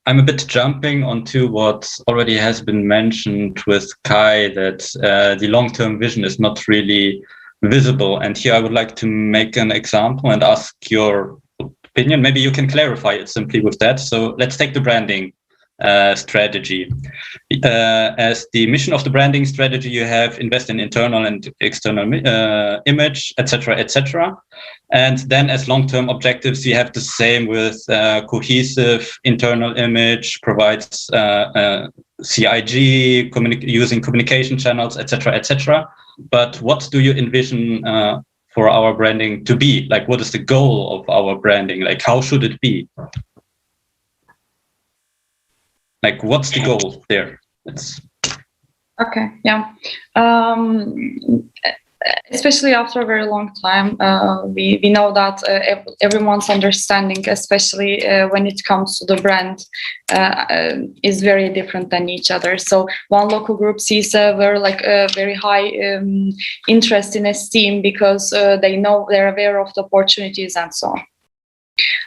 [SPEAKER 3] I'm a bit jumping onto what already has been mentioned with Kai, that the long-term vision is not really visible. And here I would like to make an example and ask your opinion. Maybe you can clarify it simply with that. So let's take the branding strategy. As the mission of the branding strategy, you have invest in internal and external image, etc., etc. And then as long-term objectives, you have the same with cohesive internal image, provides CIG, using communication channels, etc., etc. But what do you envision for our branding to be? Like, what is the goal of our branding? Like, how should it be? Like, what's the goal there?
[SPEAKER 20] Okay, yeah. Especially after a very long time, we know that everyone's understanding, especially when it comes to the brand, is very different than each other. So one local group sees a very high interest in ESTIEM because they know they're aware of the opportunities and so on.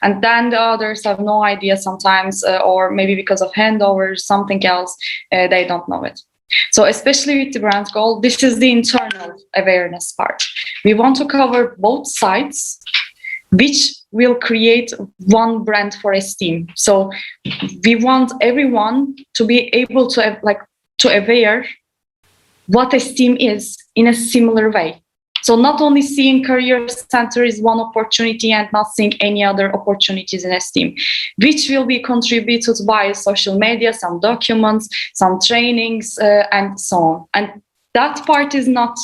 [SPEAKER 20] And then the others have no idea sometimes, or maybe because of handovers, something else, they don't know it. So especially with the brand goal, this is the internal awareness part. We want to cover both sides, which will create one brand for ESTIEM. So we want everyone to be able to aware what ESTIEM is in a similar way. So not only seeing career center is one opportunity and not seeing any other opportunities in ESTIEM, which will be contributed by social media, some documents, some trainings, and so on. And that part is not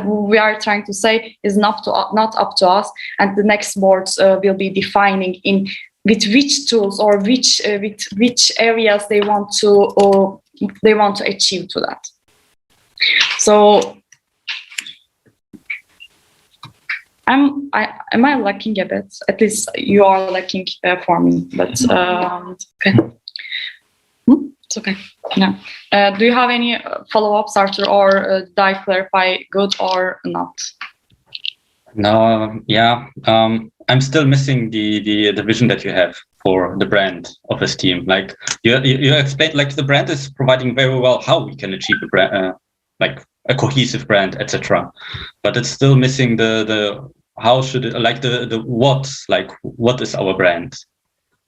[SPEAKER 20] we are trying to say is not up to us, and the next boards will be defining in with which tools or which areas they want to achieve to that. So am I lacking a bit? At least you are lacking for me, but okay. It's okay. No. Do you have any follow-ups, Arthur, or did I clarify good or not?
[SPEAKER 3] No, yeah. I'm still missing the vision that you have for the brand of ESTIEM. Like you explained, like the brand is providing very well how we can achieve a brand, like a cohesive brand, etc. But it's still missing the how should it, like the what, like what is our brand?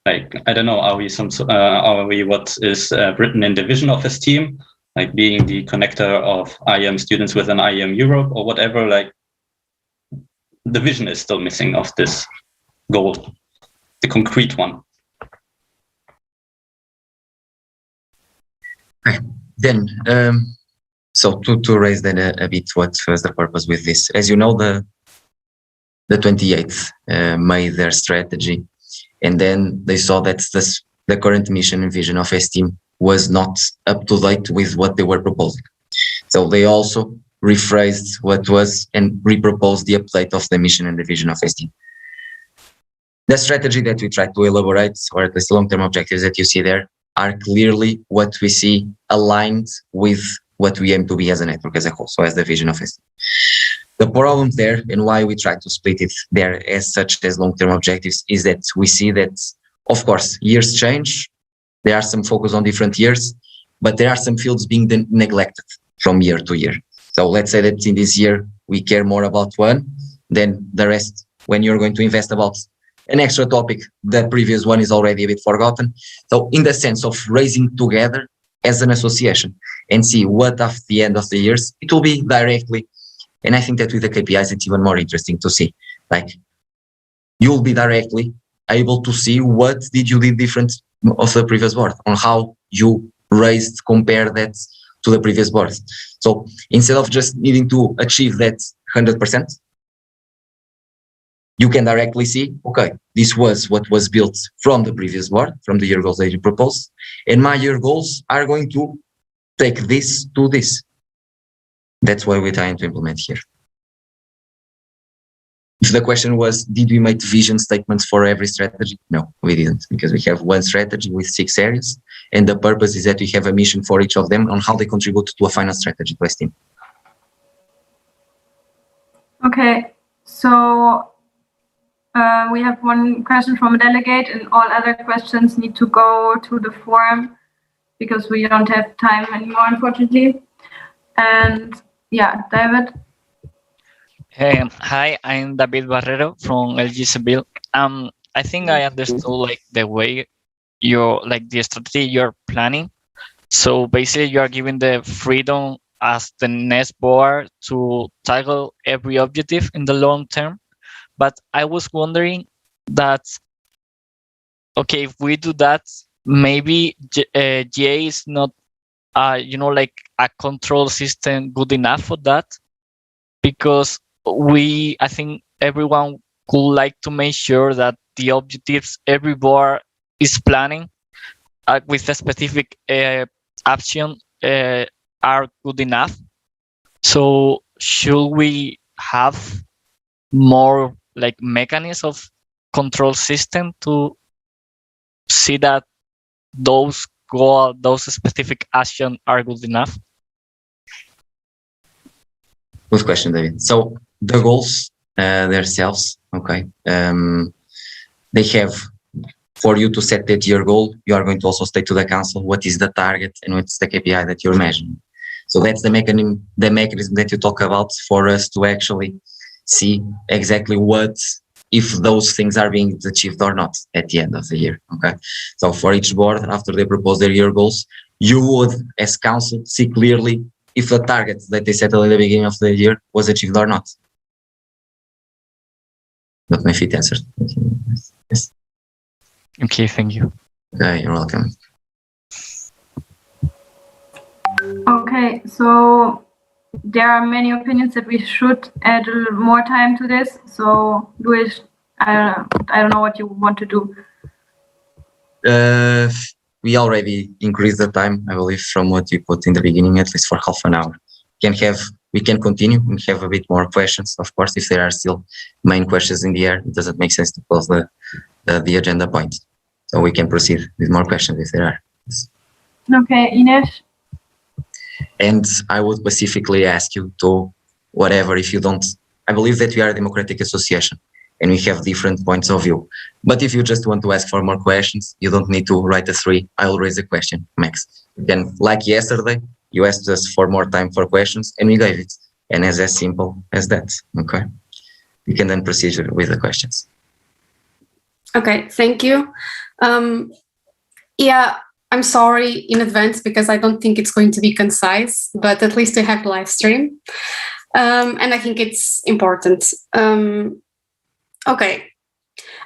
[SPEAKER 3] Like, I don't know, are we what is written in the vision of ESTIEM, like being the connector of IEM students with an IEM Europe or whatever? Like, the vision is still missing of this goal, the concrete one.
[SPEAKER 21] Okay. Then, so to raise then a bit what was the purpose with this. As you know, the 28th made their strategy, and then they saw that the current mission and vision of ESTIEM was not up to date with what they were proposing. So they also rephrased what was and reproposed the update of the mission and the vision of ESTIEM. The strategy that we try to elaborate, or at least the long-term objectives that you see there, are clearly what we see aligned with what we aim to be as a network as a whole, so as the vision of ESTIEM. The problem there, and why we try to split it there as such as long-term objectives, is that we see that, of course, years change, there are some focus on different years, but there are some fields being neglected from year to year. So let's say that in this year, we care more about one, then the rest, when you're going to invest about an extra topic, the previous one is already a bit forgotten. So in the sense of raising together as an association and see what at the end of the years, it will be directly. And I think that with the KPIs, it's even more interesting to see. Like, you'll be directly able to see what did you do different of the previous board, on how you raised, compare that to the previous board. So instead of just needing to achieve that 100%, you can directly see, okay, this was what was built from the previous board, from the year goals that you proposed, and my year goals are going to take this to this. That's why we're trying to implement here. If the question was, did we make vision statements for every strategy? No, we didn't, because we have one strategy with 6 areas, and the purpose is that we have a mission for each of them on how they contribute to a final strategy to ESTIEM.
[SPEAKER 1] Okay, so we have one question from a delegate, and all other questions need to go to the forum because we don't have time anymore, unfortunately. And yeah, David.
[SPEAKER 12] Hi, I'm David Barrero from LXII. I think I understood like the way you're like the strategy you're planning. So basically, you are given the freedom as the next board to tackle every objective in the long term. But I was wondering that, okay, if we do that, maybe GA is not, like a control system good enough for that, because I think everyone would like to make sure that the objectives every board is planning with a specific action are good enough. So should we have more like mechanisms of control system to see that those specific actions are good enough?
[SPEAKER 21] Good question, David. So the goals themselves, okay, they have, for you to set that year goal, you are going to also state to the council what is the target and what's the KPI that you're measuring. So that's the mechanism that you talk about for us to actually see exactly what, if those things are being achieved or not at the end of the year. Okay. So for each board, after they propose their year goals, you would, as council, see clearly if the target that they set at the beginning of the year was achieved or not. Not my fit answer. Yes.
[SPEAKER 12] Okay, thank you.
[SPEAKER 21] Okay, you're welcome.
[SPEAKER 1] Okay, so there are many opinions that we should add more time to this. So, Luis, I don't know what you want to do.
[SPEAKER 21] We already increased the time, I believe, from what you put in the beginning, at least for half an hour. We can continue and have a bit more questions. Of course, if there are still main questions in the air, it doesn't make sense to close the agenda point. So we can proceed with more questions if there are.
[SPEAKER 1] Okay, Ines.
[SPEAKER 21] And I would specifically ask you to, whatever, if you don't, I believe that we are a democratic association and we have different points of view. But if you just want to ask for more questions, you don't need to write a 3. I will raise a question, Max. Then, like yesterday, you asked us for more time for questions and we gave it. And it's as simple as that, okay? We can then proceed with the questions.
[SPEAKER 4] Okay, thank you. Yeah, I'm sorry in advance because I don't think it's going to be concise, but at least we have live stream. And I think it's important. Okay,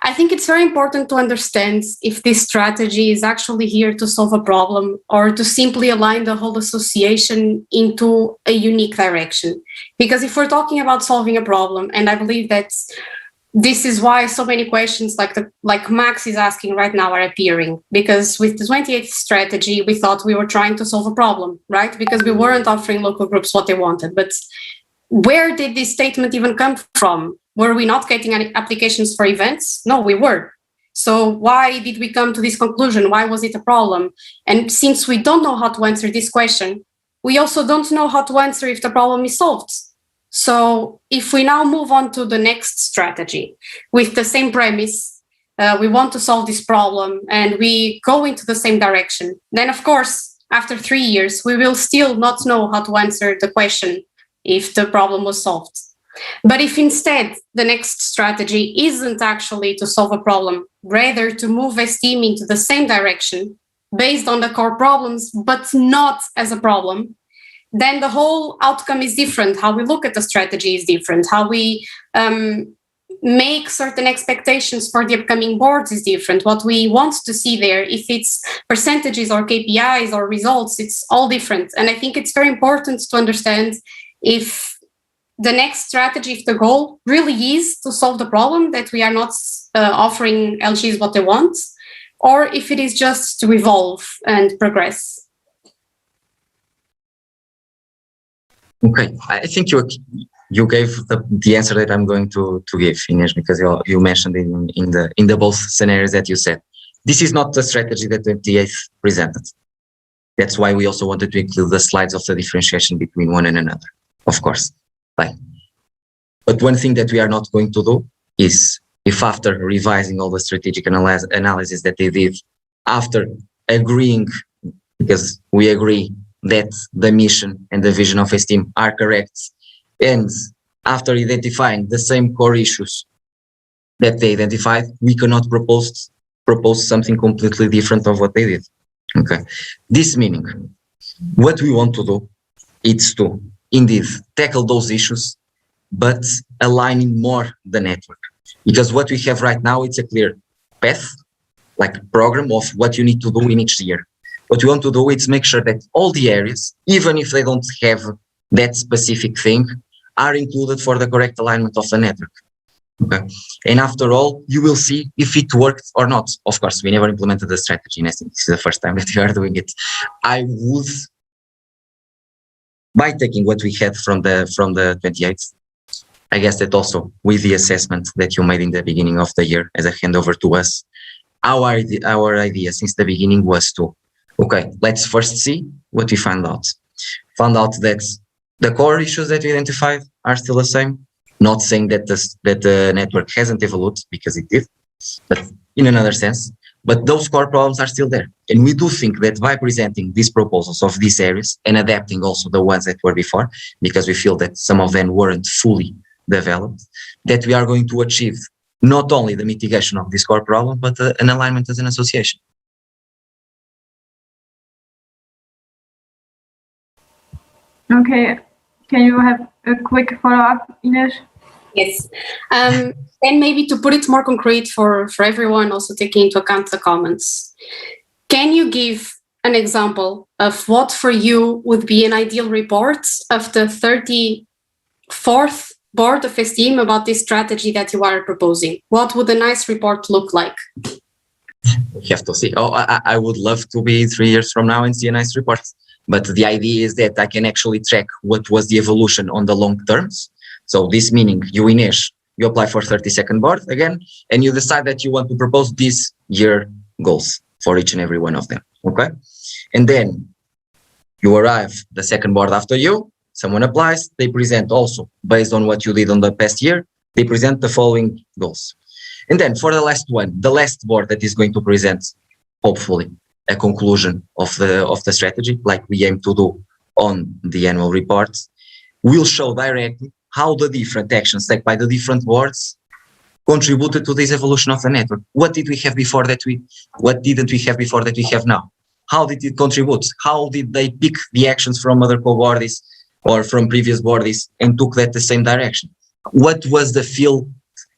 [SPEAKER 4] I think it's very important to understand if this strategy is actually here to solve a problem or to simply align the whole association into a unique direction. Because if we're talking about solving a problem, and I believe that this is why so many questions like Max is asking right now are appearing, because with the 28th strategy, we thought we were trying to solve a problem, right? Because we weren't offering local groups what they wanted. But where did this statement even come from? Were we not getting any applications for events? No, we were. So why did we come to this conclusion? Why was it a problem? And since we don't know how to answer this question, we also don't know how to answer if the problem is solved. So if we now move on to the next strategy with the same premise, we want to solve this problem and we go into the same direction, then of course, after 3 years, we will still not know how to answer the question if the problem was solved. But if instead the next strategy isn't actually to solve a problem, rather to move ESTIEM into the same direction based on the core problems, but not as a problem, then the whole outcome is different. How we look at the strategy is different. How we make certain expectations for the upcoming boards is different. What we want to see there, if it's percentages or KPIs or results, it's all different. And I think it's very important to understand if the next strategy, if the goal really is to solve the problem, that we are not offering LGs what they want, or if it is just to evolve and progress.
[SPEAKER 21] Okay, I think you gave the answer that I'm going to give, Ines, because you mentioned in the both scenarios that you said. This is not the strategy that the 28th presented. That's why we also wanted to include the slides of the differentiation between one and another, of course. Fine. But one thing that we are not going to do is, if after revising all the strategic analysis that they did, after agreeing, because we agree that the mission and the vision of ESTIEM are correct, and after identifying the same core issues that they identified, we cannot propose something completely different of what they did. Okay, this meaning what we want to do is to indeed tackle those issues, but aligning more the network, because what we have right now, it's a clear path, like program of what you need to do in each year. What we want to do is make sure that all the areas, even if they don't have that specific thing, are included for the correct alignment of the network. Okay. And after all, you will see if it worked or not. Of course, we never implemented the strategy, and I think this is the first time that we are doing it. I would, by taking what we had from the 28th, I guess that also with the assessment that you made in the beginning of the year as a handover to us, our idea since the beginning was to, okay, let's first see what we found out. Found out that the core issues that we identified are still the same. Not saying that the network hasn't evolved, because it did, but in another sense. But those core problems are still there. And we do think that by presenting these proposals of these areas and adapting also the ones that were before, because we feel that some of them weren't fully developed, that we are going to achieve not only the mitigation of this core problem, but an alignment as an association.
[SPEAKER 1] Okay, can you have a quick follow-up, Ines?
[SPEAKER 4] Yes. Then maybe to put it more concrete for everyone, also taking into account the comments, can you give an example of what for you would be an ideal report of the 34th board of ESTIEM about this strategy that you are proposing? What would a nice report look like?
[SPEAKER 21] We have to see. Oh, I would love to be 3 years from now and see a nice report. But the idea is that I can actually track what was the evolution on the long terms. So this meaning you, Inês, you apply for 32nd board again, and you decide that you want to propose this year goals for each and every one of them. Okay. And then you arrive the second board after you, someone applies, they present also based on what you did on the past year, they present the following goals. And then for the last one, the last board that is going to present, hopefully, a conclusion of the strategy, like we aim to do on the annual reports, will show directly how the different actions taken by the different boards contributed to this evolution of the network. What did we have before that what didn't we have before that we have now? How did it contribute? How did they pick the actions from other co-boards or from previous boards and took that the same direction? What was the feel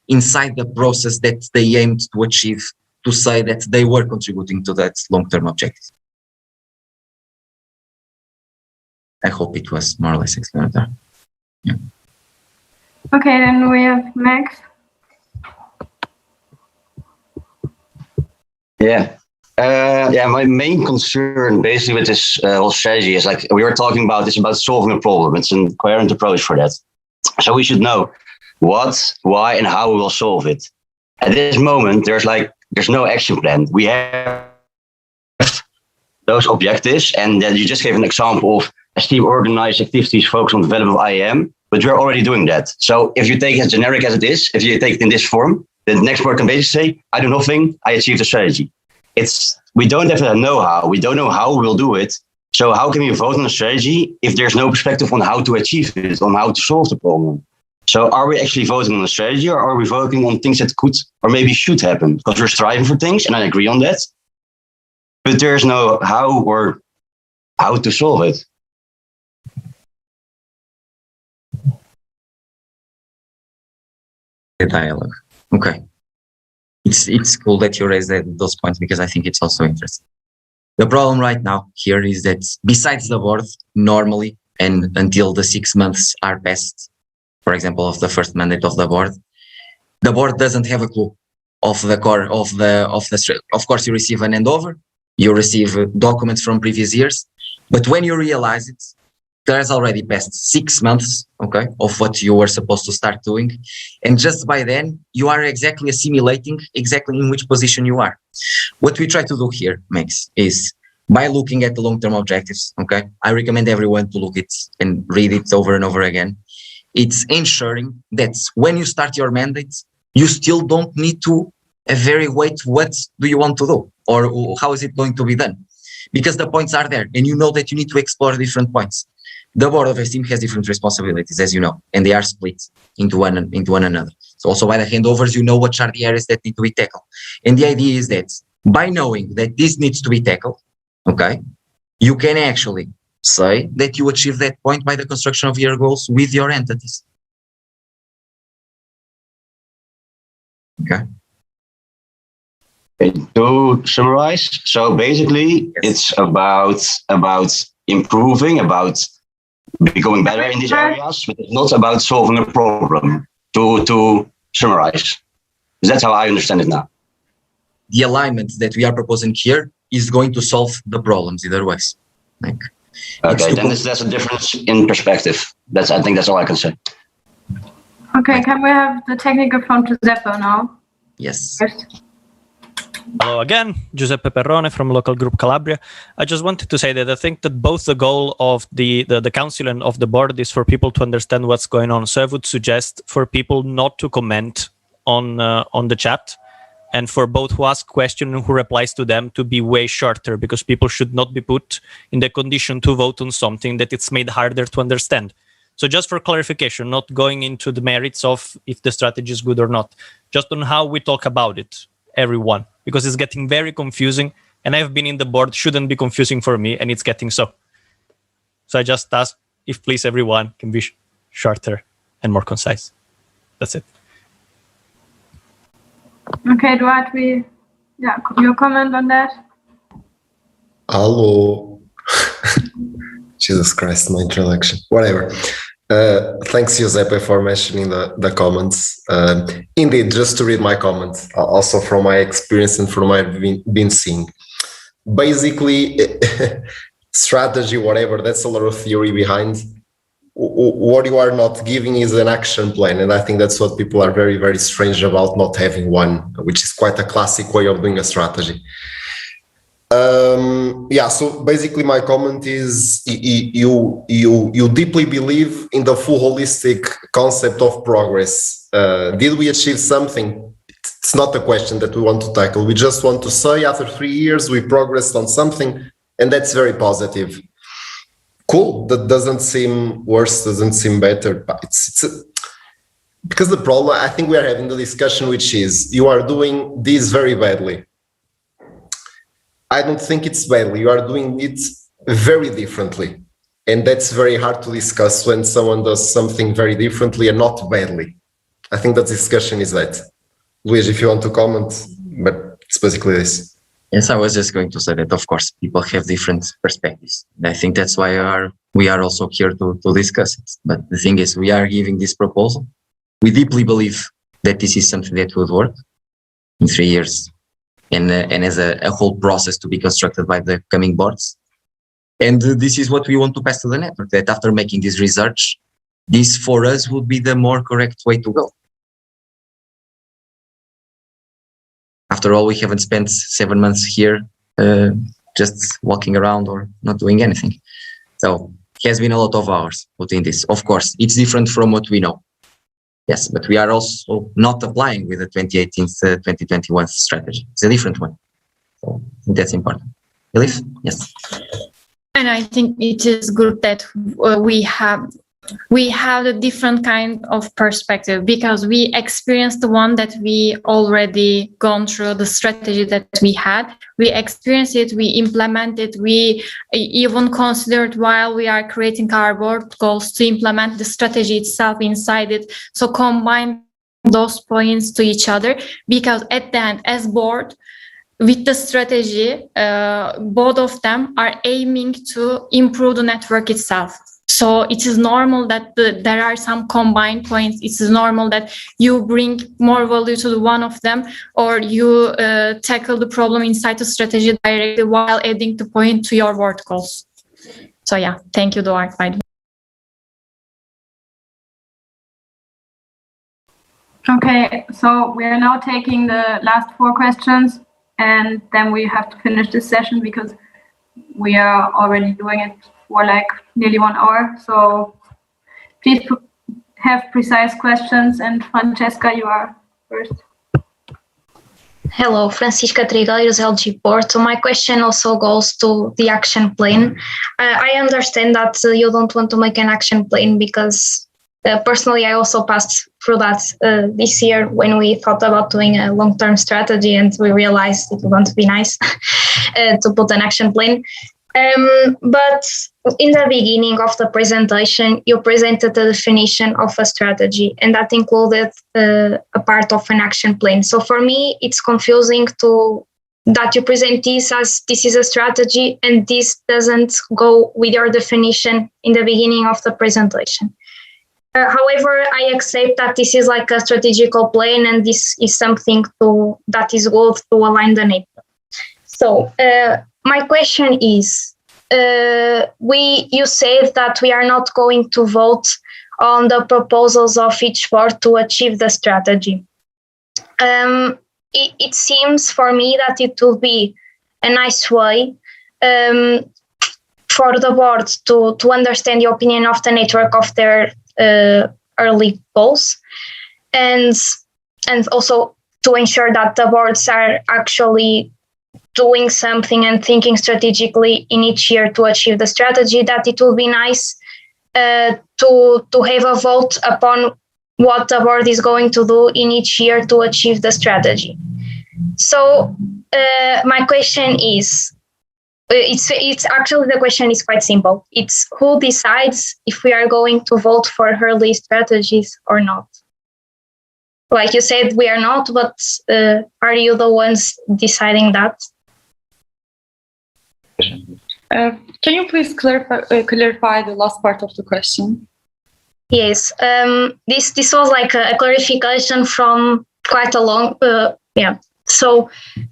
[SPEAKER 21] inside the process that they aimed to achieve to say that they were contributing to that long-term objective? I hope it was more or less explanatory. Yeah.
[SPEAKER 1] Okay, then we have Max.
[SPEAKER 18] Yeah. My main concern basically with this whole strategy is like we were talking about, it's about solving a problem. It's a coherent approach for that. So we should know what, why, and how we will solve it. At this moment, there's no action plan. We have those objectives, and then you just gave an example of ESTIEM organized activities focused on development of IAM, but we're already doing that. So if you take it as generic as it is, if you take it in this form, then the next board can basically say, I do nothing, I achieved the strategy. We don't have that know-how. We don't know how we'll do it. So how can we vote on a strategy if there's no perspective on how to achieve it, on how to solve the problem? So are we actually voting on a strategy, or are we voting on things that could or maybe should happen? Because we're striving for things, and I agree on that. But there's no how or how to solve it.
[SPEAKER 21] The dialogue. Okay. It's cool that you raised those points because I think it's also interesting. The problem right now here is that besides the board, normally, and until the 6 months are passed, for example, of the first mandate of the board doesn't have a clue of the core of the. Of course, you receive an handover, you receive documents from previous years, but when you realize it, there's already passed 6 months, okay, of what you were supposed to start doing, and just by then you are exactly assimilating exactly in which position you are. What we try to do here, Max, is by looking at the long-term objectives, okay, I recommend everyone to look it and read it over and over again. It's ensuring that when you start your mandate, you still don't need to evaluate what do you want to do or how is it going to be done, because the points are there and you know that you need to explore different points. The board of ESTIEM has different responsibilities, as you know, and they are split into one another. So also by the handovers, you know what are the areas that need to be tackled. And the idea is that by knowing that this needs to be tackled, okay, you can actually say that you achieve that point by the construction of your goals with your entities. Okay.
[SPEAKER 18] To summarize, so basically it's about improving, about becoming better in these areas, but it's not about solving a problem. To summarize, that's how I understand it now.
[SPEAKER 21] The alignment that we are proposing here is going to solve the problems either ways.
[SPEAKER 18] Okay, then that's a difference in perspective. I think that's all I can say.
[SPEAKER 1] Okay, can we have the technical from Giuseppe now?
[SPEAKER 21] Yes.
[SPEAKER 1] First.
[SPEAKER 9] Hello again, Giuseppe Perrone from Local Group Calabria. I just wanted to say that I think that both the goal of the council and of the board is for people to understand what's going on. So I would suggest for people not to comment on the chat, and for both who ask questions and who replies to them to be way shorter, because people should not be put in the condition to vote on something that it's made harder to understand. So just for clarification, not going into the merits of if the strategy is good or not, just on how we talk about it, everyone, because it's getting very confusing, and I've been in the board, shouldn't be confusing for me, and it's getting so. So I just ask if please everyone can be shorter and more concise. That's it.
[SPEAKER 1] Okay, Duarte, your comment on that?
[SPEAKER 14] Hello. Jesus Christ, my introduction. Whatever. Thanks, Giuseppe, for mentioning the comments. Indeed, just to read my comments, also from my experience and from what I've been seeing. Basically, strategy, whatever, that's a lot of theory behind. What you are not giving is an action plan. And I think that's what people are very, very strange about not having one, which is quite a classic way of doing a strategy. So basically my comment is you deeply believe in the full holistic concept of progress. Did we achieve something? It's not a question that we want to tackle. We just want to say after 3 years we progressed on something, and that's very positive. Cool, that doesn't seem worse, doesn't seem better, but because the problem, I think we are having the discussion, which is you are doing this very badly. I don't think it's badly. You are doing it very differently. And that's very hard to discuss when someone does something very differently and not badly. I think that discussion is that. Luis, if you want to comment, but it's basically this.
[SPEAKER 21] Yes, I was just going to say that, of course, people have different perspectives. And I think that's why we are also here to discuss it. But the thing is, we are giving this proposal. We deeply believe that this is something that would work in 3 years. And as a whole process to be constructed by the coming boards. And this is what we want to pass to the network, that after making this research, this for us would be the more correct way to go. After all, we haven't spent 7 months here just walking around or not doing anything. So it has been a lot of hours put in this. Of course, it's different from what we know. Yes, but we are also not applying with the 2018-2021 strategy. It's a different one. So I think that's important. Elif? Yes.
[SPEAKER 2] And I think it is good that we have a different kind of perspective, because we experienced the one that we already gone through, the strategy that we had. We experienced it, we implemented, we even considered while we are creating our board goals to implement the strategy itself inside it. So combine those points to each other, because at the end, as board, with the strategy, both of them are aiming to improve the network itself. So it is normal that there are some combined points. It is normal that you bring more value to the one of them, or you tackle the problem inside the strategy directly while adding the point to your board goals. So yeah, thank you, Duarte.
[SPEAKER 1] Okay, so we are now taking the last 4 questions, and then we have to finish this session because we are already doing it for like nearly 1 hour. So please have precise questions, and Francesca, you are first.
[SPEAKER 10] Hello, Francisca Trigueiros, LG Porto. My question also goes to the action plan. I understand that you don't want to make an action plan because personally I also passed through that this year when we thought about doing a long-term strategy, and we realized it would be nice to put an action plan. But in the beginning of the presentation, you presented the definition of a strategy, and that included a part of an action plan. So for me, it's confusing that you present this as this is a strategy, and this doesn't go with your definition in the beginning of the presentation. However, I accept that this is like a strategical plan, and this is something that is good to align the network. So my question is, you said that we are not going to vote on the proposals of each board to achieve the strategy. It seems for me that it will be a nice way for the board to understand the opinion of the network of their early goals, and also to ensure that the boards are actually doing something and thinking strategically in each year to achieve the strategy, that it will be nice to have a vote upon what the board is going to do in each year to achieve the strategy. So my question is, it's actually, the question is quite simple. It's who decides if we are going to vote for early strategies or not? Like you said, we are not, but are you the ones deciding that?
[SPEAKER 20] Can you please clarify the last part of the question?
[SPEAKER 10] Yes, this was like a clarification from quite a long, So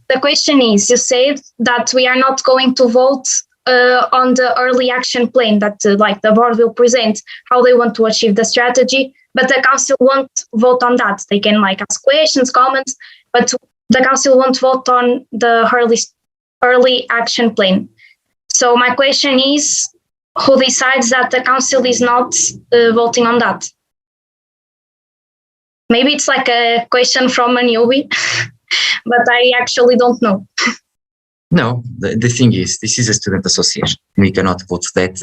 [SPEAKER 10] the question is, you said that we are not going to vote on the early action plan that like the board will present how they want to achieve the strategy, but the council won't vote on that. They can like ask questions, comments, but the council won't vote on the early action plan. So my question is, who decides that the council is not voting on that? Maybe it's like a question from a newbie, but I actually don't know.
[SPEAKER 21] No, the thing is, this is a student association. We cannot put that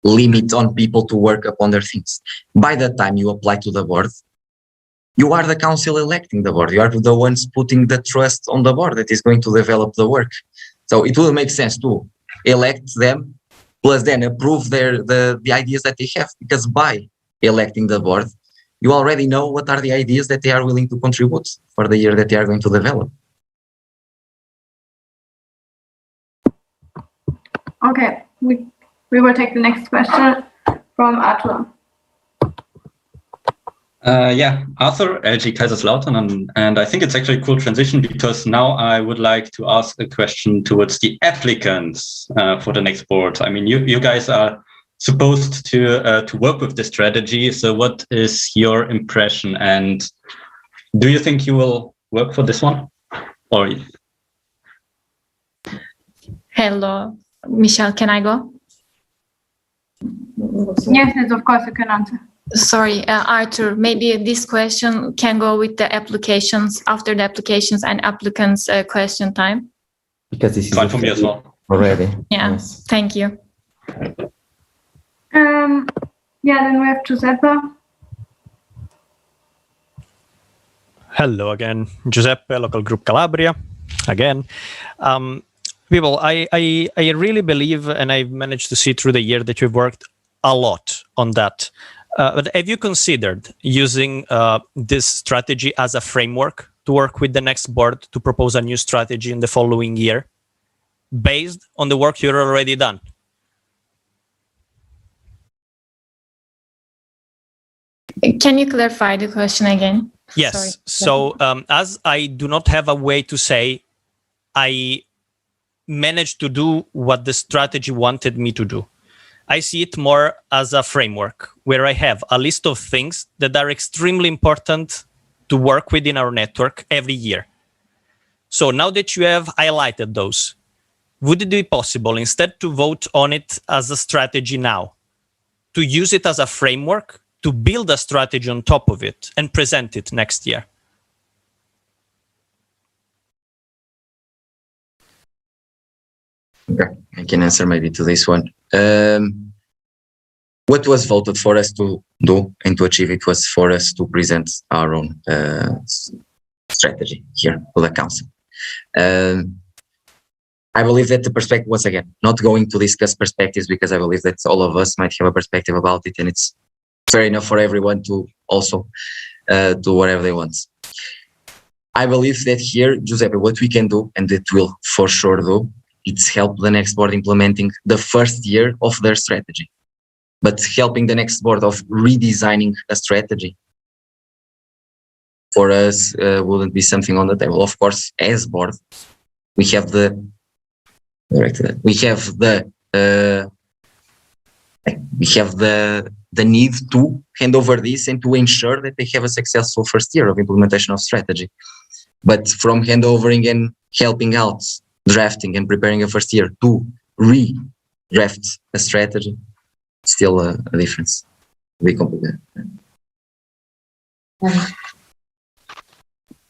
[SPEAKER 21] limit on people to work upon their things. By the time you apply to the board, you are the council electing the board. You are the ones putting the trust on the board that is going to develop the work. So it will make sense to elect them, plus then approve the ideas that they have, because by electing the board, you already know what are the ideas that they are willing to contribute for the year that they are going to develop.
[SPEAKER 1] Okay, we will take the next question from Arthur.
[SPEAKER 3] Arthur, LG Kaiserslautern, and I think it's actually a cool transition, because now I would like to ask a question towards the applicants for the next board. I mean, you guys are supposed to work with the strategy. So what is your impression, and do you think you will work for this one? Or
[SPEAKER 2] Hello, Michelle, can I go?
[SPEAKER 1] Yes, of course you can answer.
[SPEAKER 2] Sorry, Arthur, maybe this question can go with the applications, after the applications and applicants question time.
[SPEAKER 21] Because this is
[SPEAKER 3] fine for me as well.
[SPEAKER 21] Already.
[SPEAKER 2] Yeah,
[SPEAKER 21] yes.
[SPEAKER 2] Thank you.
[SPEAKER 1] Then we have Giuseppe.
[SPEAKER 9] Hello again, Giuseppe, local group Calabria. Again, people, I really believe, and I've managed to see through the year that you've worked a lot on that. But have you considered using this strategy as a framework to work with the next board to propose a new strategy in the following year, based on the work you've already done?
[SPEAKER 2] Can you clarify the question again?
[SPEAKER 9] Yes.
[SPEAKER 2] Sorry.
[SPEAKER 9] So as I do not have a way to say I managed to do what the strategy wanted me to do, I see it more as a framework where I have a list of things that are extremely important to work with in our network every year. So now that you have highlighted those, would it be possible, instead to vote on it as a strategy now, to use it as a framework to build a strategy on top of it and present it next year?
[SPEAKER 21] Okay, I can answer maybe to this one. What was voted for us to do and to achieve it was for us to present our own strategy here to the council. I believe that the perspective, once again, not going to discuss perspectives, because I believe that all of us might have a perspective about it, and it's fair enough for everyone to also do whatever they want. I believe that here, Giuseppe, what we can do, and it will for sure do, it's help the next board implementing the first year of their strategy, but helping the next board of redesigning a strategy for us wouldn't be something on the table. Of course, as board, we have the need to hand over this and to ensure that they have a successful first year of implementation of strategy. But from handovering and helping out, drafting and preparing a first year to re-draft a strategy, still a difference. Very complicated.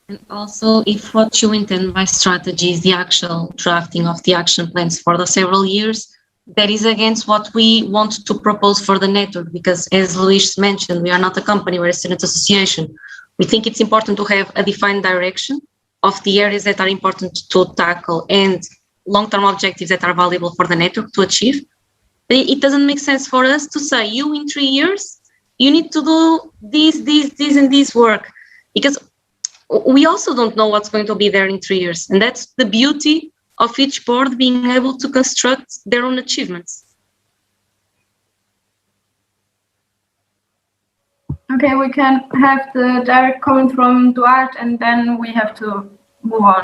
[SPEAKER 8] And also, if what you intend by strategy is the actual drafting of the action plans for the several years, that is against what we want to propose for the network, because as Luis mentioned, we are not a company, we're a student association. We think it's important to have a defined direction of the areas that are important to tackle and long-term objectives that are valuable for the network to achieve. It doesn't make sense for us to say, you in 3 years, you need to do this, and this work, because we also don't know what's going to be there in 3 years. And that's the beauty of each board being able to construct their own achievements.
[SPEAKER 1] Okay, we can have the direct comment from Duarte and then we have to move on.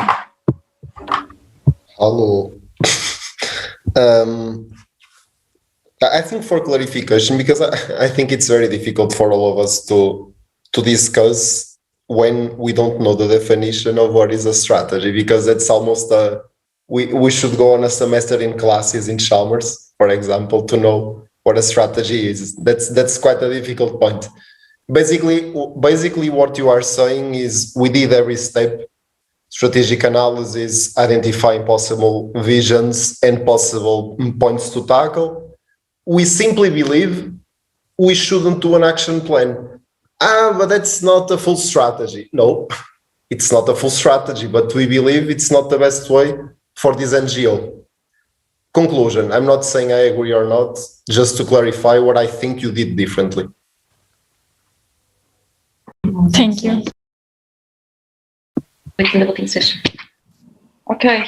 [SPEAKER 14] Hello. I think for clarification, because I think it's very difficult for all of us to discuss when we don't know the definition of what is a strategy, because it's almost we should go on a semester in classes in Chalmers, for example, to know what a strategy is. That's quite a difficult point. Basically what you are saying is we did every step: strategic analysis, identifying possible visions and possible points to tackle. We simply believe we shouldn't do an action plan. But that's not a full strategy. No, it's not a full strategy, but we believe it's not the best way for this NGO. Conclusion, I'm not saying I agree or not, just to clarify what I think you did differently.
[SPEAKER 2] Thank you.
[SPEAKER 8] In the voting session.
[SPEAKER 20] Okay,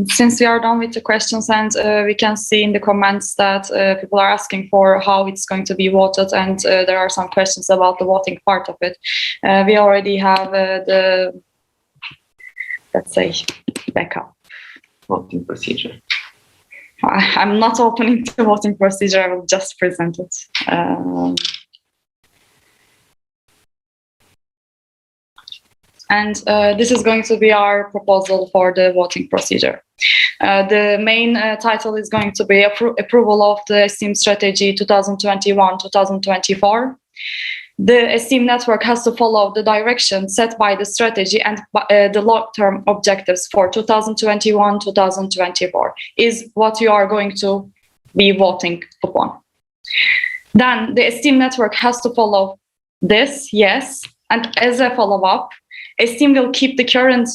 [SPEAKER 20] since we are done with the questions and we can see in the comments that people are asking for how it's going to be voted, and there are some questions about the voting part of it. We already have the, let's say, backup voting procedure. I'm not opening the voting procedure, I will just present it. And this is going to be our proposal for the voting procedure. The main title is going to be Approval of the ESTIEM Strategy 2021-2024. The ESTIEM network has to follow the direction set by the strategy and the long-term objectives for 2021-2024 is what you are going to be voting upon. Then the ESTIEM network has to follow this, yes, and as a follow-up, ESTIEM will keep the current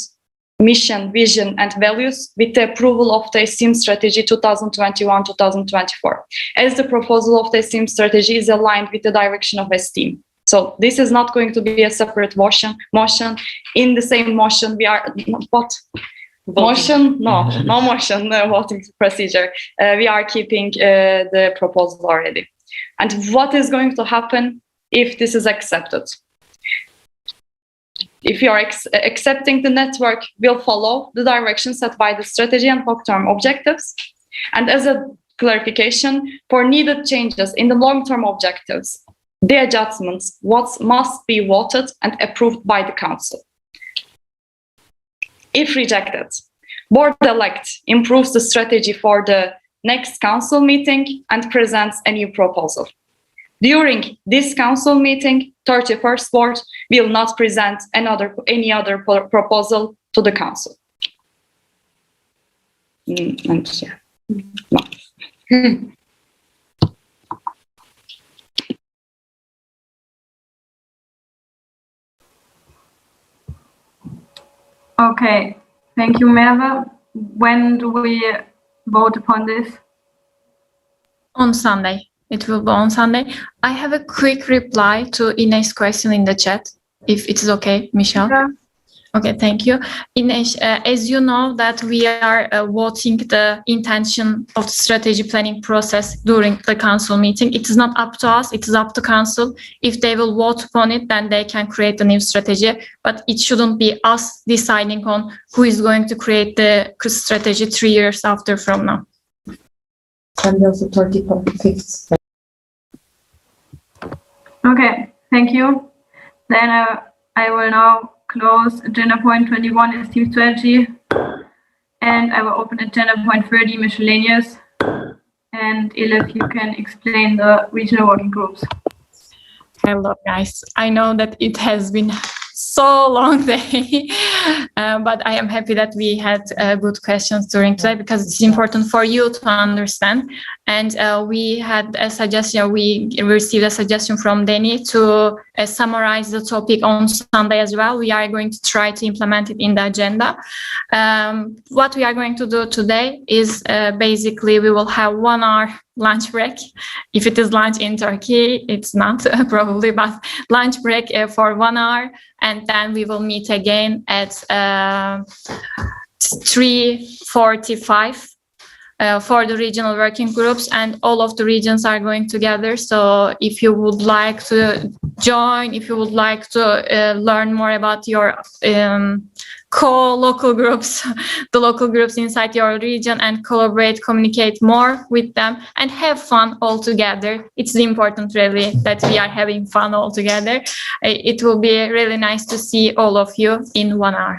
[SPEAKER 20] mission, vision, and values with the approval of the ESTIEM strategy 2021-2024, as the proposal of the ESTIEM strategy is aligned with the direction of ESTIEM. So this is not going to be a separate motion. In the same motion, we are what? Motion? No motion, no voting procedure. We are keeping the proposal already. And what is going to happen if this is accepted? If you are accepting, the network will follow the direction set by the strategy and long-term objectives. And as a clarification, for needed changes in the long-term objectives, the adjustments must be voted and approved by the council. If rejected, board-elect improves the strategy for the next council meeting and presents a new proposal. During this council meeting, 31st board will not present any other proposal to the council.
[SPEAKER 1] Okay, thank you, Merve. When do we vote upon this?
[SPEAKER 2] On Sunday. It will be on Sunday. I have a quick reply to Ines' question in the chat, if it's okay, Michelle.
[SPEAKER 1] Yeah.
[SPEAKER 2] Okay, thank you. Ines, as you know that we are voting the intention of the strategy planning process during the council meeting. It is not up to us, it is up to council. If they will vote upon it, then they can create a new strategy, but it shouldn't be us deciding on who is going to create the strategy 3 years after from now.
[SPEAKER 6] And also 35th.
[SPEAKER 1] Okay, thank you. Then I will now close agenda point 21, ESTIEM strategy, and I will open agenda point 30, miscellaneous. And Elif, you can explain the regional working groups.
[SPEAKER 2] Hello, guys. I know that it has been so long day, but I am happy that we had good questions during today because it's important for you to understand. And we had a suggestion, we received a suggestion from Danny to summarize the topic on Sunday as well. We are going to try to implement it in the agenda. What we are going to do today is basically we will have 1 hour lunch break. If it is lunch in Turkey, it's not probably, but lunch break for 1 hour. And then we will meet again at 3:45 for the regional working groups, and all of the regions are going together. So if you would like to join, if you would like to learn more about your local groups, the local groups inside your region, and collaborate, communicate more with them, and have fun all together. It's important, really, that we are having fun all together. It will be really nice to see all of you in 1 hour.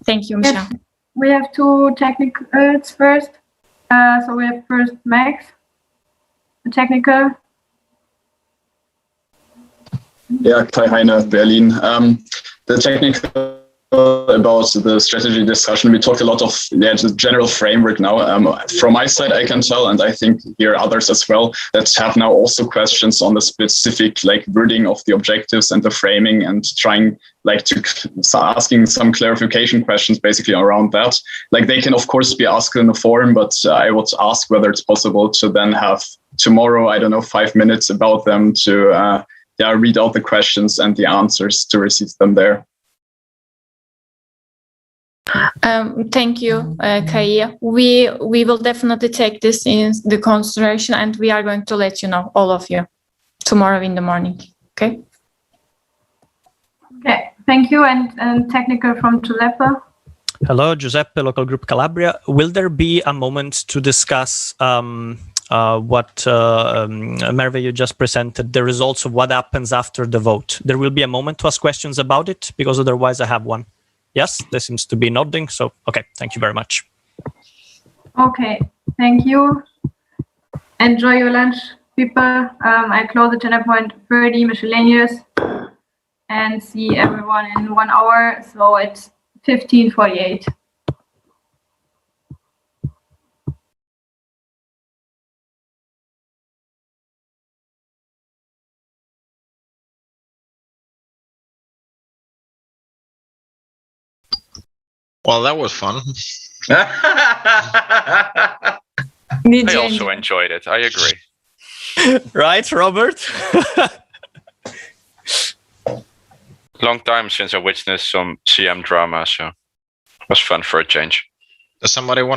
[SPEAKER 2] Thank you, Michelle.
[SPEAKER 1] Yes, we have two technicals first. So we have first Max, the technical.
[SPEAKER 19] Yeah, Kai Heine, Berlin. The technical about the strategy discussion, we talked a lot of the general framework now. From my side, I can tell, and I think here others as well, that have now also questions on the specific wording of the objectives and the framing, and trying asking some clarification questions basically around that. They can of course be asked in the forum, but I would ask whether it's possible to then have tomorrow, 5 minutes about them to read out the questions and the answers to receive them there.
[SPEAKER 2] Thank you, Kai. We will definitely take this into consideration, and we are going to let you know, all of you, tomorrow in the morning. Okay.
[SPEAKER 1] Okay. Thank you. And technical from Giuseppe.
[SPEAKER 9] Hello, Giuseppe, local group Calabria. Will there be a moment to discuss what Merve, you just presented, the results of what happens after the vote? There will be a moment to ask questions about it, because otherwise I have one. Yes, there seems to be nodding. So, okay, thank you very much.
[SPEAKER 1] Okay, thank you. Enjoy your lunch, people. I close at 10:30 miscellaneous, and see everyone in 1 hour. So it's 15:48.
[SPEAKER 13] Well, that was fun.
[SPEAKER 16] I also enjoyed it. I agree.
[SPEAKER 9] Right, Robert?
[SPEAKER 16] Long time since I witnessed some CM drama, so it was fun for a change.
[SPEAKER 13] Does somebody want